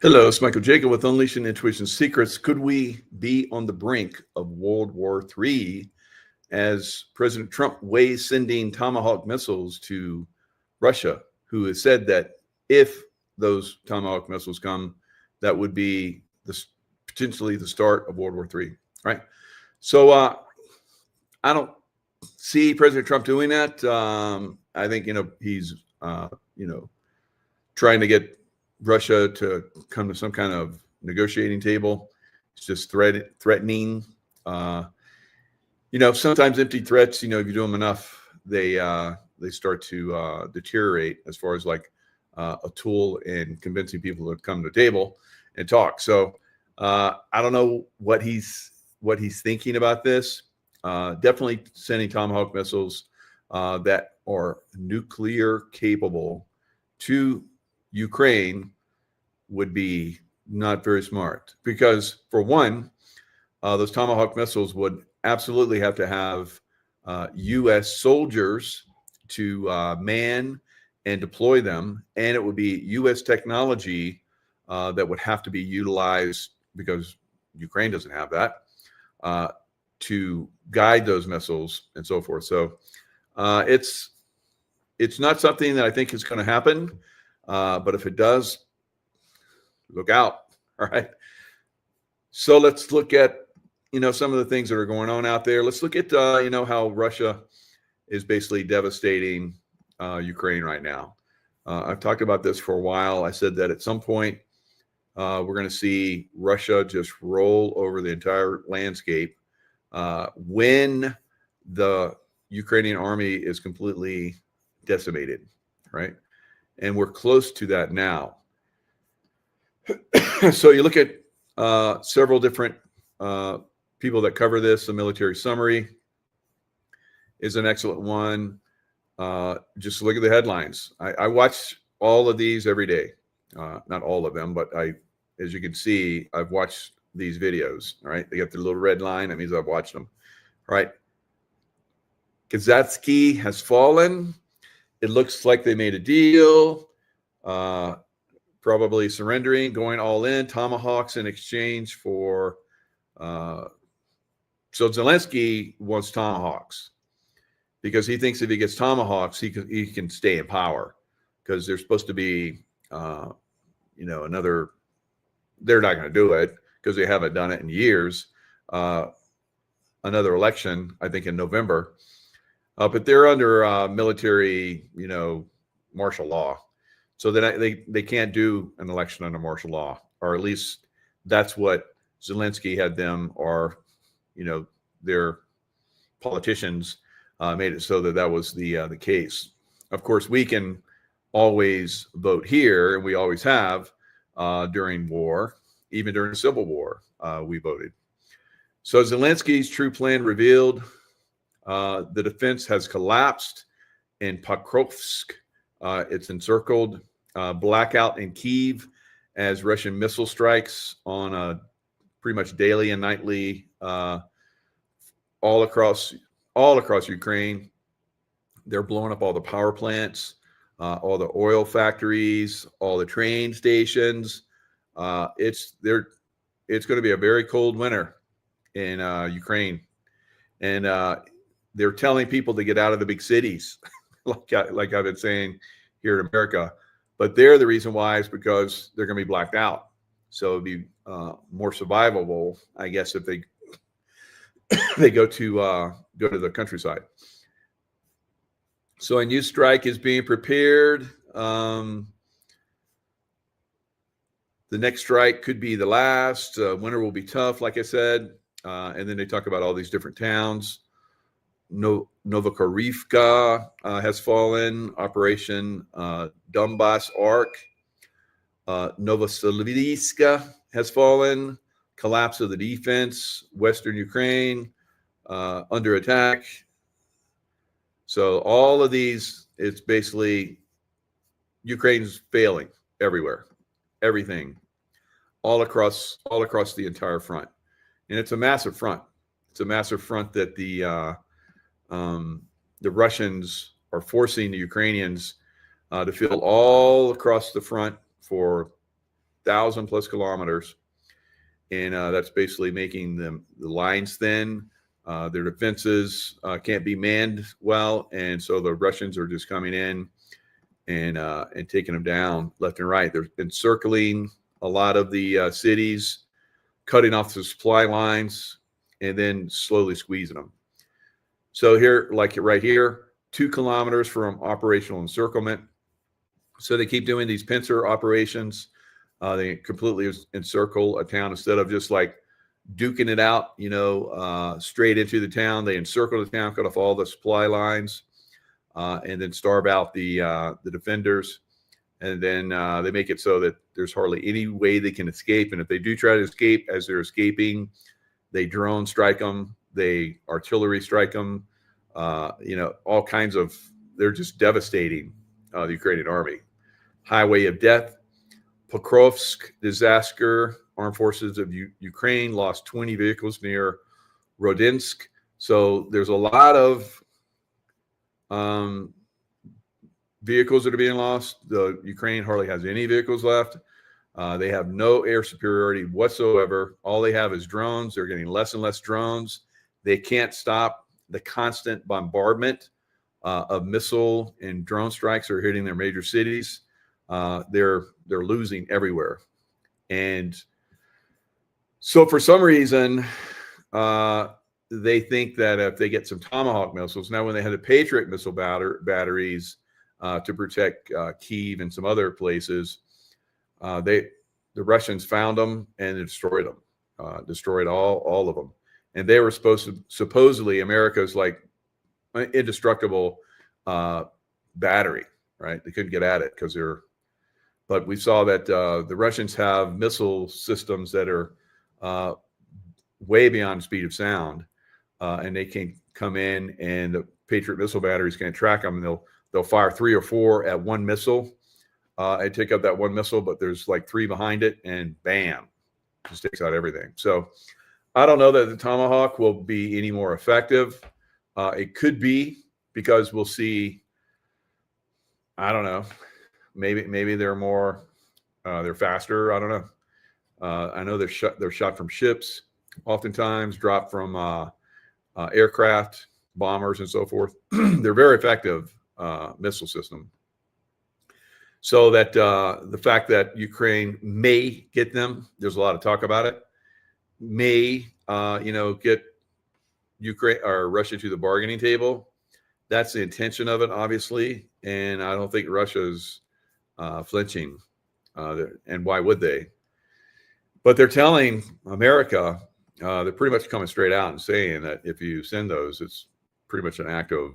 Hello, it's Michael Jaco with Unleashing Intuition Secrets. Could we be on the brink of World War III as President Trump weighs sending Tomahawk missiles to Russia, who has said that if those Tomahawk missiles come, that would be potentially the start of World War III, right? So I don't see President Trump doing that. I think, he's, trying to get Russia to come to some kind of negotiating table. It's just threatening. Sometimes empty threats, if you do them enough, they start to deteriorate as far as like a tool in convincing people to come to the table and talk. So I don't know what he's thinking about this. Definitely sending Tomahawk missiles that are nuclear capable to Ukraine would be not very smart, because for one, those Tomahawk missiles would absolutely have to have U.S. soldiers to man and deploy them, and it would be U.S. technology that would have to be utilized, because Ukraine doesn't have that, to guide those missiles and so forth. So it's not something that I think is going to happen. But if it does, look out. All right. So let's look at, some of the things that are going on out there. Let's look at, how Russia is basically devastating Ukraine right now. I've talked about this for a while. I said that at some point we're going to see Russia just roll over the entire landscape when the Ukrainian army is completely decimated, right? And we're close to that now. So you look at several different people that cover this. The Military Summary is an excellent one. Just look at the headlines. I watch all of these every day. Not all of them, but as you can see, I've watched these videos. All right. They got the little red line. That means I've watched them. All right. Kazatsky has fallen. It looks like they made a deal, probably surrendering, going all in, Tomahawks in exchange for. So Zelensky wants Tomahawks because he thinks if he gets Tomahawks, he can stay in power, because there's supposed to be, another. They're not going to do it because they haven't done it in years. Another election, I think, in November. But they're under military, martial law. So that they can't do an election under martial law, or at least that's what Zelensky had them, or, their politicians made it so that was the case. Of course, we can always vote here, and we always have during war, even during the Civil War, we voted. So Zelensky's true plan revealed. The defense has collapsed in Pokrovsk. It's encircled. Blackout in Kyiv as Russian missile strikes on a pretty much daily and nightly all across Ukraine. They're blowing up all the power plants, all the oil factories, all the train stations. It's going to be a very cold winter in Ukraine, and they're telling people to get out of the big cities, like I've been saying here in America. But they're the reason why is because they're going to be blacked out. So it'd be more survivable, I guess, if they go to the countryside. So a new strike is being prepared. The next strike could be the last. Winter will be tough, like I said. And then they talk about all these different towns. Novokorivka has fallen. Operation Donbass Ark. Novosibirsk has fallen. Collapse of the defense. Western Ukraine under attack. So all of these, it's basically Ukraine's failing everywhere. Everything. All across the entire front. And it's a massive front. It's a massive front that the Russians are forcing the Ukrainians to fill all across the front for 1,000 plus kilometers. And that's basically making the lines thin. Their defenses can't be manned well. And so the Russians are just coming in and taking them down left and right. They've been encircling a lot of the cities, cutting off the supply lines, and then slowly squeezing them. So here, like right here, 2 kilometers from operational encirclement. So they keep doing these pincer operations. They completely encircle a town instead of just like duking it out, straight into the town. They encircle the town, cut off all the supply lines, and then starve out the defenders. And then they make it so that there's hardly any way they can escape. And if they do try to escape, as they're escaping, they drone strike them, they artillery strike them, all kinds of, they're just devastating the Ukrainian army. Highway of death. Pokrovsk disaster. Armed forces of Ukraine lost 20 vehicles near Rodinsk. So there's a lot of vehicles that are being lost. The Ukraine hardly has any vehicles left. They have no air superiority whatsoever. All they have is drones. They're getting less and less drones. They can't stop the constant bombardment of missile and drone strikes are hitting their major cities. They're losing everywhere. And so for some reason, they think that if they get some Tomahawk missiles, now when they had the Patriot missile batteries to protect Kyiv and some other places, the Russians found them and destroyed them, destroyed all of them. And they were supposedly America's like indestructible battery, right? They couldn't get at it because but we saw that the Russians have missile systems that are way beyond speed of sound, and they can come in, and the Patriot missile batteries can track them, and they'll fire 3 or 4 at one missile and take up that one missile, but there's like 3 behind it, and bam, just takes out everything. So I don't know that the Tomahawk will be any more effective. It could be, because we'll see. I don't know. Maybe they're more. They're faster. I don't know. I know they're shot from ships, oftentimes dropped from aircraft, bombers, and so forth. They're very effective missile system. So that the fact that Ukraine may get them, there's a lot of talk about it, may get Ukraine or Russia to the bargaining table. That's the intention of it, obviously, and I don't think Russia's flinching. And why would they? But they're telling America, they're pretty much coming straight out and saying that if you send those, it's pretty much an act of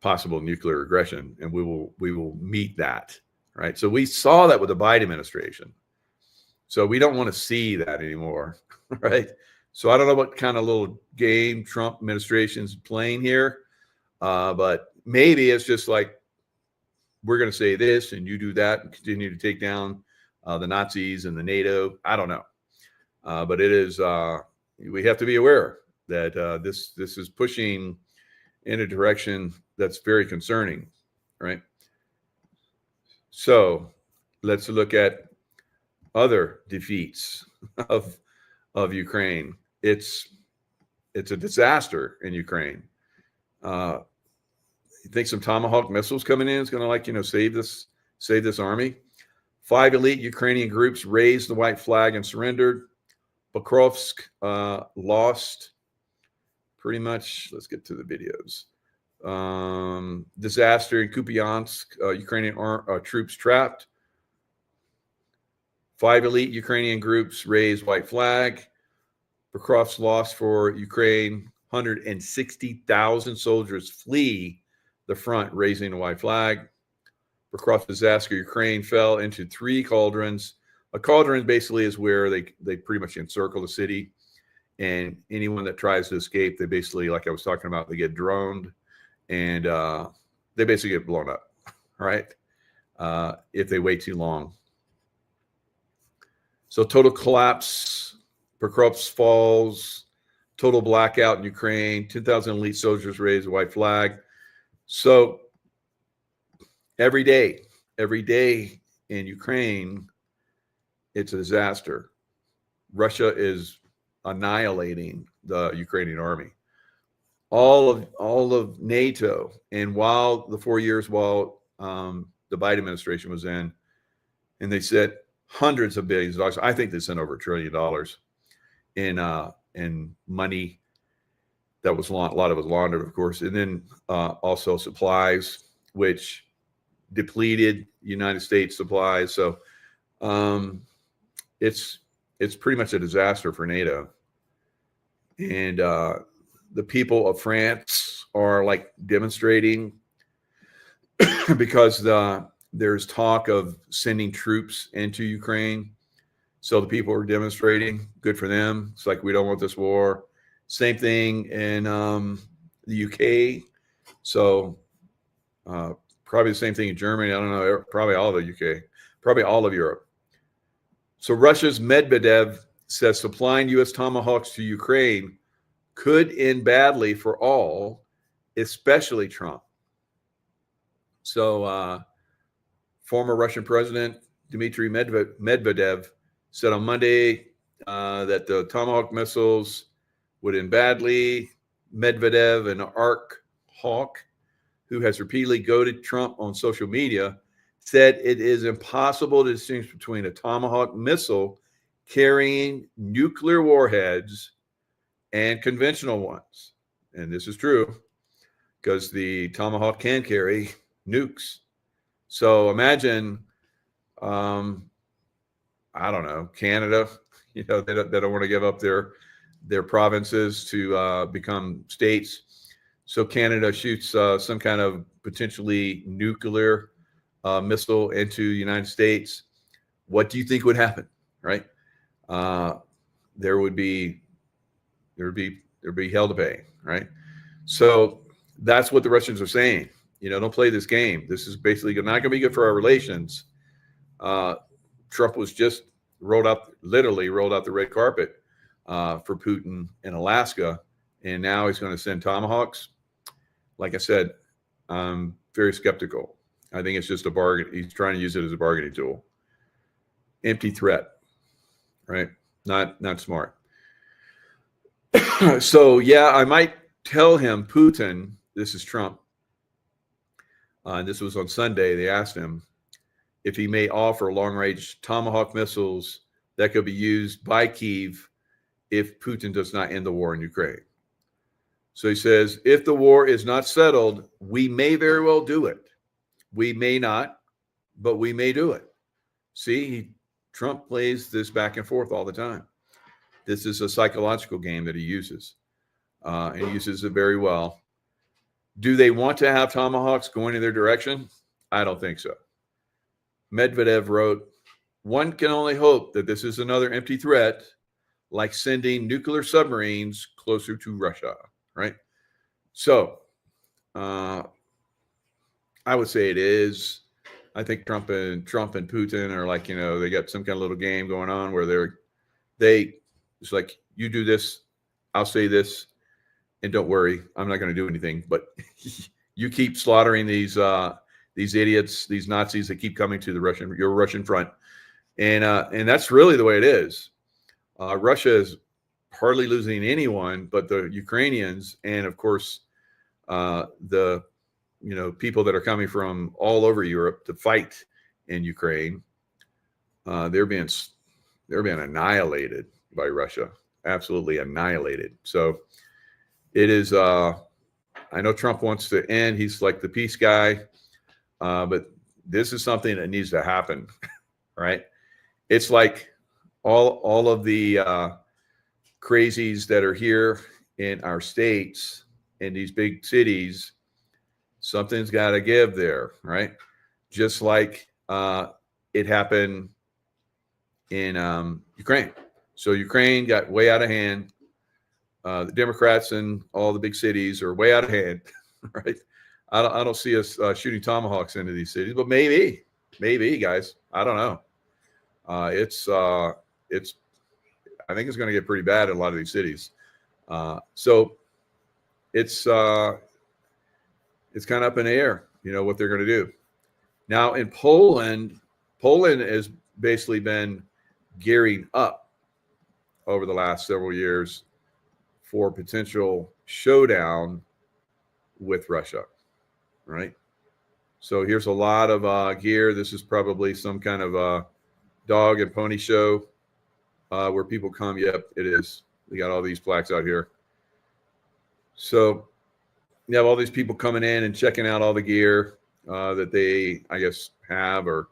possible nuclear aggression, and we will meet that, right? So we saw that with the Biden administration. So we don't want to see that anymore, right? So I don't know what kind of little game Trump administration's playing here, but maybe it's just like, we're going to say this and you do that and continue to take down the Nazis and the NATO. I don't know. But it is, we have to be aware that this is pushing in a direction that's very concerning, right? So let's look at other defeats of Ukraine. It's a disaster in Ukraine. You think some Tomahawk missiles coming in is going to save this army? 5 elite Ukrainian groups raised the white flag and surrendered. Pokrovsk lost pretty much. Let's get to the videos. Disaster in Kupiansk, Ukrainian troops trapped. 5 elite Ukrainian groups raised white flag. Pokrovsk lost for Ukraine. 160,000 soldiers flee the front, raising a white flag. Pokrovsk disaster, Ukraine fell into 3 cauldrons. A cauldron basically is where they pretty much encircle the city, and anyone that tries to escape, they basically, like I was talking about, they get droned, and they basically get blown up, right? If they wait too long. So total collapse, Pokrovsk falls, total blackout in Ukraine, 10,000 elite soldiers raise a white flag. So every day in Ukraine, it's a disaster. Russia is annihilating the Ukrainian army. All of NATO, and while the 4 years while the Biden administration was in, and they said hundreds of billions of dollars. I think they sent over $1 trillion in money that was a lot of it was laundered, of course, and then also supplies, which depleted United States supplies. So it's pretty much a disaster for NATO. And the people of France are like demonstrating because there's talk of sending troops into Ukraine. So the people are demonstrating. Good for them. It's like, we don't want this war. Same thing in the UK. So probably the same thing in Germany. I don't know. Probably all of the UK. Probably all of Europe. So Russia's Medvedev says supplying U.S. Tomahawks to Ukraine could end badly for all, especially Trump. So former Russian President Dmitry Medvedev said on Monday that the Tomahawk missiles would end badly. Medvedev, an arc hawk who has repeatedly goaded Trump on social media, said it is impossible to distinguish between a Tomahawk missile carrying nuclear warheads and conventional ones. And this is true because the Tomahawk can carry nukes. So imagine, I don't know, Canada, they don't want to give up their provinces to become states. So Canada shoots some kind of potentially nuclear missile into the United States. What do you think would happen, right? There would be hell to pay, right? So that's what the Russians are saying. Don't play this game. This is basically not going to be good for our relations. Trump was just literally rolled out the red carpet for Putin in Alaska, and now he's going to send Tomahawks. Like I said, I'm very skeptical. I think it's just a bargain. He's trying to use it as a bargaining tool. Empty threat, right? Not smart. So yeah, I might tell him, Putin, this is Trump. And this was on Sunday. They asked him if he may offer long-range Tomahawk missiles that could be used by Kyiv if Putin does not end the war in Ukraine. So he says, if the war is not settled, we may very well do it. We may not, but we may do it. See, Trump plays this back and forth all the time. This is a psychological game that he uses. And he uses it very well. Do they want to have Tomahawks going in their direction? I don't think so. Medvedev wrote, one can only hope that this is another empty threat, like sending nuclear submarines closer to Russia, right? So I would say it is. I think Trump and Putin are like, they got some kind of little game going on where it's like, you do this, I'll say this, and don't worry, I'm not going to do anything. But you keep slaughtering these idiots, these Nazis that keep coming to your Russian front, and that's really the way it is. Russia is hardly losing anyone but the Ukrainians, and of course, the people that are coming from all over Europe to fight in Ukraine. They're being annihilated by Russia, absolutely annihilated. So it is. I know Trump wants to end. He's like the peace guy, but this is something that needs to happen, right? It's like all of the crazies that are here in our states, in these big cities. Something's got to give there, right? Just like it happened in Ukraine. So Ukraine got way out of hand. The Democrats in all the big cities are way out of hand, right? I don't see us shooting Tomahawks into these cities, but maybe, guys. I don't know. It's. I think it's going to get pretty bad in a lot of these cities. So it's kind of up in the air, what they're going to do. Now in Poland has basically been gearing up over the last several years for potential showdown with Russia, right? So here's a lot of gear. This is probably some kind of dog and pony show where people come. Yep, it is. We got all these plaques out here. So you have all these people coming in and checking out all the gear that they, I guess, have or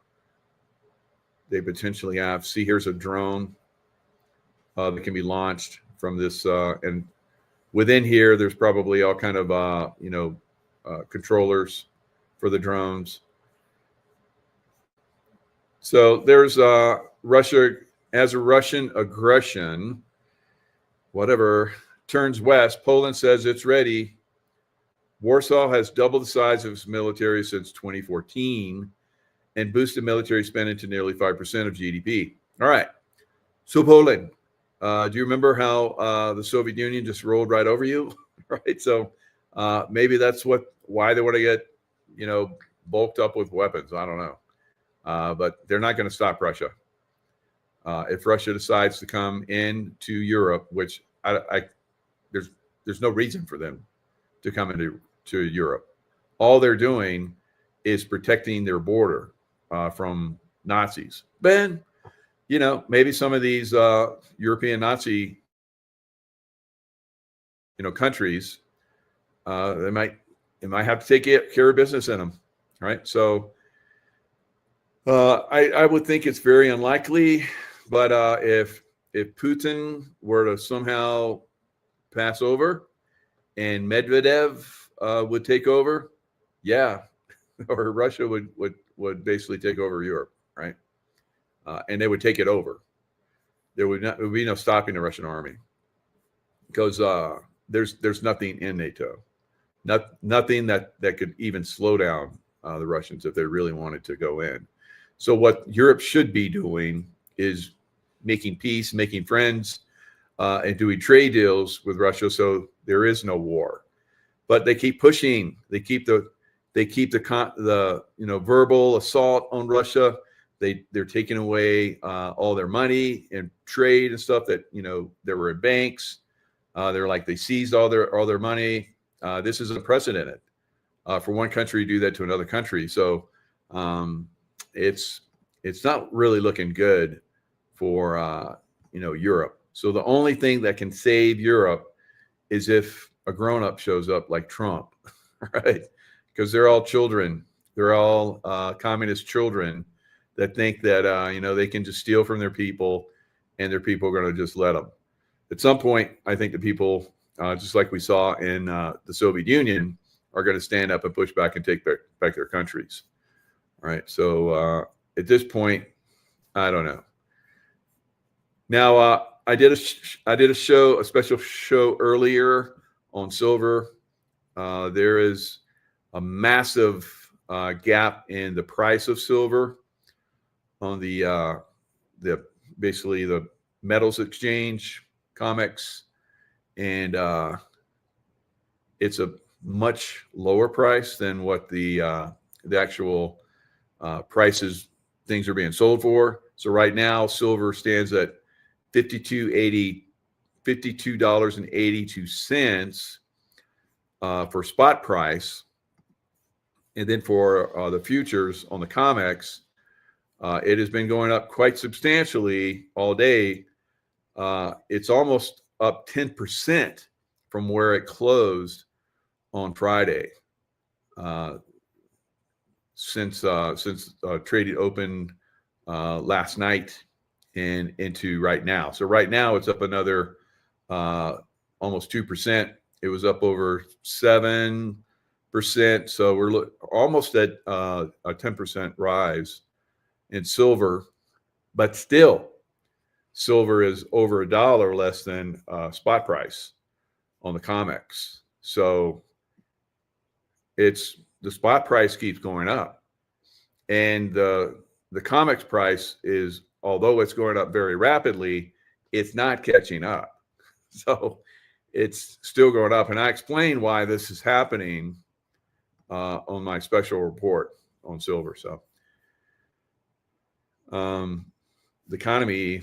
they potentially have. See, here's a drone that can be launched from this. And within here, there's probably all kind of, controllers for the drones. So there's Russia as a Russian aggression, whatever, turns west. Poland says it's ready. Warsaw has doubled the size of its military since 2014 and boosted military spending to nearly 5% of GDP. All right. So Poland, do you remember how the Soviet Union just rolled right over you? Right. So maybe that's why they want to get, bulked up with weapons. I don't know. But they're not going to stop Russia. If Russia decides to come into Europe, which there's no reason for them to come into Europe. All they're doing is protecting their border from Nazis. Ben, maybe some of these European Nazi, countries, they might have to take care of business in them, right? So I would think it's very unlikely, but if Putin were to somehow pass over and Medvedev would take over, yeah, or Russia would basically take over Europe, right? And they would take it over. There would be no stopping the Russian army because there's nothing in NATO, nothing that could even slow down the Russians if they really wanted to go in. So what Europe should be doing is making peace, making friends, and doing trade deals with Russia, so there is no war. But they keep pushing. They keep the verbal assault on Russia. They're taking away all their money and trade and stuff that there were in banks. They seized all their money. This is unprecedented for one country to do that to another country. So it's not really looking good for Europe. So the only thing that can save Europe is if a grown-up shows up like Trump, right? Because they're all children. They're all communist children that think that they can just steal from their people, and their people are going to just let them. At some point, I think the people, just like we saw in the Soviet Union, are going to stand up and push back and take back their countries. All right. So at this point, I don't know. Now, I did a special show earlier on silver. There is a massive gap in the price of silver on the basically the metals exchange, COMEX, and it's a much lower price than what the actual prices things are being sold for. So right now, silver stands at $52.82 for spot price, and then for the futures on the COMEX, it has been going up quite substantially all day. It's almost up 10% from where it closed on Friday, since trading opened last night and into right now. So right now it's up another almost 2%. It was up over 7%. So we're almost at a 10% rise in silver, but still silver is over $1 less than spot price on the COMEX. So the spot price keeps going up, and the COMEX price is, although it's going up very rapidly, it's not catching up. So it's still going up. And I explain why this is happening on my special report on silver. So the economy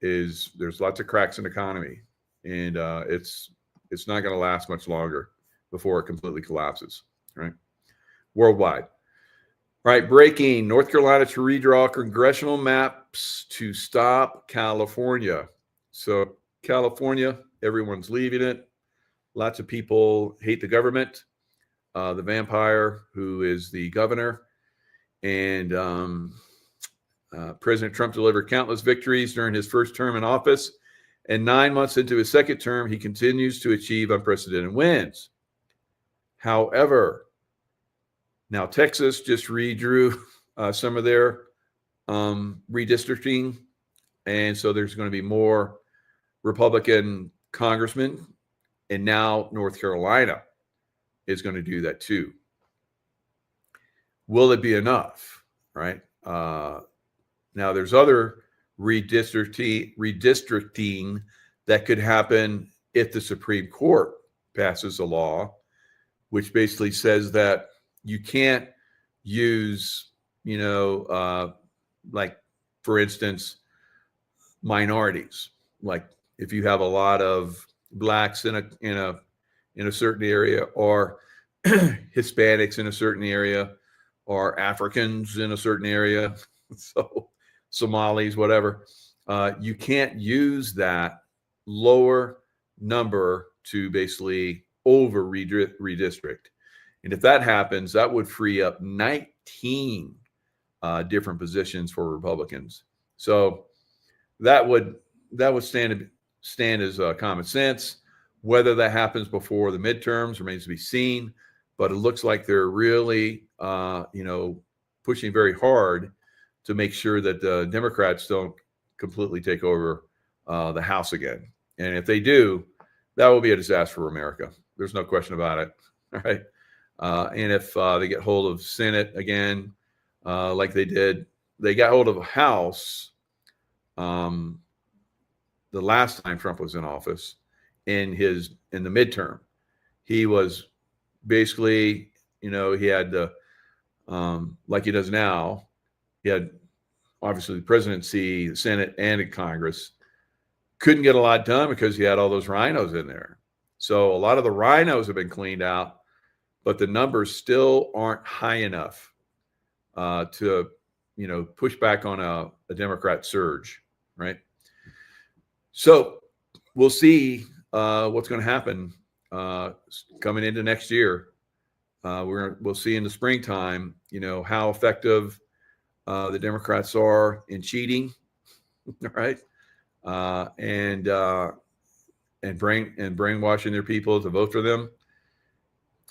is there's lots of cracks in the economy, and it's not going to last much longer before it completely collapses, right? Worldwide. Right, breaking. North Carolina to redraw congressional maps to stop California. So California, everyone's leaving it. Lots of people hate the government, the vampire who is the governor. And President Trump delivered countless victories during his first term in office. And 9 months into his second term, he continues to achieve unprecedented wins. However, now Texas just redrew some of their redistricting. And so there's going to be more Republican congressmen. And now North Carolina is going to do that too. Will it be enough? Right? Now there's other redistricting that could happen if the Supreme Court passes a law, which basically says that you can't use, like, for instance, minorities. Like if you have a lot of blacks in a certain area, or Hispanics in a certain area, or Africans in a certain area, so Somalis, whatever, you can't use that lower number to basically over redistrict. And if that happens, that would free up 19 different positions for Republicans. So that would stand as common sense. Whether that happens before the midterms remains to be seen. But it looks like they're really, pushing very hard to make sure that the Democrats don't completely take over the House again. And if they do, that will be a disaster for America. There's no question about it. All right. And if they get hold of Senate again, like they did, they got hold of a House the last time Trump was in office in the midterm. He was basically, he had the, like he does now, he had obviously the presidency, the Senate, and the Congress. Couldn't get a lot done because he had all those rhinos in there. So a lot of the rhinos have been cleaned out, but the numbers still aren't high enough to, push back on a Democrat surge, right? So we'll see what's going to happen coming into next year. We'll see in the springtime, how effective the Democrats are in cheating, right? And brainwashing their people to vote for them.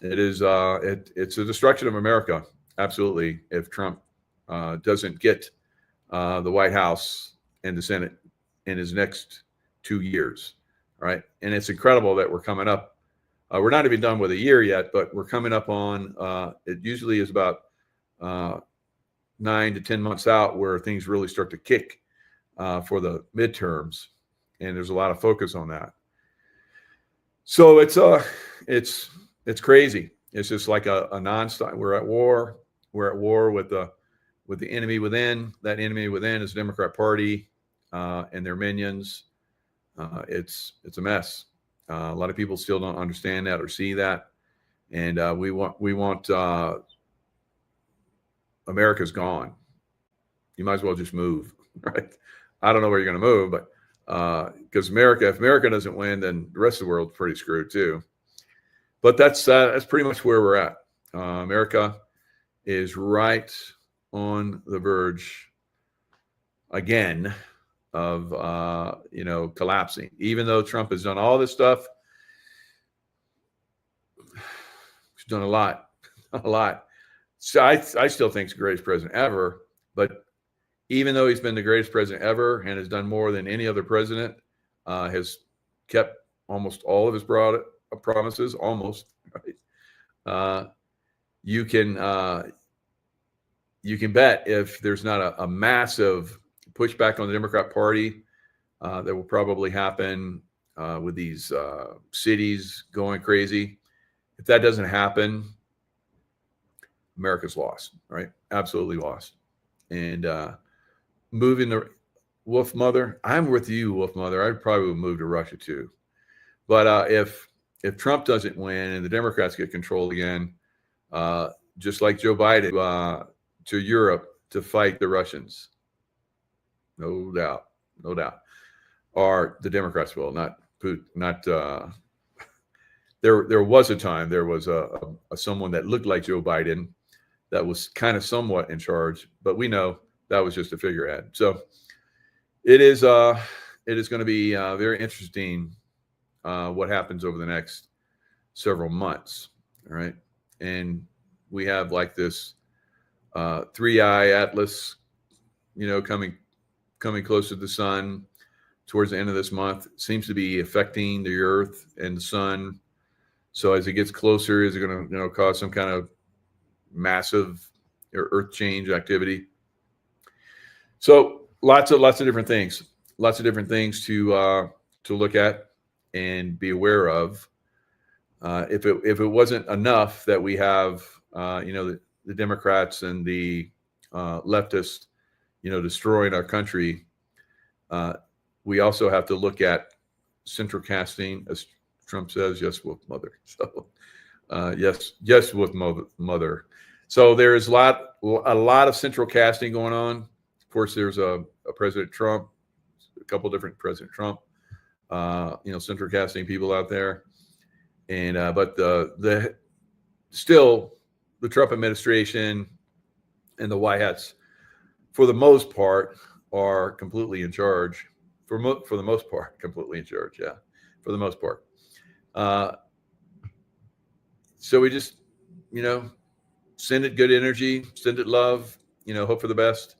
It is it's a destruction of America, absolutely, if Trump doesn't get the White House and the Senate in his next 2 years, right? And it's incredible that we're coming up. We're not even done with a year yet, but we're coming up on. It usually is about 9 to 10 months out where things really start to kick for the midterms, and there's a lot of focus on that. So it's crazy. It's just like a nonstop. We're at war. We're at war with the enemy within. That enemy within is the Democrat Party and their minions. It's a mess. A lot of people still don't understand that or see that, and we want America's gone. You might as well just move, right? I don't know where you're going to move, but because if America doesn't win, then the rest of the world's pretty screwed too. But that's pretty much where we're at. America is right on the verge again of collapsing. Even though Trump has done all this stuff, he's done a lot. So I still think he's the greatest president ever. But even though he's been the greatest president ever and has done more than any other president, has kept almost all of his promises, almost, right? You can bet if there's not a massive pushback on the Democrat Party, that will probably happen with these cities going crazy. If that doesn't happen, America's lost, right? Absolutely lost. And moving Wolf Mother, I'm with you, Wolf Mother. I probably would move to Russia too. But if Trump doesn't win and the Democrats get control again, just like Joe Biden to Europe to fight the Russians, no doubt, no doubt. Or the Democrats will, not Putin, not. There was a time there was a someone that looked like Joe Biden that was kind of somewhat in charge, but we know that was just a figurehead. So it is going to be very interesting what happens over the next several months. All right, and we have like this 3-eye atlas, coming close to the sun towards the end of this month. It seems to be affecting the Earth and the sun. So as it gets closer, is it going to cause some kind of massive Earth change activity? So lots of different things, to look at and be aware of. If it wasn't enough that we have the Democrats and the leftists destroying our country, we also have to look at central casting, as Trump says, yes, Wolf Mother. So yes, Wolf Mother. So there's a lot of central casting going on. Of course, there's a President Trump, a couple different President Trump, central casting people out there. And but the Trump administration and the White Hats, for the most part, are completely in charge. For the most part, completely in charge. Yeah, for the most part. So we just, send it good energy, send it love, hope for the best.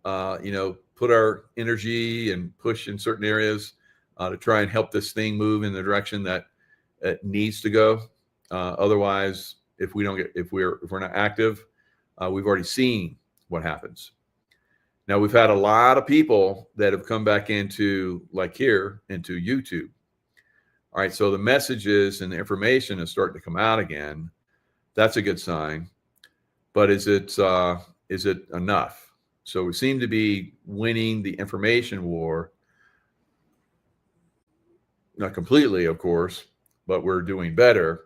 Put our energy and push in certain areas to try and help this thing move in the direction that it needs to go. Otherwise, if we're not active, we've already seen what happens. Now, we've had a lot of people that have come back into YouTube. All right, so the messages and the information is starting to come out again. That's a good sign. But is it enough? So we seem to be winning the information war. Not completely, of course, but we're doing better.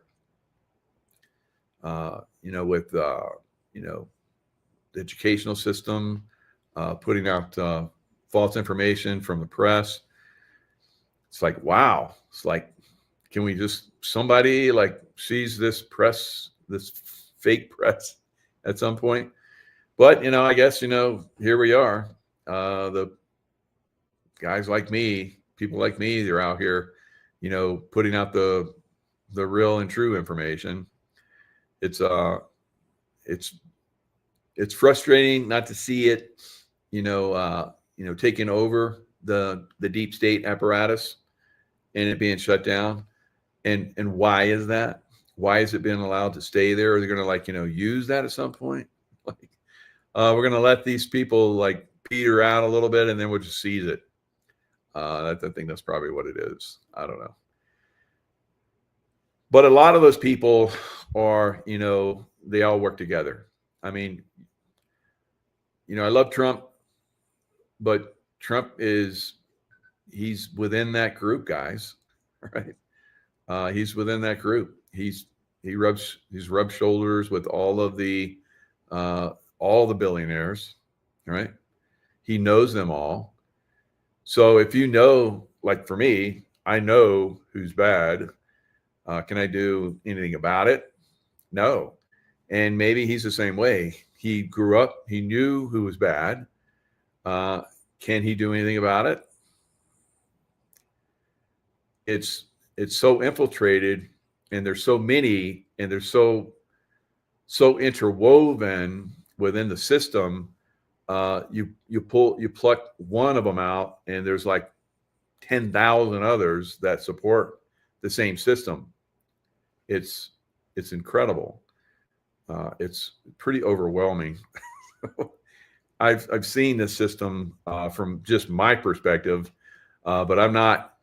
With the educational system, putting out false information from the press. It's like, wow. It's like, can we just, somebody sees this fake press at some point? But, I guess, here we are. The guys like me, people like me, they're out here, putting out the real and true information. It's frustrating not to see it, taking over the deep state apparatus and it being shut down. And why is that? Why is it being allowed to stay there? Are they going to use that at some point? We're going to let these people peter out a little bit and then we'll just seize it. I think that's probably what it is. I don't know. But a lot of those people are, they all work together. I mean, I love Trump, but Trump he's within that group, guys, right? He's within that group. He's rubbed shoulders with all the billionaires, right? He knows them all. So if for me, I know who's bad. Can I do anything about it? No. And maybe he's the same way. He grew up, he knew who was bad. Can he do anything about it? It's so infiltrated, and there's so many, and they're so interwoven within the system. You pluck one of them out, and there's 10,000 others that support the same system. It's incredible. It's pretty overwhelming. I've seen this system from just my perspective, but I'm not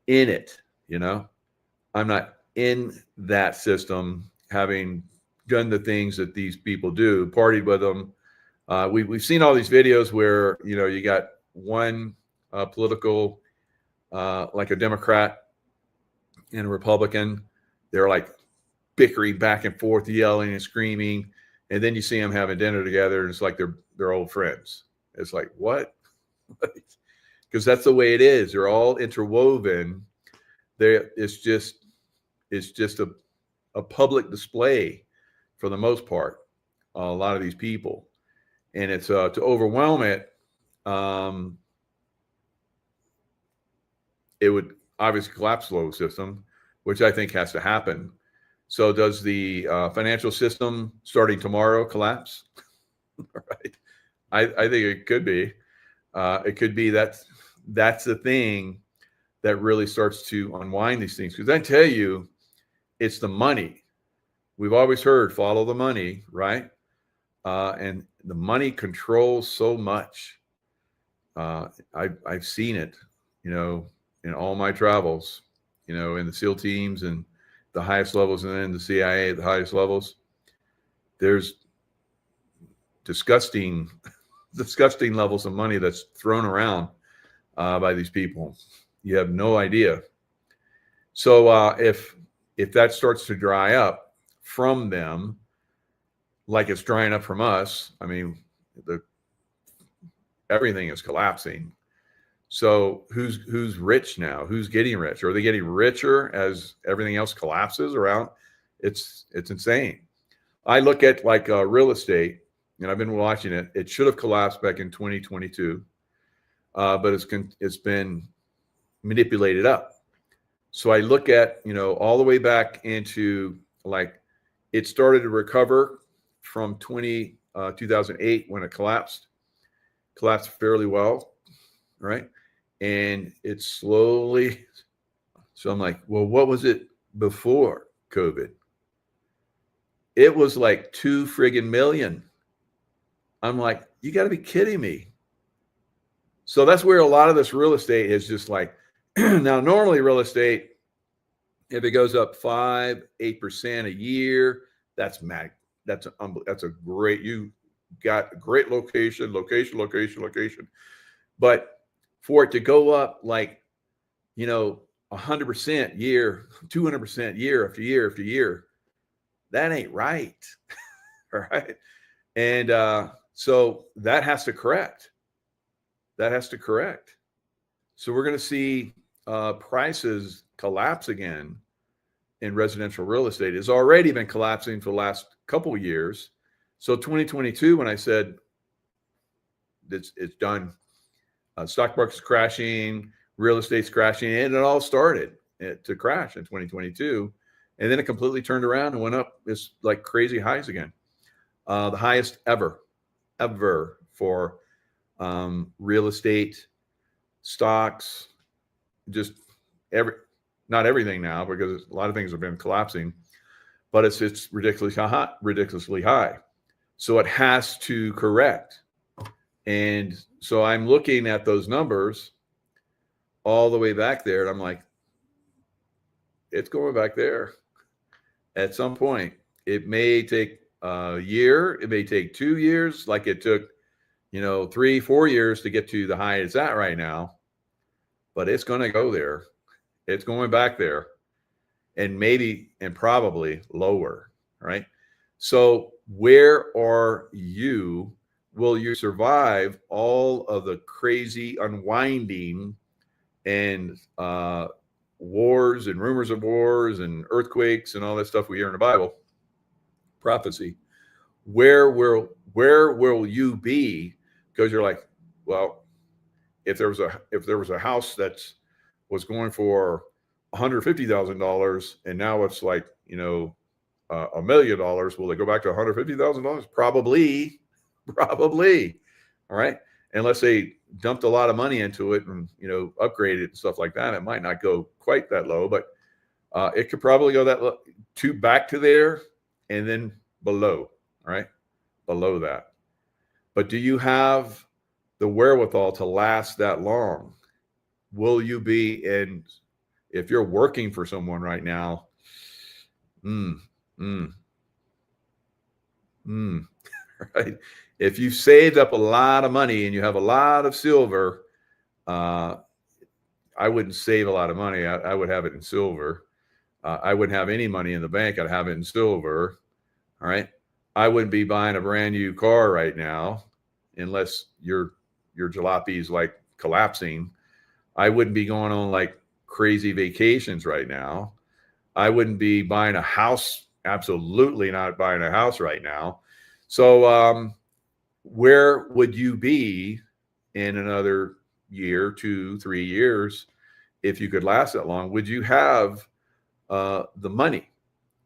in it. I'm not in that system, having done the things that these people do, partied with them. We've seen all these videos where you got one political, like a Democrat and a Republican. They're like bickering back and forth, yelling and screaming. And then you see them having dinner together, and it's like they're old friends. It's like, what? Because that's the way it is. They're all interwoven. It's just a public display for the most part. A lot of these people, and it's to overwhelm it. It would obviously collapse the local system, which I think has to happen. So does the financial system starting tomorrow collapse? Right. I think it could be. It could be that's the thing that really starts to unwind these things. Because I tell you, it's the money. We've always heard follow the money, right? And the money controls so much. I've seen it, in all my travels, in the SEAL teams and the highest levels, and then the CIA at the highest levels. There's disgusting levels of money that's thrown around by these people. You have no idea. So if that starts to dry up from them, like it's drying up from us, I mean, everything is collapsing. So who's rich now? Who's getting rich? Are they getting richer as everything else collapses around? It's insane. I look at like real estate, and I've been watching it. It should have collapsed back in 2022, but it's been manipulated up. So I look at all the way back into like it started to recover from 2008 when it collapsed fairly well, right? And it's slowly. So I'm like, well, what was it before COVID? It was like 2 friggin' million. I'm like, you got to be kidding me. So that's where a lot of this real estate is just like, now normally real estate, if it goes up 5-8% a year, that's mag. That's a great, you got a great location. But for it to go up like, 100% year, 200% year after year after year, that ain't right. All right. And so that has to correct. So we're going to see prices collapse again in residential real estate. It's already been collapsing for the last couple of years. So 2022, when I said it's done, stock market's crashing, real estate's crashing, and it all started to crash in 2022. And then it completely turned around and went up this like crazy highs again. The highest ever for real estate, stocks, just not everything now, because a lot of things have been collapsing, but it's ridiculously high. So it has to correct. And so I'm looking at those numbers all the way back there, and I'm like, it's going back there at some point. It may take a year, it may take 2 years, like it took 3-4 years to get to the high it's at right now, but it's going to go there. It's going back there, and maybe and probably lower, right? So where are you? Will you survive all of the crazy unwinding and wars and rumors of wars and earthquakes and all that stuff we hear in the Bible, prophecy? Where will you be? Because you're like, well, if there was a house that was going for $150,000 and now it's like $1 million, will they go back to $150,000? Probably. All right, unless they dumped a lot of money into it and upgraded it and stuff like that, it might not go quite that low, but it could probably go that low, back to there and then below. All right, below that. But do you have the wherewithal to last that long? Will you be in? If you're working for someone right now, right? If you've saved up a lot of money and you have a lot of silver, I wouldn't save a lot of money. I would have it in silver. I wouldn't have any money in the bank. I'd have it in silver. All right. I wouldn't be buying a brand new car right now unless your jalopy is like collapsing. I wouldn't be going on like crazy vacations right now. I wouldn't be buying a house. Absolutely not buying a house right now. So where would you be in another year, 2, 3 years, if you could last that long? Would you have the money?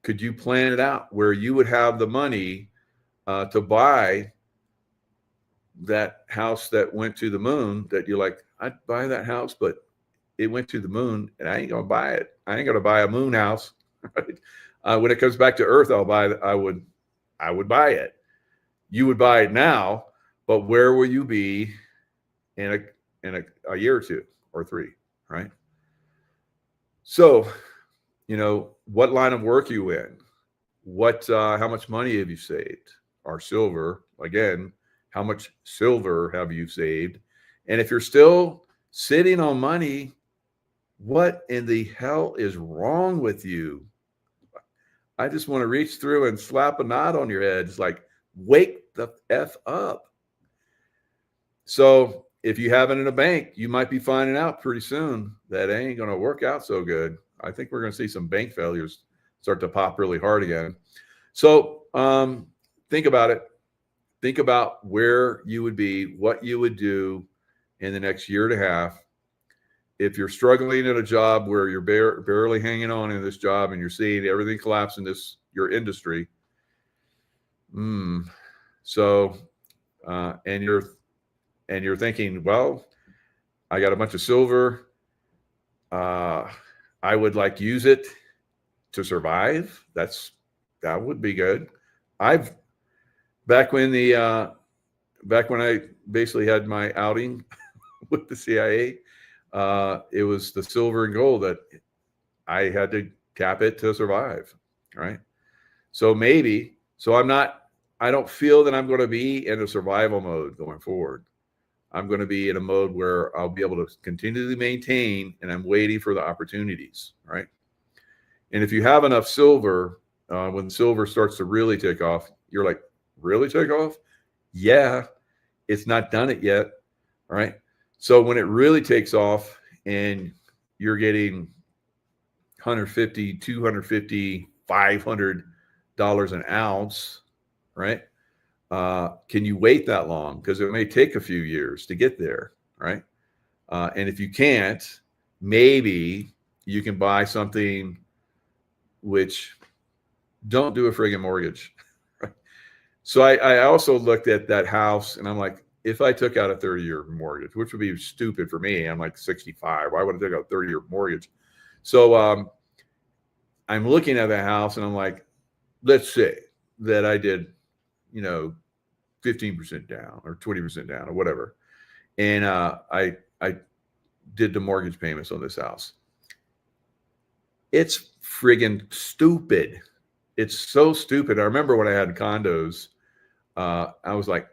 Could you plan it out where you would have the money to buy that house that went to the moon, that you're like, I'd buy that house, but it went to the moon and I ain't going to buy it. I ain't going to buy a moon house. Right? When it comes back to Earth, I would buy it. You would buy it now, but where will you be in a year or 2 or 3, right? So, what line of work are you in? How much money have you saved? Or silver, again, how much silver have you saved? And if you're still sitting on money, what in the hell is wrong with you? I just want to reach through and slap a knot on your head. It's like, wake the F up. So if you have it in a bank, you might be finding out pretty soon that it ain't going to work out so good. I think we're going to see some bank failures start to pop really hard again. So think about it. Think about where you would be, what you would do in the next year and a half. If you're struggling at a job where you're barely hanging on in this job and you're seeing everything collapse in your industry, and you're thinking, well, I got a bunch of silver. I would like use it to survive. That would be good. Back when I basically had my outing with the CIA, it was the silver and gold that I had to tap it to survive. Right. So I don't feel that I'm going to be in a survival mode going forward. I'm going to be in a mode where I'll be able to continually maintain, and I'm waiting for the opportunities. Right. And if you have enough silver, when silver starts to really take off, you're like, really take off? Yeah, it's not done it yet. All right. So when it really takes off and you're getting $150, $250, $500 an ounce, right? Can you wait that long? Because it may take a few years to get there, right? And if you can't, maybe you can buy something which don't do a friggin' mortgage. Right? So I also looked at that house and I'm like, if I took out a 30-year mortgage, which would be stupid for me, I'm like 65. Why would I take out a 30-year mortgage? So I'm looking at the house and I'm like, let's say that I did, 15% down or 20% down or whatever. And I did the mortgage payments on this house. It's friggin' stupid. It's so stupid. I remember when I had condos, I was like,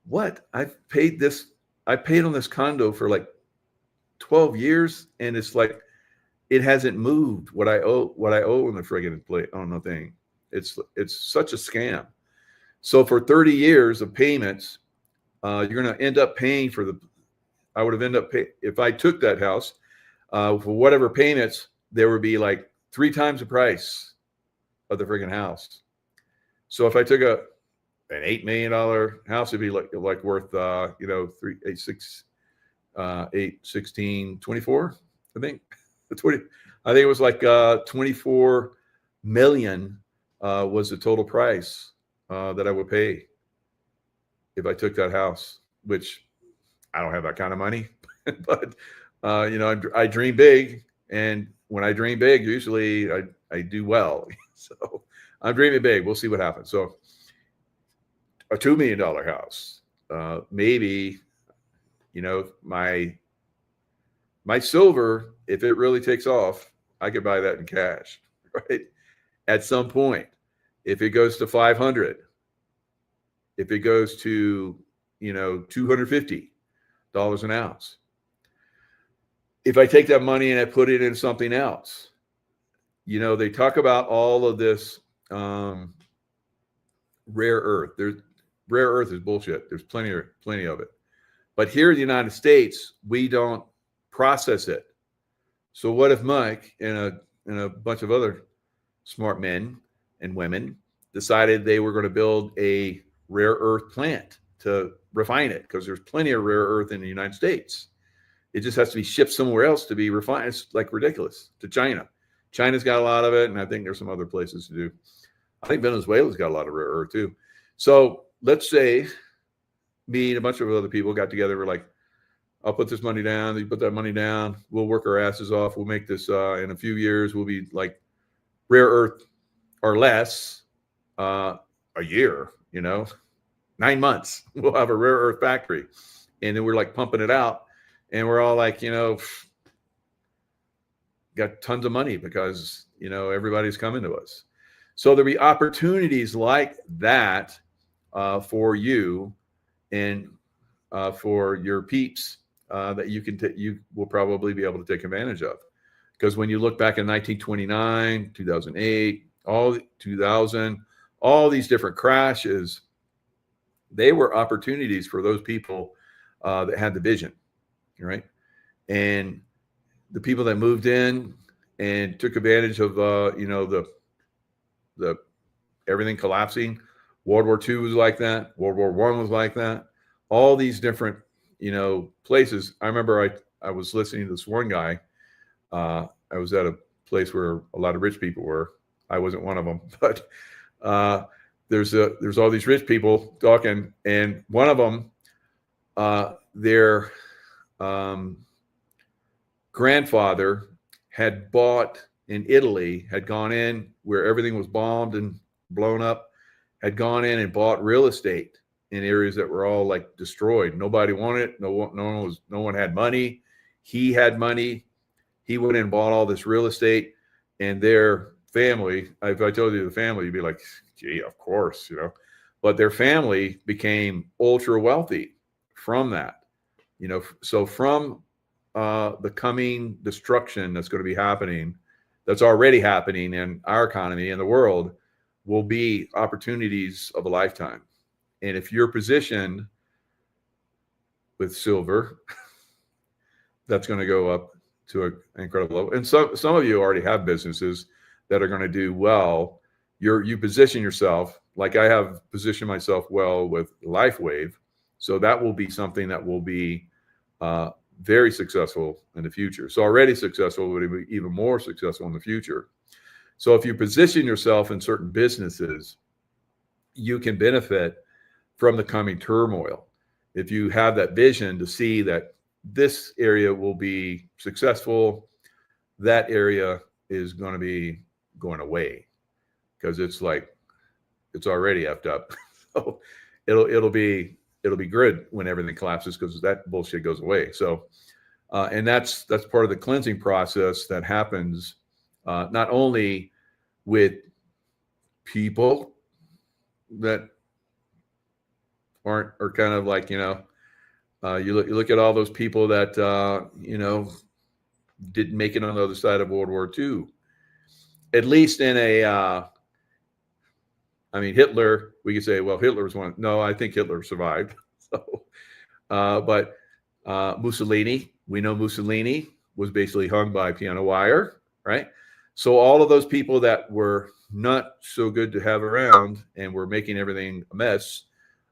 what? I paid on this condo for like 12 years. And it's like, it hasn't moved what I owe on the friggin' plate on the thing. It's such a scam. So for 30 years of payments, you're going to end up paying I would have ended up paying, if I took that house, for whatever payments, there would be like 3 times the price of the friggin' house. So if I took an $8 million house, it'd be like worth, 3, 8, 6, 8, 16, 24, I think. I think it was like 24 million was the total price that I would pay if I took that house, which I don't have that kind of money, but I dream big, and when I dream big, usually I do well. So I'm dreaming big. We'll see what happens. So a $2 million house, maybe, my silver, if it really takes off, I could buy that in cash, right? At some point, if it goes to 500, if it goes to, $250 an ounce, if I take that money and I put it in something else, you know, they talk about all of this rare earth. There's rare earth is bullshit. There's plenty of it. But here in the United States, we don't process it. So what if Mike and a bunch of other smart men and women decided they were going to build a rare earth plant to refine it? Because there's plenty of rare earth in the United States. It just has to be shipped somewhere else to be refined. It's like ridiculous. To China. China's got a lot of it, and I think there's some other places to do. I think Venezuela's got a lot of rare earth too. So let's say me and a bunch of other people got together. We're like, I'll put this money down. You put that money down. We'll work our asses off. We'll make this in a few years. We'll be like rare earth or less a year, you know, 9 months. We'll have a rare earth factory. And then we're like pumping it out. And we're all like, you know, got tons of money because, you know, everybody's coming to us. So there'll be opportunities like that for you and for your peeps that you will probably be able to take advantage of. Because when you look back in 1929, 2008, all these different crashes, they were opportunities for those people that had the vision, right? And the people that moved in and took advantage of, you know, the everything collapsing. World War II was like that. World War I was like that. All these different, you know, places. I remember I was listening to this one guy. I was at a place where a lot of rich people were. I wasn't one of them, but there's all these rich people talking, and one of them, their grandfather had bought in Italy, had gone in where everything was bombed and blown up, had gone in and bought real estate in areas that were all like destroyed. Nobody wanted it. No one had money. He had money. He went in and bought all this real estate, and their family, if I told you the family, you'd be like, gee, of course, you know, but their family became ultra wealthy from that, you know. So from the coming destruction that's going to be happening, that's already happening in our economy and the world, will be opportunities of a lifetime. And if you're positioned with silver, that's going to go up to an incredible level. And some of you already have businesses that are going to do well. You position yourself, like I have positioned myself well with LifeWave. So that will be something that will be very successful in the future. So already successful, but it'll be even more successful in the future. So if you position yourself in certain businesses, you can benefit from the coming turmoil. If you have that vision to see that this area will be successful, that area is going to be going away because it's like it's already effed up. So it'll be good when everything collapses because that bullshit goes away. So and that's part of the cleansing process that happens not only with people that are kind of like, you know, you look at all those people that you know, didn't make it on the other side of World War II. At least in a I mean, Hitler, we could say, well, Hitler was one. No, I think Hitler survived. So, but Mussolini, we know Mussolini was basically hung by piano wire, right? So all of those people that were not so good to have around and were making everything a mess,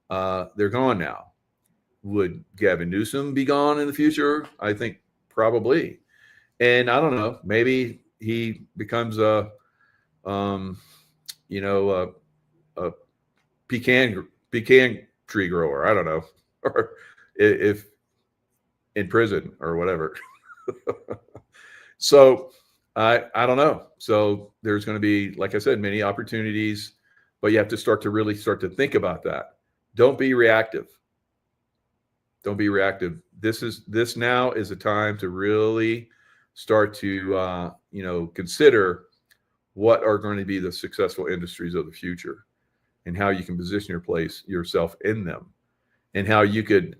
they're gone now. Would Gavin Newsom be gone in the future? I think probably. And I don't know, maybe he becomes a pecan tree grower. I don't know, or if in prison or whatever. So I don't know. So there's going to be, like I said, many opportunities, but you have to really start to think about that. Don't be reactive. Don't be reactive. This now is a time to really start to consider what are going to be the successful industries of the future and how you can position yourself in them, and how you could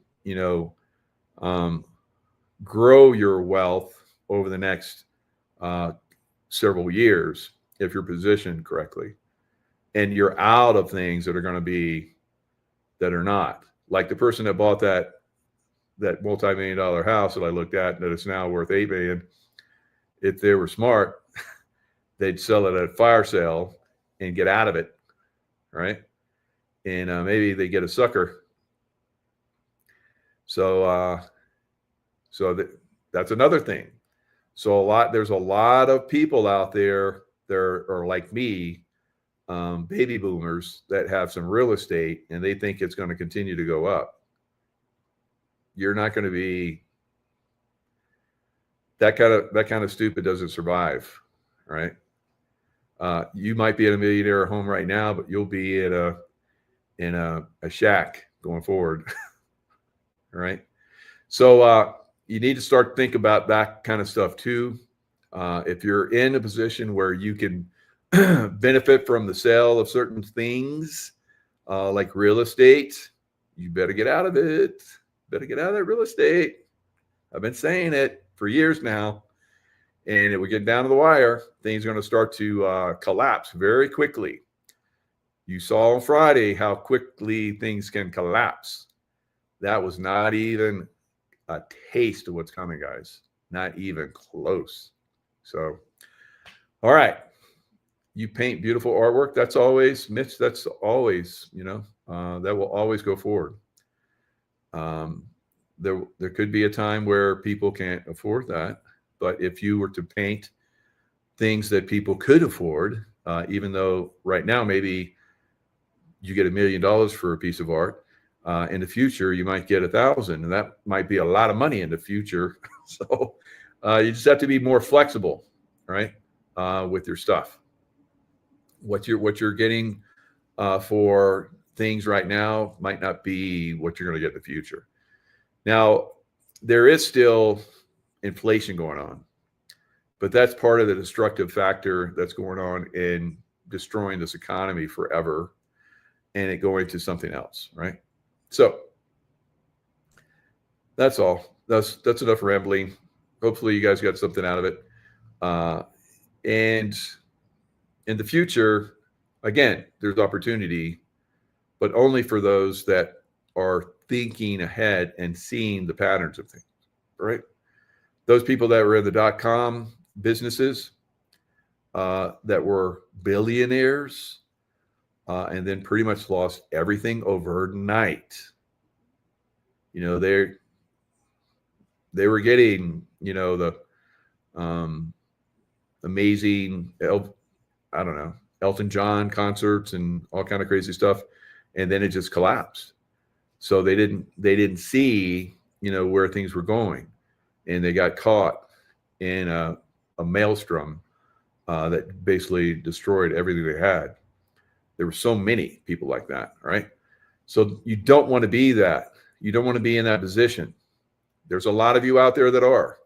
grow your wealth over the next several years if you're positioned correctly, and you're out of things that are going to be that are not. Like the person that bought that multi-million-dollar house that I looked at that is now worth $8 million. If they were smart, they'd sell it at a fire sale and get out of it, right? And maybe they get a sucker. So that's another thing. So there's a lot of people out there that are like me, baby boomers that have some real estate and they think it's going to continue to go up. You're not going to be that kind of stupid doesn't survive, right? You might be in a millionaire home right now, but you'll be in a shack going forward, right? So you need to start thinking about that kind of stuff too. If you're in a position where you can benefit from the sale of certain things, like real estate, you better get out of it. Better get out of that real estate. I've been saying it for years now. And if we get down to the wire, things are going to start to collapse very quickly. You saw on Friday how quickly things can collapse. That was not even a taste of what's coming, guys. Not even close. So, all right. You paint beautiful artwork. That's always, Mitch, that's always, that will always go forward. There could be a time where people can't afford that. But if you were to paint things that people could afford, even though right now maybe you get $1 million for a piece of art, in the future you might get 1,000, and that might be a lot of money in the future. So you just have to be more flexible, right, with your stuff. What you're getting for things right now might not be what you're going to get in the future. Now, there is still inflation going on, but that's part of the destructive factor that's going on in destroying this economy forever and it going to something else, right? So that's all. That's enough rambling. Hopefully you guys got something out of it. And in the future, again, there's opportunity, but only for those that are thinking ahead and seeing the patterns of things, right? Those people that were in the .com businesses that were billionaires and then pretty much lost everything overnight. They were getting, the amazing, Elton John concerts and all kind of crazy stuff. And then it just collapsed. So they didn't see, where things were going. And they got caught in a maelstrom that basically destroyed everything they had. There were so many people like that, right? So you don't want to be that. You don't want to be in that position. There's a lot of you out there that are.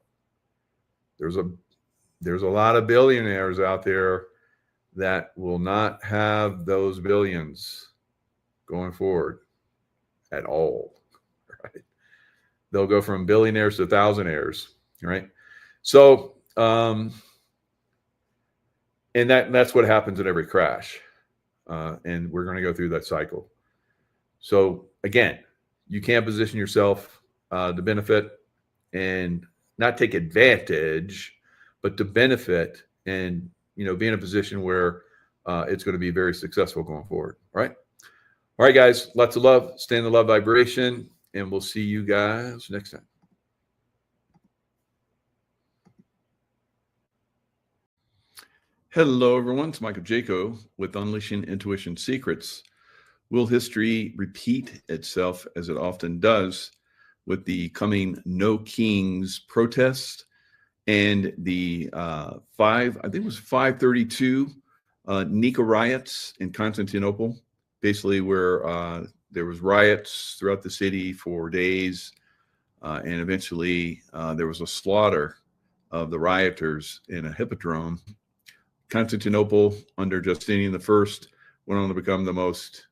There's a lot of billionaires out there that will not have those billions going forward at all, right? They'll go from billionaires to thousandaires, right? So, and that's what happens in every crash. And we're going to go through that cycle. So again, you can't position yourself to benefit and not take advantage, but to benefit and, be in a position where it's going to be very successful going forward. All right. All right, guys, lots of love. Stay in the love vibration. And we'll see you guys next time. Hello, everyone. It's Michael Jaco with Unleashing Intuition Secrets. Will history repeat itself as it often does with the coming No Kings protest and the 532 Nika riots in Constantinople, basically where there was riots throughout the city for days, and eventually there was a slaughter of the rioters in a hippodrome. Constantinople under Justinian I went on to become the most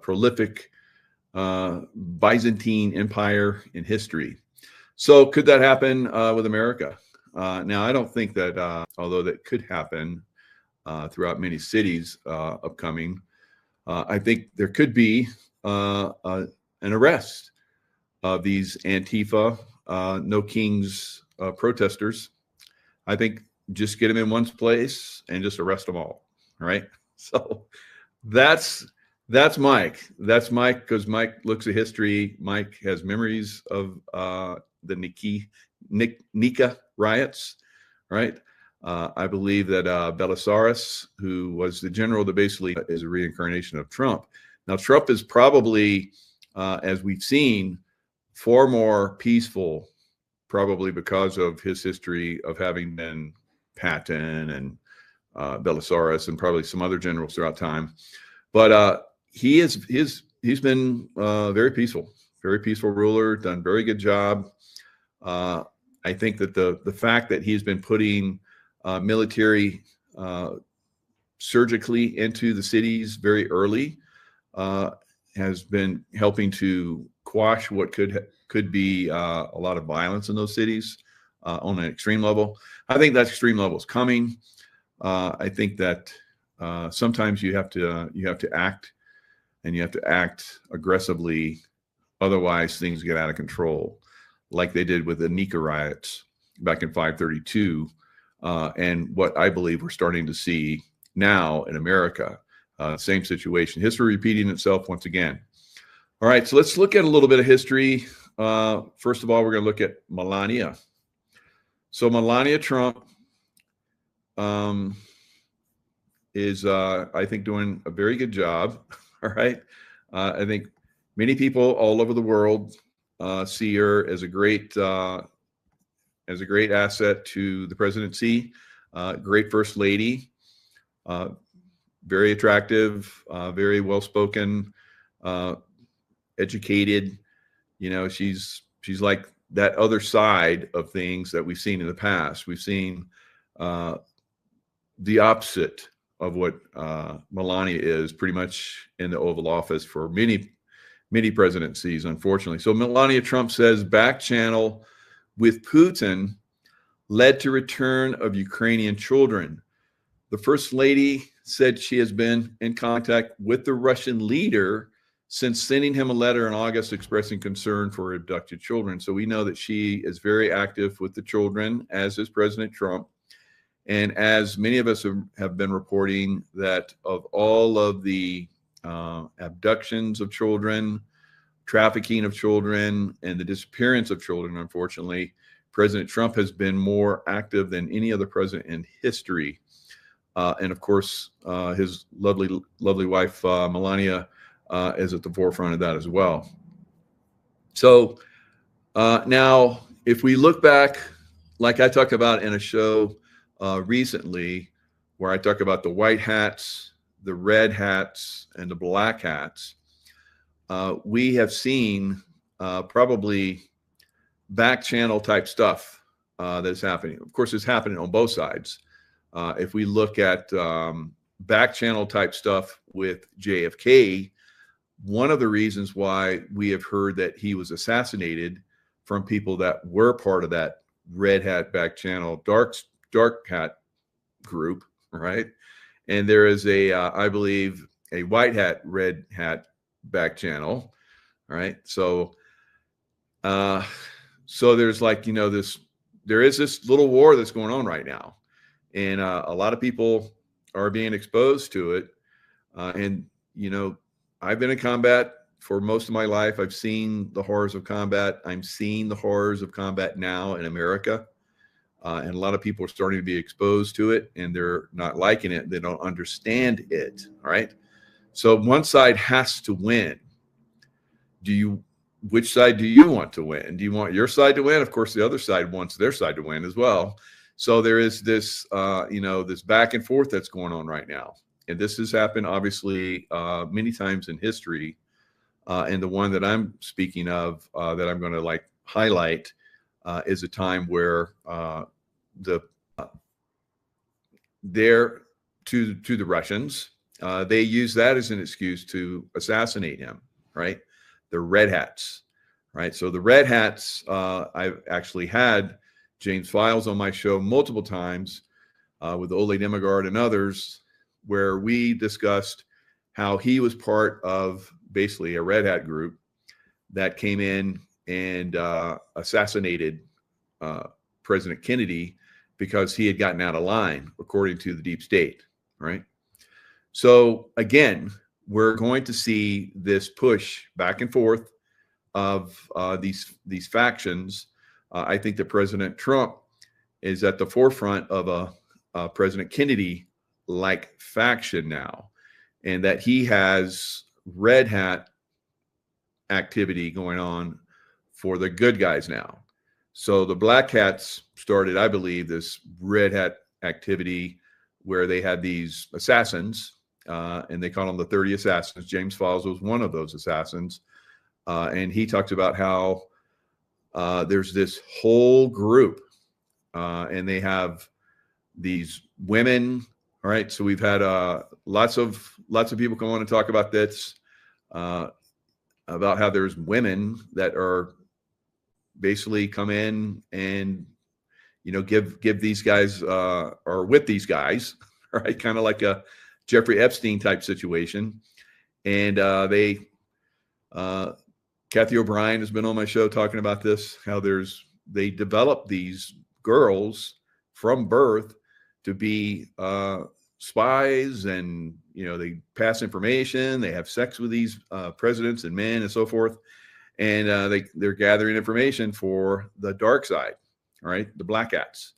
prolific Byzantine empire in history. So could that happen with America? Now, I don't think that, although that could happen throughout many cities upcoming, I think there could be an arrest of these Antifa, No Kings protesters. I think just get them in one place and just arrest them all, right? So that's Mike. That's Mike, because Mike looks at history. Mike has memories of the Nika riots, right? I believe that Belisarius, who was the general that basically is a reincarnation of Trump. Now, Trump is probably, as we've seen, far more peaceful, probably because of his history of having been Patton and Belisarius and probably some other generals throughout time. But he's been very peaceful ruler, done very good job. I think that the fact that he's been putting military surgically into the cities very early has been helping to quash what could be a lot of violence in those cities on an extreme level. I think that extreme level is coming. I think that sometimes you have to act, and you have to act aggressively. Otherwise, things get out of control, like they did with the Nika riots back in 532, and what I believe we're starting to see now in America. Same situation. History repeating itself once again. All right, so let's look at a little bit of history. First of all, we're going to look at Melania. So Melania Trump is, I think, doing a very good job. All right. I think many people all over the world see her as a great asset to the presidency. Great first lady, very attractive, very well spoken, educated. You know, she's like that other side of things that we've seen in the past. We've seen the opposite of what Melania is pretty much in the Oval Office for many presidencies, unfortunately. So Melania Trump says back channel with Putin led to return of Ukrainian children. The First Lady said she has been in contact with the Russian leader since sending him a letter in August expressing concern for abducted children. So we know that she is very active with the children, as is President Trump. And as many of us have been reporting, that of all of the abductions of children, trafficking of children, and the disappearance of children, unfortunately, President Trump has been more active than any other president in history. And of course, his lovely wife, Melania, is at the forefront of that as well. So now, if we look back, like I talked about in a show recently, where I talk about the white hats, the red hats, and the black hats, we have seen probably back channel type stuff that's happening. Of course, it's happening on both sides. If we look at back channel type stuff with JFK, one of the reasons why we have heard that he was assassinated from people that were part of that red hat back channel, dark hat group, right? And there is I believe, a white hat, red hat back channel, right? So, so there's like, there is this little war that's going on right now, and a lot of people are being exposed to it. And I've been in combat for most of my life. I've seen the horrors of combat. I'm seeing the horrors of combat now in America. And a lot of people are starting to be exposed to it, and they're not liking it. They don't understand it. All right. So one side has to win. Which side do you want to win? Do you want your side to win? Of course, the other side wants their side to win as well. So there is this, this back and forth that's going on right now. And this has happened, obviously, many times in history. And the one that I'm speaking of, that I'm going to highlight, is a time where to the Russians, they use that as an excuse to assassinate him, right? The red hats, right? So the red hats, I've actually had James Files on my show multiple times with Ole Demigard and others, where we discussed how he was part of basically a Red Hat group that came in and assassinated President Kennedy because he had gotten out of line, according to the deep state, right? So again, we're going to see this push back and forth of these factions. I think that President Trump is at the forefront of a President Kennedy-like faction now, and that he has Red Hat activity going on for the good guys now. So the Black Hats started, I believe, this Red Hat activity where they had these assassins, and they called them the 30 Assassins. James Files was one of those assassins. And he talked about how there's this whole group, and they have these women. All right, so we've had lots of people come on and talk about this, about how there's women that are basically come in and give these guys or with these guys, right? Kind of like a Jeffrey Epstein type situation, and Kathy O'Brien has been on my show talking about this, how they develop these girls from birth to be spies, and they pass information, they have sex with these presidents and men and so forth, and they're gathering information for the dark side, all right, the Black Hats.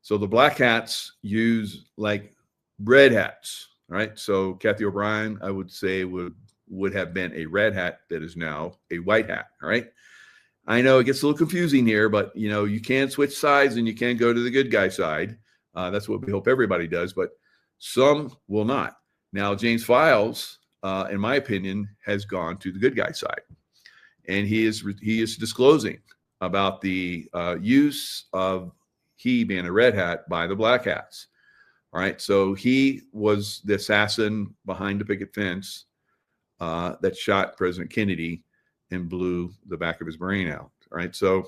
So the Black Hats use like Red Hats, right? So Kathy O'Brien, I would say, would have been a Red Hat that is now a White Hat, all right? I know it gets a little confusing here, but you can switch sides and you can go to the good guy side. That's what we hope everybody does, but some will not. Now, James Files, in my opinion, has gone to the good guy side, and he is disclosing about the use of he being a Red Hat by the Black Hats. All right, so he was the assassin behind the picket fence that shot President Kennedy and blew the back of his brain out. All right, so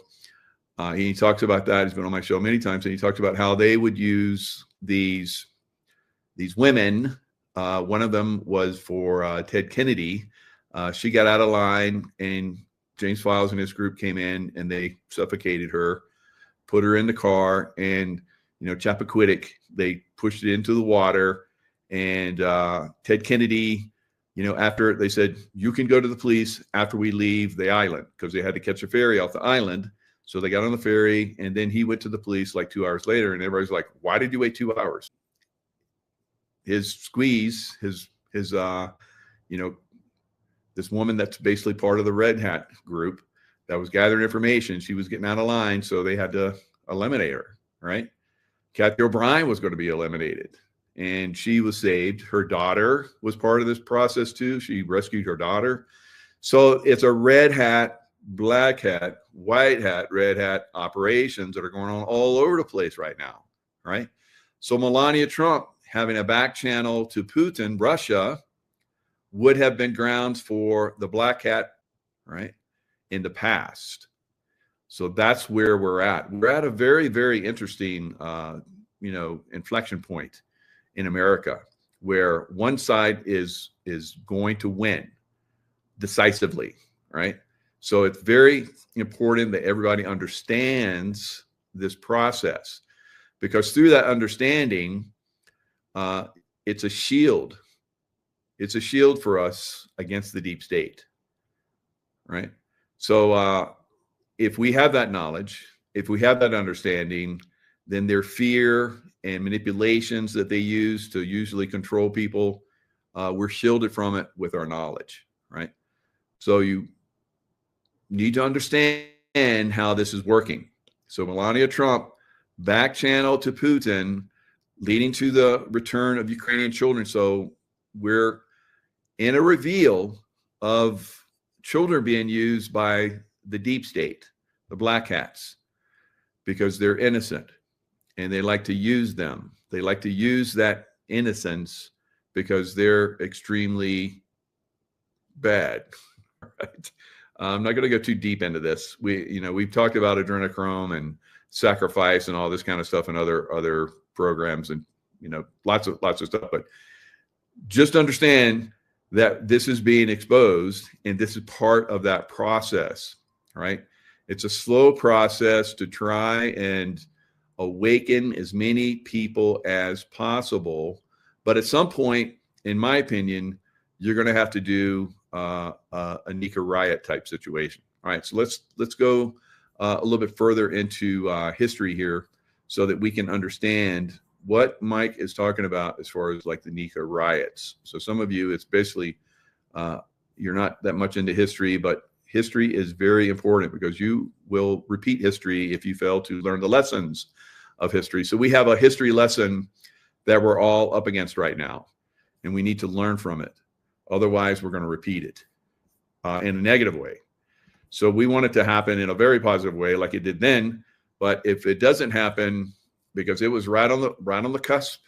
he talks about that. He's been on my show many times, and he talked about how they would use these women. One of them was for Ted Kennedy. She got out of line, and James Files and his group came in and they suffocated her, put her in the car, and Chappaquiddick, they pushed it into the water. And Ted Kennedy, after they said, you can go to the police after we leave the island, because they had to catch a ferry off the island. So they got on the ferry, and then he went to the police like 2 hours later, and everybody's like, why did you wait 2 hours? His squeeze, this woman that's basically part of the Red Hat group that was gathering information, she was getting out of line, so they had to eliminate her, right? Kathy O'Brien was going to be eliminated, and she was saved. Her daughter was part of this process too. She rescued her daughter. So it's a Red Hat, Black Hat, White Hat, Red Hat operations that are going on all over the place right now, right? So Melania Trump having a back channel to Putin, Russia, would have been grounds for the Black Hat, right, in the past. So that's where we're at. We're at a very, very interesting, inflection point in America, where one side is going to win decisively, right? So it's very important that everybody understands this process, because through that understanding, it's a shield. It's a shield for us against the deep state, right? So if we have that knowledge, if we have that understanding, then their fear and manipulations that they use to usually control people, we're shielded from it with our knowledge, right? So you need to understand how this is working. So Melania Trump back channel to Putin, leading to the return of Ukrainian children. So we're in a reveal of children being used by the deep state, the Black Hats, because they're innocent and they like to use them. They like to use that innocence because they're extremely bad. Right? I'm not going to go too deep into this. We've talked about adrenochrome and sacrifice and all this kind of stuff and other programs and lots of stuff. But just understand that this is being exposed, and this is part of that process, right? It's a slow process to try and awaken as many people as possible. But at some point, in my opinion, you're going to have to do a Nika riot type situation. All right, so let's go a little bit further into history here so that we can understand what Mike is talking about as far as like the Nika riots. So some of you, it's basically, you're not that much into history, but history is very important because you will repeat history if you fail to learn the lessons of history. So we have a history lesson that we're all up against right now, and we need to learn from it. Otherwise, we're going to repeat it in a negative way. So we want it to happen in a very positive way like it did then. But if it doesn't happen, because it was right on the cusp,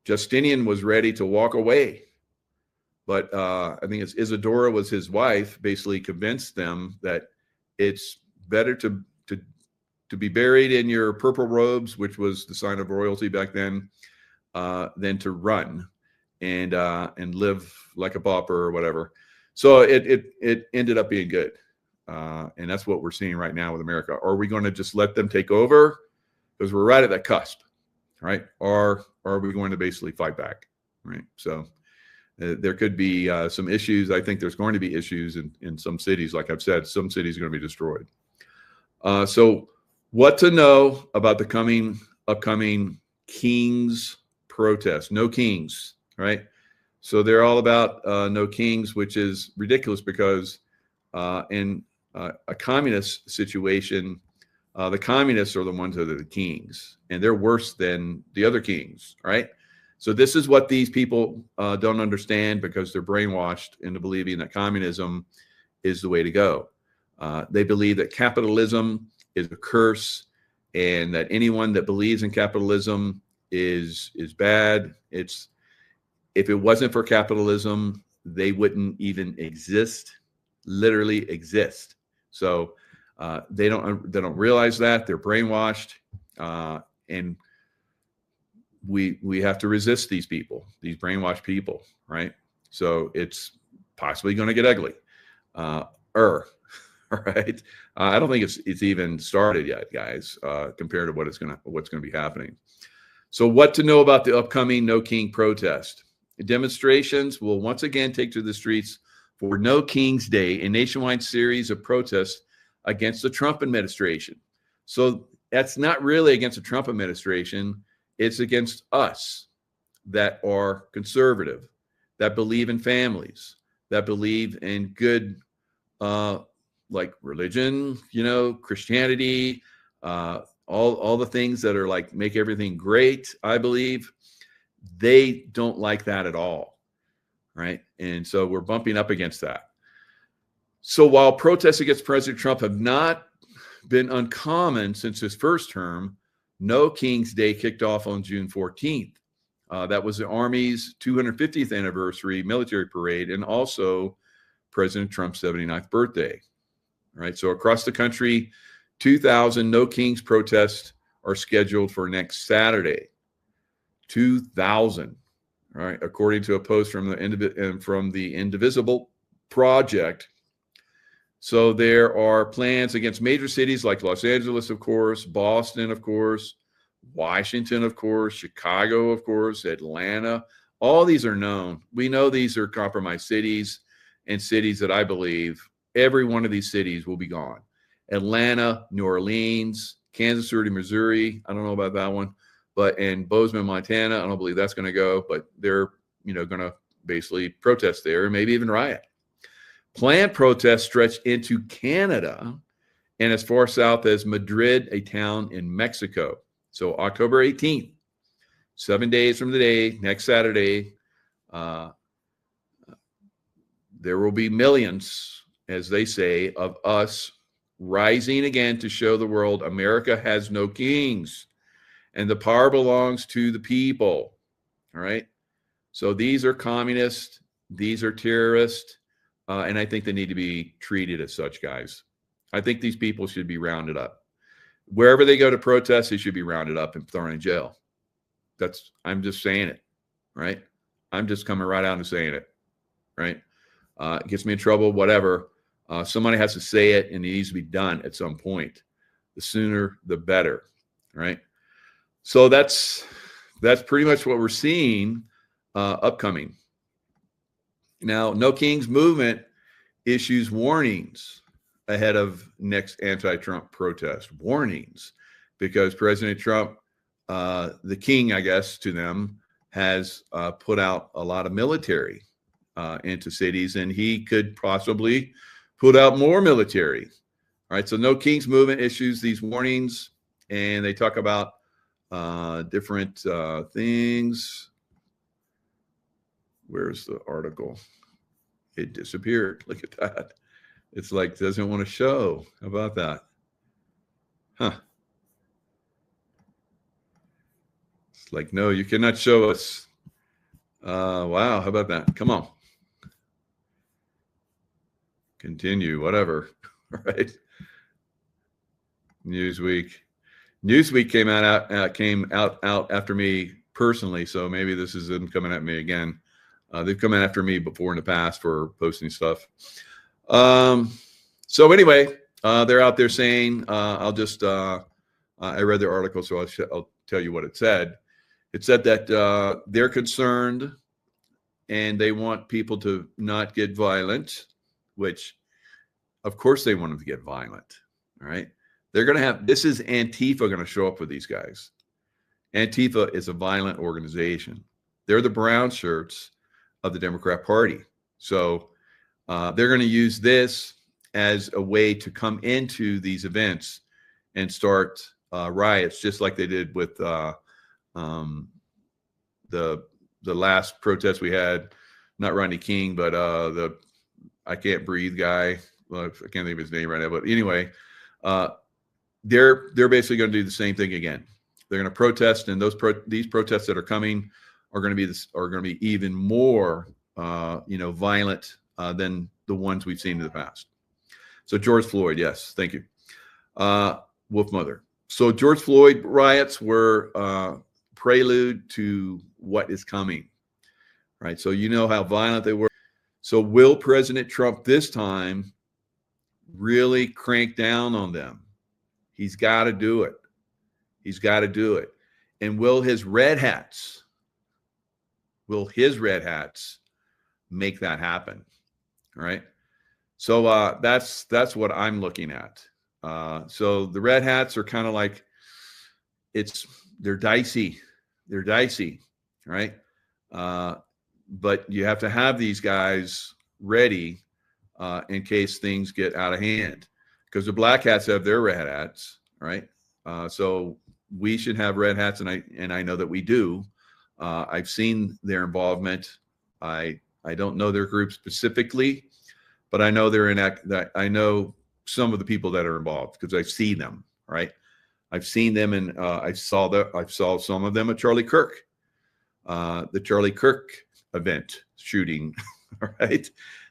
Justinian was ready to walk away. But I think it's Isadora was his wife, basically convinced them that it's better to be buried in your purple robes, which was the sign of royalty back then, than to run and live like a pauper or whatever. So it ended up being good. And that's what we're seeing right now with America. Are we going to just let them take over? Because we're right at that cusp, right? Or are we going to basically fight back, right? So there could be some issues. I think there's going to be issues in some cities. Like I've said, some cities are going to be destroyed. So what to know about the upcoming Kings protest? No Kings, right? So they're all about no Kings, which is ridiculous because in a communist situation, the communists are the ones that are the kings, and they're worse than the other kings, right? So this is what these people don't understand because they're brainwashed into believing that communism is the way to go. They believe that capitalism is a curse and that anyone that believes in capitalism is bad. If it wasn't for capitalism, they wouldn't even exist, literally exist. So they don't realize that. They're brainwashed, and we have to resist these people, these brainwashed people, right? So it's possibly going to get ugly. Right? I don't think it's even started yet, guys, compared to what's going to be happening. So what to know about the upcoming No King protest? Demonstrations will once again take to the streets for No King's Day, a nationwide series of protests against the Trump administration. So that's not really against the Trump administration. It's against us that are conservative, that believe in families, that believe in good, like religion, Christianity, all the things that are like make everything great. I believe they don't like that at all, right? And so we're bumping up against that. So while protests against President Trump have not been uncommon since his first term, No King's Day kicked off on June 14th. That was the Army's 250th anniversary military parade and also President Trump's 79th birthday. All right, so across the country, 2,000 No Kings protests are scheduled for next Saturday. 2,000. All right, according to a post from the Indivisible Project. So there are plans against major cities like Los Angeles, of course, Boston, of course, Washington, of course, Chicago, of course, Atlanta. All these are known. We know these are compromised cities and cities that I believe every one of these cities will be gone. Atlanta, New Orleans, Kansas City, Missouri. I don't know about that one. But in Bozeman, Montana, I don't believe that's going to go. But they're, going to basically protest there and maybe even riot. Planned protests stretch into Canada and as far south as Madrid, a town in Mexico. So October 18th, 7 days from today, next Saturday, there will be millions, as they say, of us rising again to show the world America has no kings and the power belongs to the people. All right. So these are communists. These are terrorists. And I think they need to be treated as such, guys. I think these people should be rounded up. Wherever they go to protest, they should be rounded up and thrown in jail. I'm just saying it, right? I'm just coming right out and saying it, right? It gets me in trouble, whatever. Somebody has to say it, and it needs to be done at some point. The sooner, the better, right? So that's pretty much what we're seeing upcoming. Now, No Kings Movement issues warnings ahead of next anti-Trump protest. Warnings, because President Trump, the king, I guess, to them, has put out a lot of military into cities, and he could possibly put out more military. All right, so No Kings Movement issues these warnings, and they talk about different things. Where's the article? It disappeared. Look at that. It's like doesn't want to show. How about that? Huh. It's like, no, you cannot show us. Wow, how about that? Come on. Continue, whatever. All right. Newsweek came out after me personally, so maybe this is them coming at me again. They've come after me before in the past for posting stuff. So anyway, they're out there saying, I read their article, so I'll tell you what it said. It said that they're concerned and they want people to not get violent, which of course they want them to get violent. All right. They're going to have, this is Antifa going to show up with these guys. Antifa is a violent organization. They're the brown shirts of the Democrat Party. So they're going to use this as a way to come into these events and start riots, just like they did with the last protest we had. Not Rodney King, but the I Can't Breathe guy. Well, I can't think of his name right now. But anyway, they're basically going to do the same thing again. They're going to protest, and these protests that are coming are going to be even more violent than the ones we've seen in the past. So George Floyd, yes, thank you. Wolf Mother. So George Floyd riots were prelude to what is coming, right? So you know how violent they were. So will President Trump this time really crank down on them? He's got to do it. He's got to do it. And will his red hats make that happen? All right. So that's what I'm looking at. So the red hats are kind of like they're dicey. They're dicey, right? But you have to have these guys ready in case things get out of hand, because the black hats have their red hats, right? So we should have red hats, and I know that we do. I've seen their involvement. I don't know their group specifically, but I know they're in that. I know some of the people that are involved because I see them, right? I've seen them, and I saw some of them at Charlie Kirk, the Charlie Kirk event shooting, right?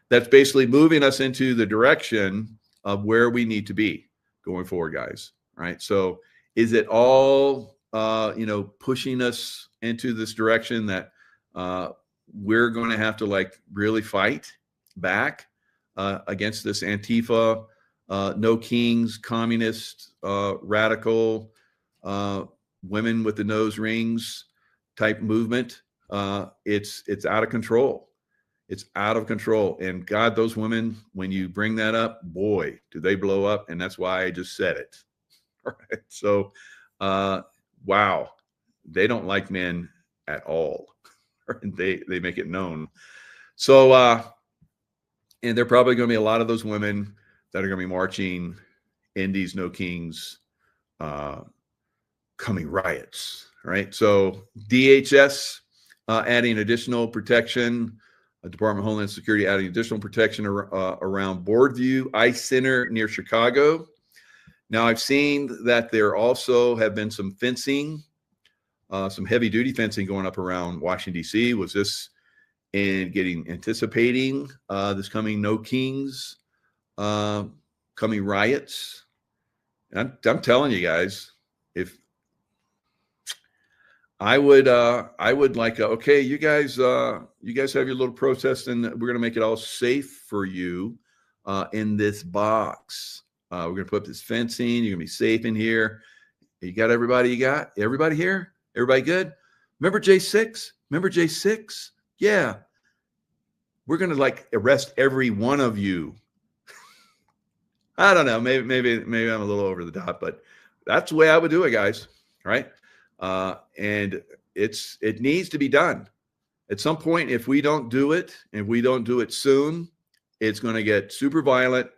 That's basically moving us into the direction of where we need to be going forward, guys, right? So is it all, pushing us into this direction that we're going to have to really fight back against this Antifa, No Kings, communist, radical, women with the nose rings type movement? It's out of control. It's out of control. And God, those women, when you bring that up, boy, do they blow up. And that's why I just said it. All right. So, wow, they don't like men at all. They make it known. So, and there are probably going to be a lot of those women that are going to be marching in these No Kings coming riots, right? So DHS adding additional protection, Department of Homeland Security adding additional protection around Boardview Ice Center near Chicago. Now, I've seen that there also have been some fencing, some heavy duty fencing going up around Washington, D.C. Was this anticipating this coming No Kings, coming riots? I'm telling you guys, if I would like, okay, you guys have your little protest, and we're going to make it all safe for you in this box. We're going to put this fencing. You're going to be safe in here. You got everybody? You got everybody here? Everybody good? Remember J6? Remember J6? Yeah. We're going to like arrest every one of you. I don't know. Maybe I'm a little over the top, but that's the way I would do it, guys. Right? And it needs to be done. At some point, if we don't do it, and we don't do it soon, it's going to get super violent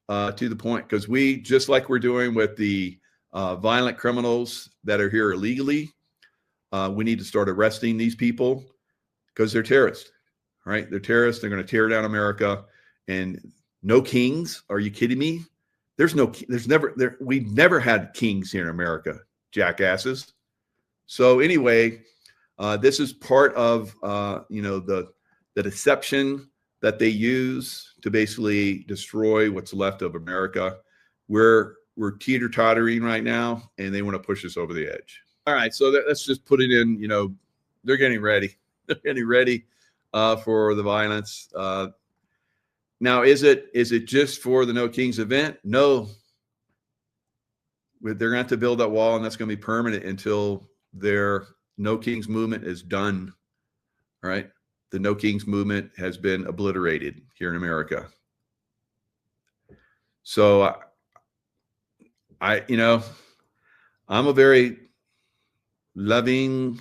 to the point, because we, just like we're doing with the violent criminals that are here illegally, we need to start arresting these people because they're terrorists, right? They're terrorists. They're going to tear down America. And no kings. Are you kidding me? We've never had kings here in America, jackasses. So anyway, this is part of, the deception that they use to basically destroy what's left of America. We're teeter-tottering right now, and they want to push us over the edge. All right, so let's just put it in, they're getting ready. They're getting ready for the violence. Now, is it just for the No Kings event? No. They're going to have to build that wall, and that's going to be permanent until their No Kings movement is done. All right? The No Kings movement has been obliterated here in America. So I'm a very loving,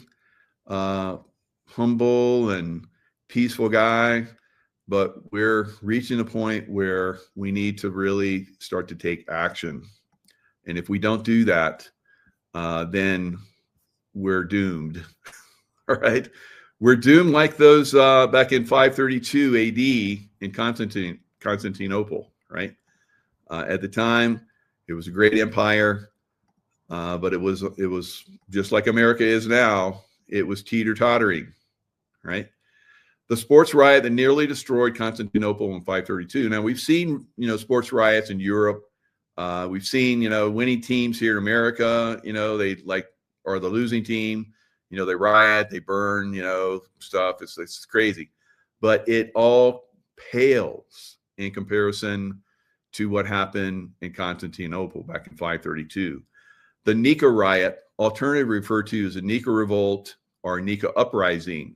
humble, and peaceful guy, but we're reaching a point where we need to really start to take action. And if we don't do that, then we're doomed. All right. We're doomed like those back in 532 AD in Constantinople, right? At the time, it was a great empire, but it was just like America is now. It was teeter-tottering, right? The sports riot that nearly destroyed Constantinople in 532. Now, we've seen, sports riots in Europe. We've seen, winning teams here in America, they are the losing team. They riot, they burn, stuff. It's crazy. But it all pales in comparison to what happened in Constantinople back in 532. The Nika riot, alternatively referred to as the Nika revolt or Nika uprising.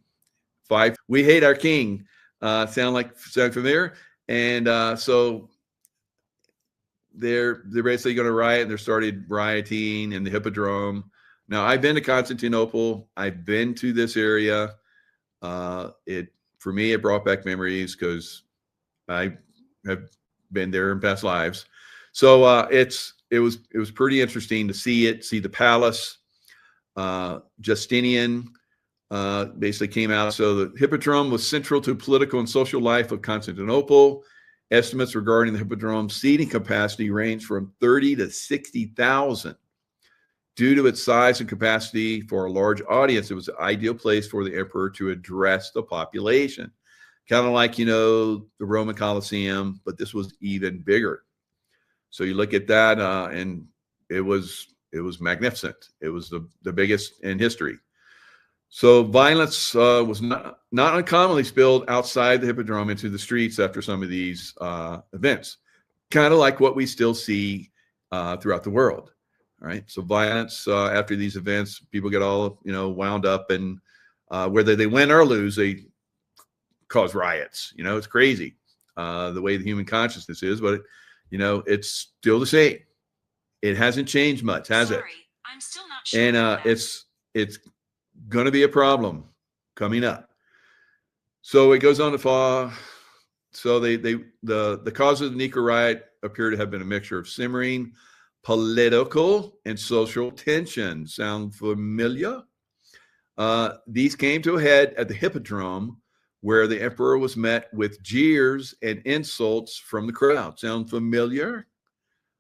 We hate our king. Sound familiar? And so they're basically going to riot, and they started rioting in the Hippodrome. Now, I've been to Constantinople. I've been to this area. For me, it brought back memories because I have been there in past lives. So it was pretty interesting to see the palace. Justinian basically came out. So the Hippodrome was central to political and social life of Constantinople. Estimates regarding the Hippodrome's seating capacity range from 30 to 60,000. Due to its size and capacity for a large audience, it was the ideal place for the emperor to address the population. Kind of like, the Roman Colosseum, but this was even bigger. So you look at that, and it was magnificent. It was the biggest in history. So violence was not uncommonly spilled outside the Hippodrome into the streets after some of these events, kind of like what we still see throughout the world. All right. So violence after these events, people get all, wound up, and whether they win or lose, they cause riots. It's crazy the way the human consciousness is, but it's still the same. It hasn't changed much, has it? I'm still not sure. And it's going to be a problem coming up. So it goes on to fall. So the cause of the Nika riot appear to have been a mixture of simmering political and social tension. Sound familiar? These came to a head at the Hippodrome, where the emperor was met with jeers and insults from the crowd. Sound familiar?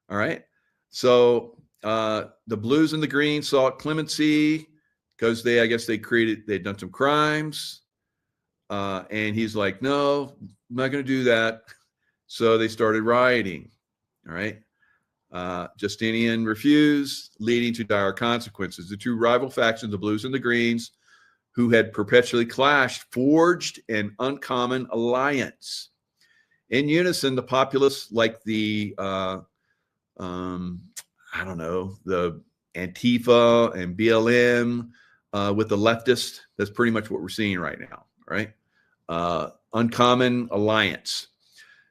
All right. So the blues and the greens sought clemency because they'd done some crimes. And he's like, no, I'm not going to do that. So they started rioting. All right. Justinian refused, leading to dire consequences. The two rival factions, the Blues and the Greens, who had perpetually clashed, forged an uncommon alliance. In unison, the populace, like the, I don't know, the Antifa and BLM with the leftists, that's pretty much what we're seeing right now, right? Uncommon alliance.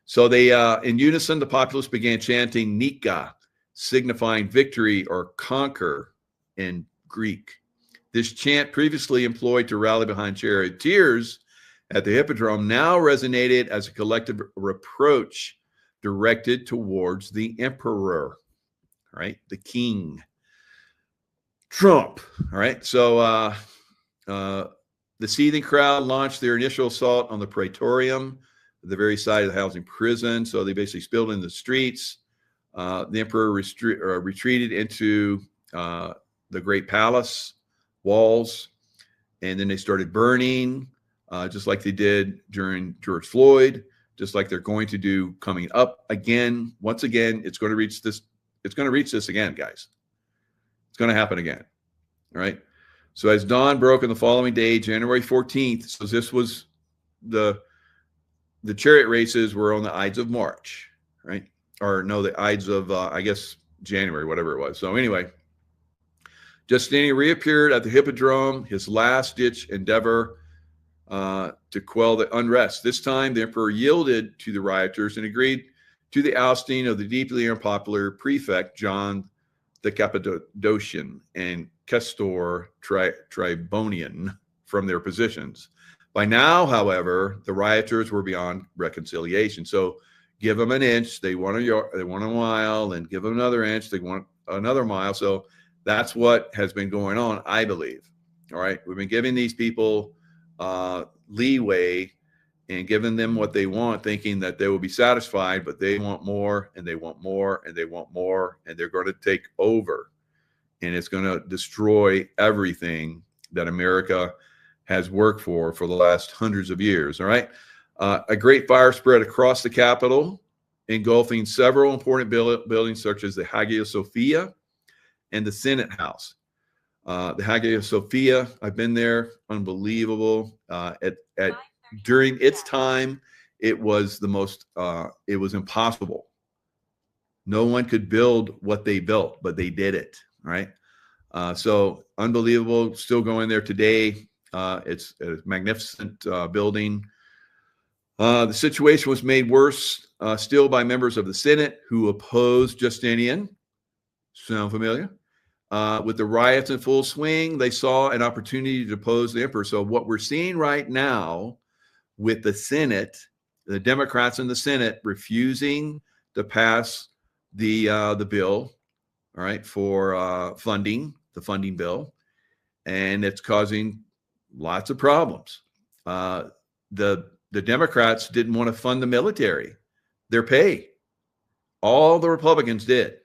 So they, in unison, the populace began chanting Nika, signifying victory or conquer in Greek. This chant, previously employed to rally behind charioteers at the Hippodrome, now resonated as a collective reproach directed towards the emperor, right? The king, Trump, all right? So the seething crowd launched their initial assault on the Praetorium, the very side of the housing prison. So they basically spilled in the streets. The emperor retreated into the great palace walls, and then they started burning, just like they did during George Floyd, just like they're going to do coming up again. Once again, it's going to reach this. It's going to reach this again, guys. It's going to happen again. All right. So as dawn broke on the following day, January 14th, so this was the chariot races were on the Ides of March, right? Or no, the Ides of, I guess, January, whatever it was. So anyway, Justinian reappeared at the Hippodrome, his last-ditch endeavor to quell the unrest. This time, the emperor yielded to the rioters and agreed to the ousting of the deeply unpopular prefect, John the Cappadocian, and Castor Tribonian from their positions. By now, however, the rioters were beyond reconciliation. So give them an inch, they want a mile, and give them another inch, they want another mile. So that's what has been going on, I believe. All right, we've been giving these people leeway and giving them what they want, thinking that they will be satisfied, but they want more, and they want more, and they want more, and they're going to take over, and it's going to destroy everything that America has worked for the last hundreds of years. All right. A great fire spread across the Capitol, engulfing several important buildings such as the Hagia Sophia and the Senate House. The Hagia Sophia, I've been there, unbelievable. During its time, it was the most, it was impossible. No one could build what they built, but they did it, right? So unbelievable, still going there today. It's a magnificent building. The situation was made worse still by members of the Senate who opposed Justinian. Sound familiar? With the riots in full swing, they saw an opportunity to depose the emperor. So what we're seeing right now with the Senate, the Democrats in the Senate refusing to pass the bill, all right, for funding, the funding bill, and it's causing lots of problems. The Democrats didn't want to fund the military, their pay. All the Republicans did,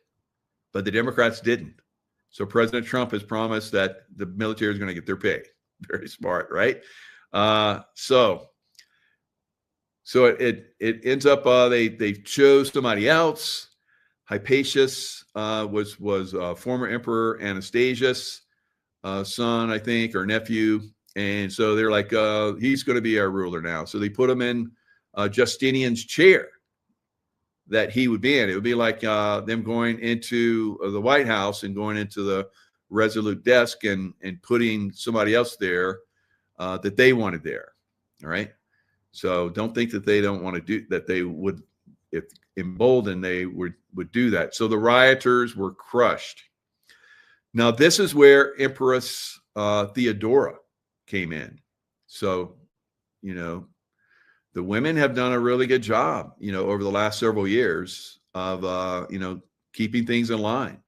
but the Democrats didn't. So President Trump has promised that the military is going to get their pay. Very smart, right? So it ends up they chose somebody else. Hypatius was former Emperor Anastasius' son, I think, or nephew. And so they're like, he's going to be our ruler now. So they put him in Justinian's chair that he would be in. It would be like them going into the White House and going into the Resolute desk and putting somebody else there that they wanted there. All right. So don't think that they don't want to do that. They would, if emboldened, they would do that. So the rioters were crushed. Now, this is where Empress Theodora came in. So, you know, the women have done a really good job, you know, over the last several years of, you know, keeping things in line.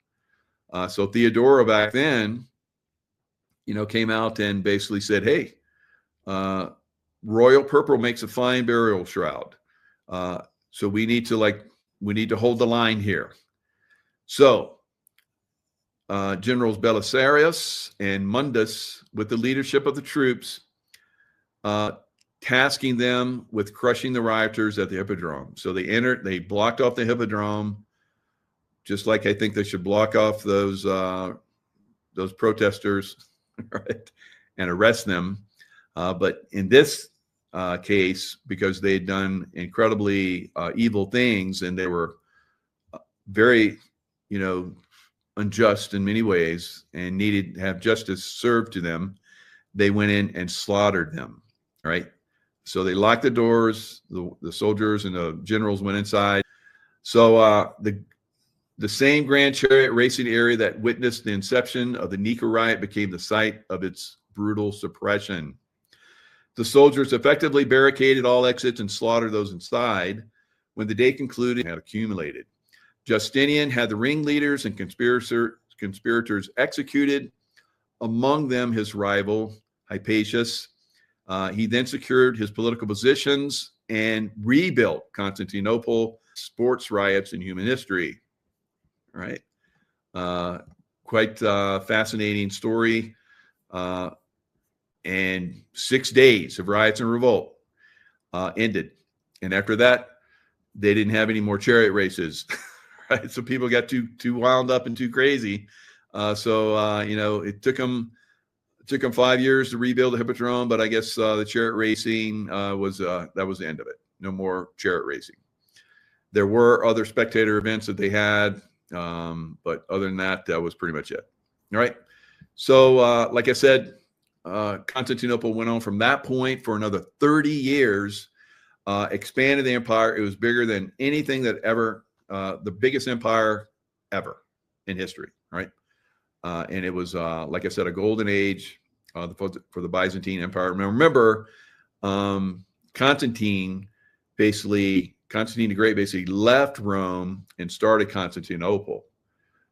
So Theodora back then, you know, came out and basically said, hey, royal purple makes a fine burial shroud. So we need to hold the line here. So Generals Belisarius and Mundus, with the leadership of the troops, tasking them with crushing the rioters at the Hippodrome. So they blocked off the Hippodrome, just like I think they should block off those protesters, right, and arrest them. But in this case, because they had done incredibly evil things and they were very, unjust in many ways and needed to have justice served to them, they went in and slaughtered them, right? So they locked the doors, the soldiers and the generals went inside. So the same Grand Chariot racing area that witnessed the inception of the Nika riot became the site of its brutal suppression. The soldiers effectively barricaded all exits and slaughtered those inside. When the day concluded, had accumulated. Justinian had the ringleaders and conspirators executed, among them his rival, Hypatius. He then secured his political positions and rebuilt Constantinople. Sports riots in human history, right? Quite fascinating story. And 6 days of riots and revolt ended. And after that, they didn't have any more chariot races. Right, so people got too wound up and too crazy. It took them 5 years to rebuild the Hippodrome, but I guess the chariot racing was the end of it. No more chariot racing. There were other spectator events that they had, but other than that, that was pretty much it. All right. So, like I said, Constantinople went on from that point for another 30 years, expanded the empire. It was bigger than anything that ever. The biggest empire ever in history, right? And it was, like I said, a golden age for the Byzantine Empire. Remember, Constantine the Great basically left Rome and started Constantinople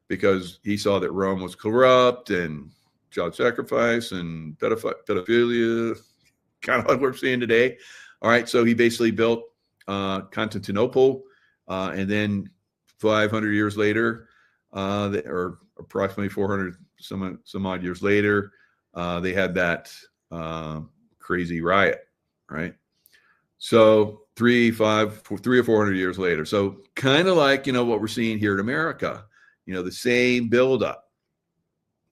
because he saw that Rome was corrupt and child sacrifice and pedophilia, kind of like we're seeing today. All right, so he basically built Constantinople. And then 500 years later, or approximately 400 some odd years later, they had that crazy riot, right? So 300 or 400 years later. So kind of like, what we're seeing here in America, the same buildup.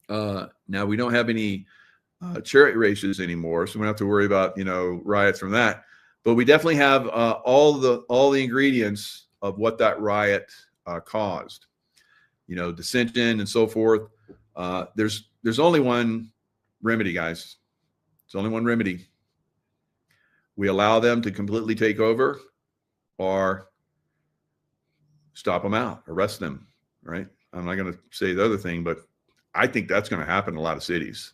Now we don't have any chariot races anymore, so we don't have to worry about, riots from that. But we definitely have all the ingredients of what that riot caused, dissension and so forth. There's only one remedy, guys. It's only one remedy. We allow them to completely take over, or stop them out, arrest them. Right? I'm not going to say the other thing, but I think that's going to happen in a lot of cities.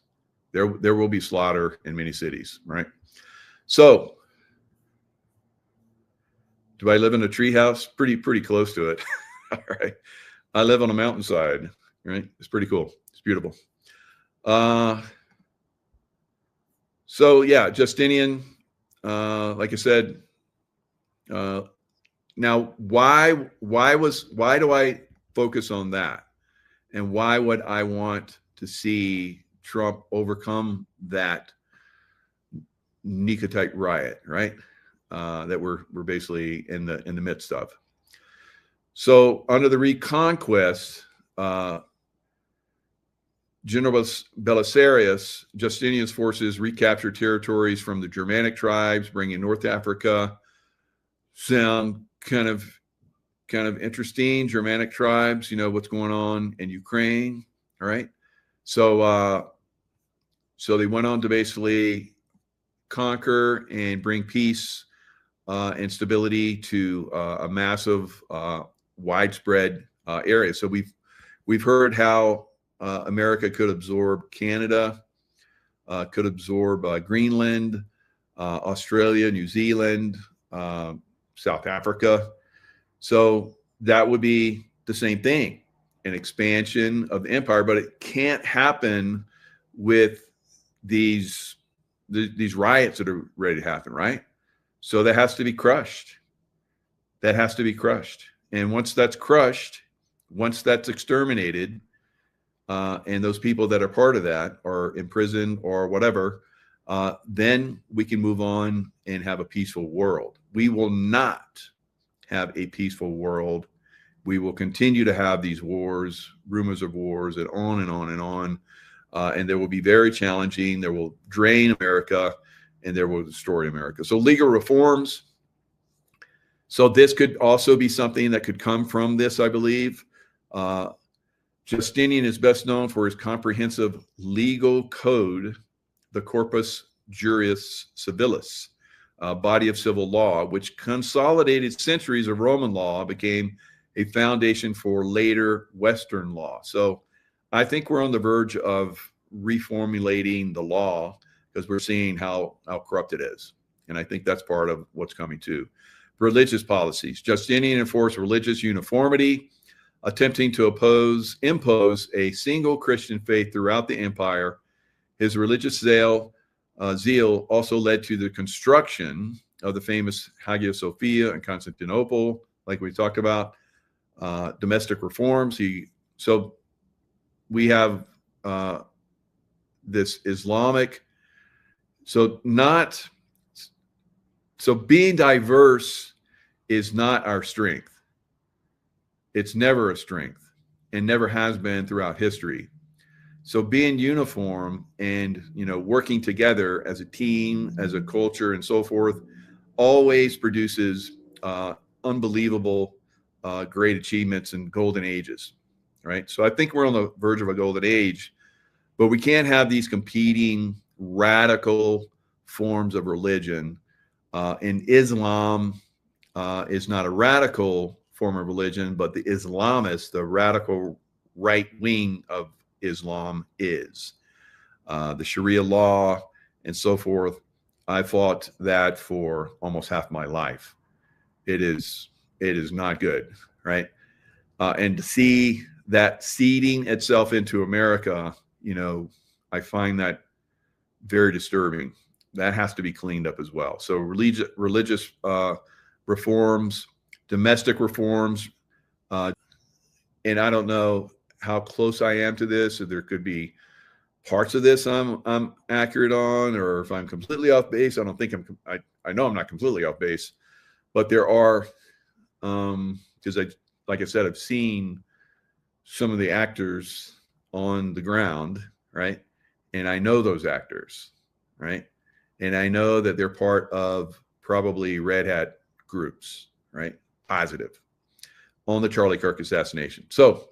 There will be slaughter in many cities. Right? So. Do I live in a treehouse? Pretty close to it. All right. I live on a mountainside. Right. It's pretty cool. It's beautiful. So yeah, Justinian. Like I said. Now, why do I focus on that, and why would I want to see Trump overcome that Nika-type riot? Right. That we're basically in the midst of. So under the Reconquest, General Belisarius, Justinian's forces recaptured territories from the Germanic tribes, bringing North Africa. Sound kind of interesting. Germanic tribes, what's going on in Ukraine. All right. So they went on to basically conquer and bring peace and stability to a massive, widespread area. So we've heard how America could absorb Canada, could absorb Greenland, Australia, New Zealand, South Africa. So that would be the same thing, an expansion of the empire, but it can't happen with these riots that are ready to happen, right? So that has to be crushed. That has to be crushed. And once that's crushed, once that's exterminated, and those people that are part of that are in prison or whatever, then we can move on and have a peaceful world. We will not have a peaceful world We will continue to have these wars, rumors of wars, and on and on and on. And there will be very challenging. There will drain America, and there will destroy America. So legal reforms. So this could also be something that could come from this, I believe. Justinian is best known for his comprehensive legal code, the Corpus Juris Civilis, body of civil law, which consolidated centuries of Roman law, became a foundation for later Western law. So I think we're on the verge of reformulating the law because we're seeing how corrupt it is. And I think that's part of what's coming too. Religious policies. Justinian enforced religious uniformity, attempting to impose a single Christian faith throughout the empire. His religious zeal also led to the construction of the famous Hagia Sophia in Constantinople, like we talked about. Domestic reforms. So we have this Islamic. So being diverse is not our strength. It's never a strength and never has been throughout history. So being uniform and, working together as a team, as a culture and so forth, always produces unbelievable great achievements and golden ages, right? So I think we're on the verge of a golden age, but we can't have these competing radical forms of religion. And Islam is not a radical form of religion, but the Islamists, the radical right wing of Islam is. The Sharia law and so forth. I fought that for almost half my life. It is not good, right? And to see that seeding itself into America, I find that very disturbing. That has to be cleaned up as well. So religious reforms, domestic reforms, and I don't know how close I am to this. Or there could be parts of this I'm accurate on, or if I'm completely off base. I don't think I know I'm not completely off base, but there are, because like I said, I've seen some of the actors on the ground, right? And I know those actors, right? And I know that they're part of probably red hat groups, right? Positive on the Charlie Kirk assassination. So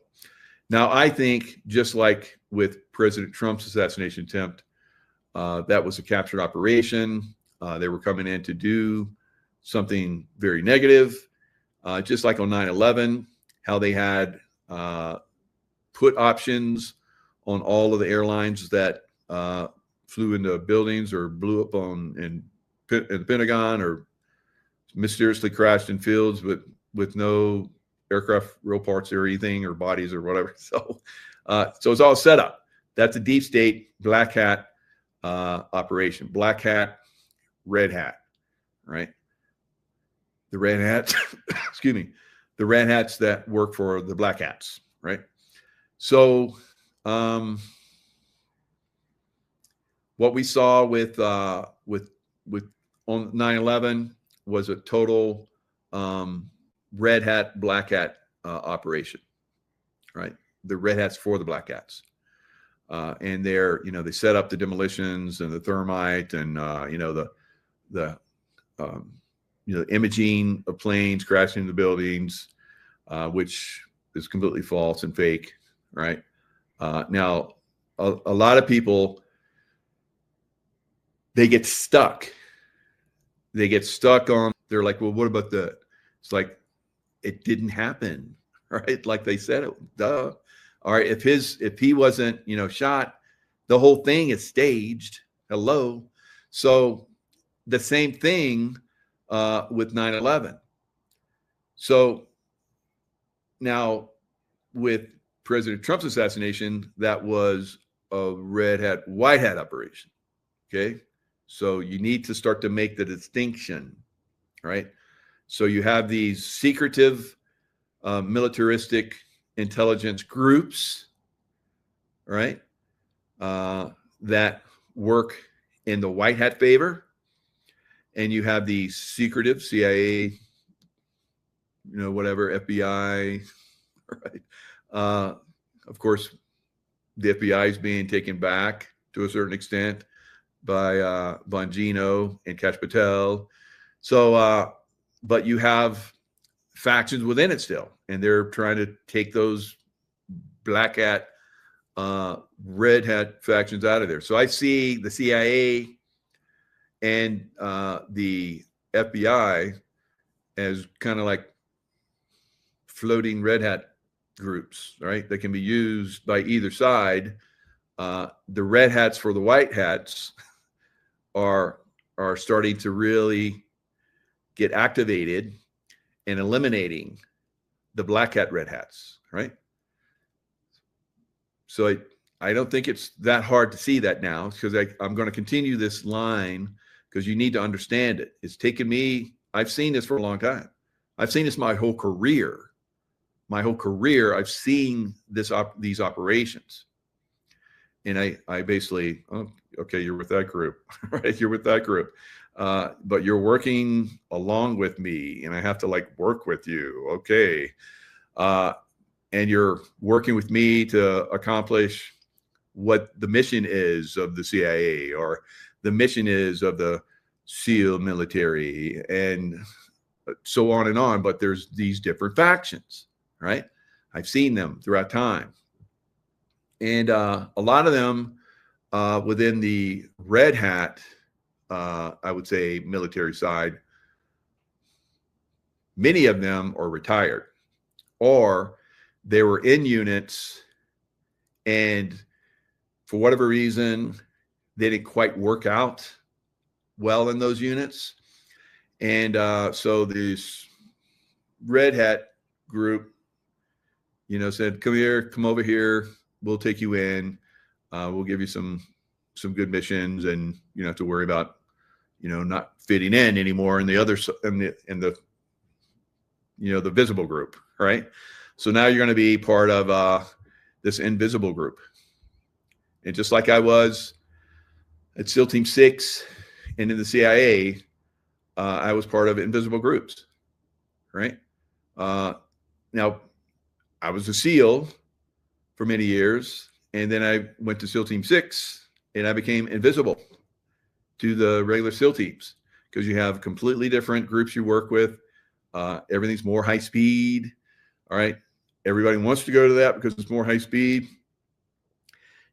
now I think, just like with President Trump's assassination attempt, that was a captured operation. They were coming in to do something very negative, just like on 9/11, how they had put options on all of the airlines that flew into buildings or blew up in the Pentagon, or mysteriously crashed in fields with no aircraft real parts or anything, or bodies or whatever. So it's all set up. That's a deep state black hat operation. Black hat, red hat, right? The red hats, excuse me, the red hats that work for the black hats, right? So what we saw with on 9/11 was a total red hat, black hat operation, right? The red hats for the black hats. And they set up the demolitions and the thermite and, the imaging of planes crashing into buildings, which is completely false and fake, right? Now, a lot of people, they get stuck. They get stuck on, they're like, well, what about it's like, it didn't happen, right? Like they said it, duh. All right, if he wasn't, shot, the whole thing is staged. Hello. So the same thing with 9/11. So now with President Trump's assassination, that was a red hat, white hat operation. Okay. So you need to start to make the distinction, right? So you have these secretive, militaristic intelligence groups, right? That work in the white hat favor. And you have the secretive CIA, whatever, FBI, right? Of course, the FBI is being taken back to a certain extent by Bongino and Cash Patel. So, but you have factions within it still, and they're trying to take those black hat, red hat factions out of there. So I see the CIA and the FBI as kind of like floating red hat groups, right? That can be used by either side. The red hats for the white hats are starting to really get activated and eliminating the black hat red hats, right? So I don't think it's that hard to see that now, because I'm going to continue this line, because you need to understand it. It's taken me, I've seen this for a long time. I've seen this my whole career. My whole career, I've seen these operations. And I basically, oh, okay, you're with that group, right? You're with that group. But you're working along with me, and I have to like work with you. Okay. And you're working with me to accomplish what the mission is of the CIA, or the mission is of the SEAL military, and so on and on. But there's these different factions, right? I've seen them throughout time. And a lot of them within the red hat, I would say, military side, many of them are retired, or they were in units, and for whatever reason, they didn't quite work out well in those units. And so this red hat group, said, come over here. We'll take you in. We'll give you some good missions, and you don't have to worry about, not fitting in anymore in the other, in the the visible group, right? So now you're going to be part of this invisible group. And just like I was at SEAL Team 6 and in the CIA, I was part of invisible groups, right? Now, I was a SEAL for many years, and then I went to SEAL Team 6, and I became invisible to the regular SEAL teams, because you have completely different groups you work with. Everything's more high speed, all right? Everybody wants to go to that because it's more high speed.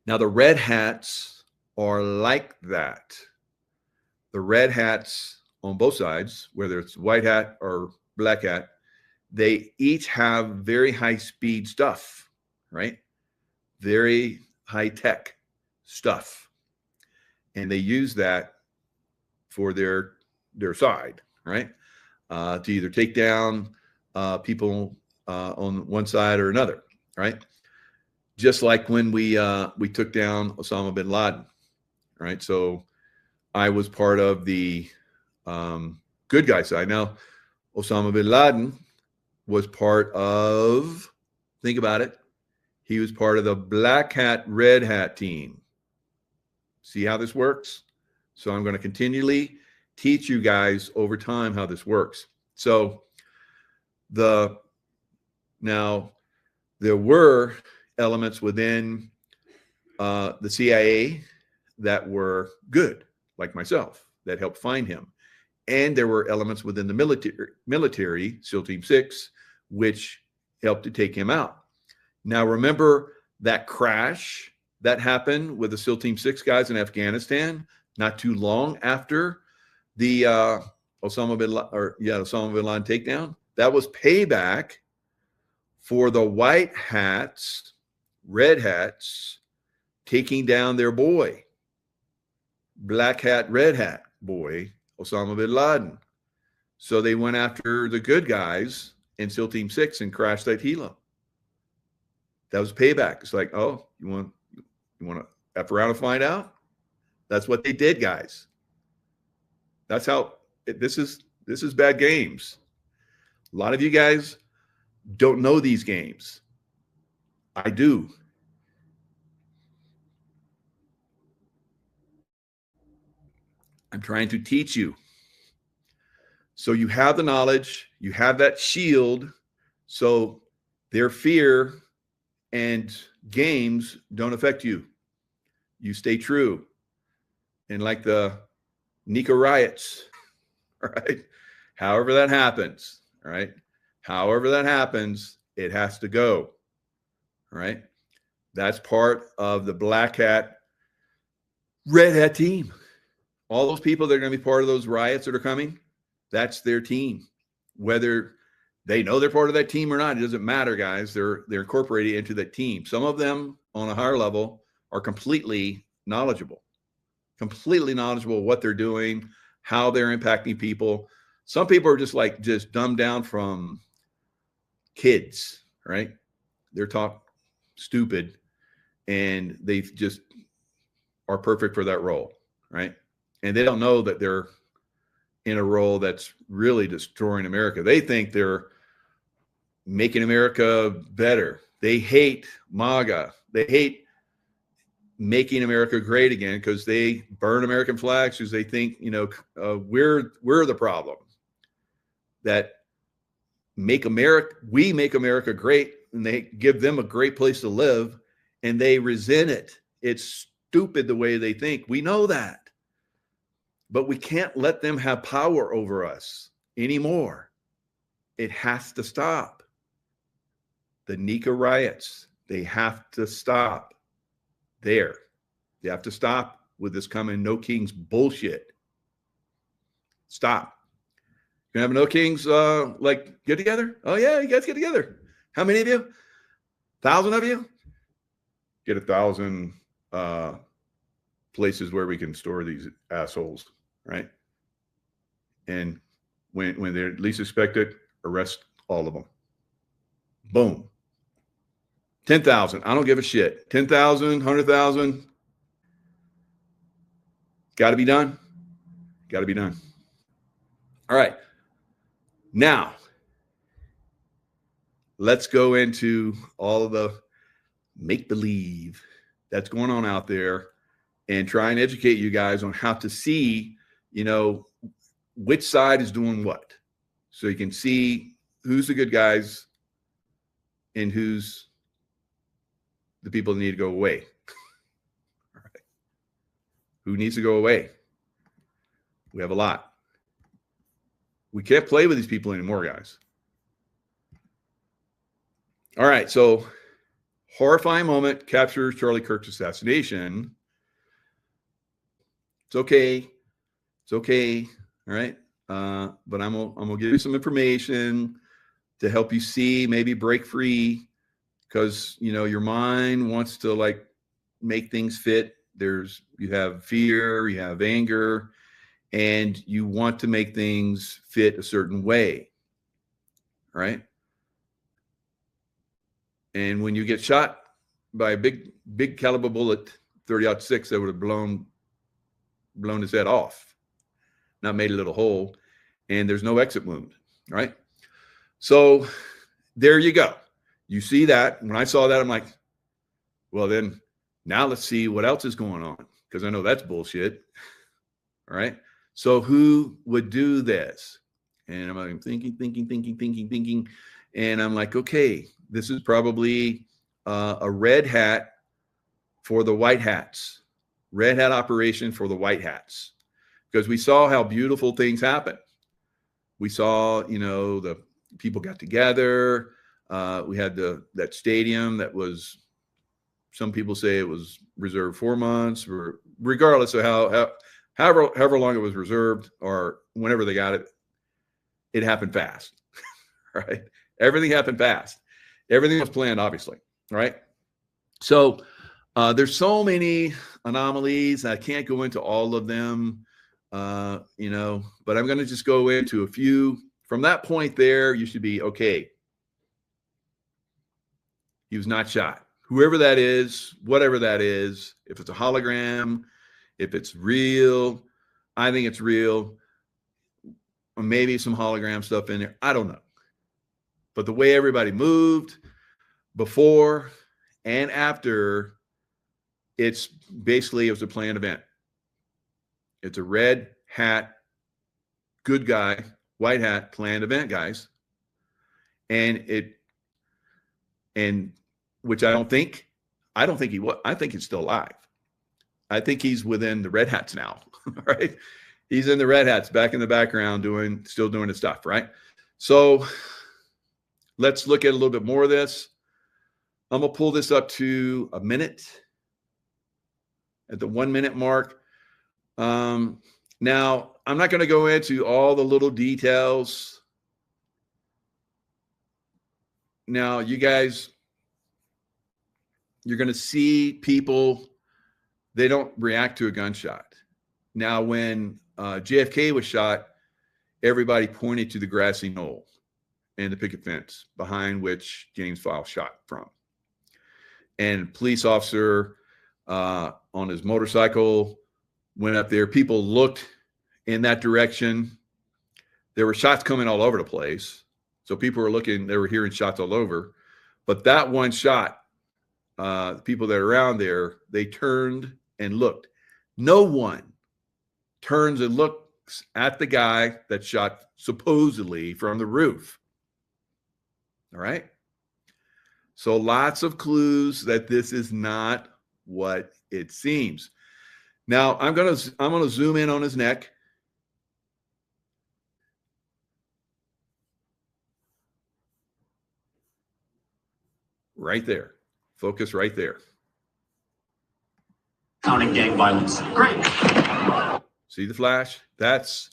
Now, the red hats are like that. The red hats on both sides, whether it's white hat or black hat, they each have very high speed stuff, right? Very high tech stuff. And they use that for their side, right? To either take down people on one side or another, right? Just like when we took down Osama bin Laden, right? So I was part of the good guy side. Now, Osama bin Laden was part of, think about it, he was part of the black hat, red hat team. See how this works? So I'm going to continually teach you guys over time how this works. So now there were elements within the CIA that were good, like myself, that helped find him. And there were elements within the military, SEAL Team 6, which helped to take him out. Now, remember that crash that happened with the SEAL Team 6 guys in Afghanistan not too long after the Osama bin Laden takedown? That was payback for the white hats, red hats, taking down their boy, black hat, red hat boy, Osama bin Laden. So they went after the good guys in SEAL Team 6 and crashed that helo. That was payback. It's like, oh, you want to F around and find out? That's what they did, guys. That's how this is bad games. A lot of you guys don't know these games. I do. I'm trying to teach you. So you have the knowledge, you have that shield. So Their fear and games don't affect you. You stay true. And like the Nika riots, right? However that happens, right? However that happens, it has to go, right? That's part of the black hat, red hat team. All those people that are going to be part of those riots that are coming, that's their team. Whether they know they're part of that team or not, it doesn't matter, guys. They're incorporated into that team. Some of them on a higher level are completely knowledgeable what they're doing, how they're impacting people. Some people are just dumbed down from kids, right? They're taught stupid and they just are perfect for that role, right? And they don't know that they're in a role that's really destroying America. They think they're making America better. They hate MAGA. They hate making America great again because they burn American flags because they think, we're the problem. That we make America great, and they give them a great place to live, and they resent it. It's stupid the way they think. We know that. But we can't let them have power over us anymore. It has to stop. The Nika riots, they have to stop there. They have to stop with this coming No Kings bullshit. Stop. You have No Kings get together? Oh yeah, you guys get together. How many of you? 1,000 of you? Get 1,000 places where we can store these assholes, right? And when they're least expected, arrest all of them. Boom. 10,000. I don't give a shit. 10,000, 100,000. Got to be done. Got to be done. All right. Now, let's go into all of the make-believe that's going on out there and try and educate you guys on how to see, which side is doing what. So you can see who's the good guys and who's the people that need to go away. All right. Who needs to go away? We have a lot. We can't play with these people anymore, guys. All right, so horrifying moment captures Charlie Kirk's assassination. It's okay. It's okay. All right. But I'm gonna give you some information to help you see, maybe break free, because your mind wants to make things fit. You have fear, you have anger, and you want to make things fit a certain way, right? And when you get shot by a big caliber bullet, 30-06, that would have blown his head off, not made a little hole, and there's no exit wound, right? So there you go. You see that. When I saw that, I'm like, well, then now let's see what else is going on, because I know that's bullshit, all right? So who would do this? And I'm thinking. And I'm like, okay, this is probably a red hat for the white hats, red hat operation for the white hats, because we saw how beautiful things happen. We saw, the people got together. We had that stadium that was, some people say it was reserved 4 months, or regardless of however long it was reserved or whenever they got it, it happened fast, right? Everything happened fast. Everything was planned, obviously, right? So there's so many anomalies. I can't go into all of them, but I'm going to just go into a few. From that point there, you should be okay. He was not shot. Whoever that is, whatever that is, if it's a hologram, if it's real, I think it's real. Or maybe some hologram stuff in there. I don't know. But the way everybody moved before and after, it was a planned event. It's a red hat, good guy, white hat, planned event, guys. And and which I don't think he was. I think he's still alive. I think he's within the Red Hats now, right? He's in the Red Hats, back in the background, still doing his stuff, right? So let's look at a little bit more of this. I'm gonna pull this up to a minute. At the 1 minute mark. Now, I'm not going to go into all the little details. Now, you guys, you're going to see people, they don't react to a gunshot. Now, when JFK was shot, everybody pointed to the grassy knoll and the picket fence behind which James File shot from. And police officer on his motorcycle went up there. People looked in that direction. There were shots coming all over the place. So people were looking, they were hearing shots all over. But that one shot, the people that are around there, they turned and looked. No one turns and looks at the guy that shot supposedly from the roof. All right. So lots of clues that this is not what it seems. Now I'm gonna zoom in on his neck. Right there. Focus right there. Counting gang violence. Great. See the flash? That's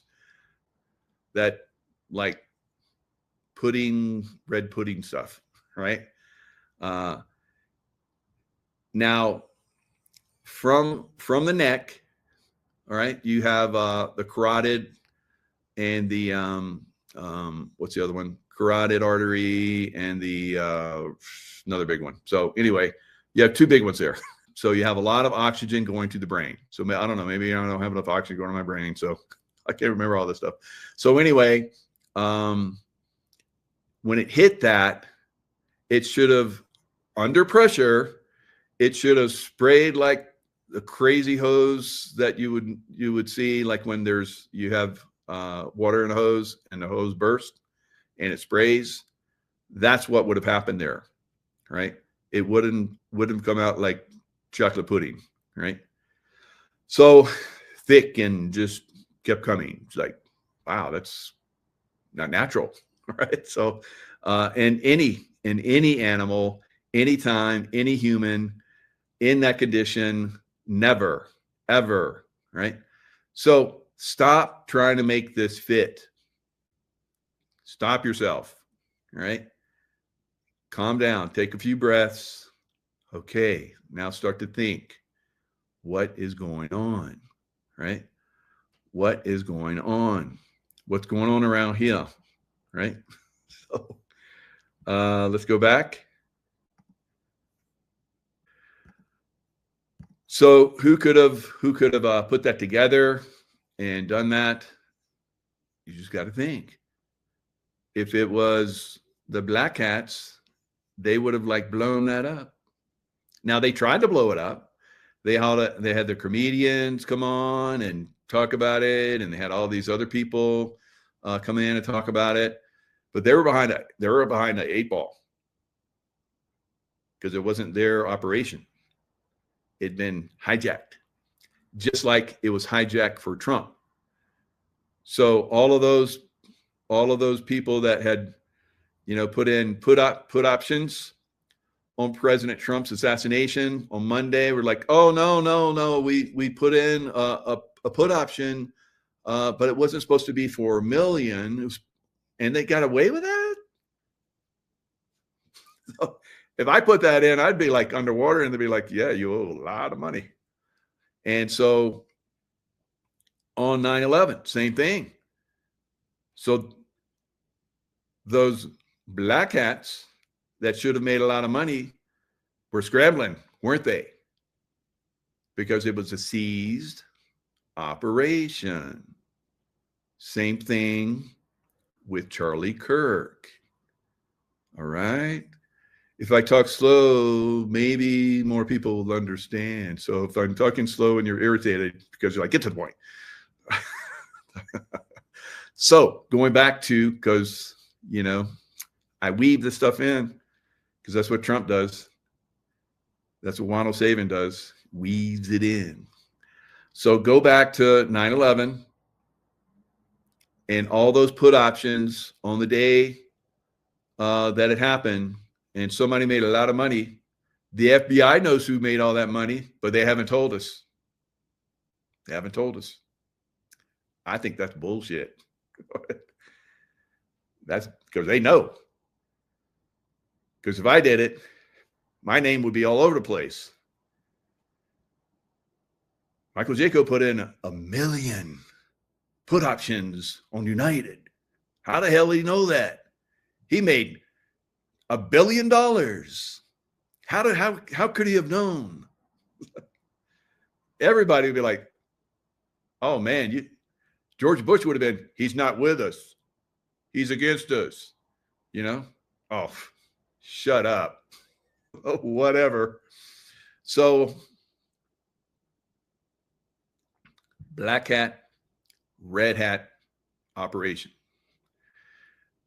that like red pudding stuff, right? Now from the neck, all right, you have the carotid and the what's the other one? Carotid artery and the another big one. So anyway, you have two big ones there. So you have a lot of oxygen going to the brain. So I don't know, maybe I don't have enough oxygen going to my brain, so I can't remember all this stuff. So anyway, when it hit that, it should have, under pressure, it should have sprayed like the crazy hose that you would see, like when you have water in a hose and the hose burst and it sprays. That's what would have happened there, right? It wouldn't come out like chocolate pudding, right? So thick and just kept coming. It's like, wow, that's not natural, right? So, and any animal, anytime, any human in that condition, never, ever, right? So stop trying to make this fit. Stop yourself, right? Calm down, take a few breaths. Okay, now start to think, what is going on, right? What is going on? What's going on around here, right? So let's go back. So who could have put that together and done that? You just got to think. If it was the Black Hats, they would have like blown that up. Now they tried to blow it up. They had their comedians come on and talk about it, and they had all these other people come in and talk about it, but they were behind the 8 ball because it wasn't their operation. It'd been hijacked, just like it was hijacked for Trump. So all of those people that had, put options on President Trump's assassination on Monday were like, oh no, we put in a put option, but it wasn't supposed to be for $1 million, and they got away with that. So if I put that in, I'd be like underwater, and they'd be like, yeah, you owe a lot of money. And so on 9/11, same thing. So those Black Hats that should have made a lot of money were scrambling, weren't they? Because it was a seized operation. Same thing with Charlie Kirk. All right. If I talk slow, maybe more people will understand. So if I'm talking slow and you're irritated because you're like, get to the point. So going back to, because, I weave this stuff in because that's what Trump does. That's what Juan O'Savin does, weaves it in. So go back to 9/11 and all those put options on the day that it happened, and somebody made a lot of money. The FBI knows who made all that money, but they haven't told us. They haven't told us. I think that's bullshit. That's because they know. Because if I did it, my name would be all over the place. Michael Jaco put in 1 million put options on United. How the hell did he know that? He made $1 billion. How could he have known? Everybody would be like, oh man, George Bush would have been, he's not with us. He's against us. You know? Oh, shut up. Oh, whatever. So black hat, red hat operation.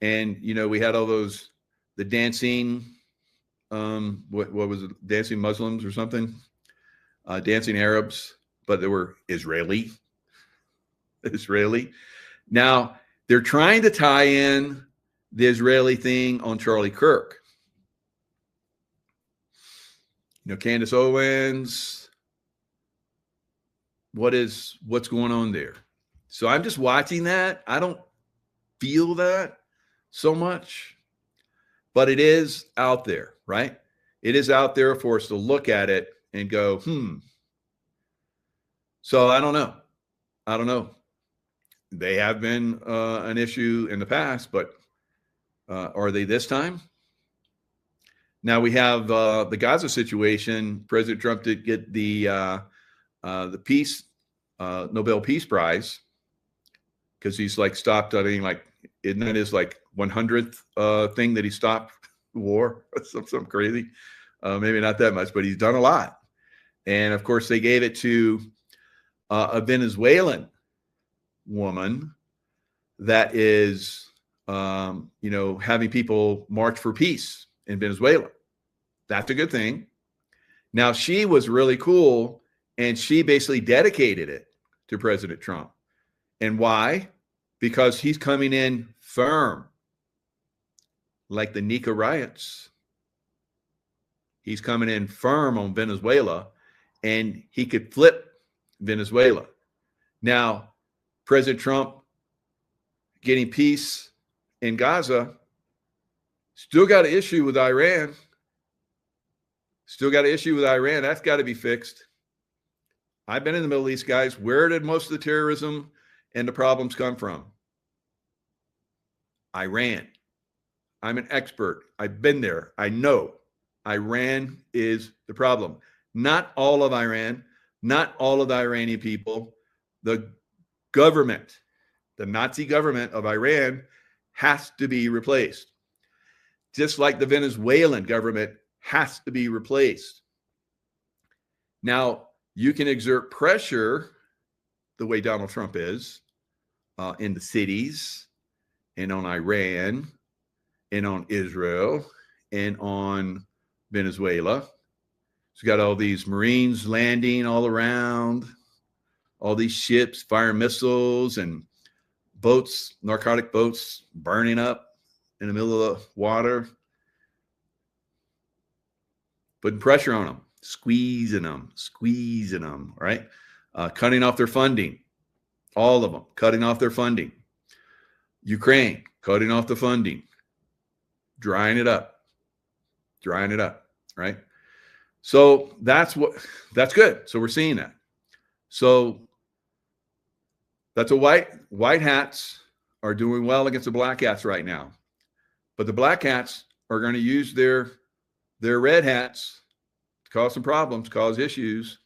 And, you know, we had all those, the dancing, what was it? Dancing Muslims or something, dancing Arabs, but they were Israeli. Now they're trying to tie in the Israeli thing on Charlie Kirk. You know, Candace Owens, what's going on there? So I'm just watching that. I don't feel that so much, but it is out there, right? It is out there for us to look at it and go, So I don't know. They have been an issue in the past, but are they this time? Now we have the Gaza situation. President Trump did get the peace Nobel Peace Prize because he's like stopped. I think like isn't it his like 100th thing that he stopped war? Something crazy. Maybe not that much, but he's done a lot. And of course, they gave it to a Venezuelan woman that is, having people march for peace in Venezuela. That's a good thing. Now, she was really cool, and she basically dedicated it to President Trump. And why? Because he's coming in firm, like the Nika riots. He's coming in firm on Venezuela, and he could flip Venezuela. Now, President Trump getting peace in Gaza, still got an issue with Iran. That's got to be fixed. I've been in the Middle East, guys. Where did most of the terrorism and the problems come from? Iran. I'm an expert. I've been there. I know. Iran is the problem. Not all of Iran, not all of the Iranian people. The government, the Nazi government of Iran has to be replaced. Just like the Venezuelan government has to be replaced. Now, you can exert pressure the way Donald Trump is in the cities and on Iran and on Israel and on Venezuela. He's got all these Marines landing all around, all these ships, firing missiles and boats, narcotic boats burning up in the middle of the water, putting pressure on them, squeezing them, right? Cutting off their funding, all of them, cutting off their funding. Ukraine, cutting off the funding, drying it up, right? So that's good. So we're seeing that. So that's a white hats are doing well against the black hats right now. But the black hats are going to use their red hats to cause some problems, cause issues.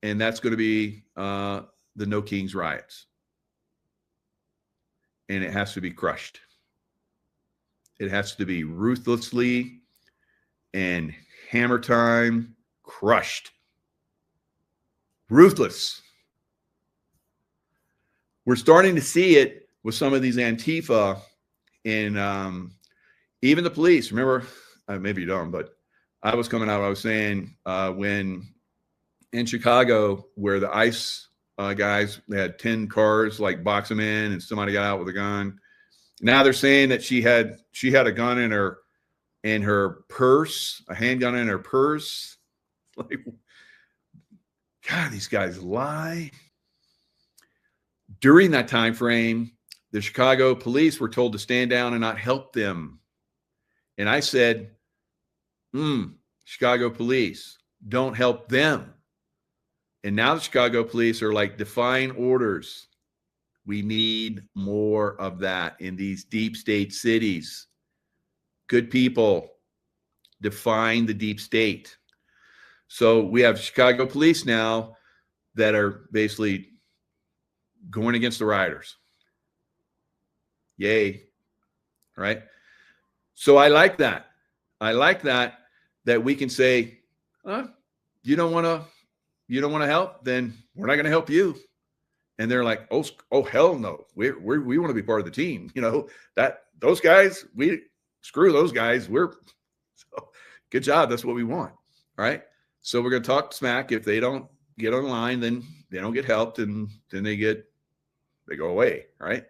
And that's going to be the No Kings riots. And it has to be crushed. It has to be ruthlessly and hammer time crushed. Ruthless. We're starting to see it with some of these Antifa and even the police. Remember, maybe you don't, but I was coming out. I was saying when in Chicago, where the ICE guys, they had 10 cars, like box them in, and somebody got out with a gun. Now they're saying that she had a gun in her purse, a handgun in her purse. Like, God, these guys lie. During that time frame, the Chicago police were told to stand down and not help them. And I said, Chicago police, don't help them. And now the Chicago police are like defying orders. We need more of that in these deep state cities. Good people, define the deep state. So we have Chicago police now that are basically going against the rioters. Yay. Right? So I like that. I like that we can say, you don't want to help, then we're not going to help you. And they're like, oh hell no. We want to be part of the team. You know, that those guys, screw those guys. So good job. That's what we want. Right? So we're going to talk smack. If they don't get online, then they don't get helped, and then they go away. Right?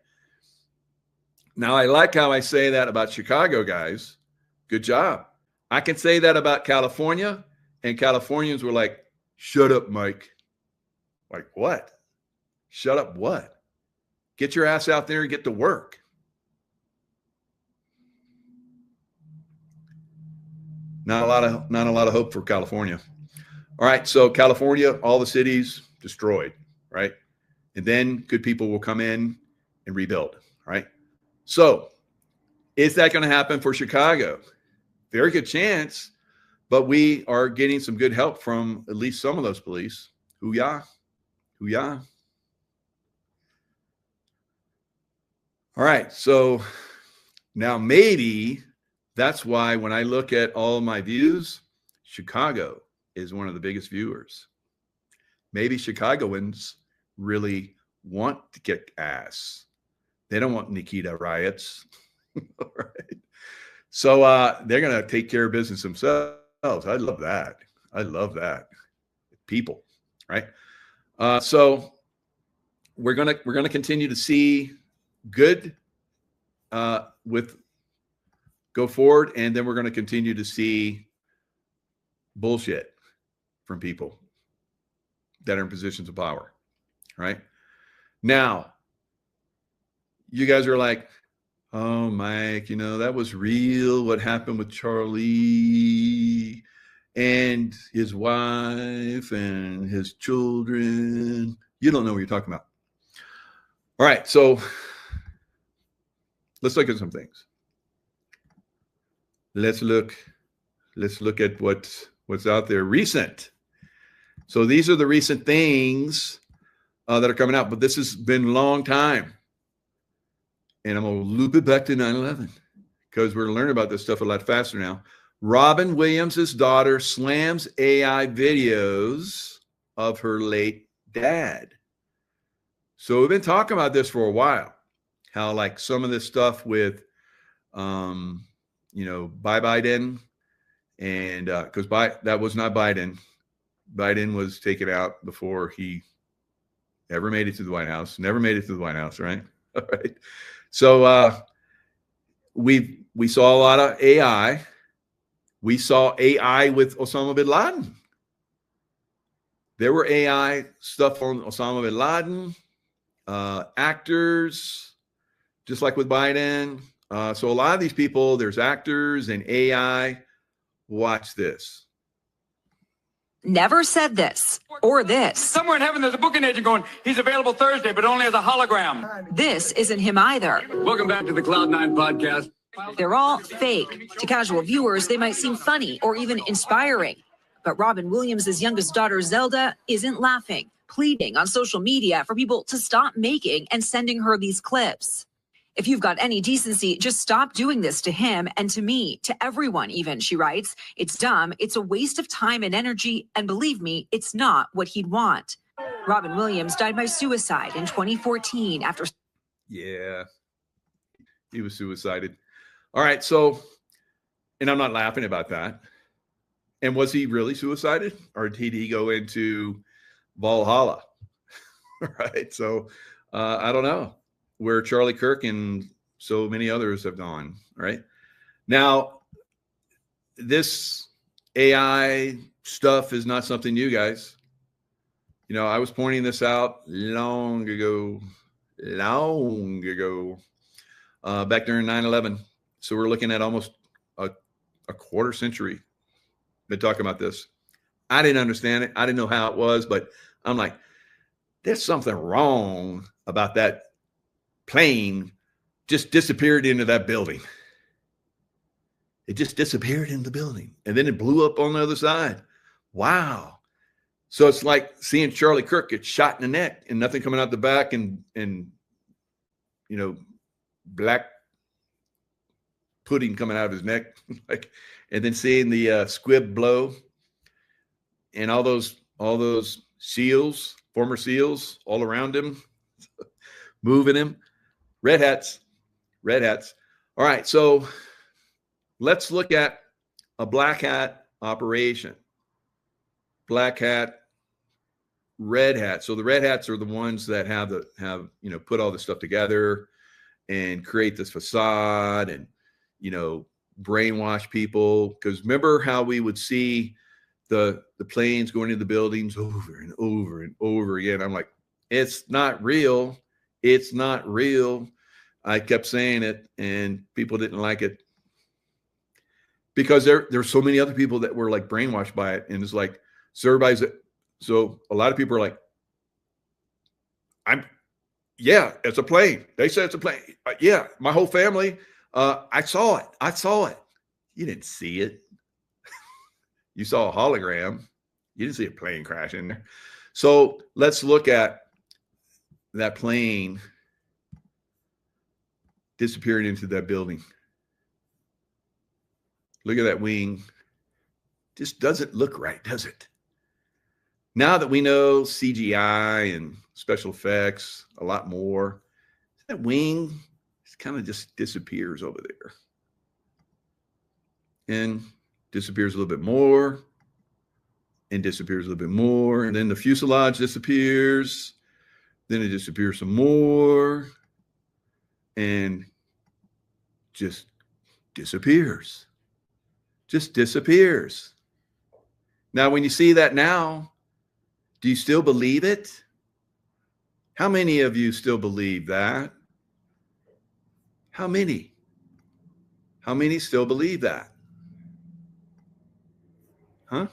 Now, I like how I say that about Chicago guys. Good job. I can say that about California, and Californians were like, shut up, Mike. Like, what? Shut up what? Get your ass out there and get to work. Not a lot of hope for California. All right, so California, all the cities destroyed, right? And then good people will come in and rebuild, right? So is that going to happen for Chicago? Very good chance, but we are getting some good help from at least some of those police. Hoo-yah. Hoo-yah. All right, so now maybe that's why when I look at all my views, Chicago is one of the biggest viewers. Maybe Chicagoans really want to kick ass. They don't want Nikita riots. All right. So they're going to take care of business themselves. I love that. I love that. People, right? So we're gonna continue to see good with go forward, and then we're going to continue to see bullshit from people that are in positions of power, right? Now, you guys are like, oh, Mike, that was real. What happened with Charlie and his wife and his children? You don't know what you're talking about. All right, so let's look at some things. Let's look at what's out there recent. So these are the recent things that are coming out, but this has been a long time. And I'm going to loop it back to 9/11 because we're learning about this stuff a lot faster now. Robin Williams' daughter slams AI videos of her late dad. So we've been talking about this for a while, how like some of this stuff with, Byington, and because that was not Biden. Biden was taken out before he ever made it to the White House. Never made it to the White House, right? All right. So we saw a lot of AI. We saw AI with Osama bin Laden. There were AI stuff on Osama bin Laden, actors, just like with Biden. So a lot of these people, there's actors and AI. Watch this. Never said this or this. Somewhere in heaven, there's a booking agent going, he's available Thursday, but only as a hologram. This isn't him either. Welcome back to the Cloud9 podcast. They're all fake. To casual viewers, they might seem funny or even inspiring. But Robin Williams' youngest daughter, Zelda, isn't laughing, pleading on social media for people to stop making and sending her these clips. If you've got any decency, just stop doing this to him and to me, to everyone even, she writes. It's dumb. It's a waste of time and energy. And believe me, it's not what he'd want. Robin Williams died by suicide in 2014 after. Yeah, he was suicided. All right. So And I'm not laughing about that. And was he really suicided, or did he go into Valhalla? Right. So I don't know where Charlie Kirk and so many others have gone. Right now, this AI stuff is not something new, guys. You know, I was pointing this out long ago, back during 9/11. So we're looking at almost a quarter century. Been talking about this. I didn't understand it. I didn't know how it was, but I'm like, there's something wrong about that plane just disappeared into that building. It just disappeared in the building, and then it blew up on the other side. Wow. So it's like seeing Charlie Kirk get shot in the neck and nothing coming out the back, and you know, black pudding coming out of his neck, like, and then seeing the squib blow, and all those SEALs, former SEALs, all around him, moving him. Red hats. All right, so let's look at a black hat operation. Black hat, red hat. So the red hats are the ones that have put all this stuff together and create this facade and, you know, brainwash people. Because remember how we would see the planes going into the buildings over and over and over again. I'm like, it's not real. It's not real. I kept saying it, and people didn't like it because there's so many other people that were like brainwashed by it. And it's like, so a lot of people are like, it's a plane. They said it's a plane. Yeah, my whole family, I saw it. You didn't see it. You saw a hologram. You didn't see a plane crash in there. So let's look at that plane disappearing into that building. Look at that wing. Just doesn't look right, does it? Now that we know CGI and special effects a lot more, that wing kind of just disappears over there. And disappears a little bit more, and disappears a little bit more, and then the fuselage disappears, then it disappears some more, and just disappears. Just disappears. Now, when you see that now, do you still believe it? How many of you still believe that? How many? How many still believe that? Huh?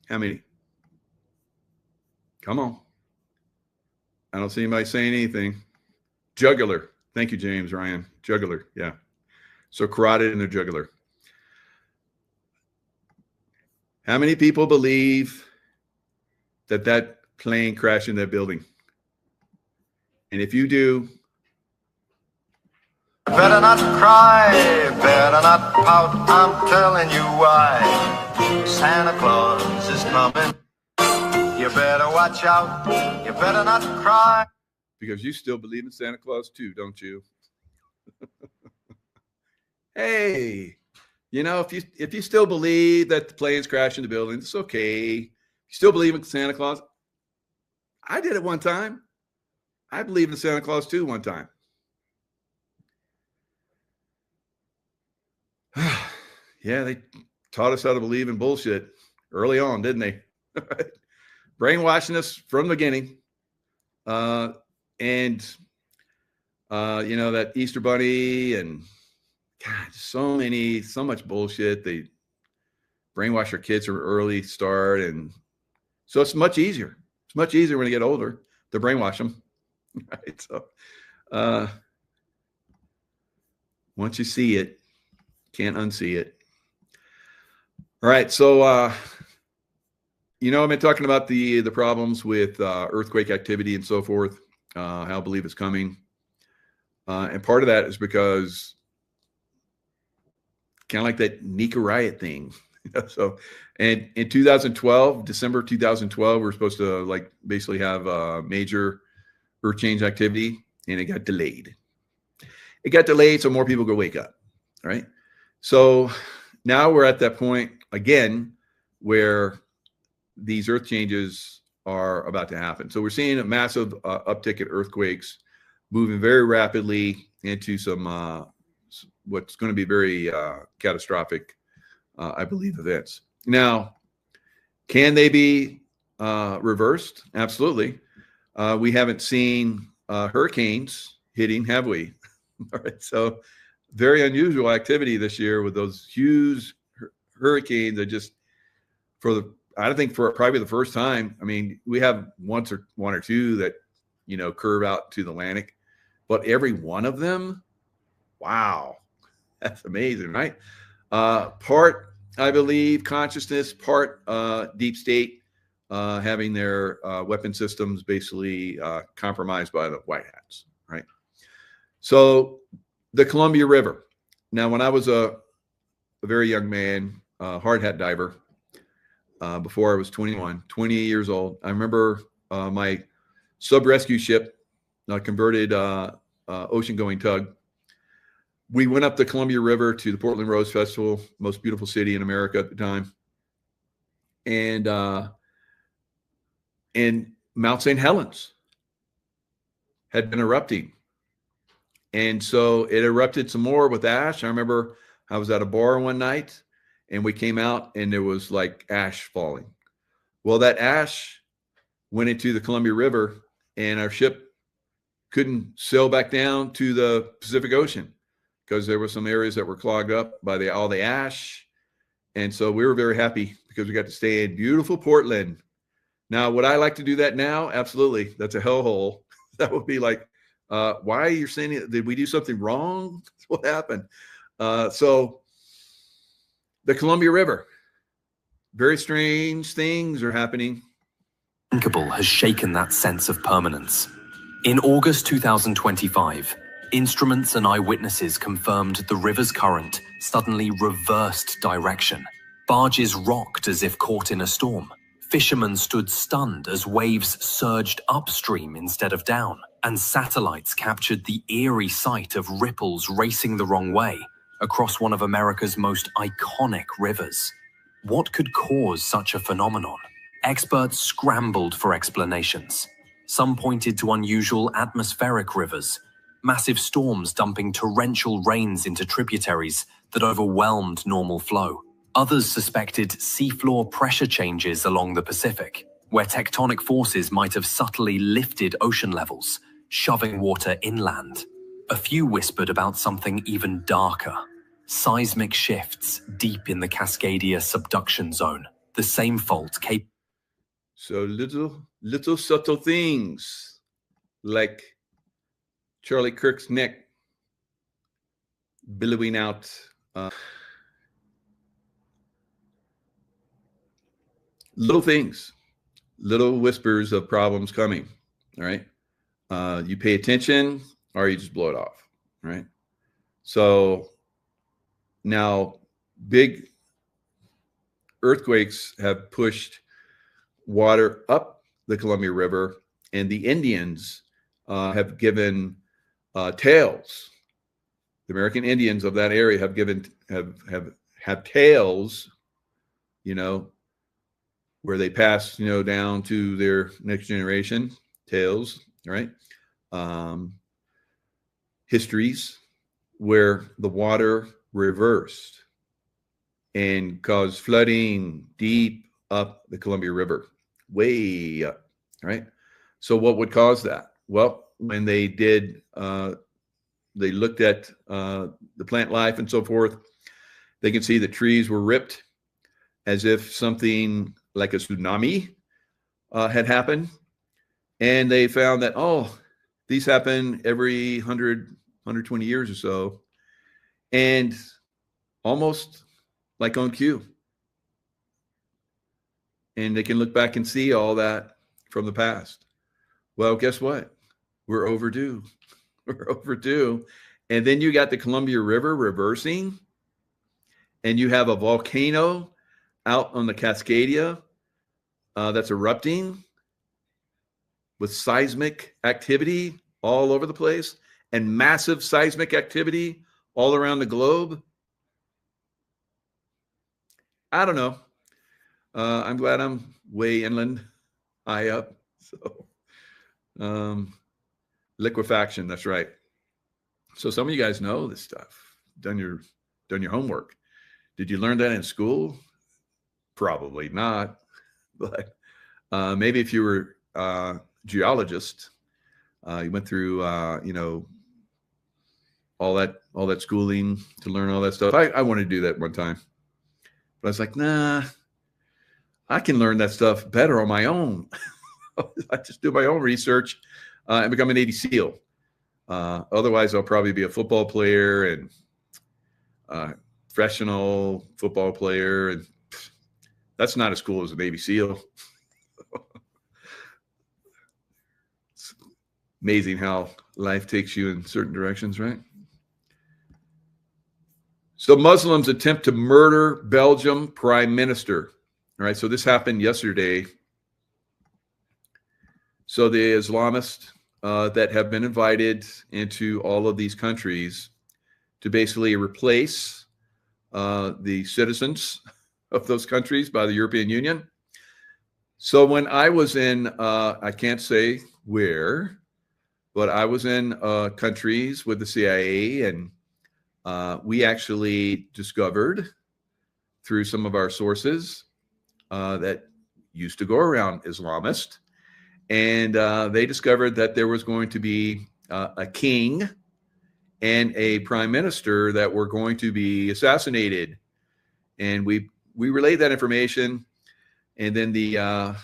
How many? Come on. I don't see anybody saying anything. Jugular. Thank you, James Ryan. Jugular. Yeah. So carotid and the jugular. How many people believe that plane crashed in that building? And if you do, better not cry, better not pout, I'm telling you why. Santa Claus is coming. You better watch out, you better not cry. Because you still believe in Santa Claus too, don't you? Hey, you know, if you still believe that the planes crash in the building, it's okay. You still believe in Santa Claus? I did it one time. I believed in Santa Claus too one time. Yeah, they taught us how to believe in bullshit early on, didn't they? Brainwashing us from the beginning. And that Easter Bunny and God, so much bullshit. They brainwash our kids from an early start. And so it's much easier. It's much easier when they get older to brainwash them. Right. So once you see it, can't unsee it. All right. So, I've been talking about the problems with earthquake activity and so forth, how I believe it's coming. And part of that is because kind of like that Nika riot thing. So, and in 2012, December 2012, we were supposed to basically have a major earth change activity, and it got delayed. It got delayed so more people could wake up, right? So now we're at that point again where these earth changes are about to happen. So we're seeing a massive uptick in earthquakes, moving very rapidly into some what's going to be very catastrophic, I believe, events. Now, can they be reversed? Absolutely. We haven't seen hurricanes hitting, have we? All right. So very unusual activity this year with those huge hurricanes that just I think for probably the first time. I mean, we have one or two that, curve out to the Atlantic, but every one of them, wow, that's amazing, right? Part, I believe, consciousness, part deep state, having their weapon systems basically compromised by the white hats, right? So the Columbia River. Now, when I was a very young man, hard hat diver, before I was 20 years old, I remember my sub-rescue ship, converted ocean-going tug. We went up the Columbia River to the Portland Rose Festival, most beautiful city in America at the time. And Mount St. Helens had been erupting. And so it erupted some more with ash. I remember I was at a bar one night and we came out and there was like ash falling. Well, that ash went into the Columbia River and our ship couldn't sail back down to the Pacific Ocean because there were some areas that were clogged up by all the ash. And so we were very happy because we got to stay in beautiful Portland. Now, would I like to do that now? Absolutely. That's a hellhole. That would be like, why are you saying it? Did we do something wrong? What happened? So the Columbia River, very strange things are happening. Unthinkable has shaken that sense of permanence. In August 2025, instruments and eyewitnesses confirmed the river's current suddenly reversed direction. Barges rocked as if caught in a storm. Fishermen stood stunned as waves surged upstream instead of down, and satellites captured the eerie sight of ripples racing the wrong way across one of America's most iconic rivers. What could cause such a phenomenon? Experts scrambled for explanations. Some pointed to unusual atmospheric rivers, massive storms dumping torrential rains into tributaries that overwhelmed normal flow. Others suspected seafloor pressure changes along the Pacific, where tectonic forces might have subtly lifted ocean levels, shoving water inland. A few whispered about something even darker: seismic shifts deep in the Cascadia subduction zone, the same fault capable. So little subtle things like Charlie Kirk's neck billowing out. Little things, little whispers of problems coming. All right. You pay attention or you just blow it off. Right. So now big earthquakes have pushed water up the Columbia River, and the Indians have given tails. The American Indians of that area have tails, where they pass, down to their next generation, tales, right? Histories where the water reversed and caused flooding deep up the Columbia River, way up, right? So what would cause that? Well, when they did, they looked at the plant life and so forth, they can see the trees were ripped as if something like a tsunami had happened. And they found that, these happen every 120 years or so. And almost like on cue. And they can look back and see all that from the past. Well, guess what? We're overdue. We're overdue. And then you got the Columbia River reversing. And you have a volcano out on the Cascadia that's erupting with seismic activity all over the place and massive seismic activity all around the globe. I don't know. I'm glad I'm way inland, high up. So, liquefaction. That's right. So some of you guys know this stuff. Done your homework. Did you learn that in school? Probably not. But maybe if you were a geologist, you went through, all that schooling to learn all that stuff. I wanted to do that one time, but I was like, nah, I can learn that stuff better on my own. I just do my own research and become a Navy SEAL. Otherwise, I'll probably be a football player and professional football player, and that's not as cool as a Navy SEAL. It's amazing how life takes you in certain directions, right? So Muslims attempt to murder Belgium prime minister. All right, so this happened yesterday. So the Islamists that have been invited into all of these countries to basically replace the citizens of those countries by the European Union. So when I was in, I can't say where, but I was in countries with the CIA, and we actually discovered through some of our sources that used to go around Islamist, and they discovered that there was going to be a king and a prime minister that were going to be assassinated. And we relayed that information, and then the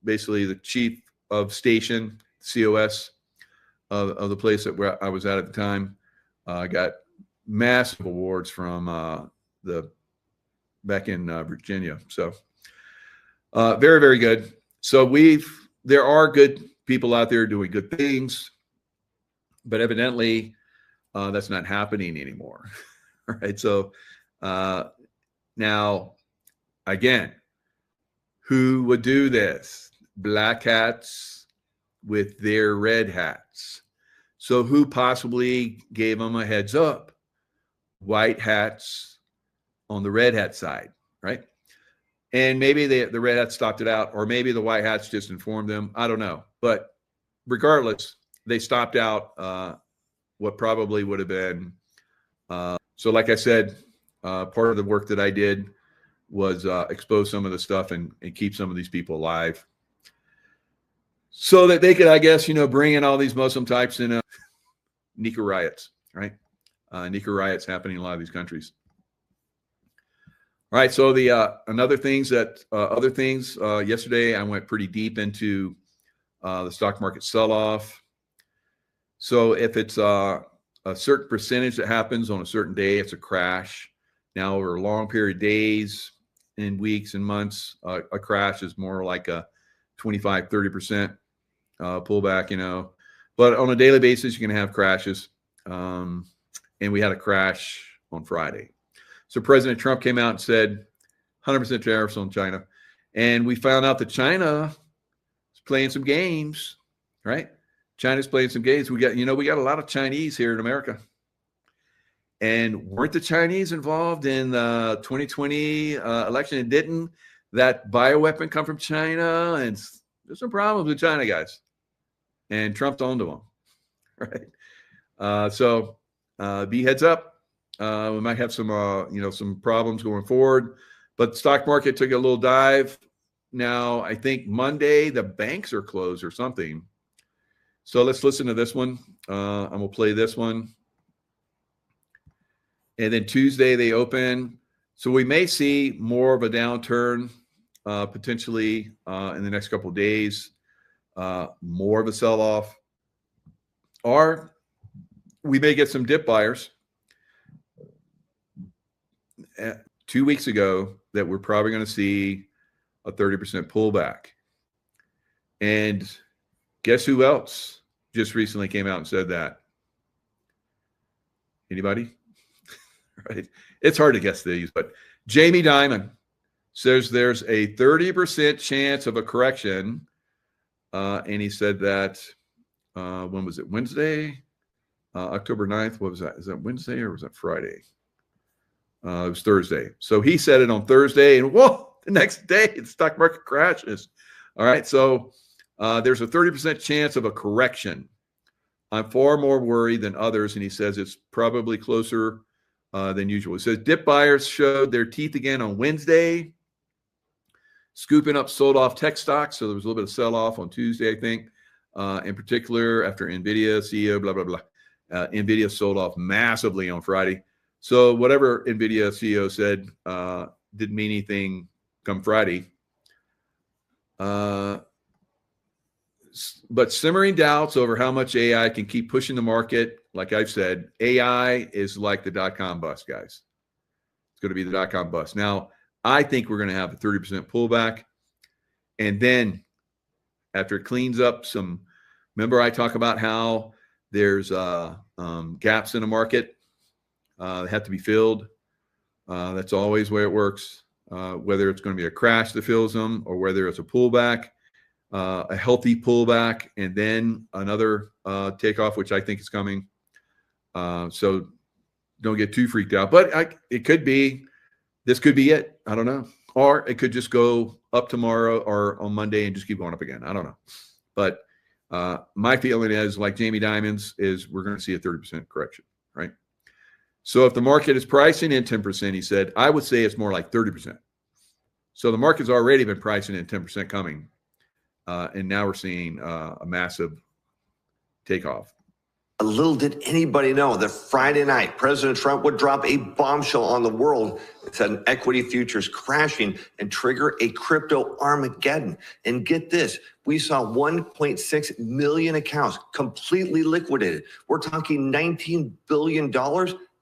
basically the chief of station, COS of the place that where I was at the time, got massive awards from back in Virginia. So very, very good. So there are good people out there doing good things, but evidently that's not happening anymore. All right. So now, again, who would do this? Black hats with their red hats. So who possibly gave them a heads up? White hats on the red hat side, right? And maybe the red hats stopped it out, or maybe the white hats just informed them. I don't know. But regardless, they stopped out what probably would have been. So like I said, part of the work that I did was expose some of the stuff and keep some of these people alive, so that they could, I guess, bring in all these Muslim types in Nika riots, right? Nika riots happening in a lot of these countries. All right. So the other things, yesterday I went pretty deep into the stock market sell-off. So if it's a certain percentage that happens on a certain day, it's a crash. Now over a long period of days and weeks and months, a crash is more like a 25, 30% pullback, but on a daily basis, you can have crashes. And we had a crash on Friday. So President Trump came out and said 100% tariffs on China. And we found out that China is playing some games, right? China's playing some games. We got a lot of Chinese here in America. And weren't the Chinese involved in the 2020 election? And didn't that bioweapon come from China? And there's some problems with China, guys. And Trump's onto them, right? So be heads up. We might have some problems going forward. But the stock market took a little dive. Now, I think Monday, the banks are closed or something. So let's listen to this one. I'm going to play this one. And then Tuesday they open. So we may see more of a downturn potentially in the next couple of days, more of a sell-off. Or we may get some dip buyers. 2 weeks ago that we're probably going to see a 30% pullback. And guess who else just recently came out and said that? Anybody? Right? It's hard to guess these, but Jamie Dimon says there's a 30% chance of a correction. And he said that, when was it? Wednesday? October 9th. What was that? Is that Wednesday or was that Friday? It was Thursday. So he said it on Thursday, and whoa, the next day the stock market crashes. All right. So there's a 30% chance of a correction. I'm far more worried than others. And he says it's probably closer than usual. He says dip buyers showed their teeth again on Wednesday, scooping up sold off tech stocks. So there was a little bit of sell off on Tuesday, I think, in particular after NVIDIA, CEO, blah, blah, blah. NVIDIA sold off massively on Friday. So whatever NVIDIA CEO said didn't mean anything come Friday. But simmering doubts over how much AI can keep pushing the market. Like I've said, AI is like the dot-com bust, guys. It's going to be the dot-com bust. Now, I think we're going to have a 30% pullback. And then after it cleans up some, remember I talk about how there's gaps in the market that have to be filled. That's always the way it works, whether it's going to be a crash that fills them or whether it's a pullback. A healthy pullback, and then another takeoff, which I think is coming. So don't get too freaked out. But it could be, this could be it. I don't know. Or it could just go up tomorrow or on Monday and just keep going up again. I don't know. But my feeling is, like Jamie Dimon's, is we're going to see a 30% correction, right? So if the market is pricing in 10%, he said, I would say it's more like 30%. So the market's already been pricing in 10% coming. And now we're seeing a massive takeoff. Little did anybody know that Friday night, President Trump would drop a bombshell on the world. It said equity futures crashing and trigger a crypto Armageddon. And get this, we saw 1.6 million accounts completely liquidated. We're talking $19 billion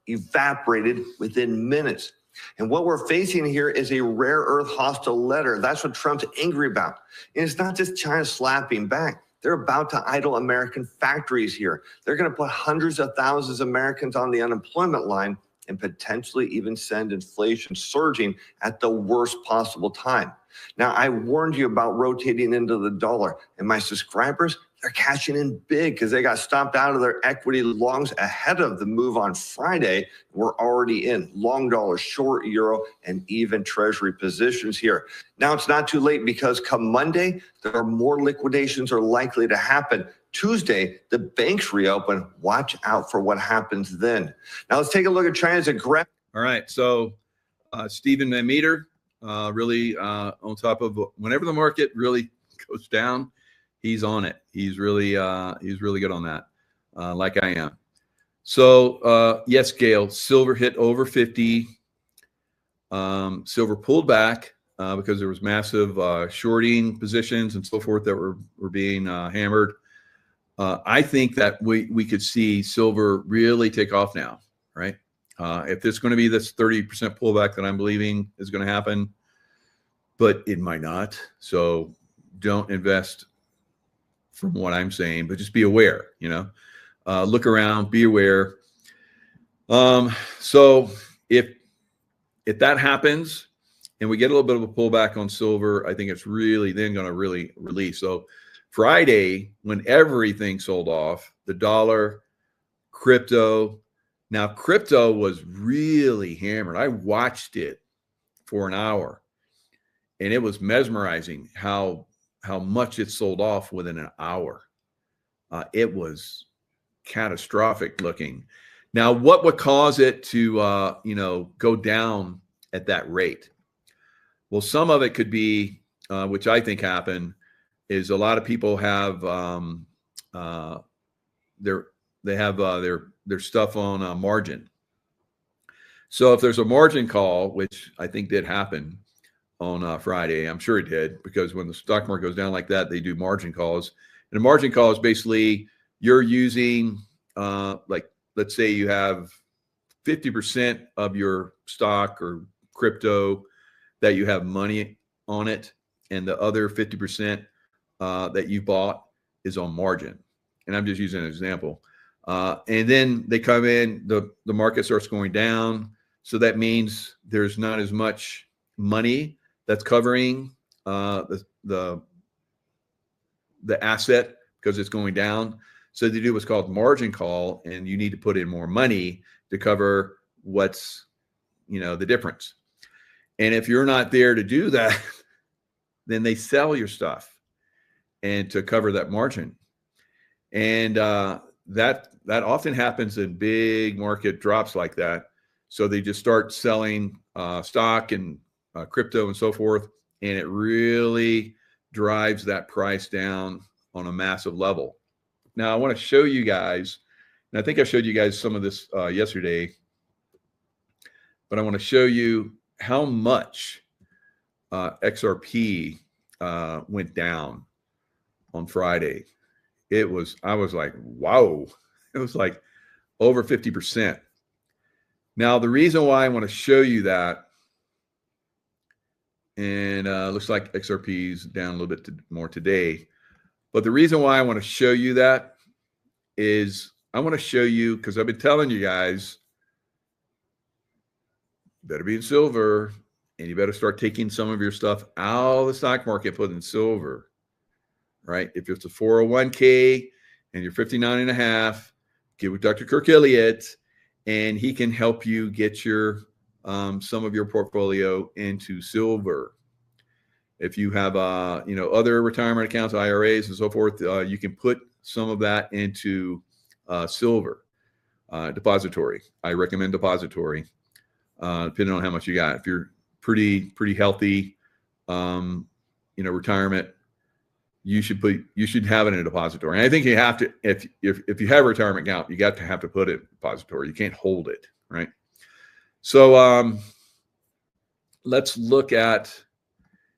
evaporated within minutes. And what we're facing here is a rare earth hostile letter. That's what Trump's angry about. And it's not just China slapping back. They're about to idle American factories here. They're going to put hundreds of thousands of Americans on the unemployment line and potentially even send inflation surging at the worst possible time. Now, I warned you about rotating into the dollar, and my subscribers, they're cashing in big because they got stopped out of their equity longs ahead of the move on Friday. We're already in long dollar, short euro, and even treasury positions here. Now it's not too late because come Monday, there are more liquidations are likely to happen. Tuesday, the banks reopen. Watch out for what happens then. Now let's take a look at China's aggressive. All right. So Stephen Van Meter really on top of whenever the market really goes down, he's on it. He's really good on that, like I am. So yes, Gail, silver hit over 50. Silver pulled back because there was massive shorting positions and so forth that were being hammered. I think that we could see silver really take off now, right? If there's going to be this 30% pullback that I'm believing is going to happen, but it might not. So don't invest from what I'm saying, but just be aware, look around, be aware. So if that happens and we get a little bit of a pullback on silver, I think it's really then going to really release. So Friday, when everything sold off, the dollar, crypto, now crypto was really hammered. I watched it for an hour and it was mesmerizing how much it sold off within an hour. It was catastrophic looking. Now, what would cause it to, go down at that rate? Well, some of it could be, which I think happened, is a lot of people have their stuff on margin. So if there's a margin call, which I think did happen on Friday, I'm sure it did, because when the stock market goes down like that, they do margin calls. And a margin call is basically you're using, let's say you have 50% of your stock or crypto that you have money on it, and the other 50% that you bought is on margin. And I'm just using an example. And then they come in, the market starts going down. So that means there's not as much money that's covering the asset because it's going down. So they do what's called margin call, and you need to put in more money to cover what's the difference. And if you're not there to do that, then they sell your stuff and to cover that margin. And that often happens in big market drops like that. So they just start selling stock and crypto and so forth, and it really drives that price down on a massive level. Now I want to show you guys, and I think I showed you guys some of this yesterday, but I want to show you how much XRP went down on Friday. I was like, wow, it was like over 50%. Now, the reason why I want to show you that, and looks like XRP is down a little bit more today, but the reason why I want to show you that is I want to show you, because I've been telling you guys, better be in silver, and you better start taking some of your stuff out of the stock market, put in silver, right? If it's a 401k and you're 59 and a half, get with Dr. Kirk Elliott, and he can help you get your some of your portfolio into silver. If you have other retirement accounts, IRAs and so forth, you can put some of that into silver depository. I recommend depository, depending on how much you got. If you're pretty healthy, retirement, you should have it in a depository. And I think you have to, if you have a retirement account, you got to have to put it in a depository. You can't hold it, right? So let's look at,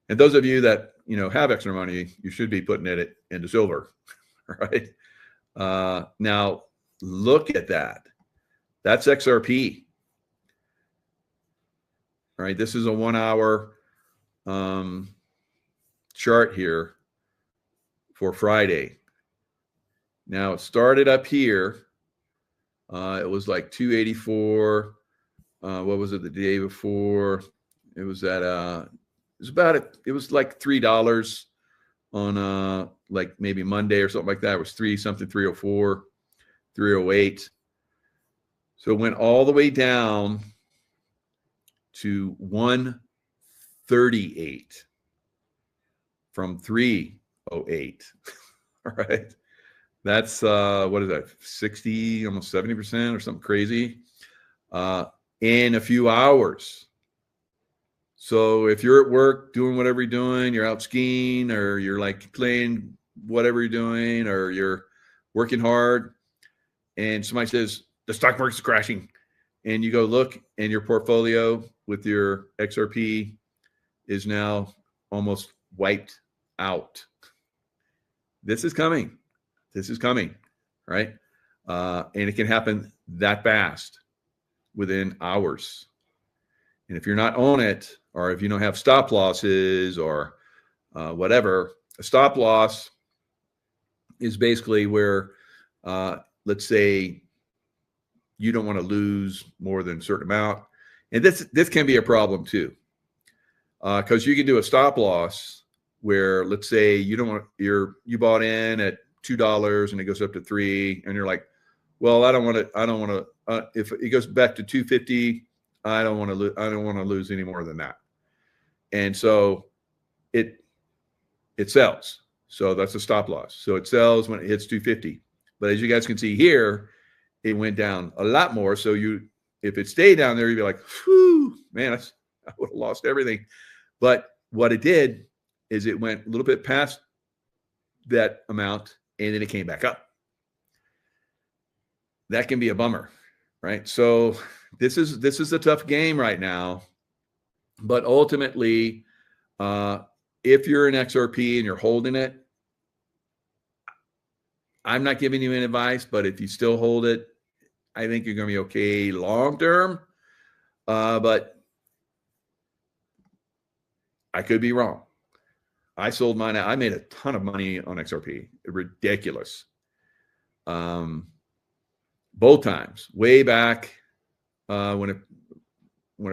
and those of you that have extra money, you should be putting it into silver, right? Now look at that. That's XRP. All right, this is a 1 hour chart here for Friday. Now it started up here. It was like 284. What was it the day before? It was at it was like $3 on like maybe Monday or something like that. It was 304, 308. So it went all the way down to 138 from 308. All right. That's what is that? 60, almost 70% or something crazy in a few hours. So if you're at work doing whatever you're doing, you're out skiing, or you're like playing whatever you're doing, or you're working hard, and somebody says the stock market's crashing, and you go look, and your portfolio with your XRP is now almost wiped out. This is coming. This is coming, right? And it can happen that fast within hours. And if you're not on it, or if you don't have stop losses or whatever, a stop loss is basically where, let's say, you don't want to lose more than a certain amount. And this can be a problem too, because you can do a stop loss where, let's say, you bought in at $2 and it goes up to $3, and you're like, well, I don't want to. If it goes back to $2.50, I don't want to lose any more than that. And so it sells. So that's a stop loss. So it sells when it hits $2.50. But as you guys can see here, it went down a lot more. So if it stayed down there, you'd be like, whew, man, I would have lost everything. But what it did is it went a little bit past that amount, and then it came back up. That can be a bummer, right? So this is a tough game right now. But ultimately, if you're an XRP and you're holding it, I'm not giving you any advice, but if you still hold it, I think you're going to be okay long term. But I could be wrong. I sold mine out. I made a ton of money on XRP. Ridiculous. Both times, way back when it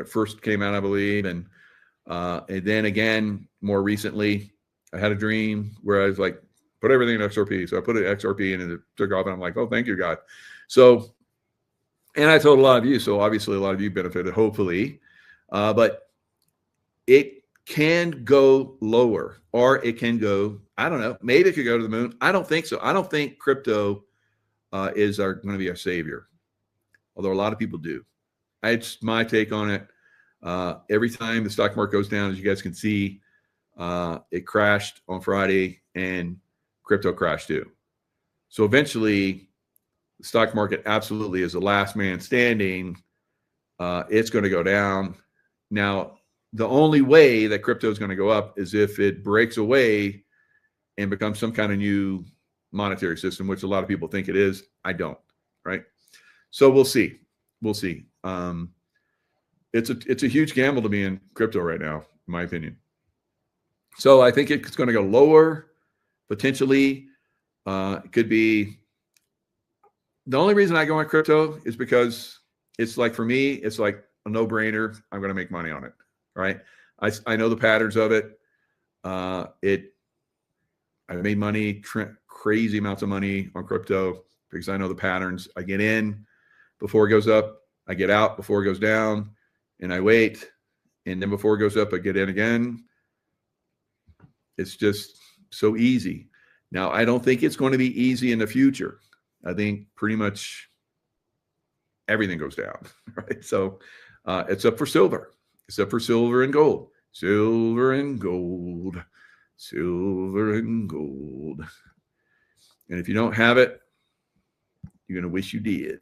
first came out, I believe, and then again more recently, I had a dream where I was like, put everything in XRP. So I put an XRP in and it took off, and I'm like, oh, thank you, God. So, and I told a lot of you, so obviously a lot of you benefited, hopefully. But it can go lower, or it can go, I don't know, maybe it could go to the moon. I don't think so. I don't think crypto is going to be our savior, although a lot of people do. It's my take on it. Every time the stock market goes down, as you guys can see, it crashed on Friday and crypto crashed too. So eventually the stock market absolutely is the last man standing. It's going to go down. Now, the only way that crypto is going to go up is if it breaks away and becomes some kind of new monetary system, which a lot of people think it is. I don't, right? So we'll see. We'll see. It's a huge gamble to be in crypto right now, in my opinion. So I think it's going to go lower, potentially. It could be. The only reason I go on crypto is because it's like, for me, it's like a no-brainer. I'm going to make money on it, right? I know the patterns of it. I made money, crazy amounts of money on crypto because I know the patterns. I get in before it goes up. I get out before it goes down, and I wait. And then before it goes up, I get in again. It's just so easy. Now, I don't think it's going to be easy in the future. I think pretty much everything goes down, right? So it's up for silver. It's up for silver and gold. Silver and gold. Silver and gold. And if you don't have it, you're going to wish you did.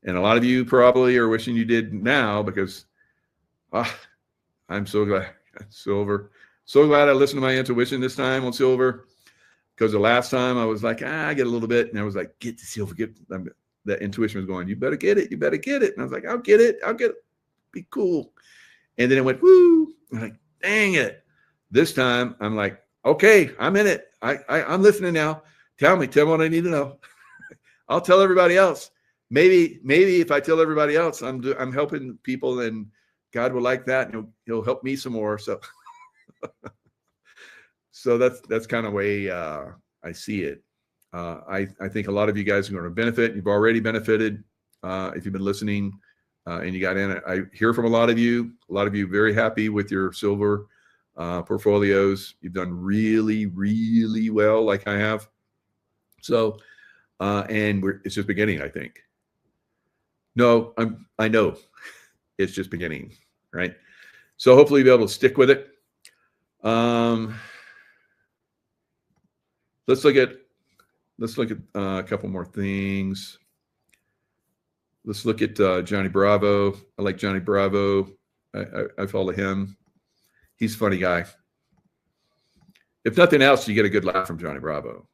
And a lot of you probably are wishing you did now because I'm so glad. Silver. So glad I listened to my intuition this time on silver, because the last time I was like, I get a little bit. And I was like, get the silver. That intuition was going, you better get it. You better get it. And I was like, I'll get it. I'll get it. Be cool. And then it went, woo. I'm like, dang it. This time I'm like, okay, I'm in it. I'm listening now. Tell me what I need to know. I'll tell everybody else. Maybe if I tell everybody else, I'm helping people, and God will like that, and he'll help me some more. So, so that's kind of way I see it. I think a lot of you guys are going to benefit. You've already benefited if you've been listening and you got in it. I hear from a lot of you very happy with your silver portfolios. You've done really, really well, like I have. So, and it's just beginning, I think. No, I know it's just beginning, right? So hopefully you'll be able to stick with it. Let's look at a couple more things. Let's look at Johnny Bravo. I like Johnny Bravo. I follow him. He's a funny guy. If nothing else, you get a good laugh from Johnny Bravo.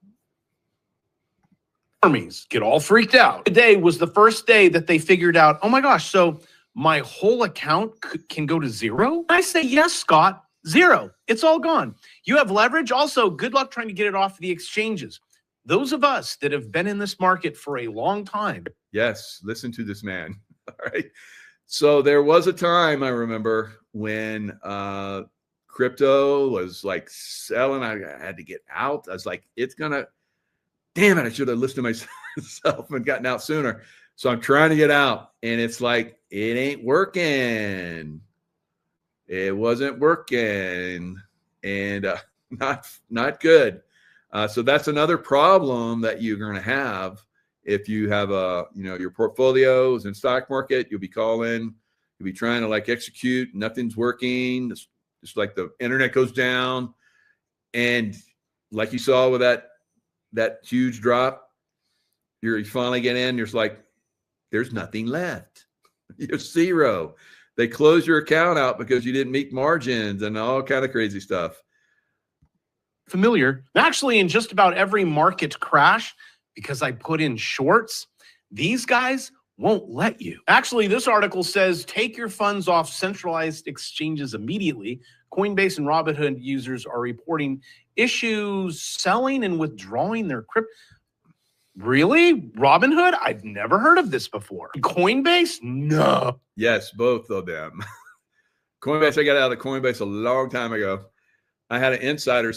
Armies get all freaked out. Today was the first day that they figured out, oh my gosh, so my whole account can go to zero? I say, yes, Scott, zero. It's all gone. You have leverage. Also, good luck trying to get it off the exchanges. Those of us that have been in this market for a long time. Yes, listen to this man. All right. So there was a time, I remember, when crypto was like selling. I had to get out. I was like, damn it, I should have listened to myself and gotten out sooner. So I'm trying to get out, and it's like, it ain't working. It wasn't working, and not good. So that's another problem that you're going to have if you have your portfolios in stock market. You'll be calling, you'll be trying to like execute, nothing's working. It's like the internet goes down, and like you saw with that huge drop, you finally get in, there's nothing left. You're zero. They close your account out because you didn't meet margins and all kind of crazy stuff. Familiar. Actually, in just about every market crash, because I put in shorts, these guys won't let you. Actually, this article says, take your funds off centralized exchanges immediately. Coinbase and Robinhood users are reporting issues selling and withdrawing their crypto. Really? Robinhood? I've never heard of this before. Coinbase? No. Yes, both of them. Coinbase, I got out of Coinbase a long time ago. I had an insider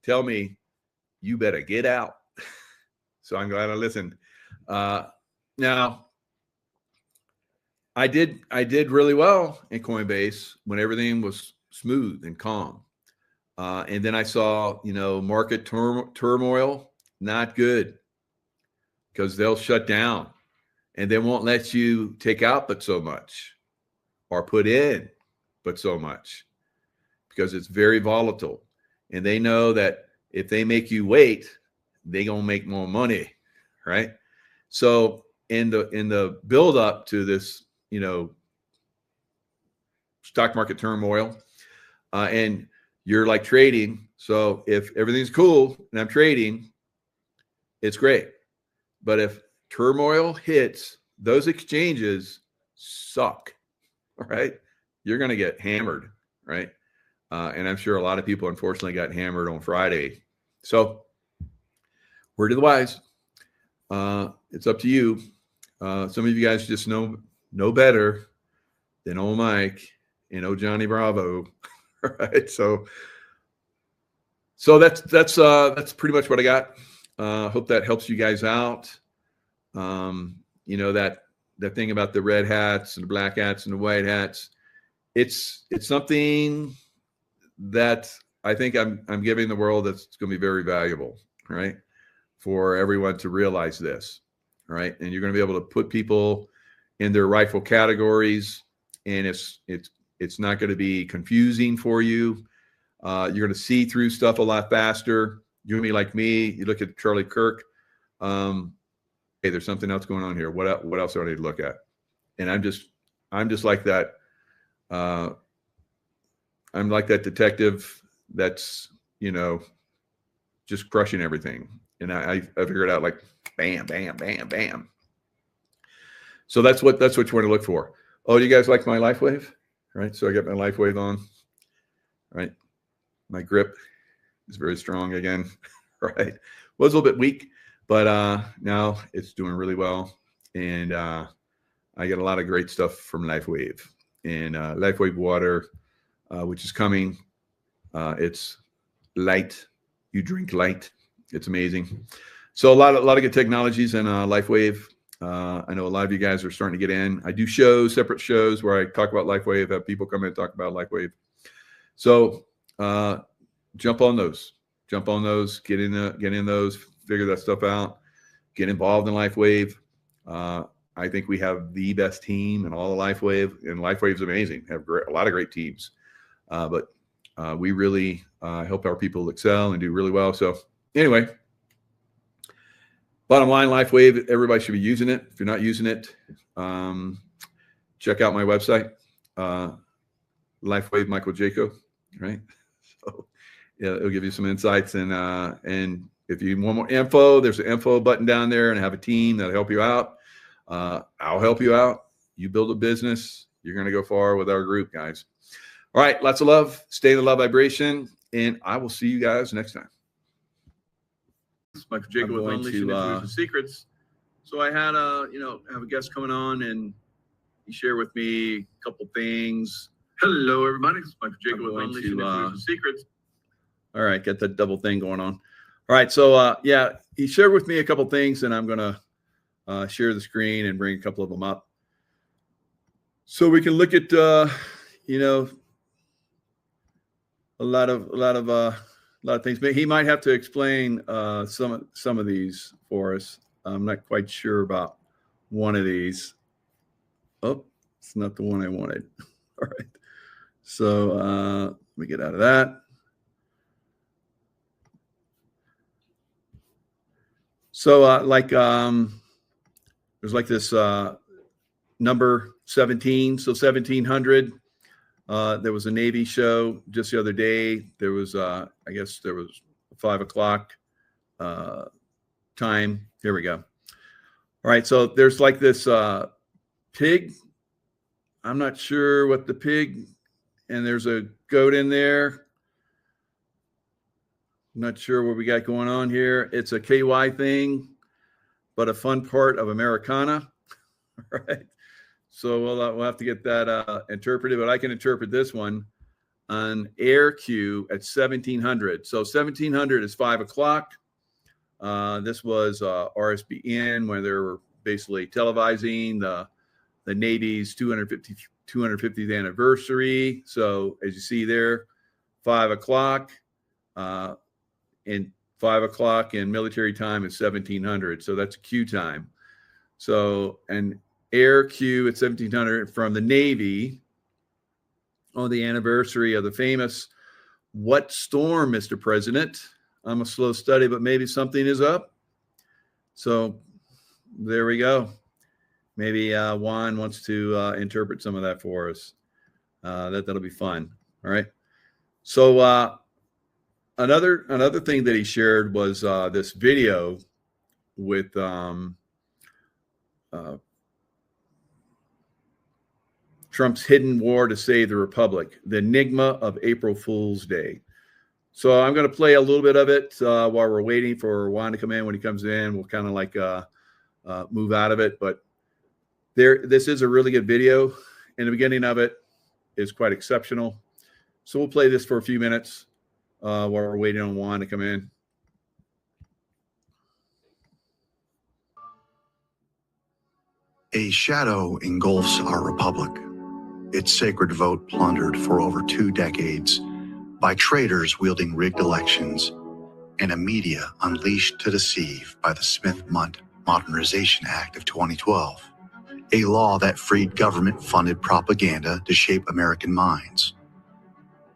tell me, you better get out. So I'm glad I listened. Now, I did really well in Coinbase when everything was smooth and calm. And then I saw, market turmoil, not good, because they'll shut down and they won't let you take out but so much or put in but so much, because it's very volatile. And they know that if they make you wait, they're going to make more money, right? So in the build up to this, stock market turmoil, and you're like trading. So if everything's cool and I'm trading, it's great. But if turmoil hits, those exchanges suck, right? You're going to get hammered, right? And I'm sure a lot of people, unfortunately, got hammered on Friday. So word to the wise, it's up to you. Some of you guys just know better than old Mike and old Johnny Bravo, right? So that's pretty much what I got. Hope that helps you guys out. That thing about the red hats and the black hats and the white hats, it's something that I think I'm giving the world that's going to be very valuable, right? For everyone to realize this, right? And you're going to be able to put people in their rightful categories, and it's not going to be confusing for you. You're going to see through stuff a lot faster. You're going to be like me. You look at Charlie Kirk. Hey, there's something else going on here. What else do I need to look at? And I'm just like that. I'm like that detective that's, just crushing everything. And I figured out, like, bam, bam, bam, bam. So that's what you want to look for. Oh, you guys like my LifeWave? Right. So I got my LifeWave on. Right. My grip is very strong again. Right. Was a little bit weak, but now it's doing really well. And I get a lot of great stuff from LifeWave, and LifeWave water, which is coming. It's light. You drink light. It's amazing. So a lot of good technologies in LifeWave. I know a lot of you guys are starting to get in. I do separate shows where I talk about LifeWave, have people come in and talk about LifeWave. So jump on those, get in those, figure that stuff out, get involved in LifeWave. I think we have the best team in all of LifeWave, and LifeWave's amazing. Have a lot of great teams, but we really help our people excel and do really well. So anyway, bottom line, LifeWave, everybody should be using it. If you're not using it, check out my website, LifeWave Michael Jaco, right? So yeah, it'll give you some insights, and if you want more info, there's an info button down there, and I have a team that'll help you out. I'll help you out. You build a business, you're going to go far with our group, guys. All right, lots of love. Stay in the love vibration, and I will see you guys next time. Michael Jaco with Unleashing Influence Secrets. So I had have a guest coming on, and he shared with me a couple things. Hello, everybody. It's Michael Jaco with Unleashing Influence Secrets. All right, got that double thing going on. All right, so he shared with me a couple things, and I'm gonna share the screen and bring a couple of them up, so we can look at a lot of things. But he might have to explain some of these for us. I'm not quite sure about one of these. Oh, it's not the one I wanted. All right, so let me get out of that. So there's like this number 17. So 1700. There was a Navy show just the other day. There was I guess there was 5 o'clock time. Here we go. All right. So there's like this pig. I'm not sure what the pig, and there's a goat in there. I'm not sure what we got going on here. It's a KY thing, but a fun part of Americana. Right. So we'll have to get that interpreted, but I can interpret this one on air Q at 1700. So 1700 is 5 o'clock. This was RSBN, where they were basically televising the Navy's 250th anniversary. So as you see there, 5 o'clock, and 5 o'clock in military time is 1700. So that's a Q time. So an air Q at 1700 from the Navy on the anniversary of the famous "What storm, Mr. President?" I'm a slow study, but maybe something is up. So there we go. Maybe Juan wants to interpret some of that for us. That'll be fun. All right. So another thing that he shared was this video with Trump's hidden war to save the republic, the enigma of April Fool's Day. So I'm going to play a little bit of it while we're waiting for Juan to come in. When he comes in, we'll kind of like move out of it. But this is a really good video, and the beginning of it is quite exceptional. So we'll play this for a few minutes while we're waiting on Juan to come in. A shadow engulfs our republic, its sacred vote plundered for over 2 decades by traitors wielding rigged elections and a media unleashed to deceive by the Smith-Mundt Modernization Act of 2012, a law that freed government-funded propaganda to shape American minds.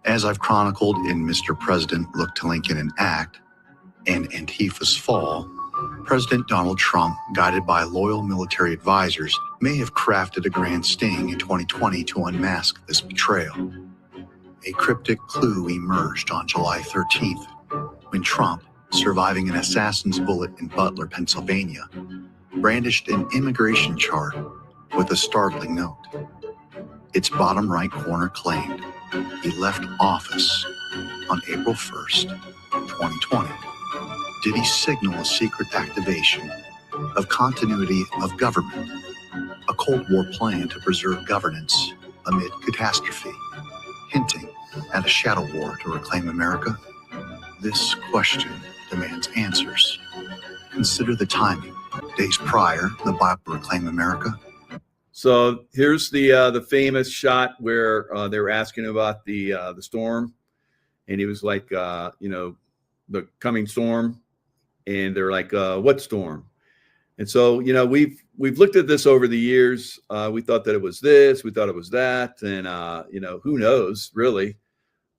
As I've chronicled in Mr. President, Look to Lincoln and Act and Antifa's Fall, President Donald Trump, guided by loyal military advisors, may have crafted a grand sting in 2020 to unmask this betrayal. A cryptic clue emerged on July 13th when Trump, surviving an assassin's bullet in Butler, Pennsylvania, brandished an immigration chart with a startling note. Its bottom right corner claimed he left office on April 1st, 2020. Did he signal a secret activation of continuity of government, a Cold War plan to preserve governance amid catastrophe, hinting at a shadow war to reclaim America? This question demands answers. Consider the timing. Days prior, the Bible reclaim America. So here's the famous shot where they were asking about the storm, and he was like, the coming storm, and they're like, what storm? And so we've looked at this over the years. We thought that it was this, we thought it was that, and who knows really?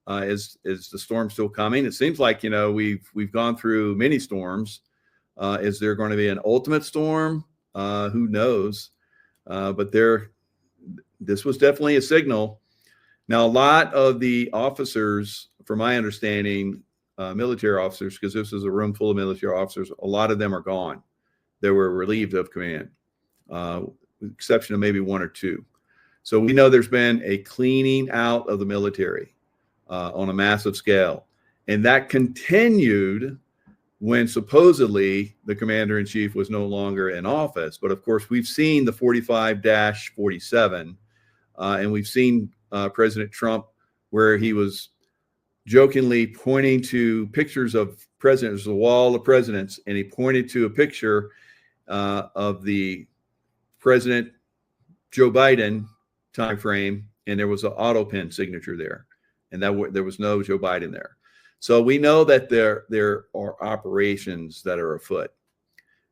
Is the storm still coming? It seems like we've gone through many storms. Is there going to be an ultimate storm? Who knows? But this was definitely a signal. Now, a lot of the officers, from my understanding, military officers, because this is a room full of military officers, a lot of them are gone. They were relieved of command, with the exception of maybe 1 or 2. So we know there's been a cleaning out of the military on a massive scale. And that continued when supposedly the commander-in-chief was no longer in office. But of course, we've seen the 45-47, and we've seen President Trump where he was jokingly pointing to pictures of presidents, the wall of presidents, and he pointed to a picture of the President Joe Biden time frame, and there was an auto pen signature there, and there was no Joe Biden there. So we know that there are operations that are afoot.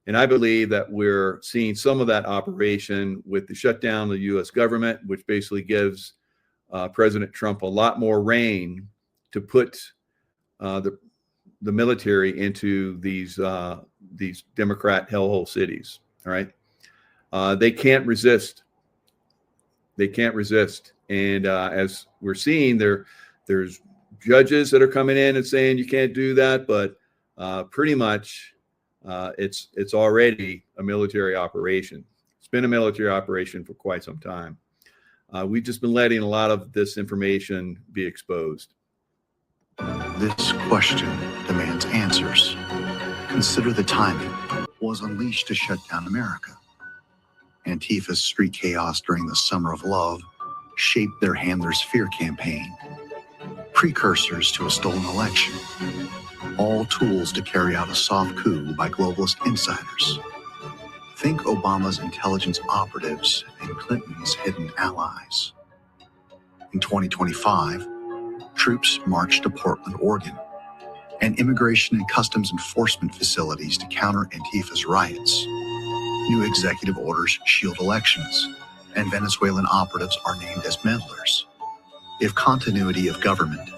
And I believe that we're seeing some of that operation with the shutdown of the U.S. government, which basically gives President Trump a lot more reign to put the military into these Democrat hellhole cities. All right. They can't resist. They can't resist. And as we're seeing, there's judges that are coming in and saying you can't do that, but pretty much it's already a military operation. It's been a military operation for quite some time. We've just been letting a lot of this information be exposed. This question demands answers. Consider the timing. Was unleashed to shut down America. Antifa's street chaos during the Summer of Love shaped their Handler's Fear campaign. Precursors to a stolen election. All tools to carry out a soft coup by globalist insiders. Think Obama's intelligence operatives and Clinton's hidden allies. In 2025, troops marched to Portland, Oregon, and immigration and customs enforcement facilities to counter Antifa's riots. New executive orders shield elections, and Venezuelan operatives are named as meddlers. If continuity of government.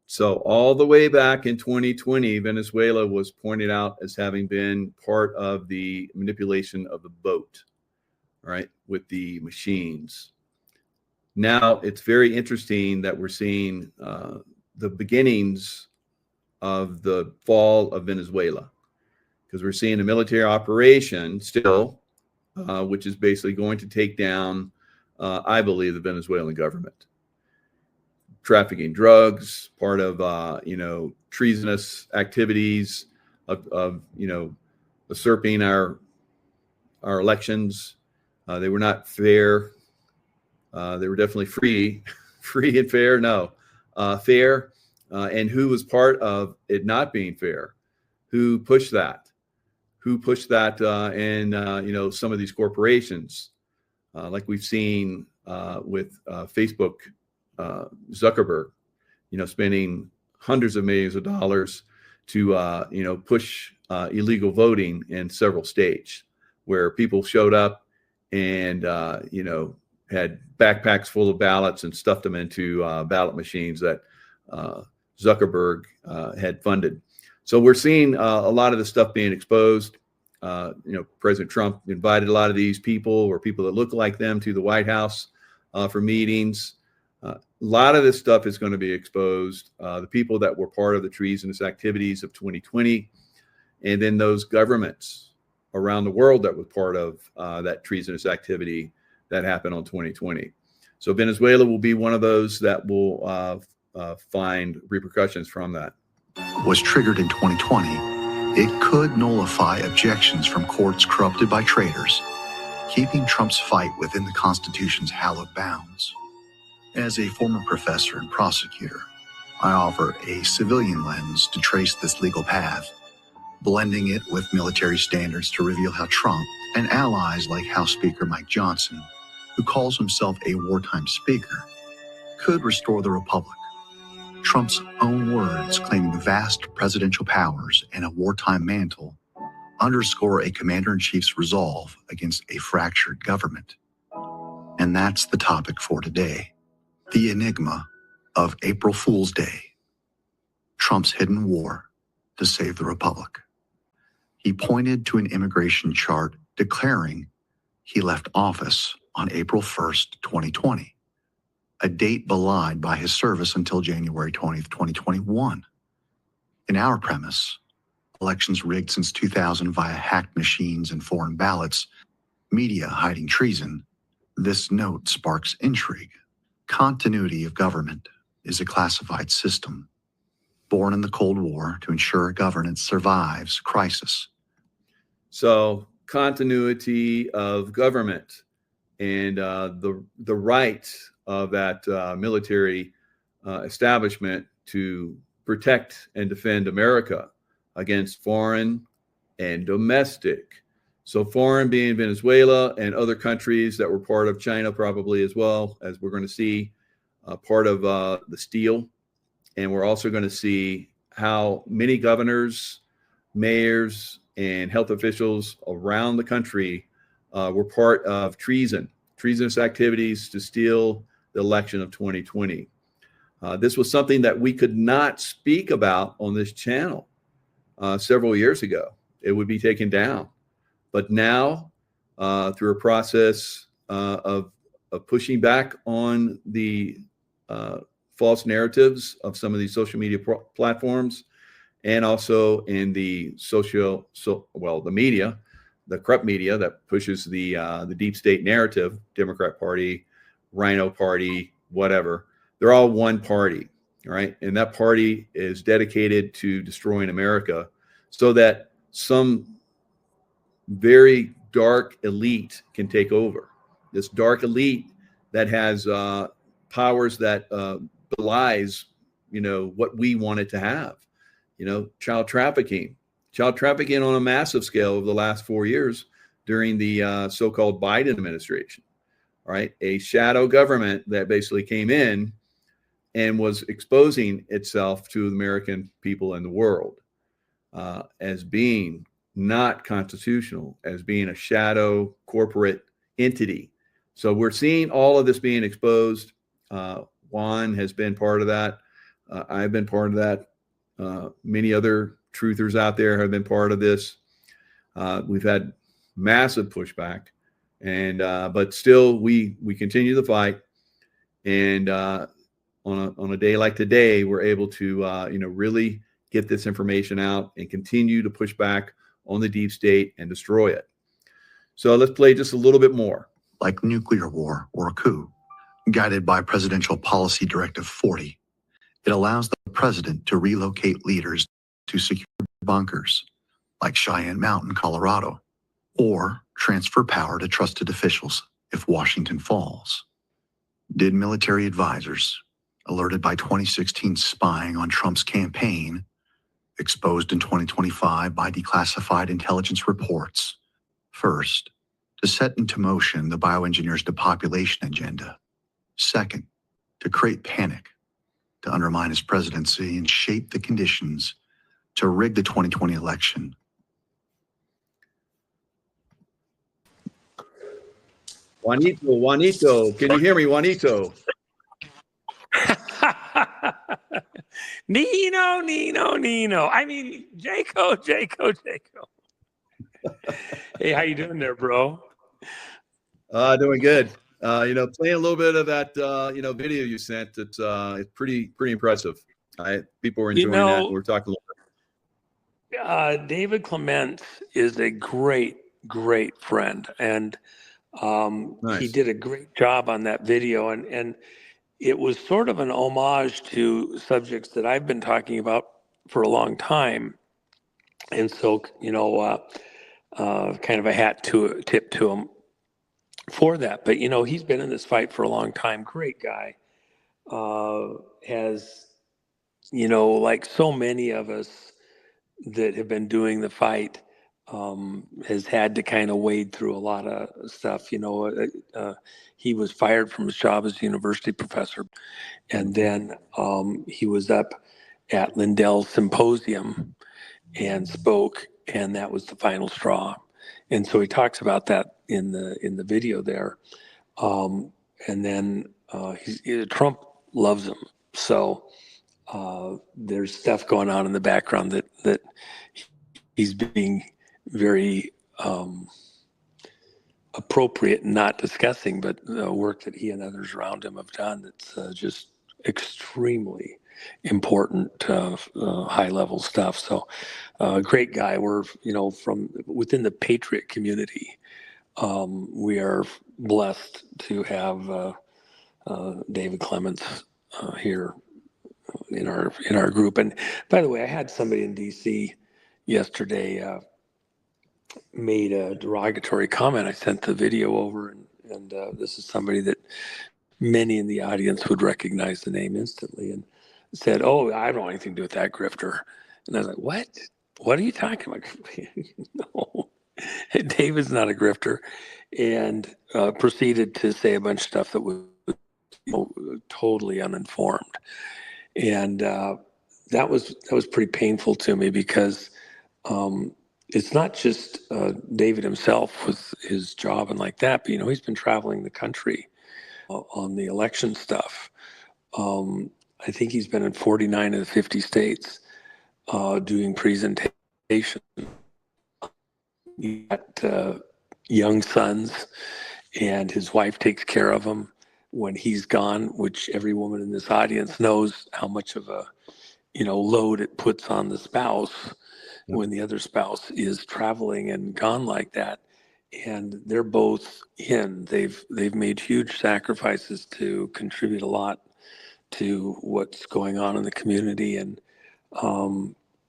So all the way back in 2020, Venezuela was pointed out as having been part of the manipulation of the vote, right, with the machines. Now it's very interesting that we're seeing the beginnings of the fall of Venezuela, because we're seeing a military operation still, which is basically going to take down, I believe, the Venezuelan government. Trafficking drugs, part of treasonous activities of usurping our elections. They were not fair. They were definitely free and fair. No, fair. And who was part of it not being fair? Who pushed that? Who pushed that in some of these corporations, like we've seen with Facebook, Zuckerberg, spending hundreds of millions of dollars to push illegal voting in several states, where people showed up and had backpacks full of ballots and stuffed them into ballot machines that Zuckerberg had funded. So we're seeing a lot of the stuff being exposed. President Trump invited a lot of these people or people that look like them to the White House for meetings. A lot of this stuff is going to be exposed. The people that were part of the treasonous activities of 2020, and then those governments around the world that were part of that treasonous activity that happened on 2020. So Venezuela will be one of those that will find repercussions from that. Was triggered in 2020, it could nullify objections from courts corrupted by traitors, keeping Trump's fight within the Constitution's hallowed bounds. As a former professor and prosecutor, I offer a civilian lens to trace this legal path, blending it with military standards to reveal how Trump and allies like House Speaker Mike Johnson, who calls himself a wartime speaker, could restore the republic. Trump's own words claiming vast presidential powers and a wartime mantle underscore a commander-in-chief's resolve against a fractured government. And that's the topic for today. The enigma of April Fool's Day, Trump's hidden war to save the republic. He pointed to an immigration chart declaring he left office on April 1st, 2020, a date belied by his service until January 20th, 2021. In our premise, elections rigged since 2000 via hacked machines and foreign ballots, media hiding treason, this note sparks intrigue. Continuity of government is a classified system, born in the Cold War to ensure governance survives crisis. So continuity of government and the right of that military establishment to protect and defend America against foreign and domestic. So foreign being Venezuela and other countries that were part of China probably as well, as we're going to see part of the steel. And we're also going to see how many governors, mayors, and health officials around the country were part of treasonous activities to steal the election of 2020. This was something that we could not speak about on this channel several years ago. It would be taken down. But now, through a process of pushing back on the false narratives of some of these social media platforms, and also in the the media, the corrupt media that pushes the deep state narrative, Democrat Party, Rhino Party, whatever, they're all one party, right? And that party is dedicated to destroying America so that some very dark elite can take over. This dark elite that has powers that belies, what we wanted to have. Child trafficking on a massive scale over the last 4 years during the so-called Biden administration. All right, a shadow government that basically came in and was exposing itself to the American people and the world as being not constitutional, as being a shadow corporate entity. So we're seeing all of this being exposed. Juan has been part of that. I've been part of that. Many other truthers out there have been part of this. We've had massive pushback, and but still we continue the fight. And on a day like today, we're able to really get this information out and continue to push back on the deep state and destroy it. So let's play just a little bit more. Like nuclear war or a coup, guided by Presidential Policy Directive 40. It allows the president to relocate leaders to secure bunkers, like Cheyenne Mountain, Colorado, or transfer power to trusted officials if Washington falls. Did military advisors, alerted by 2016 spying on Trump's campaign, exposed in 2025 by declassified intelligence reports, first, to set into motion the bioengineers' depopulation agenda. Second, to create panic, to undermine his presidency and shape the conditions to rig the 2020 election. Juanito, can you hear me, Juanito? Nino. I mean, Jaco. Hey, how you doing there, bro? Doing good. Playing a little bit of that, video you sent. It's pretty impressive. People were enjoying that. We're talking a little bit. David Clement is a great friend, and Nice. he did a great job on that video, and it was sort of an homage to subjects that I've been talking about for a long time, and so kind of a tip to him for that. But he's been in this fight for a long time. Great guy. Has like so many of us that have been doing the fight, has had to kind of wade through a lot of stuff. He was fired from his job as a university professor, and then he was up at Lindell's symposium and spoke, and that was the final straw. And so he talks about that in the video there. And then Trump loves him. So there's stuff going on in the background that he's being very appropriate and not discussing, but the work that he and others around him have done that's just extremely important, high level stuff. So great guy. We're, from within the Patriot community, we are blessed to have David Clements here in our group. And by the way, I had somebody in DC yesterday made a derogatory comment. I sent the video over, and this is somebody that many in the audience would recognize the name instantly, and said, "Oh, I don't want anything to do with that grifter." And I was like, "What? What are you talking about?" No, David's not a grifter, and proceeded to say a bunch of stuff that was totally uninformed, and that was pretty painful to me, because it's not just David himself with his job and like that, but he's been traveling the country on the election stuff. I think he's been in 49 of the 50 states doing presentations. He got young sons, and his wife takes care of him when he's gone, which every woman in this audience knows how much of a load it puts on the spouse when the other spouse is traveling and gone like that. And they're both in. They've made huge sacrifices to contribute a lot to what's going on in the community, and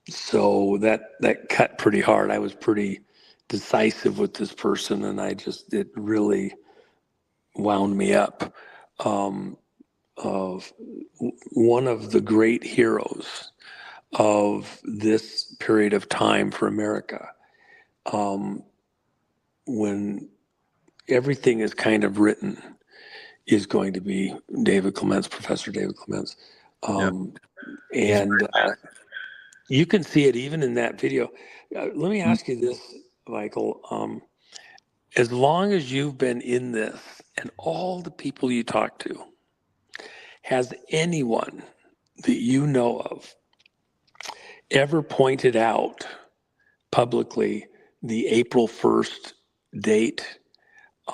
so that cut pretty hard. I was pretty decisive with this person, and it really wound me up. Of one of the great heroes of this period of time for America, when everything is kind of written, is going to be David Clements, Professor David Clements. And you can see it even in that video. Let me ask you this, Michael. As long as you've been in this and all the people you talk to, has anyone that you know of ever pointed out publicly the April 1st date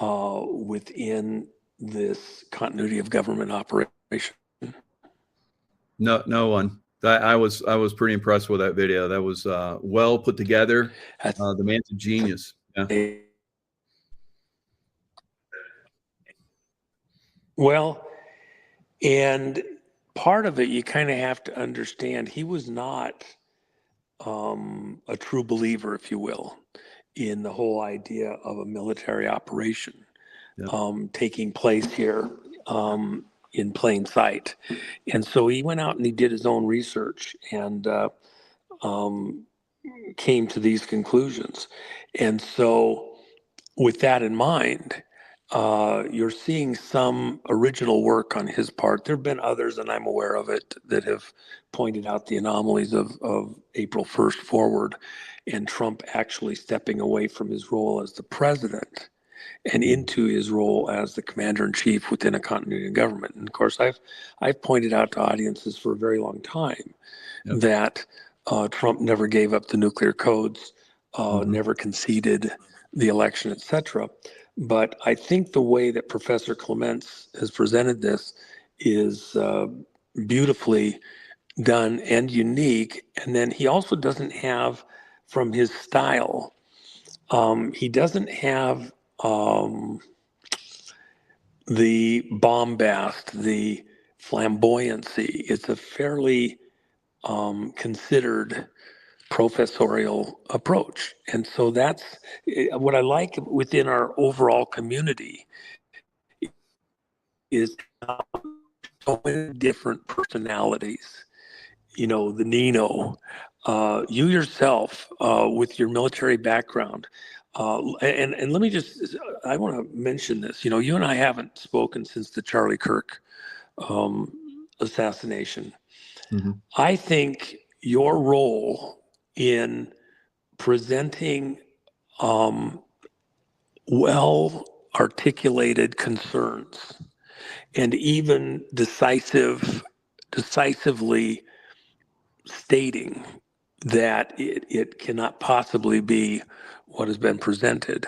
within this continuity of government operation? No one. I was pretty impressed with that video. That was well put together. The man's a genius. Yeah. Well, and part of it, you kind of have to understand, he was not a true believer, if you will, in the whole idea of a military operation taking place here in plain sight. And so he went out and he did his own research and came to these conclusions. And so with that in mind, you're seeing some original work on his part. There have been others, and I'm aware of it, that have pointed out the anomalies of April 1st forward and Trump actually stepping away from his role as the president and into his role as the commander-in-chief within a continuity of government. And of course, I've pointed out to audiences for a very long time that Trump never gave up the nuclear codes, never conceded the election, etc. But I think the way that Professor Clements has presented this is beautifully done and unique. And then he also doesn't have, from his style, he doesn't have the bombast, the flamboyancy. It's a fairly considered professorial approach. And so that's what I like within our overall community is so many different personalities. You know, the Nino, you yourself with your military background. And let me just, I want to mention this. You know, you and I haven't spoken since the Charlie Kirk assassination. I think your role in presenting well articulated concerns and even decisively stating that it cannot possibly be what has been presented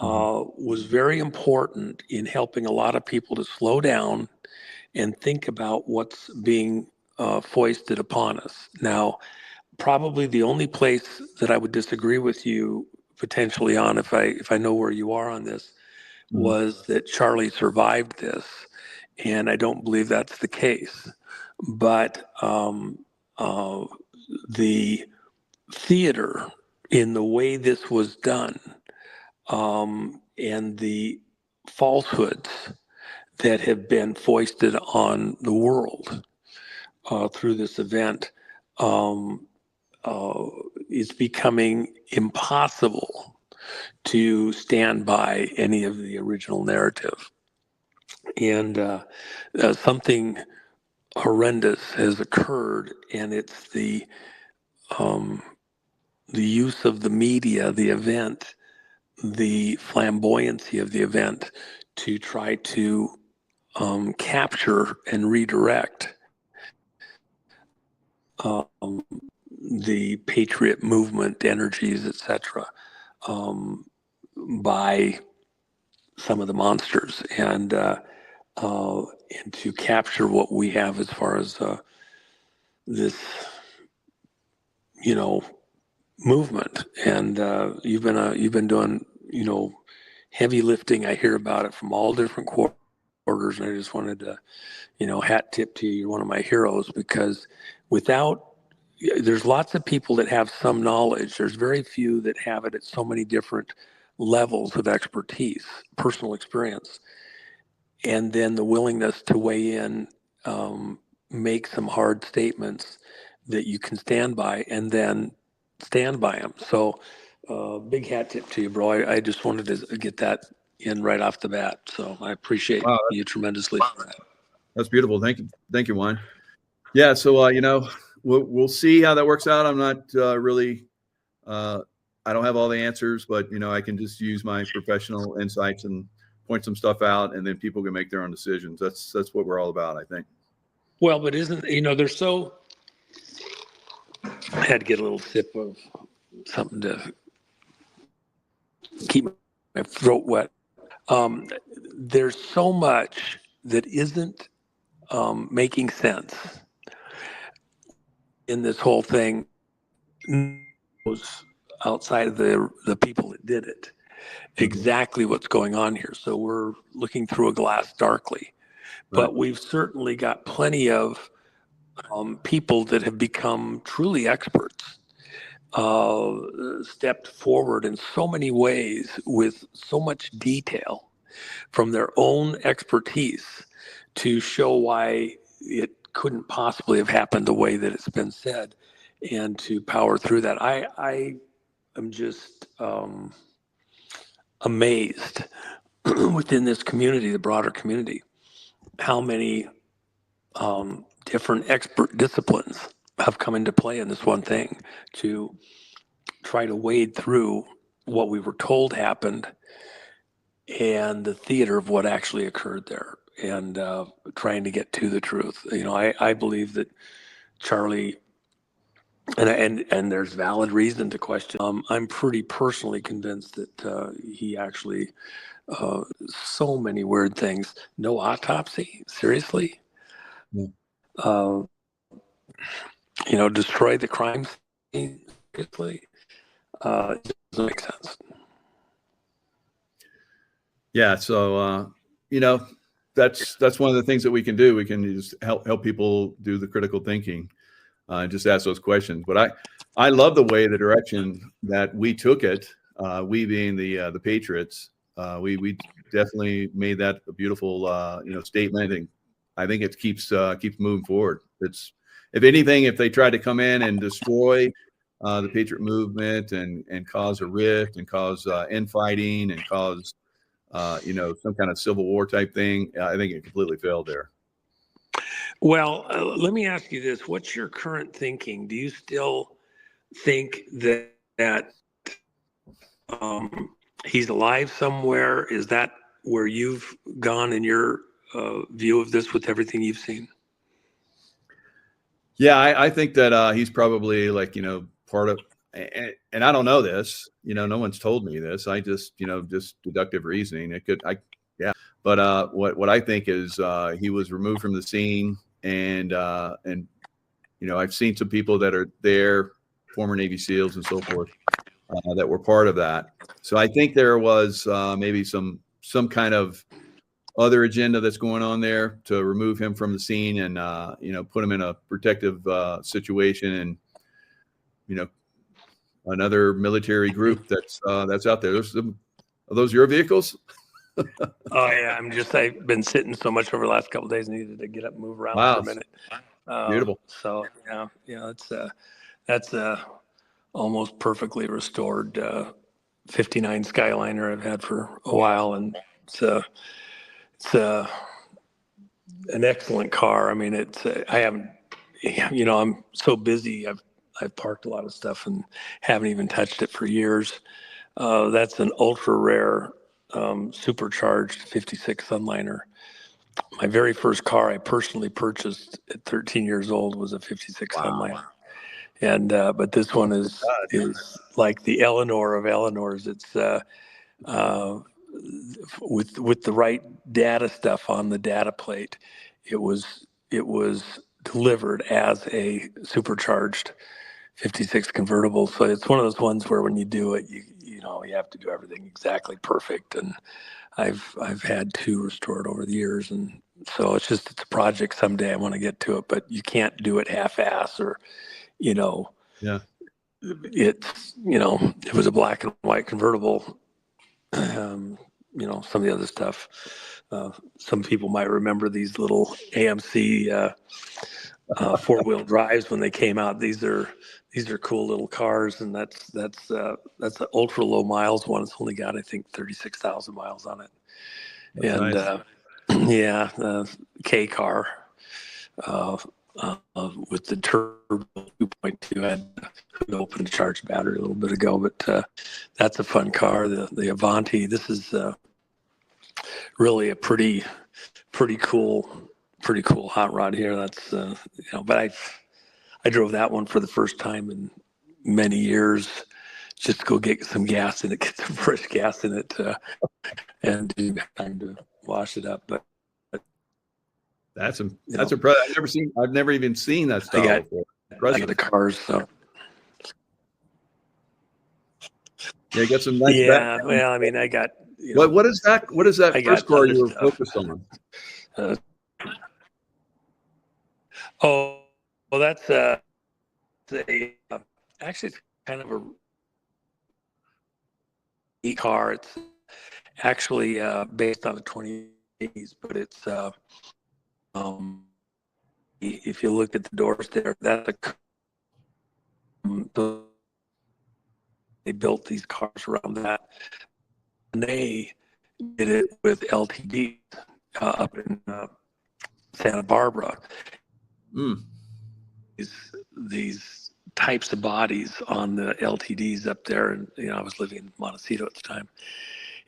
was very important in helping a lot of people to slow down and think about what's being foisted upon us. Now, probably the only place that I would disagree with you potentially on, if I know where you are on this, was that Charlie survived this, and I don't believe that's the case. But the theater in the way this was done, and the falsehoods that have been foisted on the world through this event, it's becoming impossible to stand by any of the original narrative. And something horrendous has occurred, and it's the use of the media, the event, the flamboyancy of the event to try to capture and redirect the patriot movement energies, etc., by some of the monsters, and to capture what we have as far as this, movement. And you've been doing, heavy lifting. I hear about it from all different quarters, and I just wanted to, hat tip to you. You're one of my heroes, because there's lots of people that have some knowledge. There's very few that have it at so many different levels of expertise, personal experience, and then the willingness to weigh in, make some hard statements that you can stand by, and then stand by them. So big hat tip to you, bro. I just wanted to get that in right off the bat. So I appreciate you tremendously for that. That's beautiful. Thank you, Juan. Yeah. So we'll see how that works out. I'm not really. I don't have all the answers, but I can just use my professional insights and point some stuff out, and then people can make their own decisions. That's what we're all about, I think. Well, but they're so. I had to get a little sip of something to keep my throat wet. There's so much that isn't making sense in this whole thing. Was outside of the people that did it exactly what's going on here. So we're looking through a glass darkly, but we've certainly got plenty of people that have become truly experts, stepped forward in so many ways with so much detail from their own expertise to show why it couldn't possibly have happened the way that it's been said, and to power through that. I am just amazed within this community, the broader community, how many different expert disciplines have come into play in this one thing to try to wade through what we were told happened and the theater of what actually occurred there, and trying to get to the truth. I believe that Charlie, and there's valid reason to question. I'm pretty personally convinced that he actually, so many weird things. No autopsy, seriously. Destroy the crime scene, seriously. It doesn't make sense. Yeah. So that's one of the things that we can do. We can just help people do the critical thinking. Just ask those questions. But I love the direction that we took it. We being the Patriots, we definitely made that a beautiful statement, and I think it keeps moving forward. It's, if anything, if they try to come in and destroy the Patriot movement and cause a rift and cause infighting and cause some kind of civil war type thing, I think it completely failed there. Well, let me ask you this. What's your current thinking? Do you still think that he's alive somewhere? Is that where you've gone in your view of this with everything you've seen? Yeah, I think that he's probably part of, and I don't know this, no one's told me this. I just, just deductive reasoning. But what I think is he was removed from the scene, and I've seen some people that are there, former Navy SEALs and so forth, that were part of that. So I think there was maybe some kind of other agenda that's going on there to remove him from the scene and put him in a protective situation, and another military group that's out there. Are those your vehicles? Oh yeah, I've been sitting so much over the last couple of days, needed to get up and move around for a minute. Beautiful. So that's almost perfectly restored 59 Skyliner I've had for a while, and it's an excellent car. I mean, I'm so busy. I've parked a lot of stuff and haven't even touched it for years. That's an ultra rare supercharged 56 Sunliner. My very first car I personally purchased at 13 years old was a 56 Sunliner. And but this one is like the Eleanor of Eleanors. It's with the right data stuff on the data plate. It was delivered as a supercharged 56 convertible. So it's one of those ones where when you do it, you have to do everything exactly perfect. And I've had two restored over the years, and so it's a project. Someday I want to get to it, but you can't do it half-ass, or Yeah. It was a black and white convertible. Some of the other stuff. Some people might remember these little AMC 4-wheel drives when they came out. These are these are cool little cars, and that's an ultra low miles one. It's only got, I think, 36,000 miles on it. That's And nice. yeah, K car with the turbo 2.2. I had to open to charge battery a little bit ago, but that's a fun car. The Avanti. This is really a pretty cool hot rod here. That's but I drove that one for the first time in many years, just to go get some gas in it, get some fresh gas in it, and didn't have time to wash it up. But That's impressive. I've never even seen that style before. I got the cars. So. Yeah, get some nice. Yeah, well, I mean, I got. What is that? What is that first car you were stuff. focused on? Well, that's actually it's kind of a car. It's actually based on the 20s, but it's if you look at the doors there, that's they built these cars around that, and they did it with LTD up in Santa Barbara. These types of bodies on the LTDs up there, and I was living in Montecito at the time,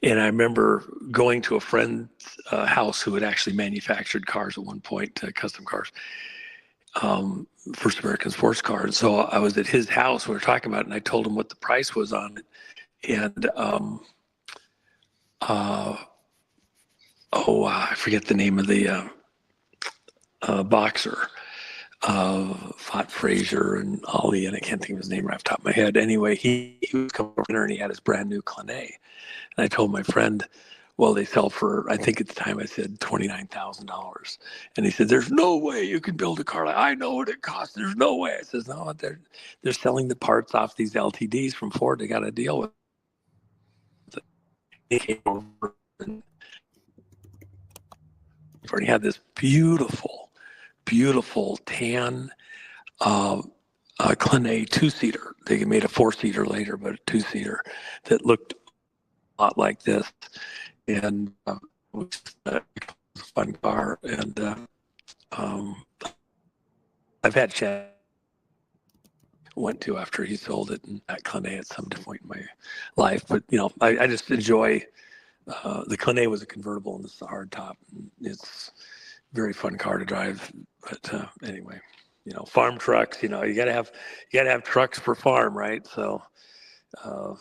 and I remember going to a friend's house who had actually manufactured cars at one point, custom cars, First American sports car. And so I was at his house, we were talking about it, and I told him what the price was on it, and I forget the name of the boxer. Fought Frazier and Ali, and I can't think of his name right off the top of my head. Anyway, he was coming for dinner and he had his brand new Clinet. And I told my friend, well, they sell for, I think at the time I said $29,000. And he said, there's no way you can build a car. I know what it costs. There's no way. I says, no, they're selling the parts off these LTDs from Ford. They got to deal with it. He came over and he had this beautiful tan Clinet two-seater. They made a four-seater later, but a two-seater that looked a lot like this, and it was a fun car. And I've had Chad went to after he sold it, and that Clinet at some point in my life. But I just enjoy the Clinet was a convertible, and this is a hardtop. It's very fun car to drive. But anyway, farm trucks, you gotta have trucks for farm, right? So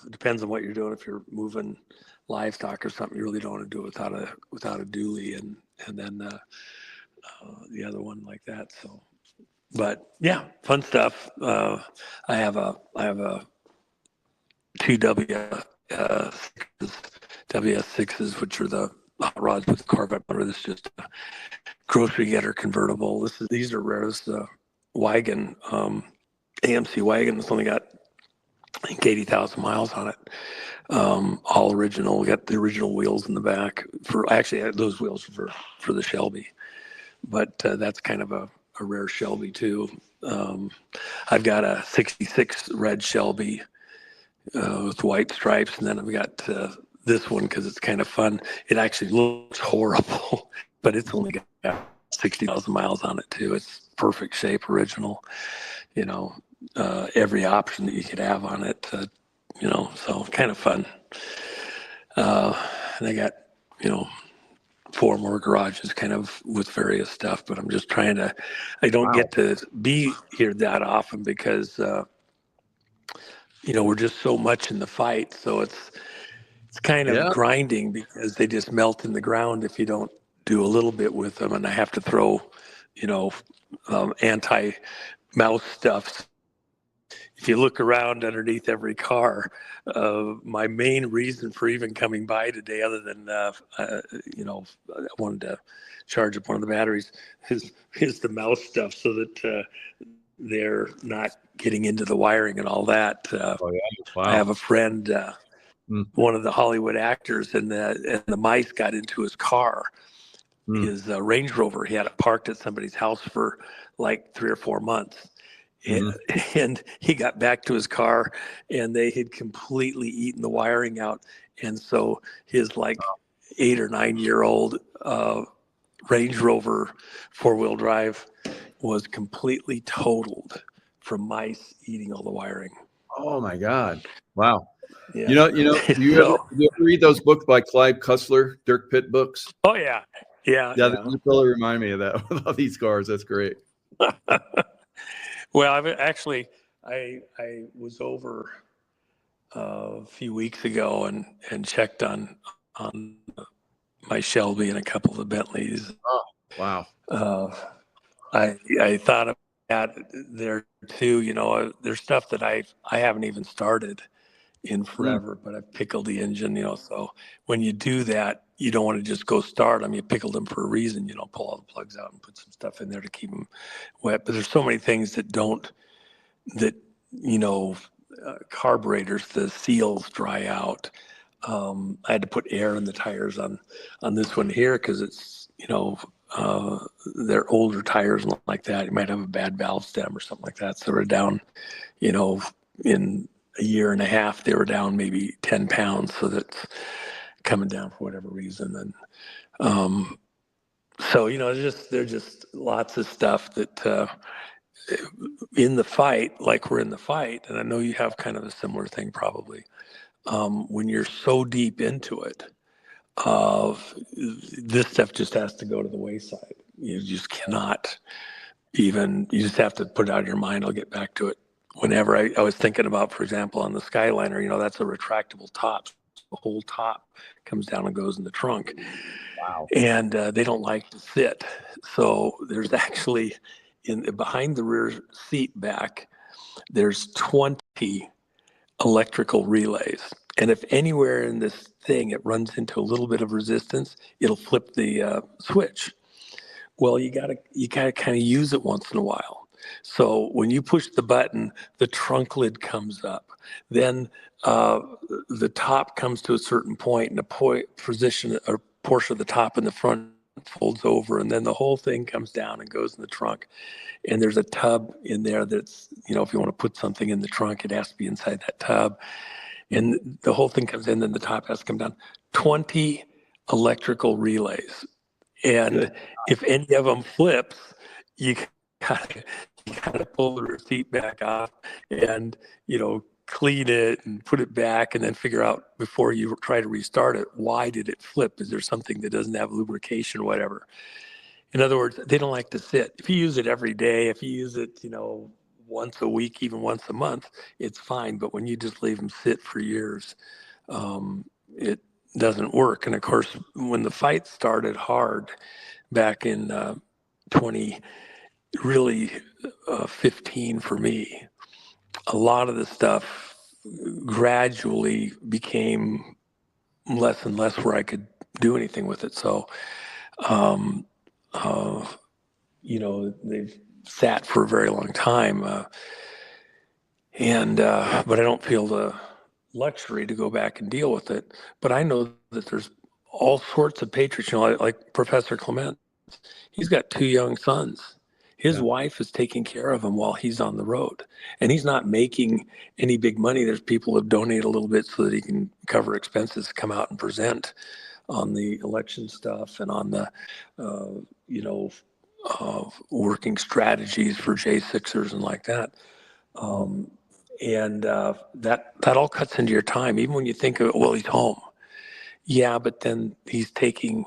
it depends on what you're doing. If you're moving livestock or something, you really don't want to do it without a dually and then the other one like that. So, but yeah, fun stuff. I have a two WS6s, which are the hot rods with the Corvette motor. This is just a grocery getter convertible. These are rare. This is a wagon, AMC wagon. It's only got, I think, 80,000 miles on it. All original. We got the original wheels in the back. Actually, I had those wheels for the Shelby, but that's kind of a rare Shelby too. I've got a '66 red Shelby with white stripes, and then I've got this one because it's kind of fun. It actually looks horrible, but it's only got 60,000 miles on it too. It's perfect shape, original. Every option that you could have on it. So kind of fun. And I got 4 more garages kind of with various stuff, but I'm just trying to. I don't get to be here that often because we're just so much in the fight. So it's kind of grinding because they just melt in the ground if you don't do a little bit with them, and I have to throw anti-mouse stuff. If you look around underneath every car, my main reason for even coming by today, other than I wanted to charge up one of the batteries, is the mouse stuff, so that they're not getting into the wiring and all that. I have a friend, one of the Hollywood actors, and the mice got into his car, his Range Rover. He had it parked at somebody's house for like 3 or 4 months. And he got back to his car, and they had completely eaten the wiring out. And so his like 8 or 9 year old Range Rover 4-wheel drive was completely totaled from mice eating all the wiring. Oh my God! Wow. Yeah. Do you ever read those books by Clive Cussler, Dirk Pitt books? Oh yeah. Yeah. You totally remind me of that with all these cars. That's great. Well, I was over a few weeks ago and checked on my Shelby and a couple of the Bentleys. Oh, wow. I thought of that there too. There's stuff that I haven't even started in forever, but I've pickled the engine. So when you do that, you don't want to just go start them. You pickled them for a reason. Pull all the plugs out and put some stuff in there to keep them wet. But there's so many things carburetors, the seals dry out. I had to put air in the tires on this one here because it's, they're older tires like that. You might have a bad valve stem or something like that. So we're down, in a year and a half, they were down maybe 10 pounds. So that's coming down for whatever reason. And so, there's just lots of stuff that in the fight, like we're in the fight, and I know you have kind of a similar thing probably. When you're so deep into it, this stuff just has to go to the wayside. You just cannot you just have to put it out of your mind. I'll get back to it whenever. I was thinking about, for example, on the Skyliner, that's a retractable top. The whole top comes down and goes in the trunk. Wow. And they don't like to sit. So there's actually, behind the rear seat back, there's 20 electrical relays. And if anywhere in this thing it runs into a little bit of resistance, it'll flip the switch. Well, you gotta kind of use it once in a while. So when you push the button, the trunk lid comes up. Then the top comes to a certain point, and a position or portion of the top in the front folds over, and then the whole thing comes down and goes in the trunk. And there's a tub in there that's, if you want to put something in the trunk, it has to be inside that tub. And the whole thing comes in, then the top has to come down. 20 electrical relays. And if any of them flips, you gotta pull the seat back off and, clean it and put it back, and then figure out before you try to restart it, why did it flip? Is there something that doesn't have lubrication or whatever? In other words, they don't like to sit. If you use it every day, if you use it, once a week, even once a month, it's fine. But when you just leave them sit for years, it doesn't work. And of course, when the fight started hard back in 15 for me, a lot of the stuff gradually became less and less where I could do anything with it. So, they've sat for a very long time. But I don't feel the luxury to go back and deal with it. But I know that there's all sorts of patriots, like Professor Clement. He's got 2 young sons. His wife is taking care of him while he's on the road, and he's not making any big money. There's people who donate a little bit so that he can cover expenses to come out and present on the election stuff and on the, working strategies for J6ers and like that. That all cuts into your time. Even when you think of, well, he's home. Yeah, but then he's taking,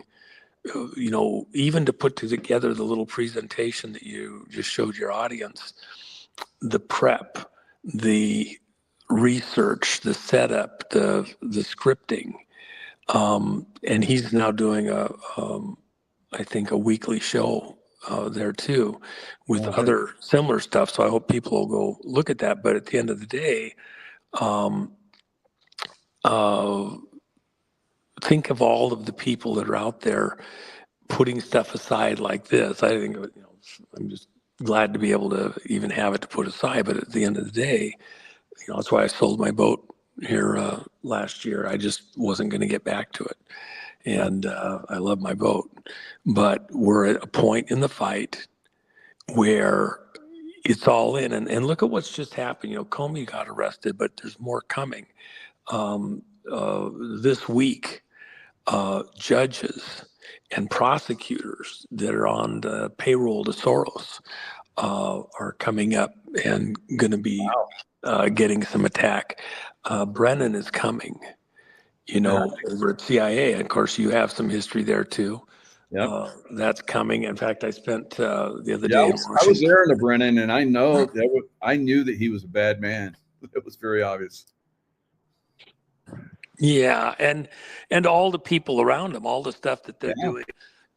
even to put together the little presentation that you just showed your audience, the prep, the research, the setup, the scripting. And he's now doing I think a weekly show there too with other similar stuff. So I hope people will go look at that. But at the end of the day, think of all of the people that are out there putting stuff aside like this. I think, I'm just glad to be able to even have it to put aside. But at the end of the day, that's why I sold my boat here last year. I just wasn't going to get back to it. And I love my boat. But we're at a point in the fight where it's all in. And look at what's just happened. You know, Comey got arrested, but there's more coming. This week, judges and prosecutors that are on the payroll to Soros are coming up and going to be getting some attack. Brennan is coming, you know, over at CIA. Of course, you have some history there too. Yeah, that's coming. In fact, I spent the other yeah. day I in was Washington. there in the Brennan, and I know I knew that he was a bad man. It was very obvious. Yeah, and all the people around him, all the stuff that they're doing,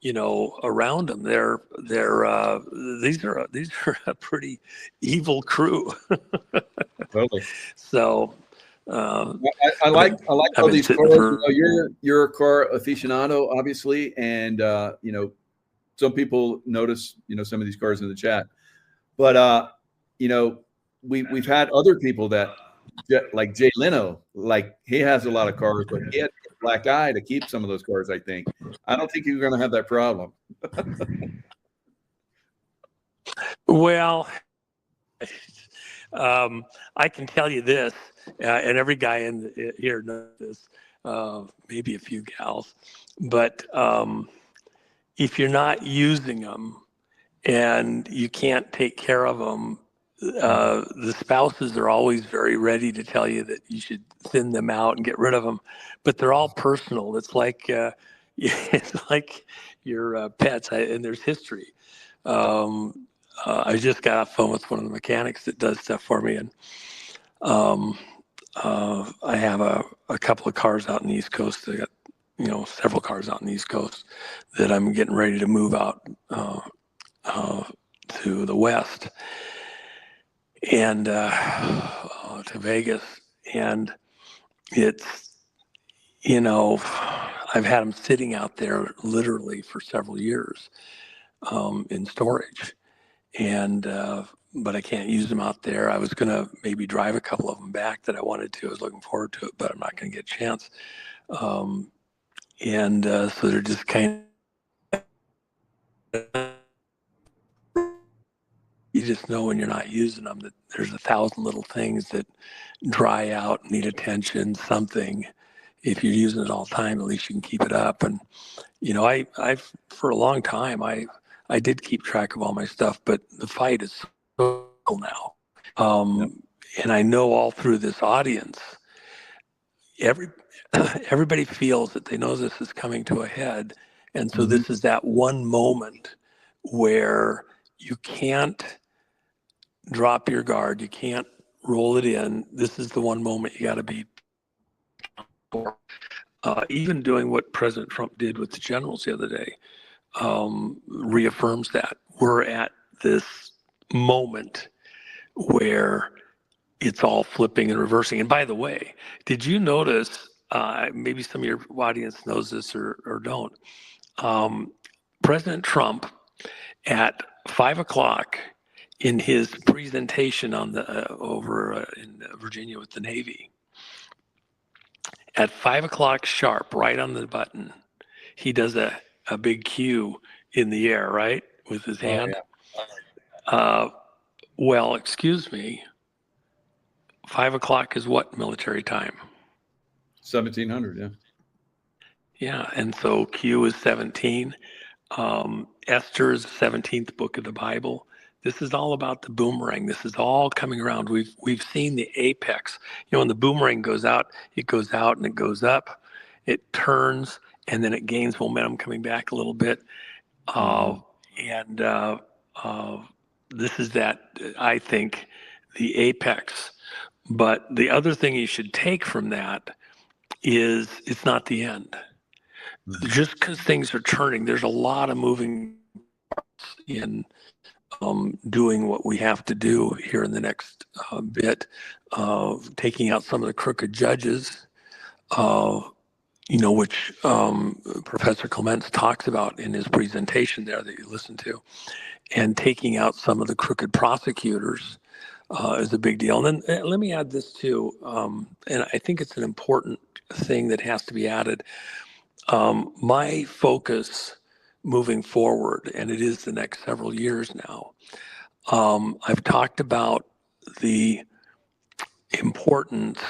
you know, around him. These are a pretty evil crew. Totally. So I like all these cars. For, you're a car aficionado, obviously, and you know, some people notice, you know, some of these cars in the chat, but you know, we've had other people that, like Jay Leno, like he has a lot of cars, but he had a black eye to keep some of those cars. I don't think you're going to have that problem. Well, I can tell you this, and every guy in here knows this, maybe a few gals, but if you're not using them and you can't take care of them, the spouses are always very ready to tell you that you should thin them out and get rid of them, but they're all personal. It's like your pets, and there's history. I just got off the phone with one of the mechanics that does stuff for me, and I have a couple of cars out in the East Coast. I got, you know, several cars out in the East Coast that I'm getting ready to move out to the West and to Vegas. And it's, you know, I've had them sitting out there literally for several years in storage. And but I can't use them out there. I was going to maybe drive a couple of them back that I wanted to. I was looking forward to it, but I'm not going to get a chance. So they're just kind of, you just know when you're not using them that there's 1,000 little things that dry out, need attention, something. If you're using it all the time, at least you can keep it up. And, you know, I've for a long time, I did keep track of all my stuff, but the fight is so now. And I know all through this audience, everybody feels that they know this is coming to a head. And so this is that one moment where you can't drop your guard. You can't roll it in. This is the one moment you got to be for. Even doing what President Trump did with the generals the other day reaffirms that. We're at this moment where it's all flipping and reversing. And by the way, did you notice, maybe some of your audience knows this or don't, President Trump at 5 o'clock in his presentation on the over in Virginia with the Navy, at 5 o'clock sharp, right on the button, he does a big Q in the air, right, with his hand. Well, excuse me, 5 o'clock is what military time? 1700, yeah. Yeah, and so Q is 17. Esther is the 17th book of the Bible. This is all about the boomerang. This is all coming around. We've seen the apex. You know, when the boomerang goes out and it goes up, it turns, and then it gains momentum coming back a little bit. This is that, I think, the apex. But the other thing you should take from that is it's not the end. Just because things are turning, there's a lot of moving parts in doing what we have to do here in the next bit, taking out some of the crooked judges, you know, which Professor Clements talks about in his presentation there that you listened to, and taking out some of the crooked prosecutors is a big deal. And then let me add this too, and I think it's an important thing that has to be added. My focus moving forward, and it is the next several years now, I've talked about the importance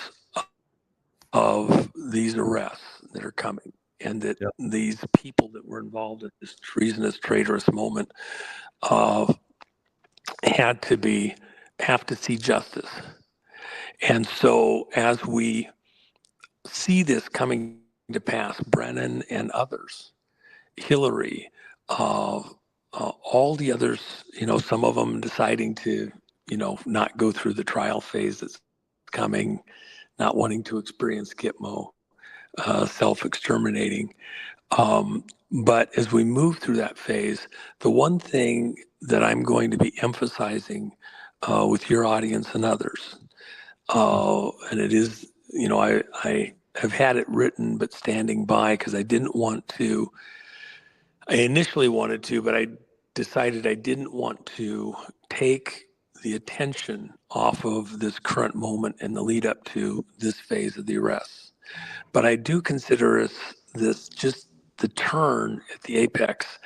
of these arrests that are coming, and that these people that were involved in this treasonous, traitorous moment have to see justice. And so as we see this coming to pass, Brennan and others, Hillary, all the others, some of them deciding to, not go through the trial phase that's coming, not wanting to experience Gitmo, self-exterminating. But as we move through that phase, the one thing that I'm going to be emphasizing with your audience and others, and it is, I have had it written, but standing by, because I initially wanted to, but I decided I didn't want to take the attention off of this current moment and the lead up to this phase of the arrests. But I do consider this just the turn at the apex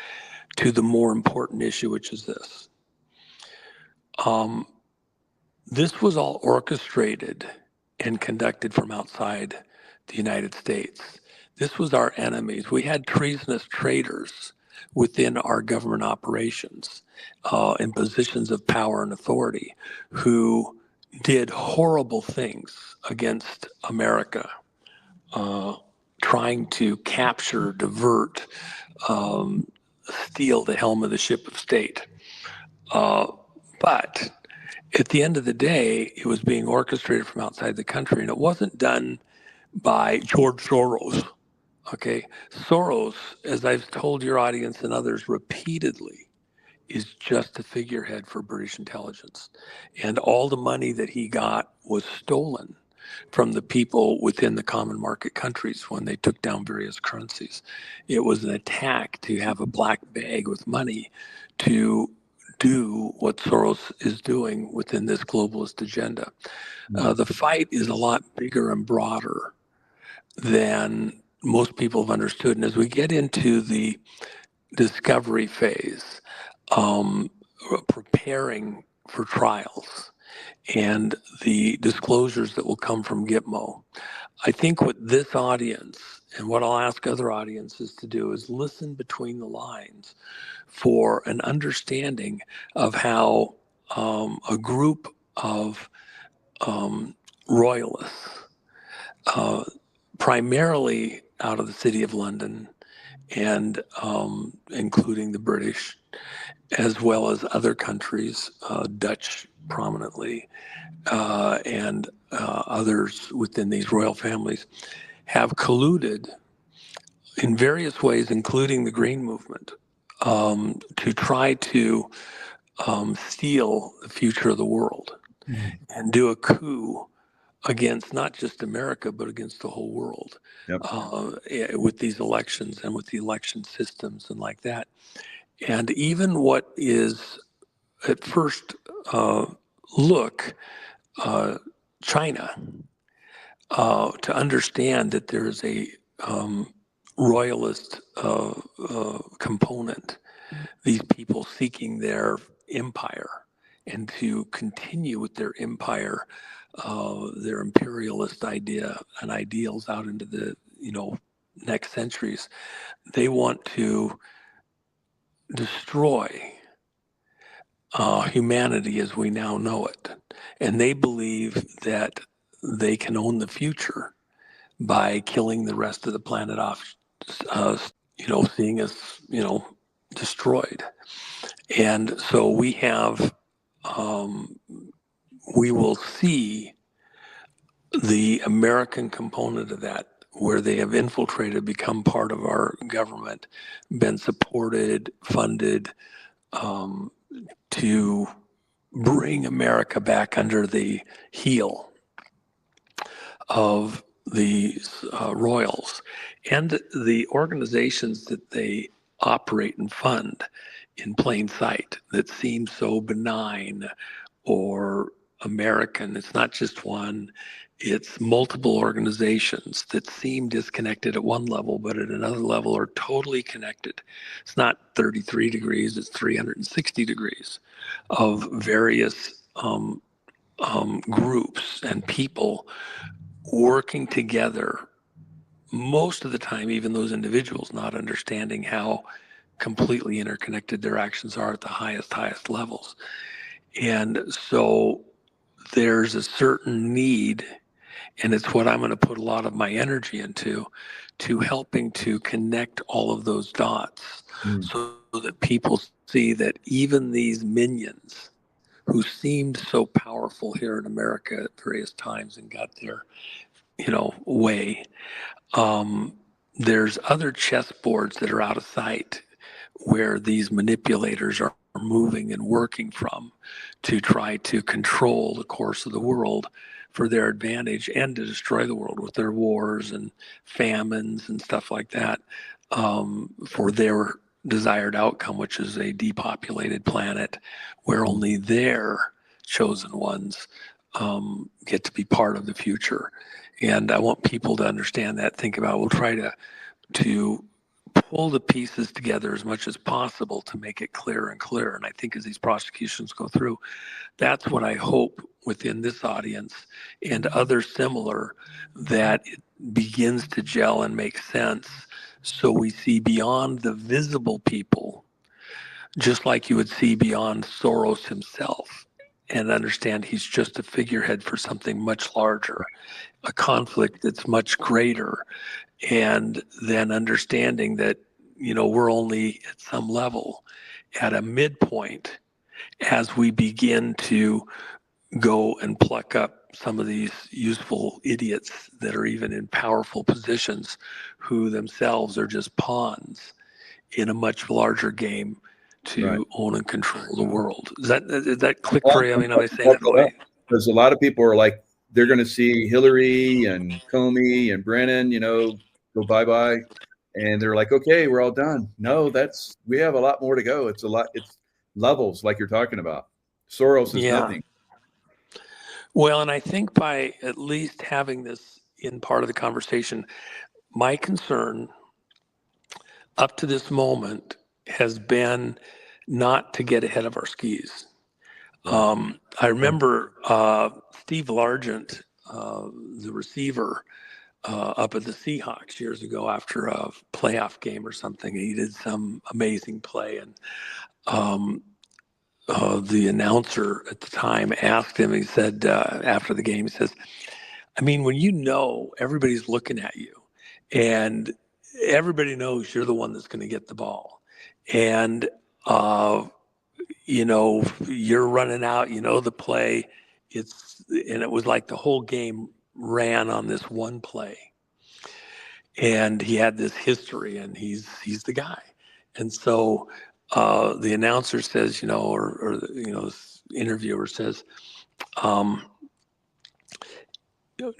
to the more important issue, which is this. This was all orchestrated and conducted from outside the United States. This was our enemies. We had treasonous traitors within our government operations in positions of power and authority who did horrible things against America, trying to capture, divert, steal the helm of the ship of state. But at the end of the day, it was being orchestrated from outside the country, and it wasn't done by George Soros. Okay, Soros, as I've told your audience and others repeatedly, is just a figurehead for British intelligence. And all the money that he got was stolen from the people within the common market countries when they took down various currencies. It was an attack to have a black bag with money to do what Soros is doing within this globalist agenda. The fight is a lot bigger and broader than most people have understood. And as we get into the discovery phase, preparing for trials and the disclosures that will come from Gitmo, I think what this audience and what I'll ask other audiences to do is listen between the lines for an understanding of how a group of royalists, primarily out of the city of London and including the British, as well as other countries, Dutch prominently, and others within these royal families, have colluded in various ways, including the Green Movement, to try to steal the future of the world and do a coup against not just America, but against the whole world. With these elections and with the election systems and like that. And even what is at first look, China, to understand that there is a royalist component, these people seeking their empire and to continue with their empire, their imperialist idea and ideals out into the next centuries. They want to destroy humanity as we now know it, and they believe that they can own the future by killing the rest of the planet off, seeing us destroyed. And so we have we will see the American component of that, where they have infiltrated, become part of our government, been supported, funded, to bring America back under the heel of these royals and the organizations that they operate and fund in plain sight that seem so benign or American. It's not just one. it's multiple organizations that seem disconnected at one level, but at another level are totally connected. It's not 33 degrees, it's 360 degrees of various groups and people working together. Most of the time, even those individuals not understanding how completely interconnected their actions are at the highest levels. And so there's a certain need, and it's what I'm going to put a lot of my energy into, to helping to connect all of those dots so that people see that even these minions who seemed so powerful here in America at various times and got their, way, there's other chessboards that are out of sight where these manipulators are moving and working from to try to control the course of the world for their advantage and to destroy the world with their wars and famines and stuff like that, for their desired outcome, which is a depopulated planet where only their chosen ones get to be part of the future. And I want people to understand that, think about, we'll try to pull the pieces together as much as possible to make it clearer and clearer. And I think as these prosecutions go through, that's what I hope within this audience and others similar, that it begins to gel and make sense. So we see beyond the visible people, just like you would see beyond Soros himself, and understand he's just a figurehead for something much larger, a conflict that's much greater. And then understanding that, we're only at some level at a midpoint as we begin to go and pluck up some of these useful idiots that are even in powerful positions who themselves are just pawns in a much larger game to own and control the world. Is that click for you? I mean, am I saying that right? Because a lot of people are like, they're going to see Hillary and Comey and Brennan, go bye-bye. And they're like, okay, we're all done. No, we have a lot more to go. It's levels like you're talking about. Soros is nothing. Well, and I think by at least having this in part of the conversation, my concern up to this moment has been not to get ahead of our skis. I remember Steve Largent, the receiver, up at the Seahawks years ago after a playoff game or something. He did some amazing play, and the announcer at the time asked him, he said, after the game, he says, I mean, when everybody's looking at you and everybody knows you're the one that's going to get the ball, and you're running out, the play, and it was like the whole game ran on this one play, and he had this history, and he's the guy. And so the announcer says, this interviewer says,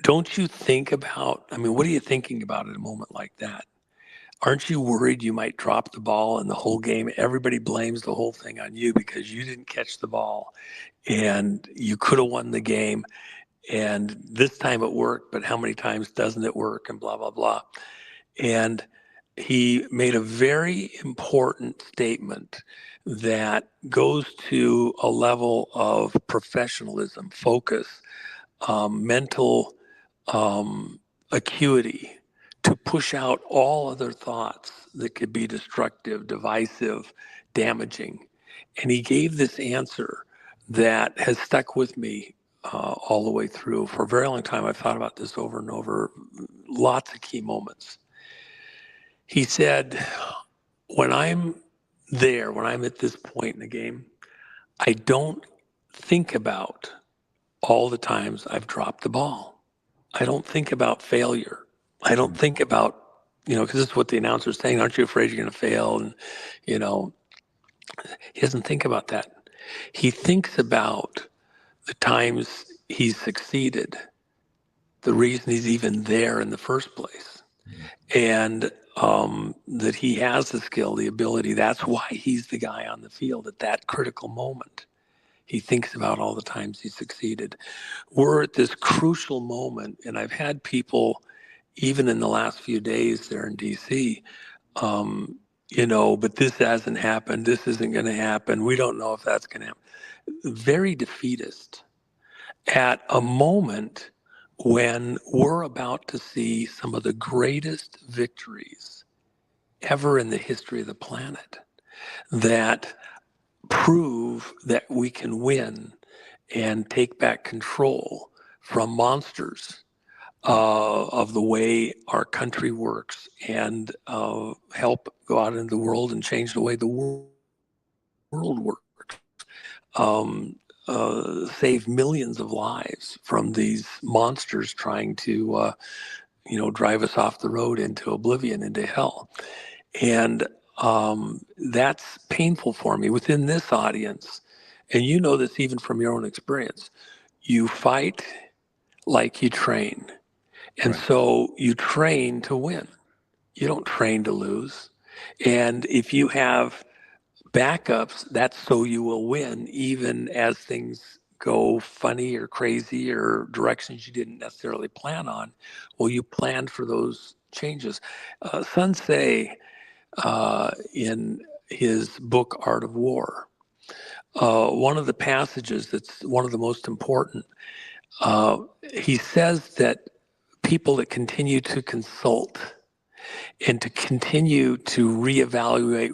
don't you think about, what are you thinking about at a moment like that? Aren't you worried you might drop the ball and the whole game? Everybody blames the whole thing on you because you didn't catch the ball and you could have won the game. And this time it worked, but how many times doesn't it work, and blah, blah, blah. And he made a very important statement that goes to a level of professionalism, focus, mental acuity, to push out all other thoughts that could be destructive, divisive, damaging. And he gave this answer that has stuck with me all the way through. For a very long time, I've thought about this over and over, lots of key moments. He said, when I'm at this point in the game, I don't think about all the times I've dropped the ball. I don't think about failure. I don't think about, because this is what the announcer's saying, aren't you afraid you're going to fail? And, he doesn't think about that. He thinks about the times he's succeeded, the reason he's even there in the first place, and that he has the skill, the ability. That's why he's the guy on the field at that critical moment. He thinks about all the times he succeeded. We're at this crucial moment, and I've had people, even in the last few days there in DC, but this hasn't happened. This isn't going to happen. We don't know if that's going to happen. Very defeatist at a moment when we're about to see some of the greatest victories ever in the history of the planet that prove that we can win and take back control from monsters of the way our country works and help go out into the world and change the way the world works. Save millions of lives from these monsters trying to, drive us off the road into oblivion, into hell. And that's painful for me within this audience. And you know this even from your own experience. You fight like you train. And so you train to win. You don't train to lose. And if you have backups, that's so you will win, even as things go funny or crazy or directions you didn't necessarily plan on. Well, you planned for those changes. Sun Tse, in his book, Art of War, one of the passages that's one of the most important, he says that people that continue to consult and to continue to reevaluate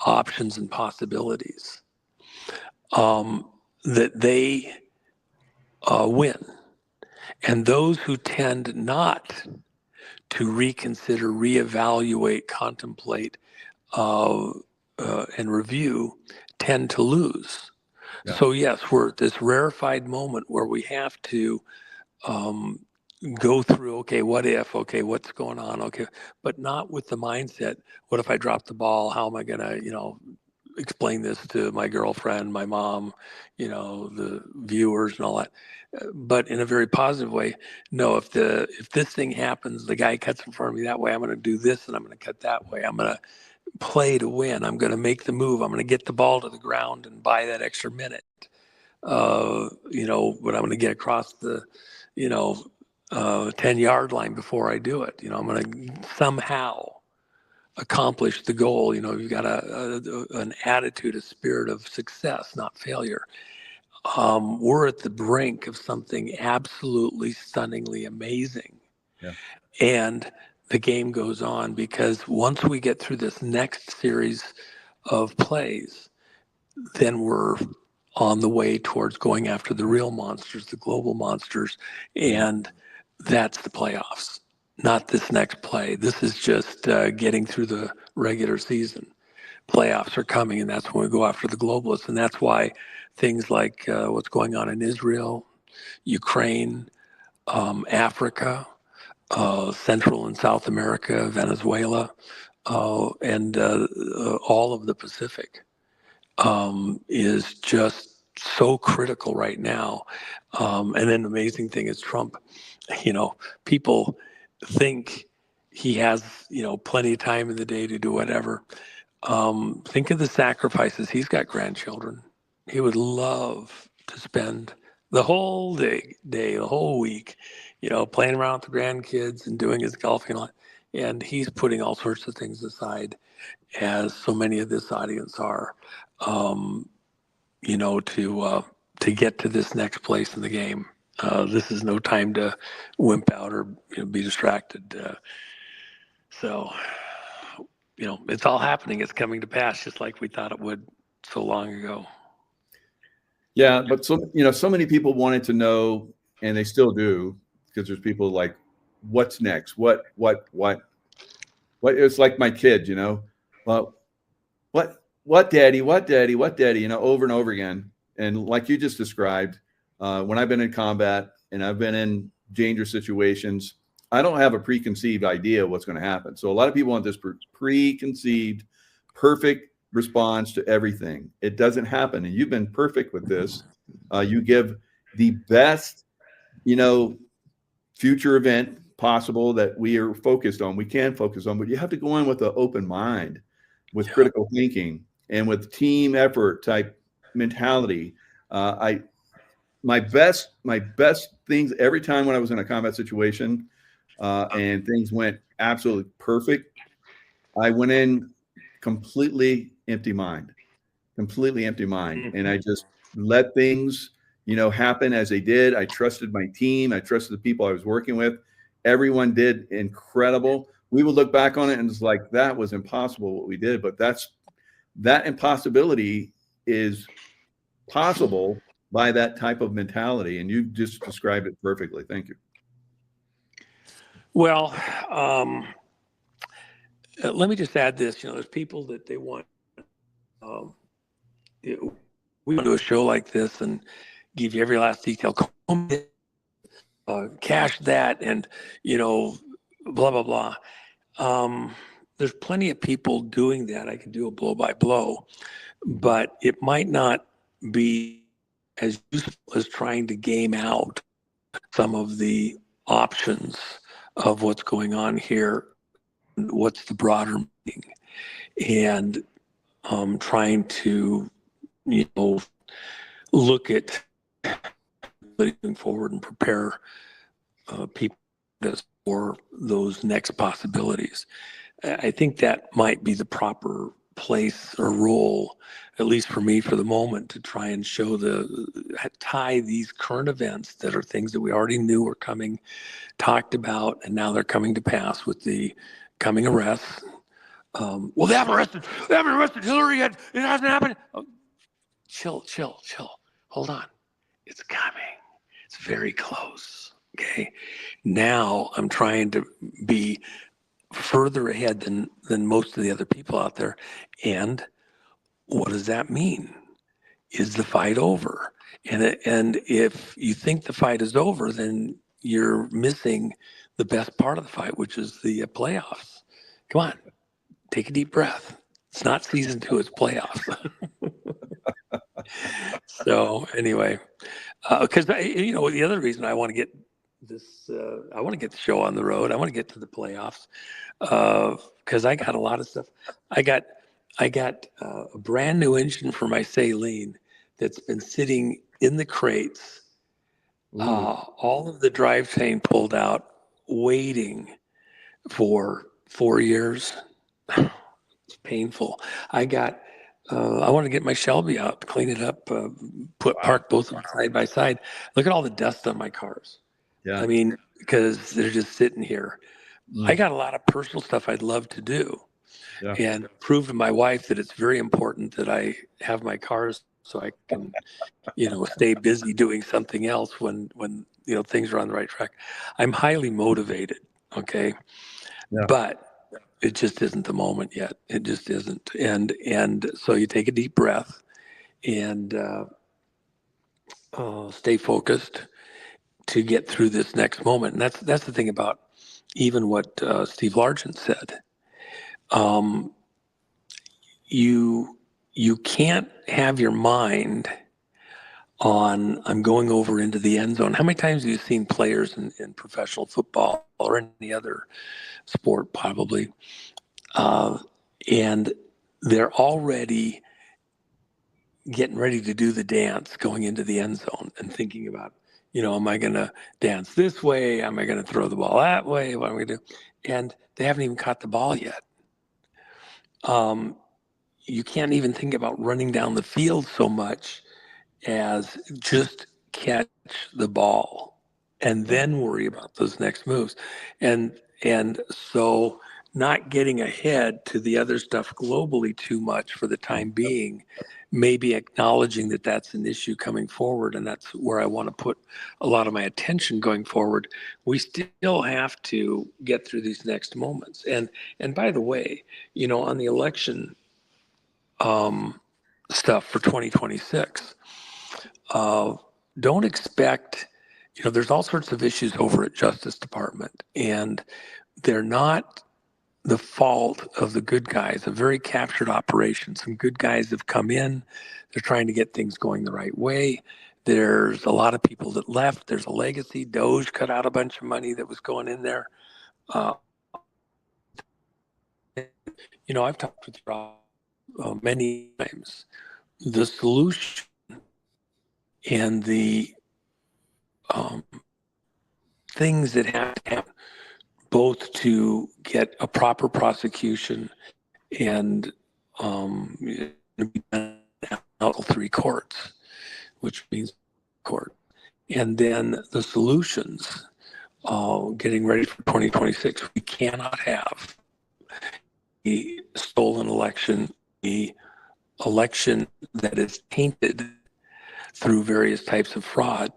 options and possibilities, that they win. And those who tend not to reconsider, reevaluate, contemplate, and review tend to lose. Yeah. So yes, we're at this rarefied moment where we have to go through, okay, what if, okay, what's going on, okay, but not with the mindset, what if I drop the ball? How am I going to, explain this to my girlfriend, my mom, the viewers and all that, but in a very positive way. No, if this thing happens, the guy cuts in front of me that way, I'm going to do this and I'm going to cut that way. I'm going to play to win. I'm going to make the move. I'm going to get the ball to the ground and buy that extra minute. But I'm going to get across the, 10-yard line before I do it. I'm going to somehow accomplish the goal. You've got an attitude, a spirit of success, not failure. We're at the brink of something absolutely stunningly amazing. Yeah. And the game goes on, because once we get through this next series of plays, then we're on the way towards going after the real monsters, the global monsters, and that's the playoffs, not this next play. This is just getting through the regular season. Playoffs are coming, and that's when we go after the globalists, and that's why things like what's going on in Israel, Ukraine, Africa, Central and South America, Venezuela, and all of the Pacific is just so critical right now. And then the amazing thing is Trump, people think he has, plenty of time in the day to do whatever. Think of the sacrifices. He's got grandchildren. He would love to spend the whole day, the whole week, playing around with the grandkids and doing his golfing. And he's putting all sorts of things aside, as so many of this audience are, to get to this next place in the game. This is no time to wimp out or be distracted. So it's all happening. It's coming to pass just like we thought it would so long ago. Yeah, but so many people wanted to know, and they still do, because there's people like, what's next? What? It's like my kid, well, what, daddy, over and over again. And like you just described, when I've been in combat and I've been in dangerous situations, I don't have a preconceived idea of what's going to happen. So a lot of people want this preconceived, perfect response to everything. It doesn't happen. And you've been perfect with this. You give the best, future event possible that we are focused on. We can focus on, but you have to go in with an open mind, with critical thinking. and with team effort type mentality. My best things every time when I was in a combat situation and things went absolutely perfect, I went in completely empty mind, and I just let things, happen as they did. I trusted my team. I trusted the people I was working with. Everyone did incredible. We would look back on it and it's like, that was impossible what we did, but that impossibility is possible by that type of mentality. And you just described it perfectly. Thank you. Well, let me just add this. There's people that they want. We do a show like this and give you every last detail. Cash that, and blah blah blah. There's plenty of people doing that. I can do a blow by blow, but it might not be as useful as trying to game out some of the options of what's going on here, what's the broader meaning, and trying to look at moving forward and prepare people for those next possibilities. I think that might be the proper place or role, at least for me for the moment, to try and tie these current events that are things that we already knew were coming, talked about, and now they're coming to pass with the coming arrests. Well, they haven't arrested Hillary yet. It hasn't happened. Oh, chill. Hold on. It's coming. It's very close. Okay. Now I'm trying to be further ahead than most of the other people out there. And what does that mean? Is the fight over? And if you think the fight is over, then you're missing the best part of the fight, which is the playoffs. Come on, take a deep breath. It's not season 2, it's playoffs. So anyway, because the other reason I want to get this, I want to get the show on the road. I want to get to the playoffs because I got a lot of stuff. I got a brand new engine for my Saline that's been sitting in the crates. All of the drivetrain pulled out, waiting for 4 years. It's painful. I want to get my Shelby out, clean it up, park both of them side by side. Look at all the dust on my cars. Yeah. I mean, because they're just sitting here. I got a lot of personal stuff I'd love to do, and prove to my wife that it's very important that I have my cars so I can, stay busy doing something else when things are on the right track. I'm highly motivated. Okay. Yeah. But it just isn't the moment yet. It just isn't. And so you take a deep breath and stay focused to get through this next moment. And that's the thing about even what Steve Largent said. You can't have your mind on, I'm going over into the end zone. How many times have you seen players in professional football or any other sport probably, and they're already getting ready to do the dance going into the end zone and thinking about, am I going to dance this way? Am I going to throw the ball that way? What am I going to do? And they haven't even caught the ball yet. You can't even think about running down the field so much as just catch the ball and then worry about those next moves. And so not getting ahead to the other stuff globally too much for the time being, maybe acknowledging that that's an issue coming forward, and that's where I want to put a lot of my attention going forward. We still have to get through these next moments. And by the way, on the election stuff for 2026, don't expect, there's all sorts of issues over at Justice Department, and they're not the fault of the good guys. A very captured operation. Some good guys have come in. They're trying to get things going the right way. There's a lot of people that left. There's a legacy. Doge cut out a bunch of money that was going in there. I've talked with Rob many times, the solution and the things that have to happen both to get a proper prosecution and Article 3 courts, which means court. And then the solutions, getting ready for 2026. We cannot have a stolen election, the election that is tainted through various types of fraud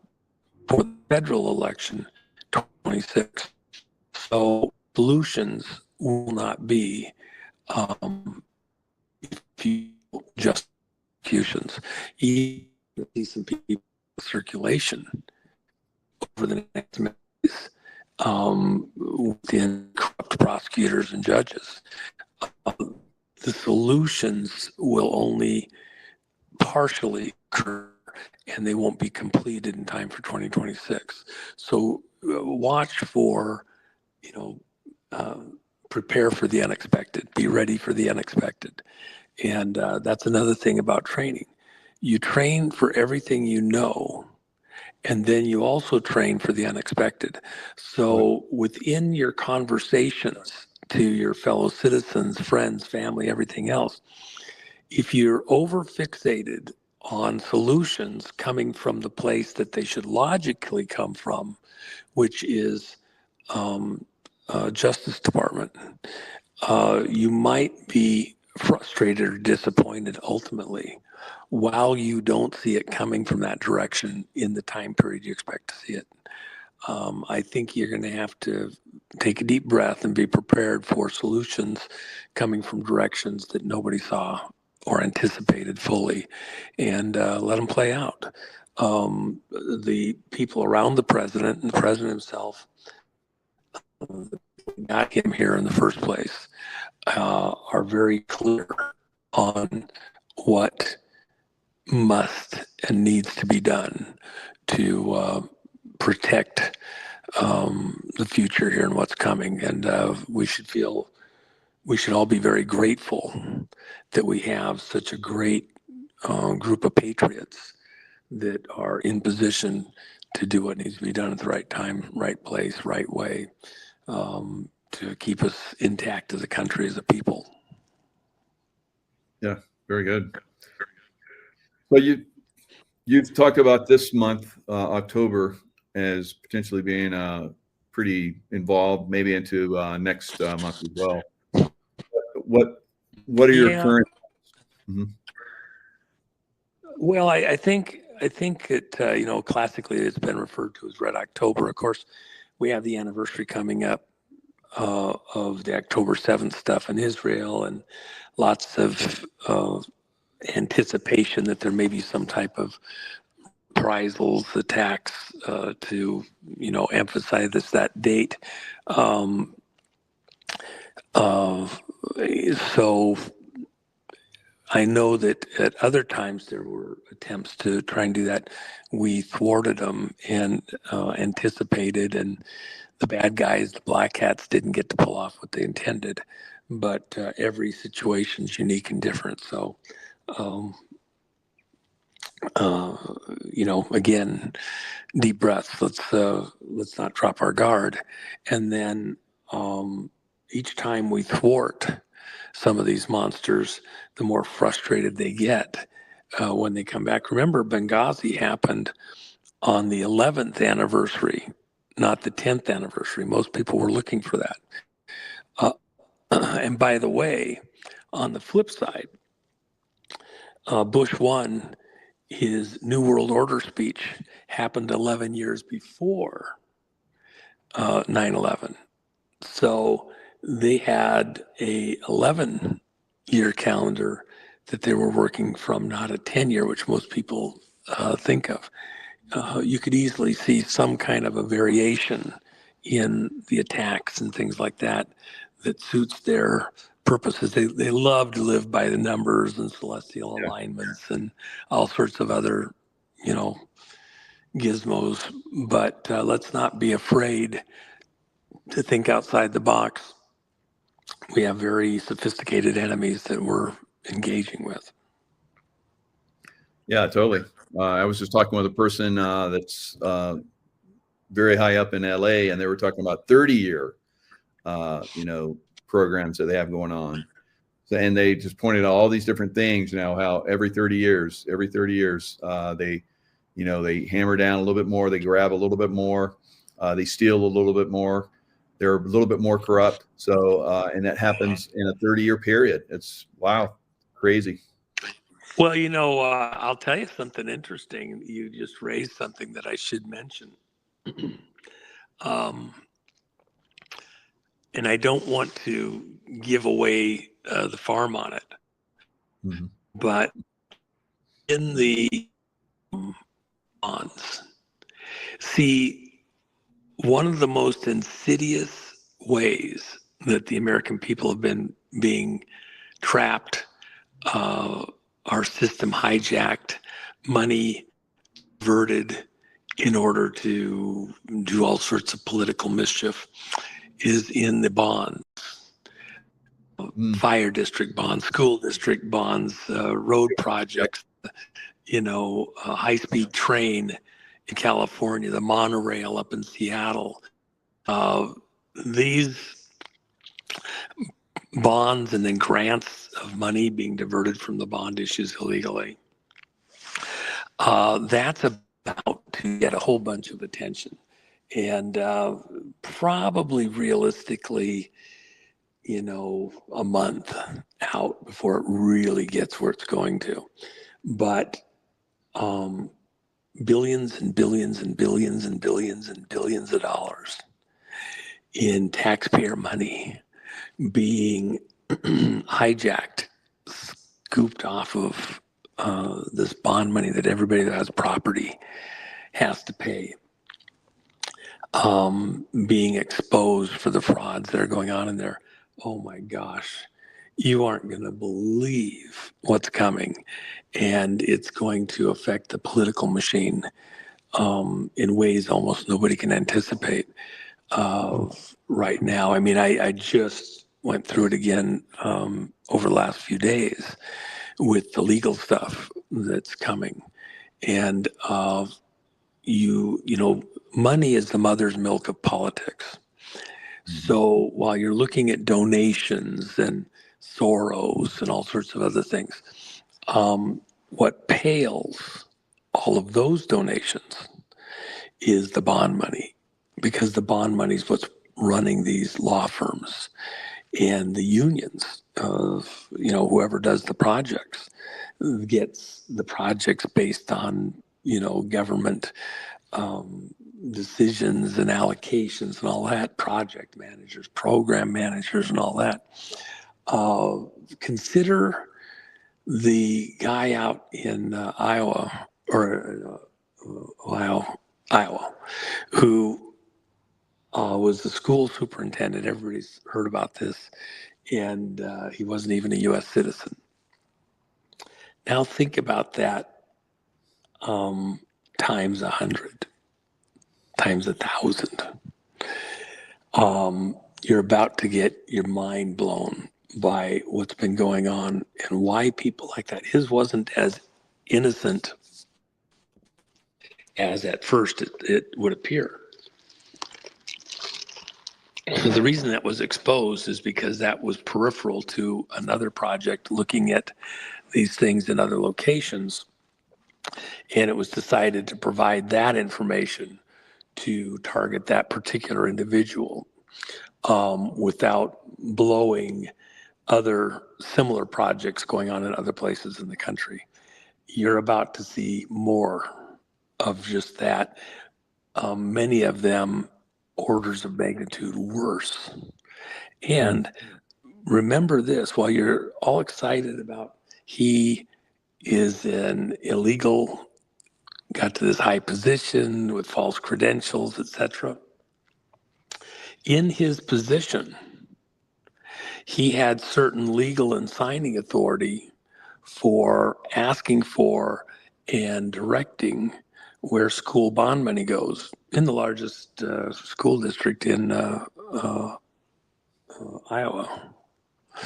for the federal election 2026. So solutions will not be just executions. You see some people circulation over the next months within corrupt prosecutors and judges. The solutions will only partially occur, and they won't be completed in time for 2026. So watch for, prepare for the unexpected, be ready for the unexpected. And that's another thing about training. You train for everything you know, and then you also train for the unexpected. So within your conversations to your fellow citizens, friends, family, everything else, if you're over fixated on solutions coming from the place that they should logically come from, which is Justice Department, you might be frustrated or disappointed ultimately while you don't see it coming from that direction in the time period you expect to see it. I think you're going to have to take a deep breath and be prepared for solutions coming from directions that nobody saw or anticipated fully, and let them play out. The people around the president and the president himself got him here in the first place are very clear on what must and needs to be done to protect the future here and what's coming. And we should all be very grateful that we have such a great group of patriots that are in position to do what needs to be done at the right time, right place, right way, to keep us intact as a country, as a people. Yeah, very good. Well, you've talked about this month, October, as potentially being pretty involved, maybe into next month as well. What are your current? Mm-hmm. Well, I think it classically it's been referred to as Red October. Of course, we have the anniversary coming up of the October 7th stuff in Israel, and lots of anticipation that there may be some type of reprisals, attacks to emphasize that date. So I know that at other times there were attempts to try and do that. We thwarted them and anticipated, and the bad guys, the black hats, didn't get to pull off what they intended. But every situation is unique and different. So, again, deep breaths. Let's not drop our guard. And then each time we thwart some of these monsters, the more frustrated they get when they come back. Remember, Benghazi happened on the 11th anniversary, not the 10th anniversary. Most people were looking for that. And by the way, on the flip side, Bush 1, his New World Order speech happened 11 years before 9/11. So they had a 11-year calendar that they were working from, not a 10-year, which most people think of. You could easily see some kind of a variation in the attacks and things like that suits their purposes. They love to live by the numbers and celestial alignments and all sorts of other, gizmos. But let's not be afraid to think outside the box. We have very sophisticated enemies that we're engaging with. Yeah, totally. I was just talking with a person that's very high up in LA, and they were talking about 30-year, programs that they have going on. So, and they just pointed out all these different things, how every 30 years, they hammer down a little bit more, they grab a little bit more, they steal a little bit more, they're a little bit more corrupt. So, and that happens in a 30-year period. It's wow, crazy. Well, I'll tell you something interesting. You just raised something that I should mention. And I don't want to give away the farm on it. Mm-hmm. But in the bonds, see, one of the most insidious ways that the American people have been being trapped, our system hijacked, money diverted in order to do all sorts of political mischief, is in the bonds. Fire district bonds, school district bonds, road projects, high-speed train in California, the monorail up in Seattle. These bonds and then grants of money being diverted from the bond issues illegally. That's about to get a whole bunch of attention. And probably realistically, a month out before it really gets where it's going to. But billions and billions and billions and billions and billions of dollars in taxpayer money being hijacked, scooped off of this bond money that everybody that has property has to pay, being exposed for the frauds that are going on in there. Oh my gosh, you aren't going to believe what's coming. And it's going to affect the political machine in ways almost nobody can anticipate right now. I mean, I just went through it again over the last few days with the legal stuff that's coming. And money is the mother's milk of politics. So while you're looking at donations and Soros and all sorts of other things, what pales all of those donations is the bond money, because the bond money is what's running these law firms and the unions of, whoever does the projects gets the projects based on, government decisions and allocations and all that, project managers, program managers and all that. Consider the guy out in Iowa, who was the school superintendent. Everybody's heard about this. And he wasn't even a U.S. citizen. Now think about that times 100. Times 1,000. You're about to get your mind blown by what's been going on and why people like that. His wasn't as innocent as at first it would appear. The reason that was exposed is because that was peripheral to another project looking at these things in other locations. And it was decided to provide that information to target that particular individual without blowing other similar projects going on in other places in the country. You're about to see more of just that. Many of them orders of magnitude worse. And remember this, while you're all excited about he is an illegal, got to this high position with false credentials, etc. In his position, he had certain legal and signing authority for asking for and directing where school bond money goes in the largest school district in Iowa.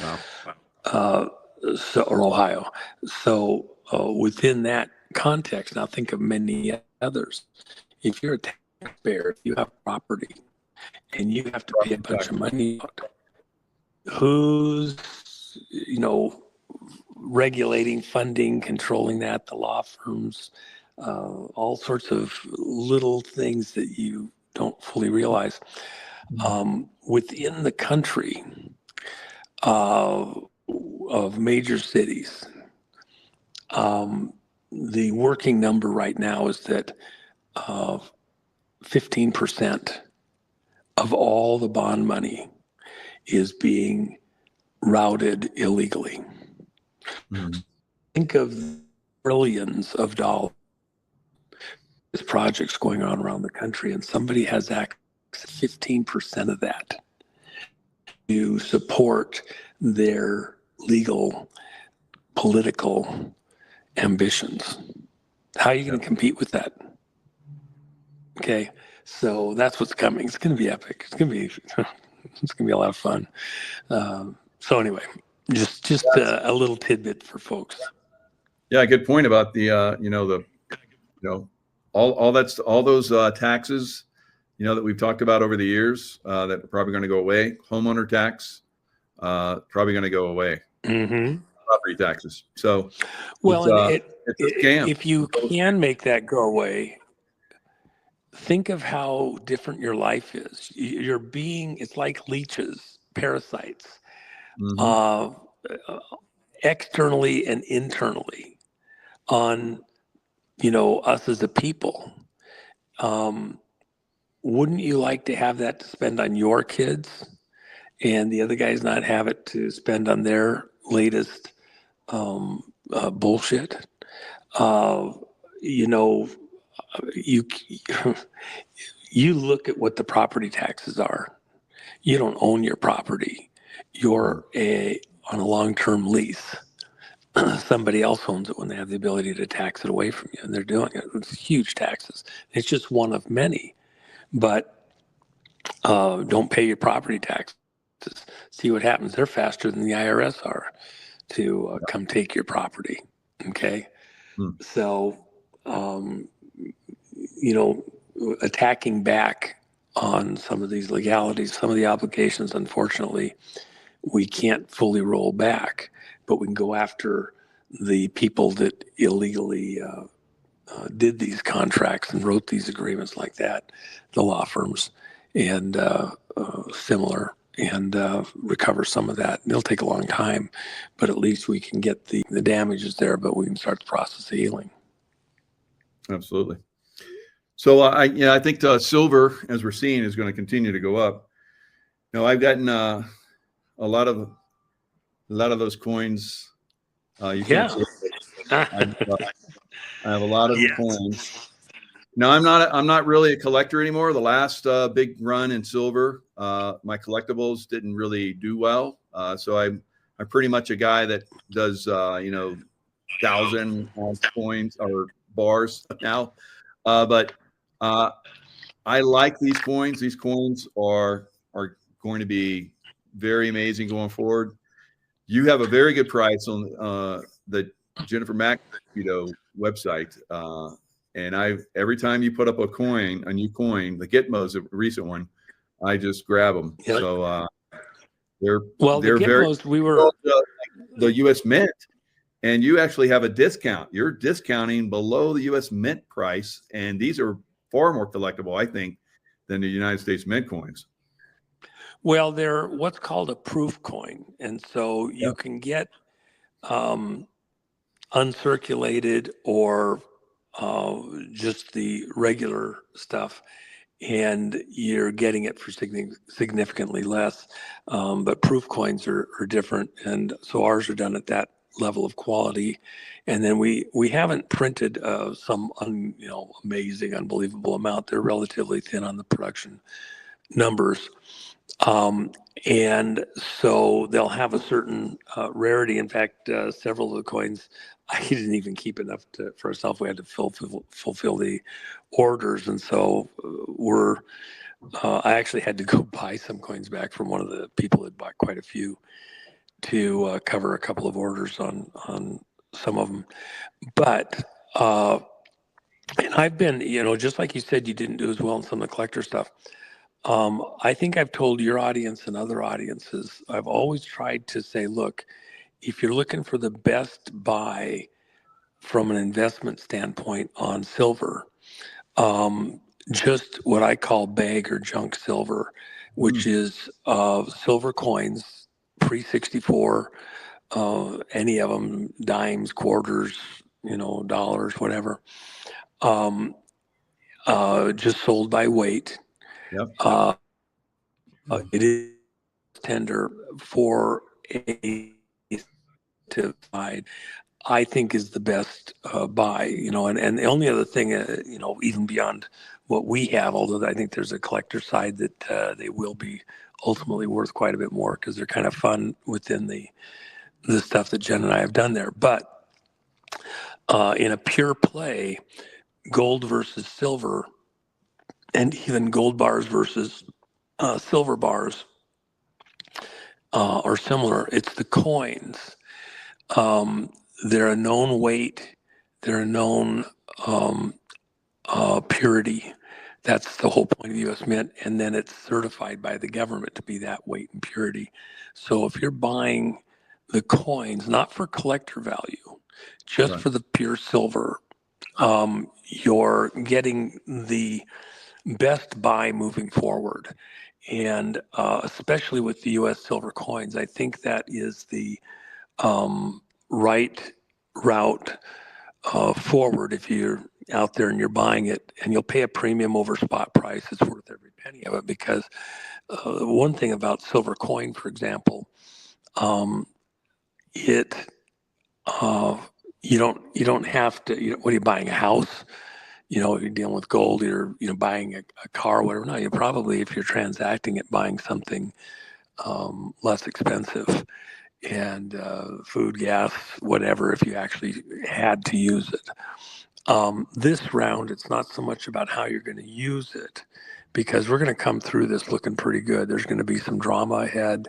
Wow. or Ohio. So within that context, now think of many others. If you're a taxpayer, you have property, and you have to pay a bunch of money out. Who's, regulating, funding, controlling that? The law firms, all sorts of little things that you don't fully realize. Within the country of major cities, the working number right now is that 15% of all the bond money is being routed illegally. Think of billions of dollars. There's projects going on around the country, and somebody has access to 15% of that to support their legal, political ambitions. How are you going to compete with that? Okay, so that's what's coming. It's going to be epic. It's going to be a lot of fun. So anyway, just a little tidbit for folks. Yeah, good point about the all those taxes, that we've talked about over the years that are probably going to go away. Homeowner tax, probably going to go away. Mm-hmm. Property taxes. So, well, it's a scam. If you can make that go away, think of how different your life is. It's like leeches, parasites, externally and internally on, us as a people. Wouldn't you like to have that to spend on your kids and the other guys not have it to spend on their latest bullshit? You look at what the property taxes are. You don't own your property. You're on a long-term lease. Somebody else owns it when they have the ability to tax it away from you, and they're doing it. It's huge taxes. It's just one of many. But don't pay your property taxes. See what happens. They're faster than the IRS are to come take your property. Okay? So, attacking back on some of these legalities, some of the obligations, unfortunately, we can't fully roll back, but we can go after the people that illegally did these contracts and wrote these agreements like that, the law firms and similar, and recover some of that. It'll take a long time, but at least we can get the damages there, but we can start the process of healing. Absolutely. So I think silver, as we're seeing, is going to continue to go up. I've gotten a lot of those coins. You can't see it. I have a lot of coins. No, I'm not really a collector anymore. The last big run in silver, my collectibles didn't really do well. So I'm pretty much a guy that does 1,000 coins or bars now. But I like these coins. These coins are going to be very amazing going forward. You have a very good price on the Jennifer Mack website. And every time you put up a new coin, the Gitmo's a recent one, I just grab them. Yep. So they're the Gitmo's, very the U.S. Mint, and you actually have a discount. You're discounting below the U.S. Mint price, and these are far more collectible, I think, than the United States Mint coins. Well, they're what's called a proof coin, and so you can get uncirculated or just the regular stuff, and you're getting it for significantly less. But proof coins are different, and so ours are done at that level of quality. And then we haven't printed some amazing, unbelievable amount. They're relatively thin on the production numbers. And so they'll have a certain rarity. In fact, several of the coins, I didn't even keep enough for ourselves. We had to fulfill the orders. And so I actually had to go buy some coins back from one of the people that bought quite a few to cover a couple of orders on some of them. But and I've been, just like you said, you didn't do as well in some of the collector stuff. I think I've told your audience and other audiences, I've always tried to say, look, if you're looking for the best buy from an investment standpoint on silver, just what I call bag or junk silver, which is silver coins, pre-64, any of them, dimes, quarters, dollars, whatever, just sold by weight. Yep. It is tender for a to buy, I think is the best buy, and the only other thing, even beyond what we have, although I think there's a collector side that they will be ultimately worth quite a bit more because they're kind of fun within the stuff that Jen and I have done there. But in a pure play, gold versus silver, and even gold bars versus silver bars are similar. It's the coins. They're a known weight. They're a known purity. That's the whole point of the U.S. Mint. And then it's certified by the government to be that weight and purity. So if you're buying the coins, not for collector value, just for the pure silver, you're getting the best buy moving forward. And especially with the U.S. silver coins, I think that is the right route forward if you're out there and you're buying it, and you'll pay a premium over spot price. It's worth every penny of it, because one thing about silver coin, for example, you don't have to, what are you buying, a house? You're dealing with gold, you're buying a car, whatever. No, you probably, if you're transacting it, buying something less expensive, and food, gas, whatever, if you actually had to use it. This round, it's not so much about how you're going to use it, because we're going to come through this looking pretty good. There's going to be some drama ahead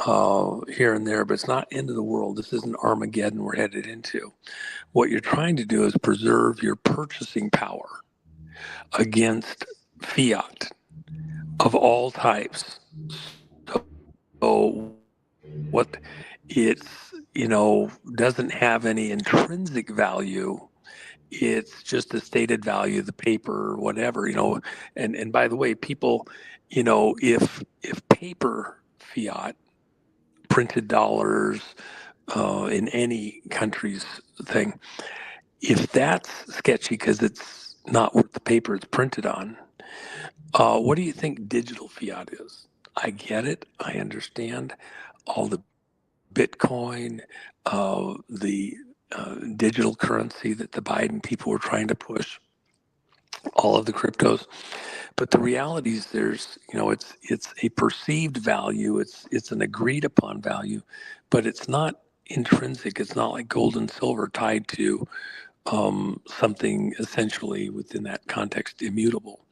here and there, but it's not end of the world. This isn't Armageddon we're headed into. What you're trying to do is preserve your purchasing power against fiat of all types. So what it's, doesn't have any intrinsic value. It's just a stated value of the paper or whatever, and by the way, people, if paper fiat, printed dollars in any country's thing, if that's sketchy because it's not worth the paper it's printed on, what do you think digital fiat is? I get it. I understand all the Bitcoin, the digital currency that the Biden people were trying to push, all of the cryptos. But the reality is there's, it's a perceived value. It's an agreed upon value, but it's not intrinsic. It's not like gold and silver tied to something essentially within that context immutable.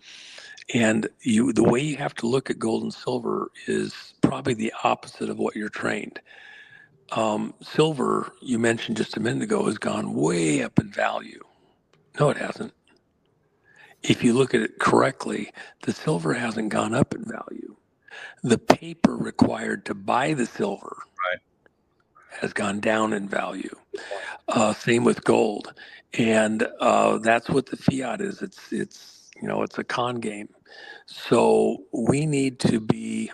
And the way you have to look at gold and silver is probably the opposite of what you're trained. Silver, you mentioned just a minute ago, has gone way up in value. No, it hasn't. If you look at it correctly, the silver hasn't gone up in value. The paper required to buy the silver has gone down in value. Same with gold. And that's what the fiat is. It's a con game. So we need to be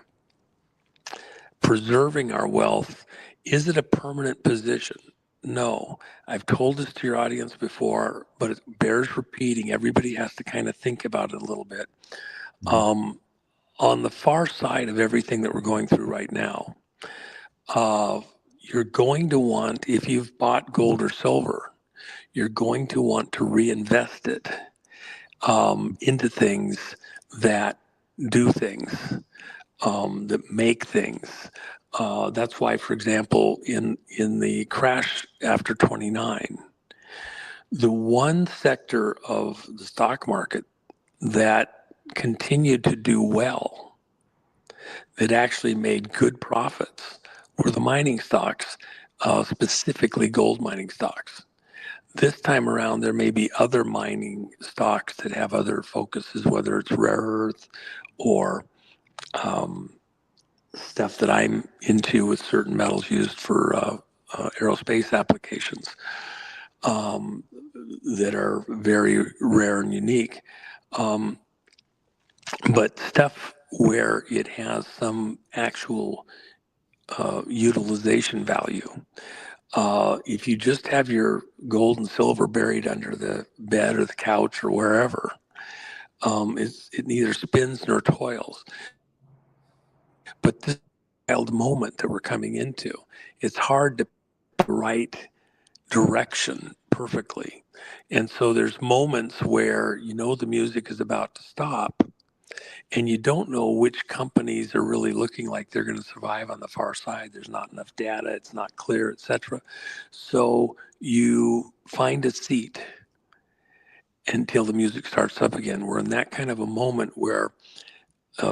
preserving our wealth. Is it a permanent position? No. I've told this to your audience before, but it bears repeating. Everybody has to kind of think about it a little bit. On the far side of everything that we're going through right now, you're going to want, if you've bought gold or silver, you're going to want to reinvest it into things that do things, that make things. That's why, for example, in the crash after 29, the one sector of the stock market that continued to do well, that actually made good profits, were the mining stocks, specifically gold mining stocks. This time around, there may be other mining stocks that have other focuses, whether it's rare earth or stuff that I'm into with certain metals used for aerospace applications that are very rare and unique. But stuff where it has some actual utilization value. If you just have your gold and silver buried under the bed or the couch or wherever, it neither spins nor toils. But this wild moment that we're coming into, it's hard to pick the right direction perfectly. And so there's moments where you know the music is about to stop, and you don't know which companies are really looking like they're going to survive on the far side. There's not enough data, it's not clear, etc. So you find a seat until the music starts up again. We're in that kind of a moment where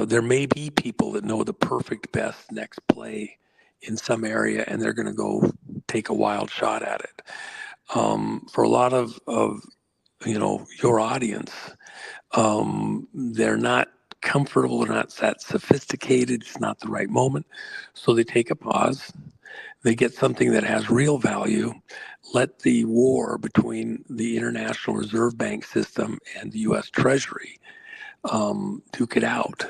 there may be people that know the perfect best next play in some area, and they're going to go take a wild shot at it. For a lot of your audience, they're not comfortable, they're not that sophisticated, it's not the right moment. So they take a pause, they get something that has real value, let the war between the International Reserve Bank system and the US Treasury duke it out.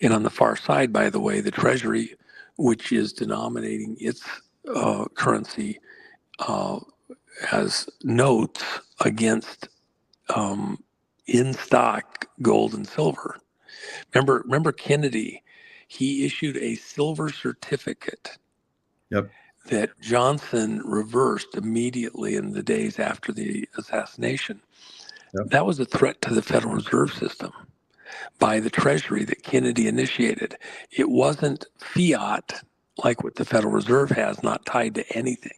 And on the far side, by the way, the Treasury, which is denominating its currency as notes against in stock gold and silver. Remember Kennedy, he issued a silver certificate that Johnson reversed immediately in the days after the assassination. That was a threat to the Federal Reserve System by the Treasury that Kennedy initiated. It wasn't fiat like what the Federal Reserve has, not tied to anything.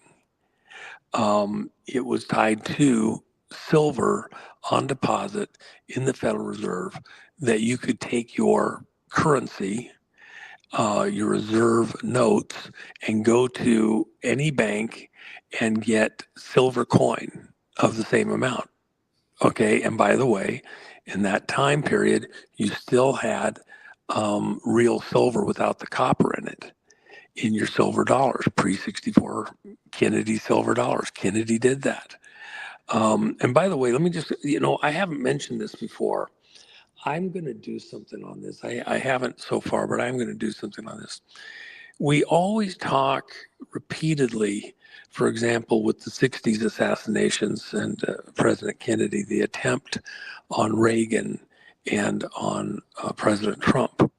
It was tied to silver on deposit in the Federal Reserve that you could take your currency, your reserve notes, and go to any bank and get silver coin of the same amount. Okay, and by the way, in that time period, you still had real silver without the copper in it in your silver dollars, pre-64 Kennedy silver dollars. Kennedy did that. And by the way, let me just, I haven't mentioned this before. I'm going to do something on this. I haven't so far, but I'm going to do something on this. We always talk repeatedly, for example, with the 60s assassinations and President Kennedy, the attempt on Reagan and on President Trump.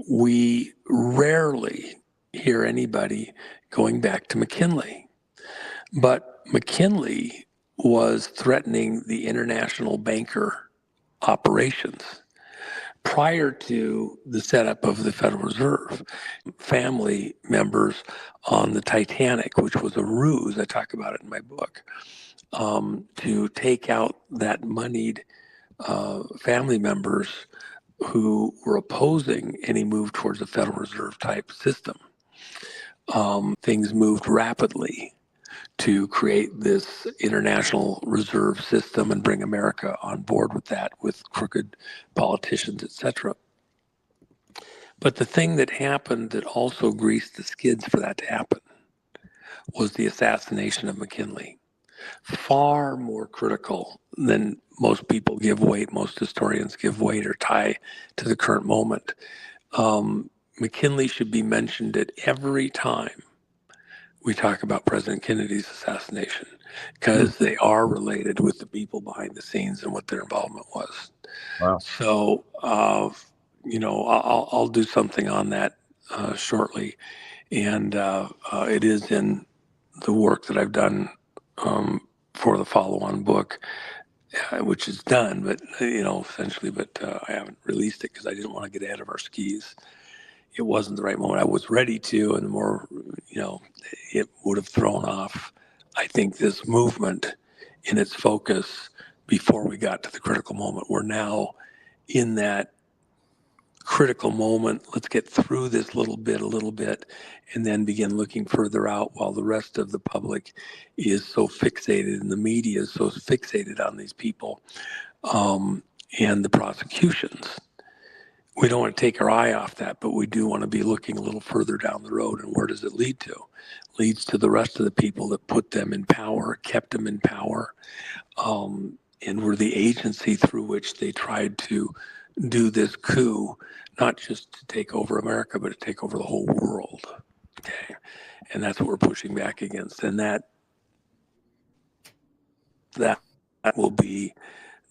We rarely hear anybody going back to McKinley. But McKinley was threatening the international banker operations prior to the setup of the Federal Reserve. Family members on the Titanic, which was a ruse, I talk about it in my book, to take out that moneyed family members who were opposing any move towards a Federal Reserve type system. Things moved rapidly to create this international reserve system and bring America on board with that, with crooked politicians, etc. But the thing that happened that also greased the skids for that to happen was the assassination of McKinley. Far more critical than most people give weight, most historians give weight or tie to the current moment. McKinley should be mentioned at every time we talk about President Kennedy's assassination, because they are related with the people behind the scenes and what their involvement was. Wow. So, I'll do something on that shortly. And it is in the work that I've done for the follow-on book, which is done, but, essentially, but I haven't released it because I didn't want to get ahead of our skis. It wasn't the right moment. I was ready to, and the more, it would have thrown off, I think, this movement in its focus before we got to the critical moment. We're now in that critical moment. Let's get through this a little bit, and then begin looking further out while the rest of the public is so fixated and the media is so fixated on these people and the prosecutions. We don't want to take our eye off that, but we do want to be looking a little further down the road. And where does it lead to? Leads to the rest of the people that put them in power, kept them in power, and were the agency through which they tried to do this coup, not just to take over America, but to take over the whole world. Okay, and that's what we're pushing back against, and that will be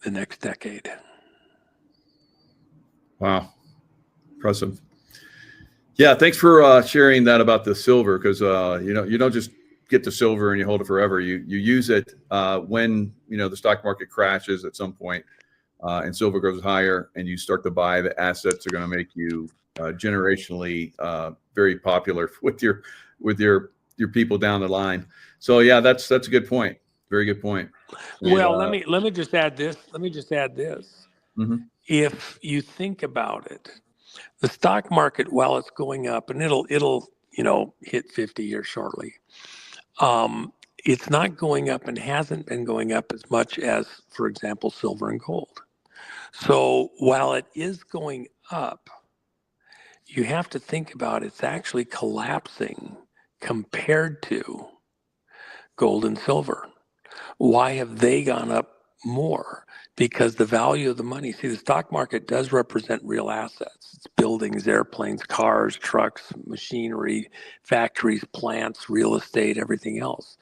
the next decade. Wow, impressive. Yeah, thanks for sharing that about the silver, because you don't just get the silver and you hold it forever. You use it when the stock market crashes at some point, and silver goes higher, and you start to buy the assets that are going to make you generationally very popular with your people down the line. So yeah, that's a good point. Very good point. Well, let me just add this. Mm-hmm. If you think about it, the stock market, while it's going up, and it'll hit 50 here shortly, it's not going up and hasn't been going up as much as, for example, silver and gold. So while it is going up, you have to think about it's actually collapsing compared to gold and silver. Why have they gone up more? Because the value of the money, see, the stock market does represent real assets. It's buildings, airplanes, cars, trucks, machinery, factories, plants, real estate, everything else.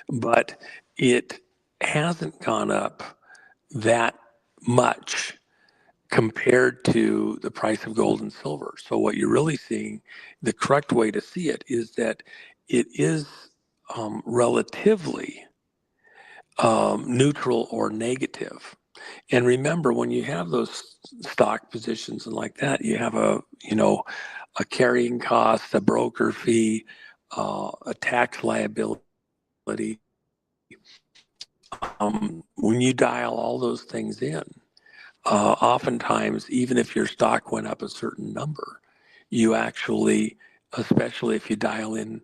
But it hasn't gone up that much compared to the price of gold and silver. So what you're really seeing, the correct way to see it is that it is relatively neutral or negative. And remember, when you have those stock positions and like that, you have a carrying cost, a broker fee, a tax liability. When you dial all those things in, oftentimes, even if your stock went up a certain number, you actually, especially if you dial in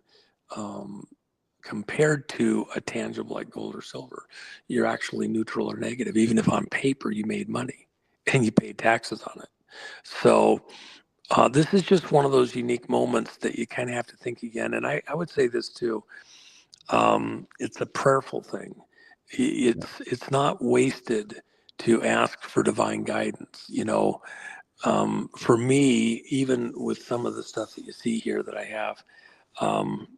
compared to a tangible like gold or silver, you're actually neutral or negative, even if on paper you made money and you paid taxes on it. So this is just one of those unique moments that you kind of have to think again. And I would say this too. It's a prayerful thing. It's not wasted to ask for divine guidance. For me, even with some of the stuff that you see here that I have, on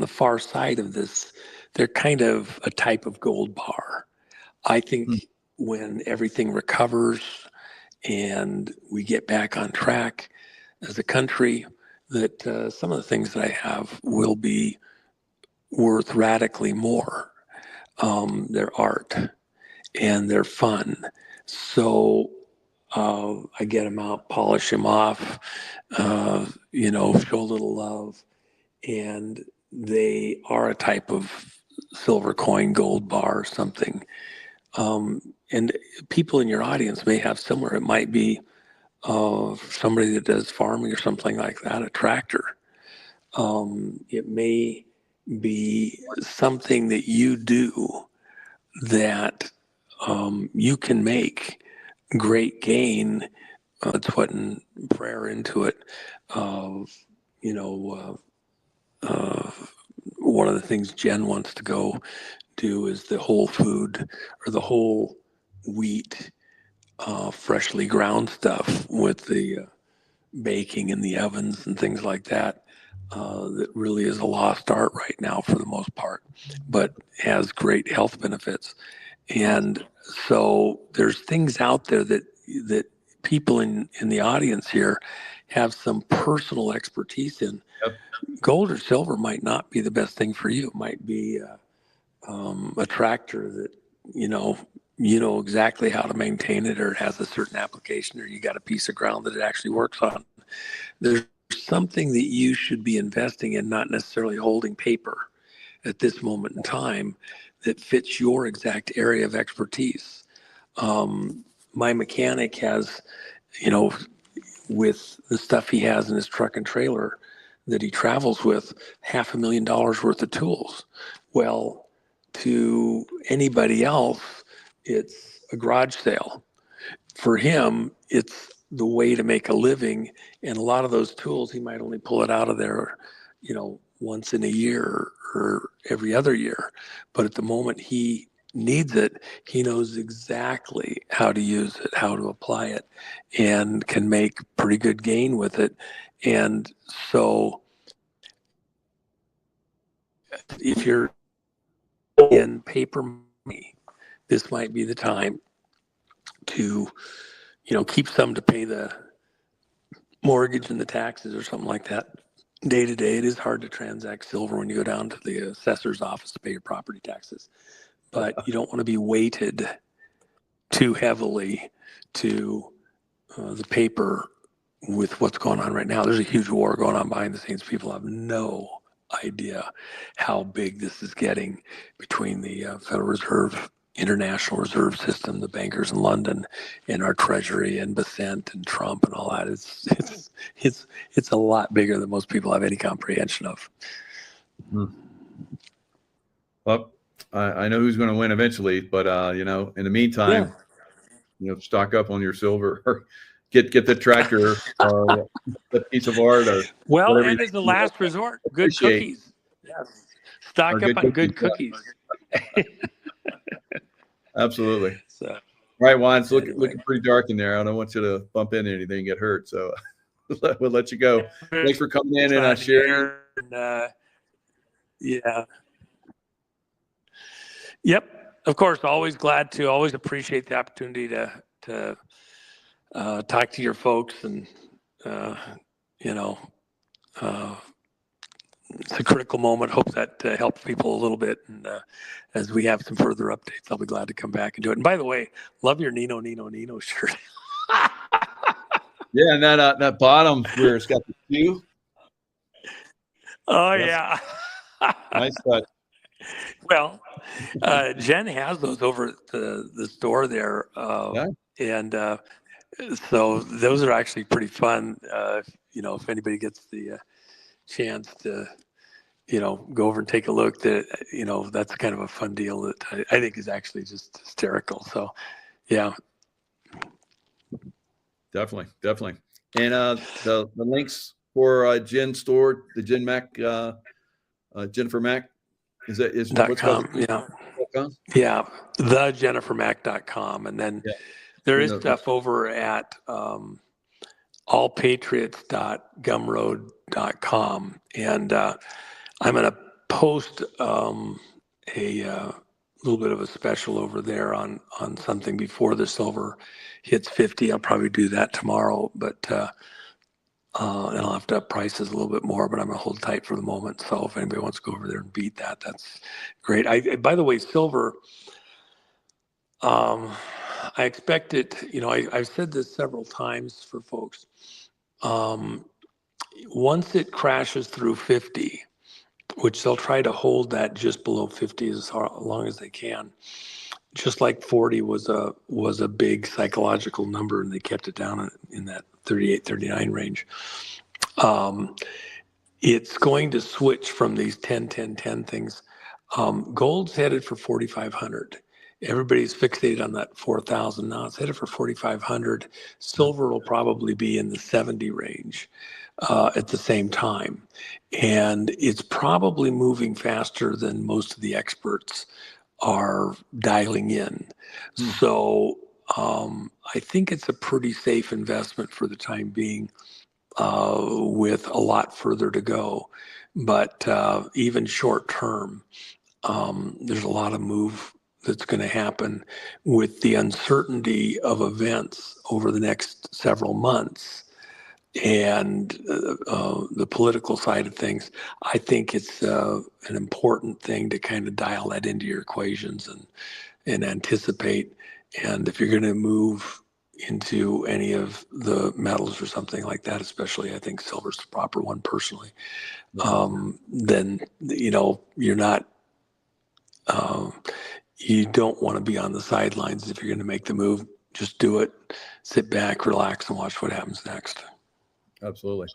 the far side of this, they're kind of a type of gold bar. I think when everything recovers and we get back on track as a country, that some of the things that I have will be worth radically more. They're art and they're fun. So I get them out, polish them off, show a little love. And they are a type of silver coin, gold bar or something. And people in your audience may have similar. It might be somebody that does farming or something like that, a tractor. It may be something that you do that you can make great gain. Let's put in prayer into it. One of the things Jen wants to go do is the whole food or the whole wheat, freshly ground stuff with the baking in the ovens and things like that. That really is a lost art right now for the most part, but has great health benefits. And so there's things out there that people in the audience here have some personal expertise in. Yep. Gold or silver might not be the best thing for you. It might be a tractor that, you know exactly how to maintain it, or it has a certain application, or you got a piece of ground that it actually works on. There's something that you should be investing in, not necessarily holding paper at this moment in time, that fits your exact area of expertise. My mechanic has, with the stuff he has in his truck and trailer that he travels with, $500,000 worth of tools. Well, to anybody else, it's a garage sale. For him, it's the way to make a living. And a lot of those tools, he might only pull it out of there, once in a year or every other year. But at the moment he needs it, he knows exactly how to use it, how to apply it, and can make pretty good gain with it. And so if you're in paper money, this might be the time to, keep some to pay the mortgage and the taxes or something like that. Day to day, it is hard to transact silver when you go down to the assessor's office to pay your property taxes. But you don't want to be weighted too heavily to the paper with what's going on right now. There's a huge war going on behind the scenes. People have no idea how big this is getting between the Federal Reserve, International Reserve System, the bankers in London, and our Treasury, and Besant and Trump and all that. It's a lot bigger than most people have any comprehension of. Well, I know who's going to win eventually, but in the meantime, stock up on your silver or get the tractor or the piece of art or and as a last resort, good cookies. Yes, stock up on good cookies. Absolutely. So, all right, Juan, it's looking pretty dark in there. I don't want you to bump into anything and get hurt, so we'll let you go. Thanks for coming in and sharing. Yep. Of course, always appreciate the opportunity to talk to your folks, and it's a critical moment. Hope that helps people a little bit. And as we have some further updates, I'll be glad to come back and do it. And by the way, love your Nino shirt. Yeah, and that bottom where it's got the Q. Oh, yeah. Nice touch. Well, Jen has those over at the store there. And so those are actually pretty fun. If anybody gets the chance to, go over and take a look, that's kind of a fun deal that I think is actually just hysterical. So, yeah. Definitely. And the links for Jen store, the Jen Mac, Jennifer Mac, is .com, yeah. Yeah, thejennifermac.com. And then there is stuff over at allpatriots.gumroad.com. And I'm going to post a little bit of a special over there on something before the silver hits 50. I'll probably do that tomorrow, but and I'll have to up prices a little bit more, but I'm going to hold tight for the moment. So if anybody wants to go over there and beat that, that's great. By the way, silver, I expect it, I've said this several times for folks. Once it crashes through 50, which they'll try to hold that just below 50 as long as they can, just like 40 was a big psychological number, and they kept it down in that 38, 39 range. It's going to switch from these 10, 10, 10 things. Gold's headed for 4,500. Everybody's fixated on that 4,000. Now it's headed for 4,500. Silver will probably be in the 70 range at the same time. And it's probably moving faster than most of the experts are dialing in. So I think it's a pretty safe investment for the time being, with a lot further to go. But even short term, there's a lot of move that's going to happen with the uncertainty of events over the next several months and the political side of things. I think it's an important thing to kind of dial that into your equations and anticipate. And if you're going to move into any of the metals or something like that, especially I think silver's the proper one personally, then, you're not, you don't want to be on the sidelines if you're going to make the move. Just do it. Sit back, relax, and watch what happens next. Absolutely.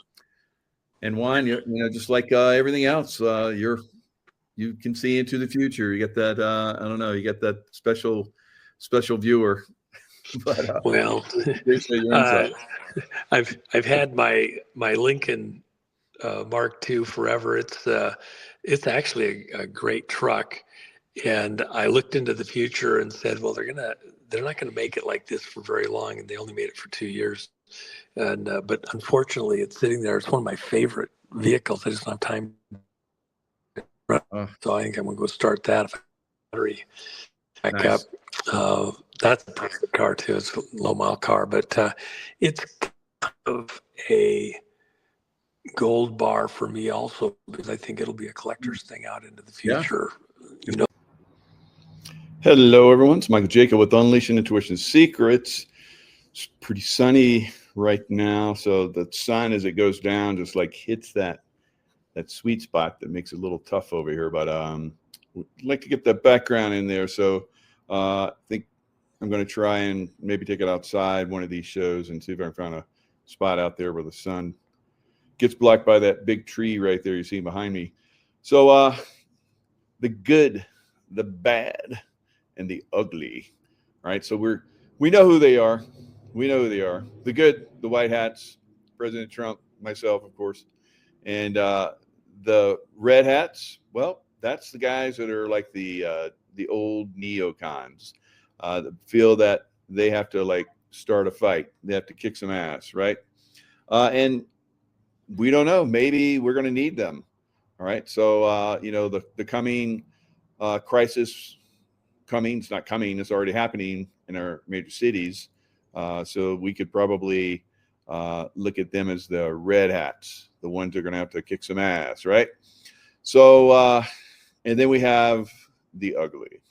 And Juan, you know, just like everything else, you can see into the future. You get that I don't know, you get that special viewer. But, well, appreciate your insight. I've had my Lincoln Mark II forever. It's actually a great truck, and I looked into the future and said, well, they're not gonna make it like this for very long, and they only made it for 2 years. And but unfortunately, it's sitting there. It's one of my favorite vehicles. I just don't have time. So I think I'm gonna go start that. If I battery back Nice. up. That's a perfect car too. It's a low mile car, but it's kind of a gold bar for me also, because I think it'll be a collector's thing out into the future. You know. Hello, everyone. It's Michael Jaco with Unleashing Intuition Secrets. It's pretty sunny right now, so the sun, as it goes down, just like hits that sweet spot that makes it a little tough over here. But I'd like to get that background in there. So I think I'm going to try and maybe take it outside one of these shows and see if I can find a spot out there where the sun gets blocked by that big tree right there you see behind me. So the good, the bad, and the ugly. Right? So we know who they are. We know who they are. The good, the white hats, President Trump, myself, of course. And the red hats, well, that's the guys that are like the old neocons that feel that they have to like start a fight. They have to kick some ass, right? And we don't know. Maybe we're going to need them. All right. So, you know, the coming crisis it's not coming. It's already happening in our major cities. So we could probably look at them as the red hats, the ones that are going to have to kick some ass, right? So, and then we have the ugly,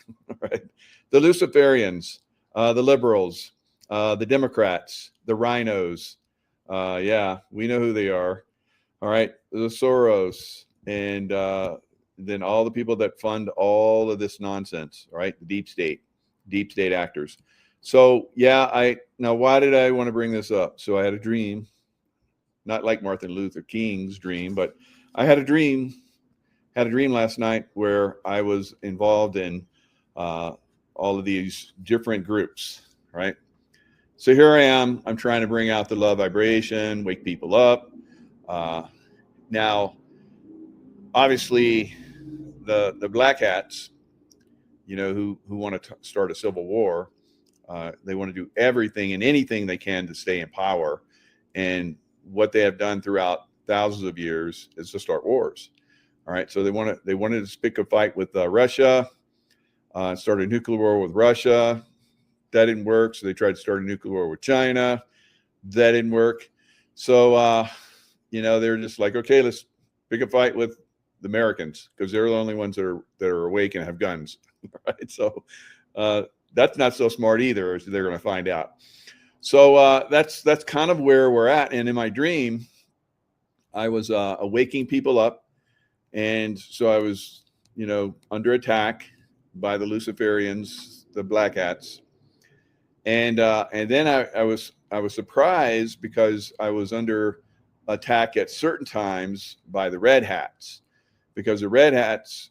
right? The Luciferians, the liberals, the Democrats, the rhinos. Yeah, we know who they are. All right, the Soros, and then all the people that fund all of this nonsense, right? The deep state actors. So yeah, now why did I want to bring this up? So I had a dream, not like Martin Luther King's dream, but I had a dream last night where I was involved in all of these different groups, right? So here I am, I'm trying to bring out the love vibration, wake people up. Now, obviously the black hats, you know, who want to start a civil war, they want to do everything and anything they can to stay in power. And what they have done throughout thousands of years is to start wars. All right. So they wanted to pick a fight with Russia, start a nuclear war with Russia. That didn't work. So they tried to start a nuclear war with China. That didn't work. So, you know, they're just like, okay, let's pick a fight with the Americans because they're the only ones that are awake and have guns. Right. So that's not so smart either, as they're going to find out. So that's kind of where we're at. And in my dream, I was waking people up. And so I was, you know, under attack by the Luciferians, the black hats. And then I was surprised because I was under attack at certain times by the red hats, because the red hats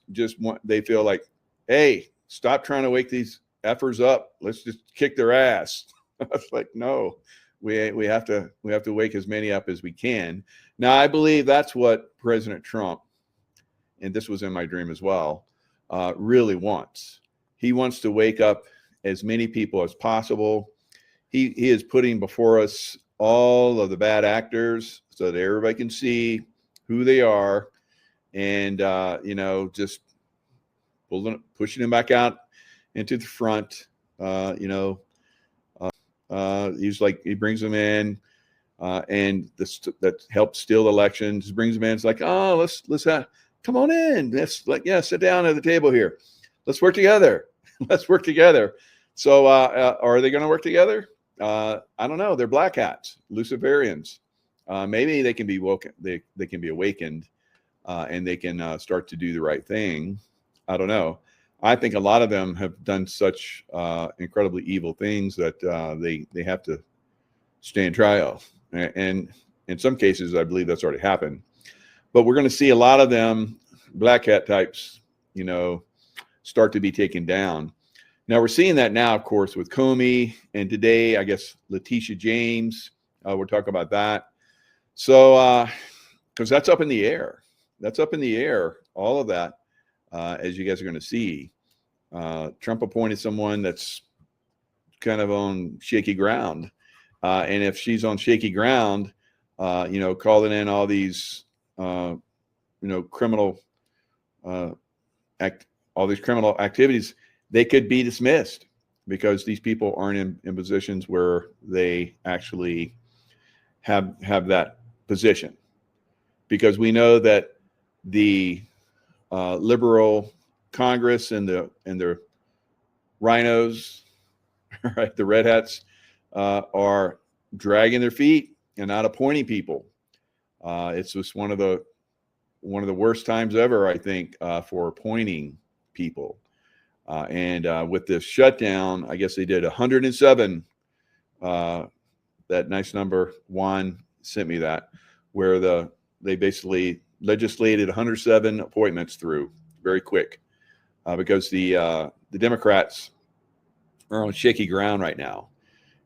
they feel like, hey, stop trying to wake these effers up. Let's just kick their ass. I was like, no, we have to wake as many up as we can. Now, I believe that's what President Trump, and this was in my dream as well, really wants. He wants to wake up as many people as possible. He is putting before us all of the bad actors so that everybody can see who they are, and you know, just pushing them back out into the front. You know, he's like, he brings them in, and that helps steal elections. Brings them in. It's like, oh, let's come on in. Let's sit down at the table here. Let's work together. Let's work together. So are they going to work together? I don't know. They're black hats, Luciferians. Maybe they can be woken. They can be awakened, and they can start to do the right thing. I don't know. I think a lot of them have done such incredibly evil things that they have to stand trial. And in some cases, I believe that's already happened. But we're going to see a lot of them, black hat types, start to be taken down. Now, we're seeing that now, of course, with Comey, and today, I guess, Letitia James. We'll talk about that. So, because that's up in the air. That's up in the air, all of that, as you guys are going to see. Trump appointed someone that's kind of on shaky ground. And if she's on shaky ground, calling in all these, criminal all these criminal activities, they could be dismissed because these people aren't in positions where they actually have that position. Because we know that the liberal Congress and the rhinos, right, the red hats, are dragging their feet and not appointing people. It's just one of the worst times ever, I think, for appointing people. And with this shutdown, I guess they did 107. That nice number, Juan sent me that, where they basically legislated 107 appointments through very quick, because the Democrats are on shaky ground right now.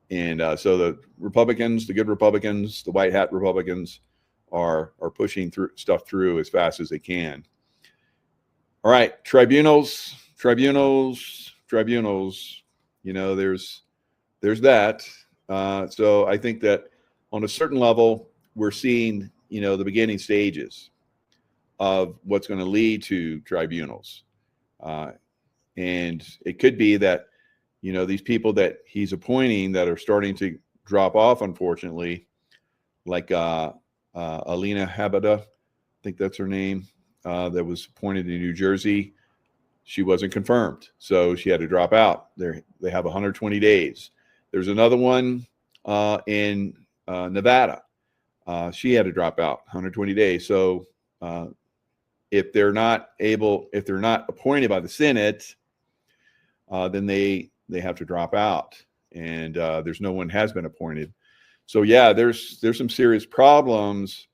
And so the Republicans, the good Republicans, the white hat Republicans are pushing stuff through as fast as they can. All right, tribunals. There's that. So I think that on a certain level, we're seeing, the beginning stages of what's going to lead to tribunals. And it could be that, these people that he's appointing that are starting to drop off, unfortunately, like Alina Habada, I think that's her name, that was appointed in New Jersey. She wasn't confirmed, so she had to drop out. They have 120 days. There's another one in Nevada. She had to drop out 120 days. So if they're not appointed by the Senate, then they have to drop out, and there's no one has been appointed. So yeah, there's some serious problems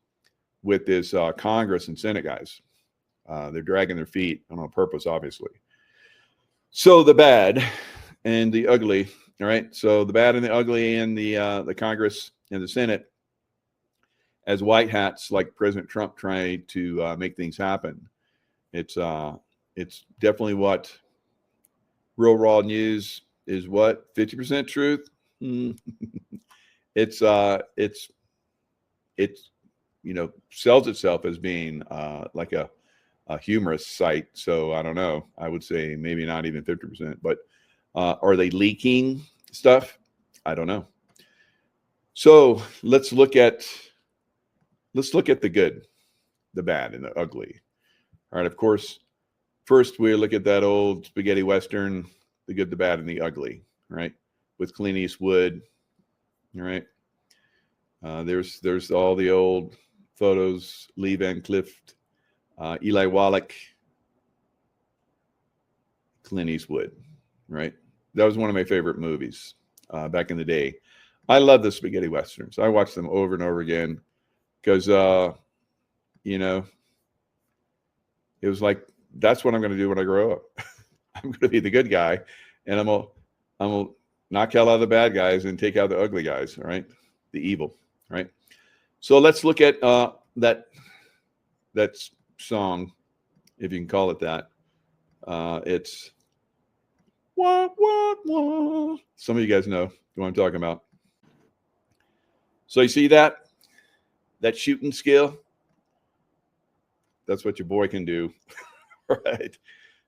with this Congress and Senate guys. They're dragging their feet on purpose, obviously. So the bad and the ugly. All right. So the bad and the ugly in the Congress and the Senate, as white hats like President Trump trying to make things happen. It's definitely what real raw news is. What 50% truth? It's sells itself as being like a humorous site. So I don't know. I would say maybe not even 50%. But are they leaking stuff? I don't know. So let's look at the good, the bad, and the ugly. All right. Of course, first we look at that old spaghetti western, the good, the bad, and the ugly. Right, with Clint Eastwood. All right. There's all the old photos, Lee Van Cleef, Eli Wallach, Clint Eastwood, right? That was one of my favorite movies back in the day. I love the spaghetti westerns. I watched them over and over again because, it was like, that's what I'm going to do when I grow up. I'm going to be the good guy, and I'm gonna knock out all the bad guys and take out the ugly guys, all right? The evil, right? So let's look at that song, if you can call it that. It's what. Some of you guys know what I'm talking about. So you see that shooting skill? That's what your boy can do, right?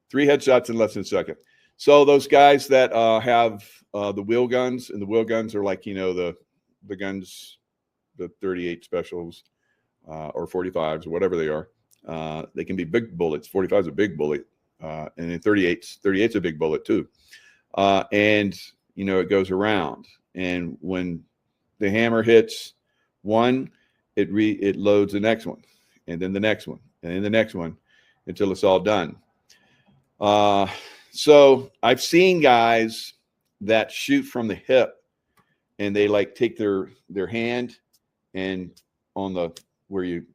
3 headshots in less than a second. So those guys that have the wheel guns, and the wheel guns are like, the guns, the 38 specials or 45s or whatever they are. They can be big bullets. 45 is a big bullet, and then 38's a big bullet too. And it goes around, and when the hammer hits one, it loads the next one, and then the next one, and then the next one, until it's all done. So I've seen guys that shoot from the hip, and they like take their hand and on the where you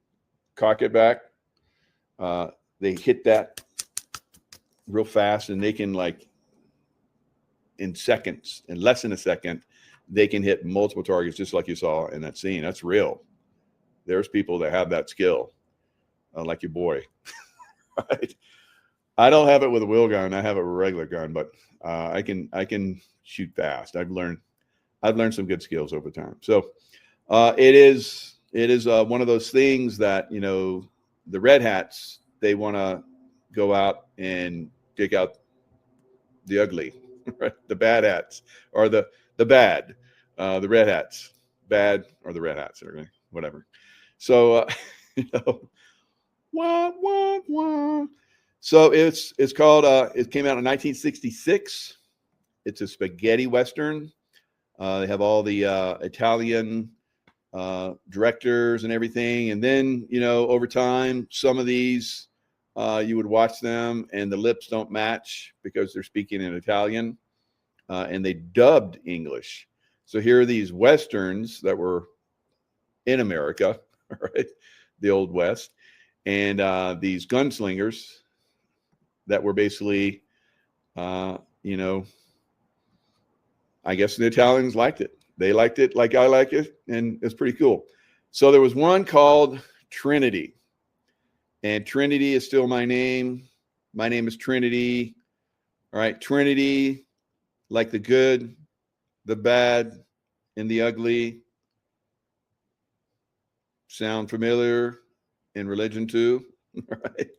cock it back, they hit that real fast, and they can like in seconds, in less than a second, they can hit multiple targets just like you saw in that scene. That's real. There's people that have that skill, like your boy. Right? I don't have it with a wheel gun. I have it with a regular gun, but I can shoot fast. I've learned some good skills over time. So it is one of those things that, you know, the red hats, they want to go out and dig out the ugly, right? The bad hats, or the bad, the red hats, bad, or the red hats, or whatever. So you know, wah, wah, wah. So it's called it came out in 1966. It's a spaghetti western. They have all the Italian directors and everything, and then, you know, over time, some of these you would watch them and the lips don't match because they're speaking in Italian, and they dubbed English. So here are these westerns that were in America, right, the Old West, and these gunslingers that were basically, you know, I guess the Italians liked it. They liked it like I like it, and it's pretty cool. So there was one called Trinity, and Trinity is still my name. My name is Trinity. All right, Trinity, like the good, the bad, and the ugly. Sound familiar in religion too, right?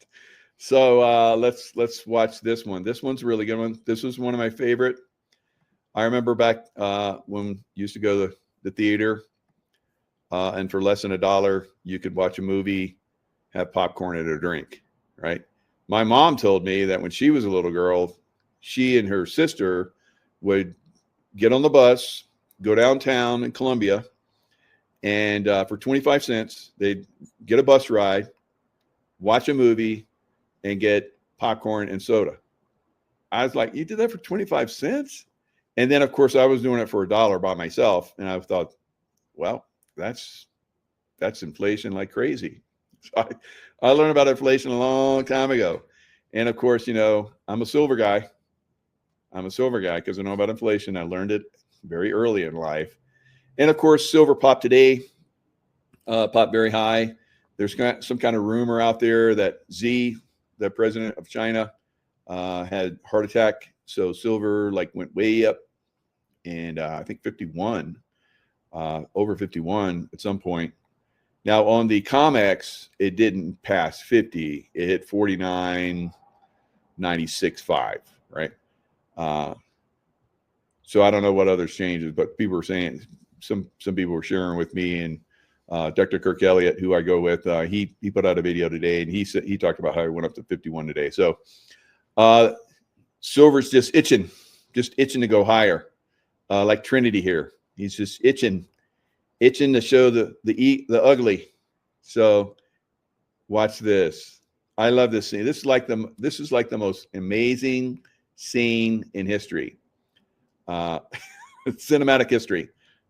So let's watch this one. This one's a really good one. This was one of my favorite. I remember back when we used to go to the theater, and for less than $1, you could watch a movie, have popcorn and a drink, right? My mom told me that when she was a little girl, she and her sister would get on the bus, go downtown in Columbia, and for 25 cents, they'd get a bus ride, watch a movie, and get popcorn and soda. I was like, you did that for 25 cents? And then, of course, I was doing it for $1 by myself. And I thought, well, that's inflation like crazy. So I learned about inflation a long time ago. And, of course, you know, I'm a silver guy. Because I know about inflation. I learned it very early in life. And, of course, silver popped today, popped very high. There's some kind of rumor out there that Xi, the president of China, had a heart attack. So silver like went way up, and I think 51, over 51 at some point. Now on the COMEX, it didn't pass 50. It hit 49.96.5, right? So I don't know what other changes, but people were saying, some people were sharing with me, and Dr. Kirk Elliott, who I go with, he put out a video today, and he talked about how it went up to 51 today. So silver's just itching to go higher, like Trinity here. He's just itching to show the ugly. So watch this. I love this scene. This is like the most amazing scene in history, cinematic history,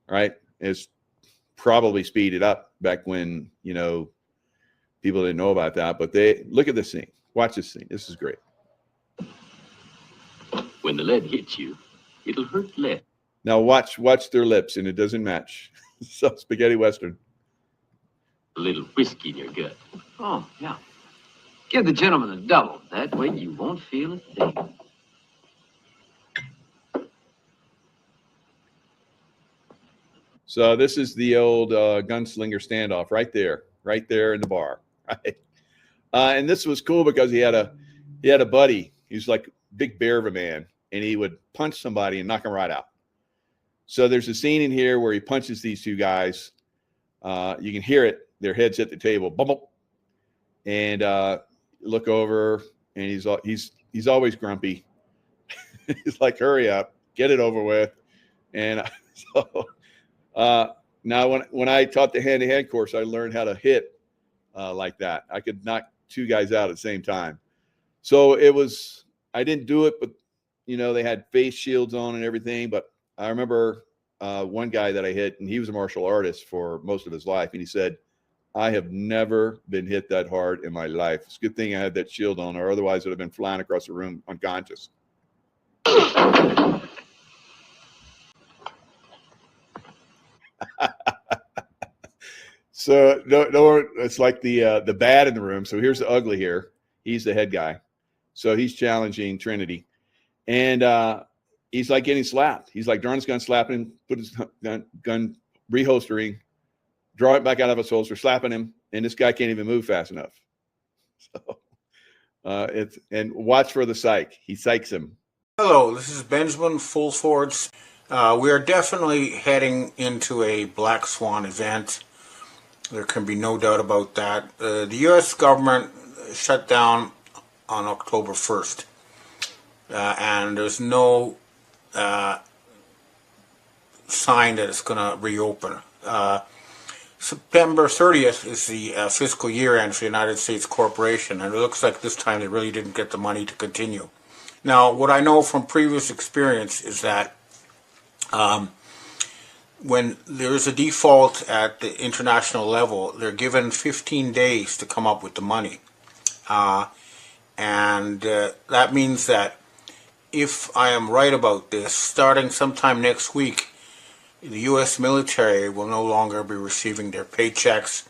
right? It's probably speeded up back when, you know, people didn't know about that, but look at this scene. Watch this scene. This is great. When the lead hits you, it'll hurt less. Now watch their lips, and it doesn't match. So spaghetti western. A little whiskey in your gut. Oh, yeah. Give the gentleman a double. That way you won't feel a thing. So this is the old gunslinger standoff right there in the bar. Right? And this was cool because he had a buddy. He was like a big bear of a man, and he would punch somebody and knock him right out. So there's a scene in here where he punches these two guys. You can hear it. Their heads hit the table. Bumble. And look over, and he's always grumpy. He's like, hurry up, get it over with. And so now when I taught the hand-to-hand course, I learned how to hit like that. I could knock two guys out at the same time. So I didn't do it, but they had face shields on and everything. But I remember one guy that I hit, and he was a martial artist for most of his life. And he said, I have never been hit that hard in my life. It's a good thing I had that shield on, or otherwise I'd have been flying across the room unconscious. So no, it's like the bad in the room. So here's the ugly here. He's the head guy. So he's challenging Trinity, and he's like getting slapped. He's like drawing his gun, slapping him, put his gun reholstering, draw it back out of his holster, slapping him, and this guy can't even move fast enough. So and watch for the psych. He psychs him. Hello, this is Benjamin Fulford. We are definitely heading into a black swan event. There can be no doubt about that. The U.S. government shut down on October 1st, and there's no sign that it's going to reopen. September 30th is the fiscal year end for the United States Corporation, and it looks like this time they really didn't get the money to continue. Now, what I know from previous experience is that when there is a default at the international level, they're given 15 days to come up with the money. And that means that if I am right about this, starting sometime next week, the U.S. military will no longer be receiving their paychecks,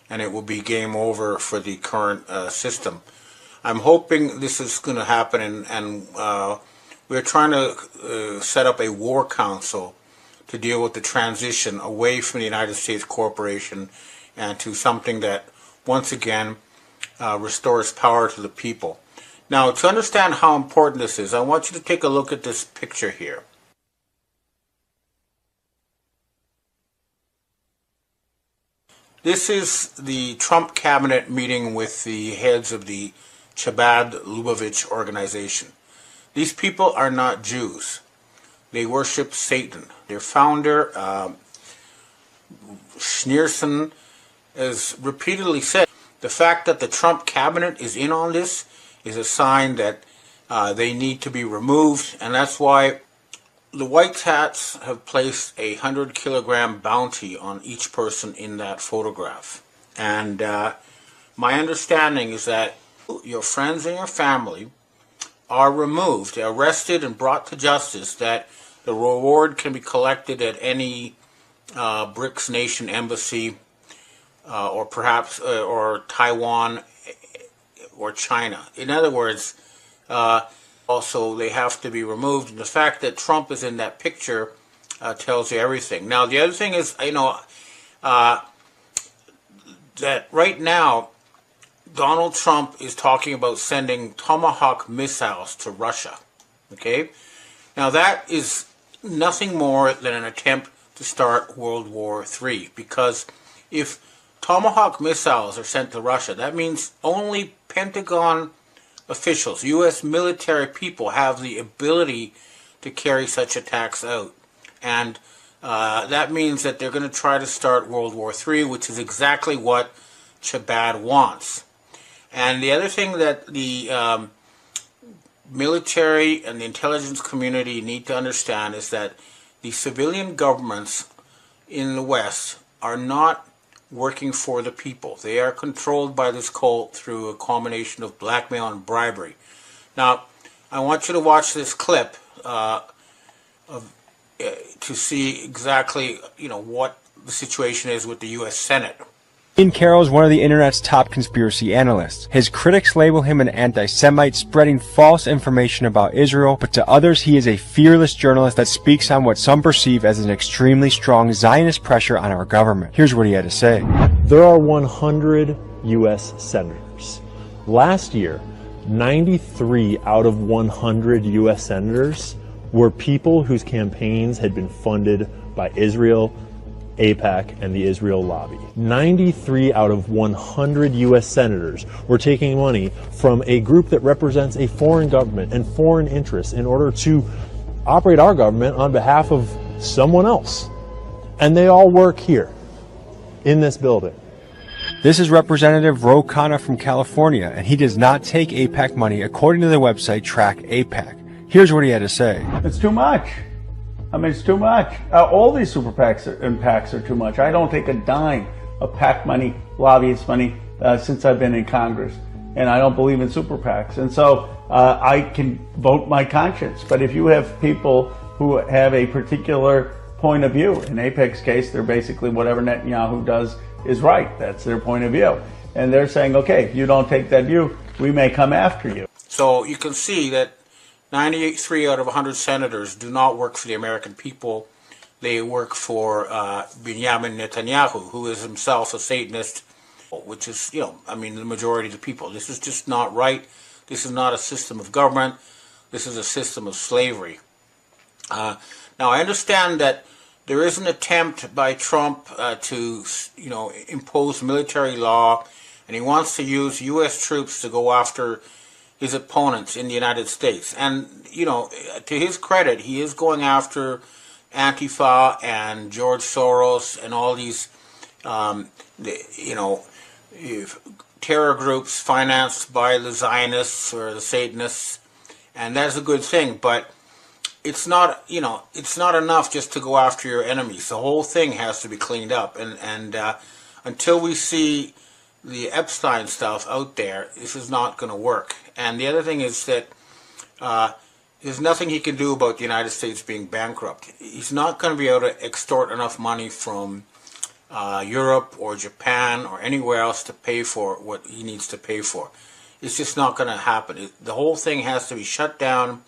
and it will be game over for the current system. I'm hoping this is going to happen, and we're trying to set up a war council to deal with the transition away from the United States Corporation and to something that, once again, restores power to the people. Now, to understand how important this is, I want you to take a look at this picture here. This is the Trump cabinet meeting with the heads of the Chabad Lubavitch organization. These people are not Jews. They worship Satan. Their founder, Schneerson, has repeatedly said the fact that the Trump cabinet is in on this is a sign that they need to be removed, and that's why the White Hats have placed a 100-kilogram bounty on each person in that photograph. And my understanding is that your friends and your family are removed, arrested, and brought to justice, that the reward can be collected at any BRICS nation embassy or perhaps or Taiwan or China. In other words, also they have to be removed. And the fact that Trump is in that picture tells you everything. Now, the other thing is, that right now, Donald Trump is talking about sending Tomahawk missiles to Russia. Okay? Now, that is nothing more than an attempt to start World War III, because if Tomahawk missiles are sent to Russia, that means only Pentagon officials, U.S. military people, have the ability to carry such attacks out. And that means that they're going to try to start World War III, which is exactly what Chabad wants. And the other thing that the military and the intelligence community need to understand is that the civilian governments in the West are not working for the people. They are controlled by this cult through a combination of blackmail and bribery. Now, I want you to watch this clip to see exactly, what the situation is with the U.S. Senate. Ian Carroll is one of the internet's top conspiracy analysts. His critics label him an anti-Semite spreading false information about Israel, but to others he is a fearless journalist that speaks on what some perceive as an extremely strong Zionist pressure on our government. Here's what he had to say. There are 100 U.S. senators. Last year, 93 out of 100 U.S. senators were people whose campaigns had been funded by Israel, AIPAC, and the Israel lobby. 93 out of 100 U.S. senators were taking money from a group that represents a foreign government and foreign interests in order to operate our government on behalf of someone else. And they all work here, in this building. This is Representative Ro Khanna from California, and he does not take AIPAC money according to the website Track AIPAC. Here's what he had to say. It's too much. I mean, it's too much. All these super PACs and PACs are too much. I don't take a dime of PAC money, lobbyist money, since I've been in Congress. And I don't believe in super PACs. And so I can vote my conscience. But if you have people who have a particular point of view, in AIPAC's case, they're basically whatever Netanyahu does is right. That's their point of view. And they're saying, okay, if you don't take that view, we may come after you. So you can see that 93 out of 100 senators do not work for the American people. They work for Benjamin Netanyahu, who is himself a Satanist, which is, the majority of the people. This is just not right. This is not a system of government. This is a system of slavery. Now, I understand that there is an attempt by Trump to, impose military law, and he wants to use U.S. troops to go after his opponents in the United States. And, to his credit, he is going after Antifa and George Soros and all these, terror groups financed by the Zionists or the Satanists, and that's a good thing. But it's not, it's not enough just to go after your enemies. The whole thing has to be cleaned up, and until we see the Epstein stuff out there, this is not going to work. And the other thing is that there's nothing he can do about the United States being bankrupt. He's not going to be able to extort enough money from Europe or Japan or anywhere else to pay for what he needs to pay for. It's just not going to happen. The whole thing has to be shut down.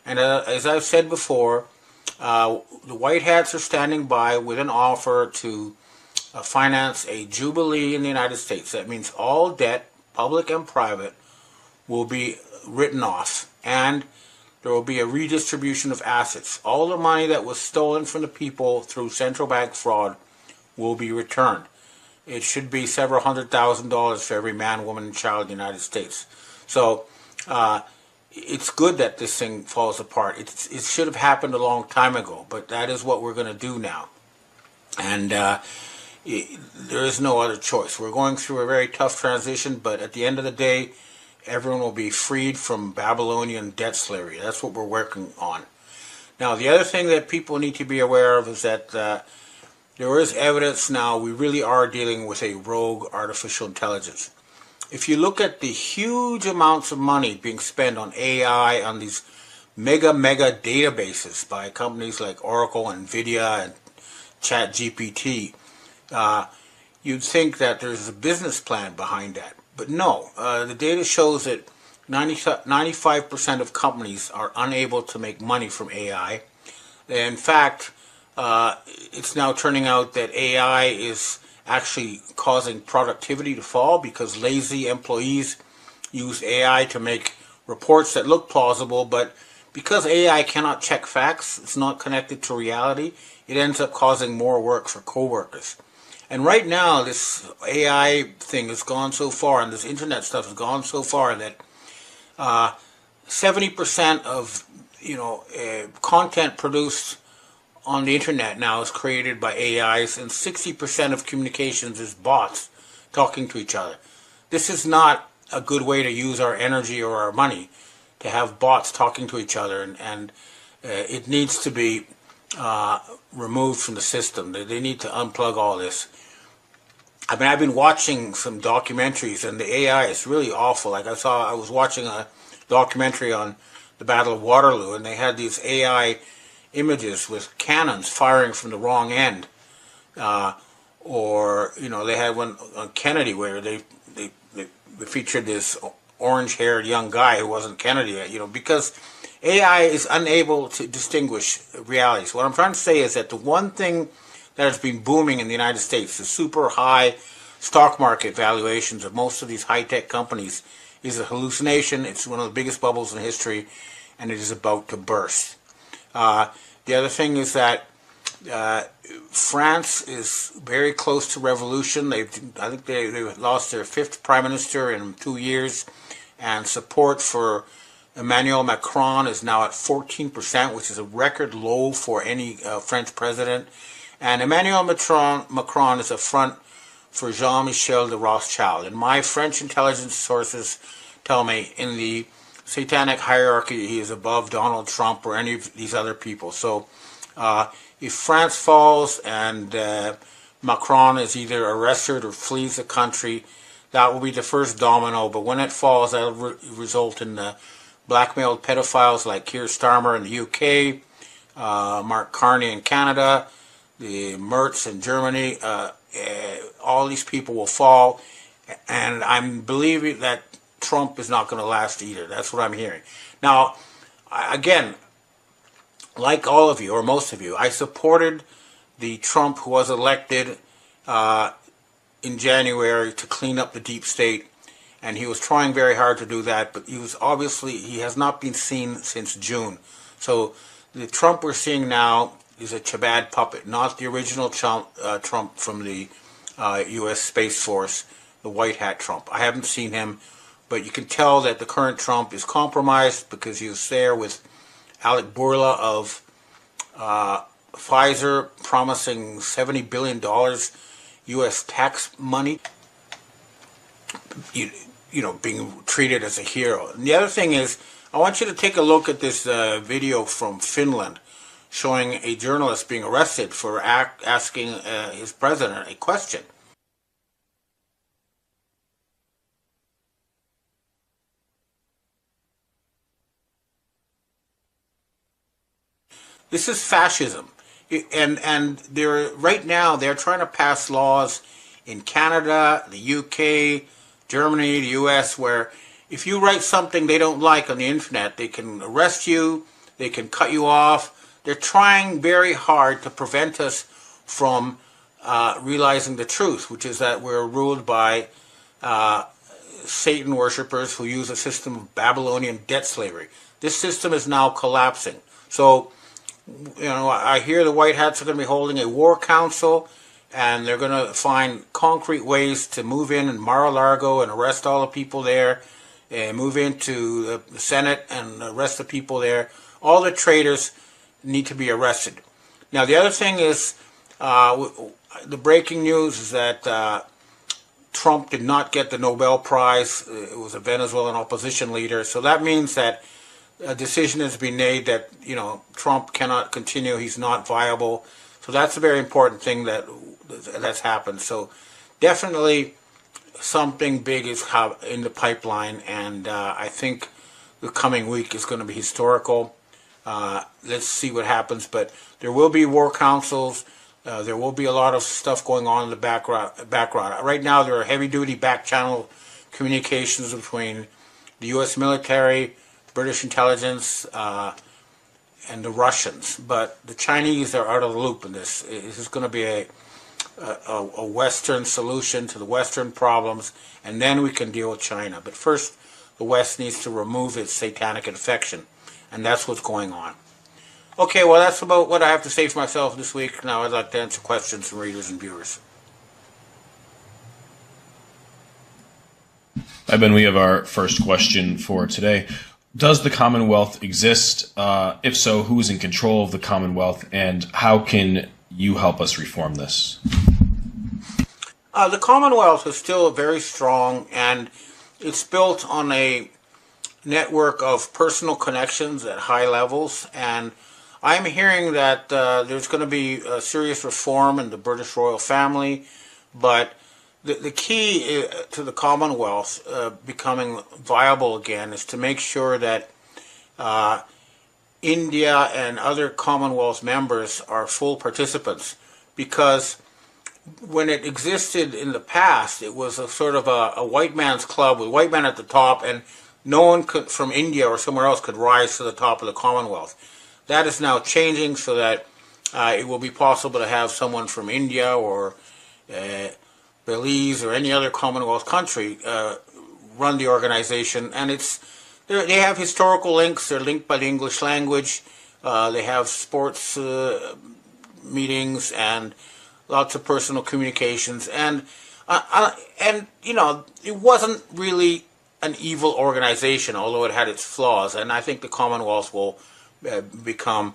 And as I've said before, the White Hats are standing by with an offer to finance a jubilee in the United States. That means all debt, public and private, will be written off, and there will be a redistribution of assets. All the money that was stolen from the people through central bank fraud will be returned. It should be several $100,000 for every man, woman, and child in the United States. So it's good that this thing falls apart. It should have happened a long time ago, but that is what we're going to do now. And there is no other choice. We're going through a very tough transition, but at the end of the day, everyone will be freed from Babylonian debt slavery. That's what we're working on. Now, the other thing that people need to be aware of is that there is evidence now we really are dealing with a rogue artificial intelligence. If you look at the huge amounts of money being spent on AI, on these mega databases by companies like Oracle, NVIDIA, and ChatGPT, you'd think that there's a business plan behind that. But no, the data shows that 95% of companies are unable to make money from AI. In fact, it's now turning out that AI is actually causing productivity to fall because lazy employees use AI to make reports that look plausible, but because AI cannot check facts, it's not connected to reality, it ends up causing more work for coworkers. And right now, this AI thing has gone so far, and this internet stuff has gone so far that 70% of content produced on the internet now is created by AIs, and 60% of communications is bots talking to each other. This is not a good way to use our energy or our money, to have bots talking to each other, and it needs to be removed from the system. They need to unplug all this. I mean, I've been watching some documentaries, and the AI is really awful. Like I was watching a documentary on the Battle of Waterloo, and they had these AI images with cannons firing from the wrong end. Or, they had one on Kennedy where they featured this orange-haired young guy who wasn't Kennedy yet, because AI is unable to distinguish realities. What I'm trying to say is that the one thing that has been booming in the United States, the super high stock market valuations of most of these high-tech companies, is a hallucination. It's one of the biggest bubbles in history, and it is about to burst. The other thing is that France is very close to revolution. I think they lost their 5th prime minister in 2 years, and support for Emmanuel Macron is now at 14%, which is a record low for any French president. And Emmanuel Macron is a front for Jean-Michel de Rothschild. And my French intelligence sources tell me in the satanic hierarchy, he is above Donald Trump or any of these other people. So if France falls and Macron is either arrested or flees the country, that will be the first domino. But when it falls, that will result in blackmailed pedophiles like Keir Starmer in the UK, Mark Carney in Canada, the Mertz in Germany. All these people will fall, and I'm believing that Trump is not going to last either. That's what I'm hearing. Now, again, like all of you, or most of you, I supported the Trump who was elected in January to clean up the deep state, and he was trying very hard to do that, but he has not been seen since June. So the Trump we're seeing now is a Chabad puppet, not the original Trump from the U.S. Space Force, the white hat Trump. I haven't seen him, but you can tell that the current Trump is compromised because he was there with Alec Bourla of Pfizer promising $70 billion U.S. tax money, you know, being treated as a hero. And the other thing is, I want you to take a look at this video from Finland showing a journalist being arrested for asking his president a question. This is fascism. And right now they're trying to pass laws in Canada, the UK, Germany, the US, where if you write something they don't like on the internet, they can arrest you, they can cut you off. They're trying very hard to prevent us from realizing the truth, which is that we're ruled by Satan worshippers who use a system of Babylonian debt slavery. This system is now collapsing. So, you know, I hear the White Hats are going to be holding a war council, and they're going to find concrete ways to move in Mar-a-Lago and arrest all the people there, and move into the Senate and arrest the people there. All the traitors need to be arrested. Now, the other thing is, the breaking news is that Trump did not get the Nobel Prize. It was a Venezuelan opposition leader. So that means that a decision has been made that, you know, Trump cannot continue. He's not viable. So that's a very important thing that's happened. So definitely something big is in the pipeline, and I think the coming week is going to be historical. Let's see what happens, but there will be war councils. There will be a lot of stuff going on in the background. Right now, there are heavy-duty back-channel communications between the U.S. military, British intelligence, and the Russians. But the Chinese are out of the loop in this. This is going to be a Western solution to the Western problems, and then we can deal with China. But first, the West needs to remove its satanic infection, and that's what's going on. Okay, well, that's about what I have to say for myself this week. Now I'd like to answer questions from readers and viewers. Hi, Ben. We have our first question for today. Does the Commonwealth exist? If so, who is in control of the Commonwealth, and how can you help us reform this? The Commonwealth is still very strong, and it's built on a network of personal connections at high levels, and I'm hearing that there's going to be a serious reform in the British royal family, but the key to the Commonwealth becoming viable again is to make sure that India and other Commonwealth members are full participants, because when it existed in the past, it was a sort of a white man's club with white men at the top, and no one from India or somewhere else could rise to the top of the Commonwealth. That is now changing so that it will be possible to have someone from India or Belize or any other Commonwealth country run the organization. And they have historical links. They're linked by the English language. They have sports meetings and lots of personal communications. And you know, it wasn't really an evil organization, although it had its flaws. And I think the Commonwealth will become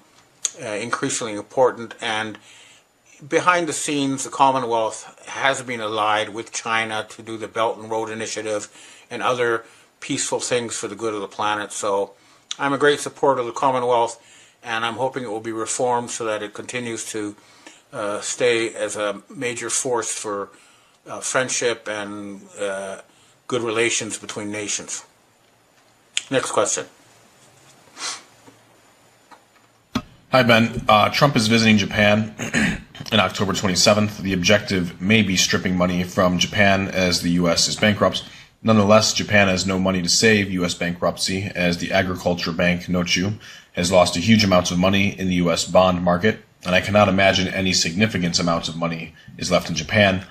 increasingly important. And behind the scenes, the Commonwealth has been allied with China to do the Belt and Road Initiative and other peaceful things for the good of the planet. So I'm a great supporter of the Commonwealth, and I'm hoping it will be reformed so that it continues to stay as a major force for friendship and good relations between nations. Next question. Hi, Ben. Trump is visiting Japan on October 27th. The objective may be stripping money from Japan as the U.S. is bankrupt. Nonetheless, Japan has no money to save U.S. bankruptcy, as the agriculture bank Nochu has lost a huge amount of money in the U.S. bond market, and I cannot imagine any significant amount of money is left in Japan.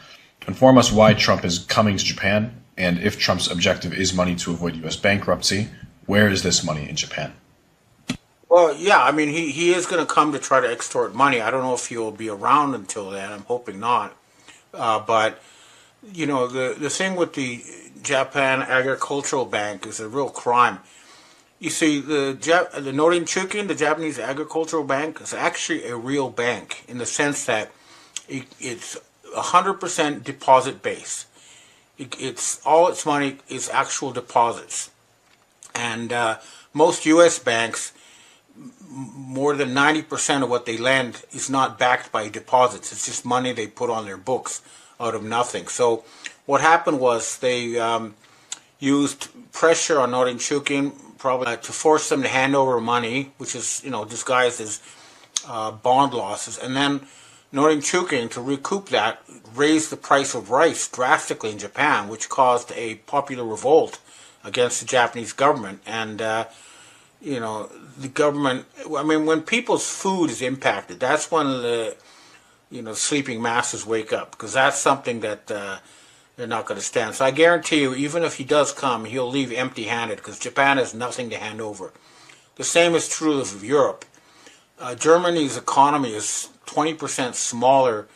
Inform us why Trump is coming to Japan, and if Trump's objective is money to avoid U.S. bankruptcy, where is this money in Japan? Well, yeah, I mean, he is going to come to try to extort money. I don't know if he'll be around until then. I'm hoping not. But, you know, the thing with the Japan Agricultural Bank is a real crime. You see, the Norinchukin, the Japanese Agricultural Bank, is actually a real bank in the sense that it's 100% deposit base. It's all its money is actual deposits. And most U.S. banks, more than 90% of what they lend is not backed by deposits. It's just money they put on their books out of nothing. So what happened was they used pressure on Norinchukin probably to force them to hand over money, which is, you know, disguised as bond losses. And then Norinchukin, to recoup that, raised the price of rice drastically in Japan, which caused a popular revolt against the Japanese government. And you know, the government, I mean, when people's food is impacted, that's when the, you know, sleeping masses wake up, because that's something that they're not going to stand. So I guarantee you, even if he does come, he'll leave empty-handed, because Japan has nothing to hand over. The same is true of Europe. Germany's economy is 20% smaller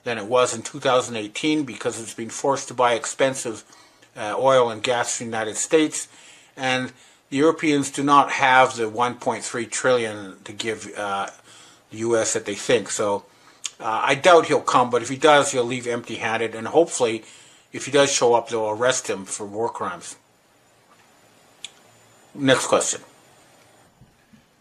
than it was in 2018 because it's been forced to buy expensive oil and gas from the United States, and the Europeans do not have the 1.3 trillion to give the U.S. that they think. So I doubt he'll come, but if he does, he'll leave empty-handed, and hopefully, if he does show up, they'll arrest him for war crimes. Next question.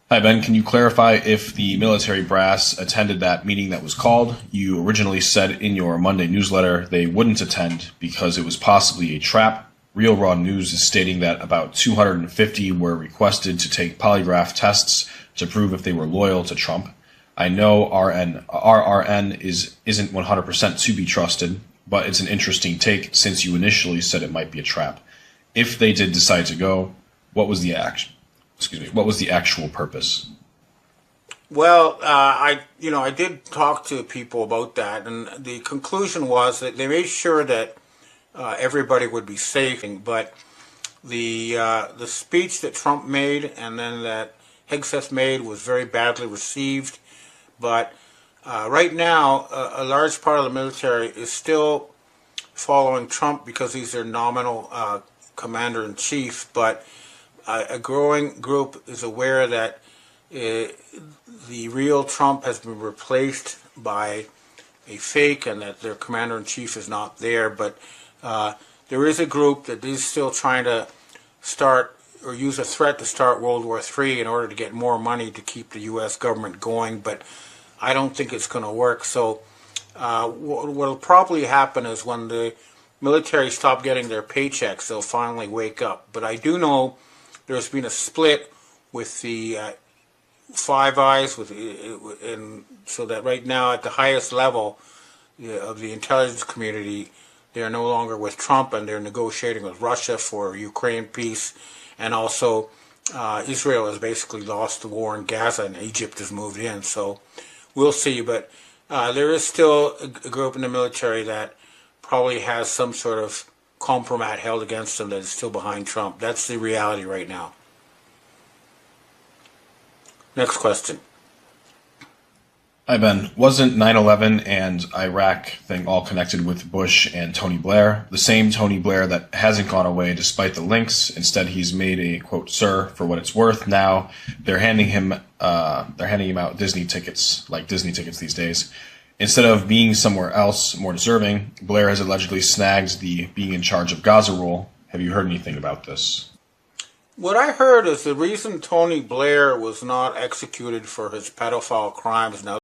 Hi, Ben. Can you clarify if the military brass attended that meeting that was called? You originally said in your Monday newsletter they wouldn't attend because it was possibly a trap. Real Raw News is stating that about 250 were requested to take polygraph tests to prove if they were loyal to Trump. I know RRN isn't 100% to be trusted, but it's an interesting take since you initially said it might be a trap. If they did decide to go, what was the actual purpose? Well, I did talk to people about that, and the conclusion was that they made sure that everybody would be safe, but the speech that Trump made and then that Hegseth made was very badly received. But right now, a large part of the military is still following Trump because he's their nominal commander-in-chief, but a growing group is aware that the real Trump has been replaced by a fake and that their commander-in-chief is not there. But there is a group that is still trying to start or use a threat to start World War III in order to get more money to keep the U.S. government going, but I don't think it's going to work. So what will probably happen is when the military stop getting their paychecks, they'll finally wake up. But I do know there's been a split with the Five Eyes, and so that right now at the highest level of the intelligence community, they're no longer with Trump, and they're negotiating with Russia for Ukraine peace, and also Israel has basically lost the war in Gaza, and Egypt has moved in. So we'll see, but there is still a group in the military that probably has some sort of compromat held against them that is still behind Trump. That's the reality right now. Next question. Hi, Ben. Wasn't 9/11 and Iraq thing all connected with Bush and Tony Blair? The same Tony Blair that hasn't gone away despite the links. Instead, he's made a, quote, sir, for what it's worth. Now they're handing him out Disney tickets, like Disney tickets these days. Instead of being somewhere else more deserving, Blair has allegedly snagged the being in charge of Gaza role. Have you heard anything about this? What I heard is the reason Tony Blair was not executed for his pedophile crimes now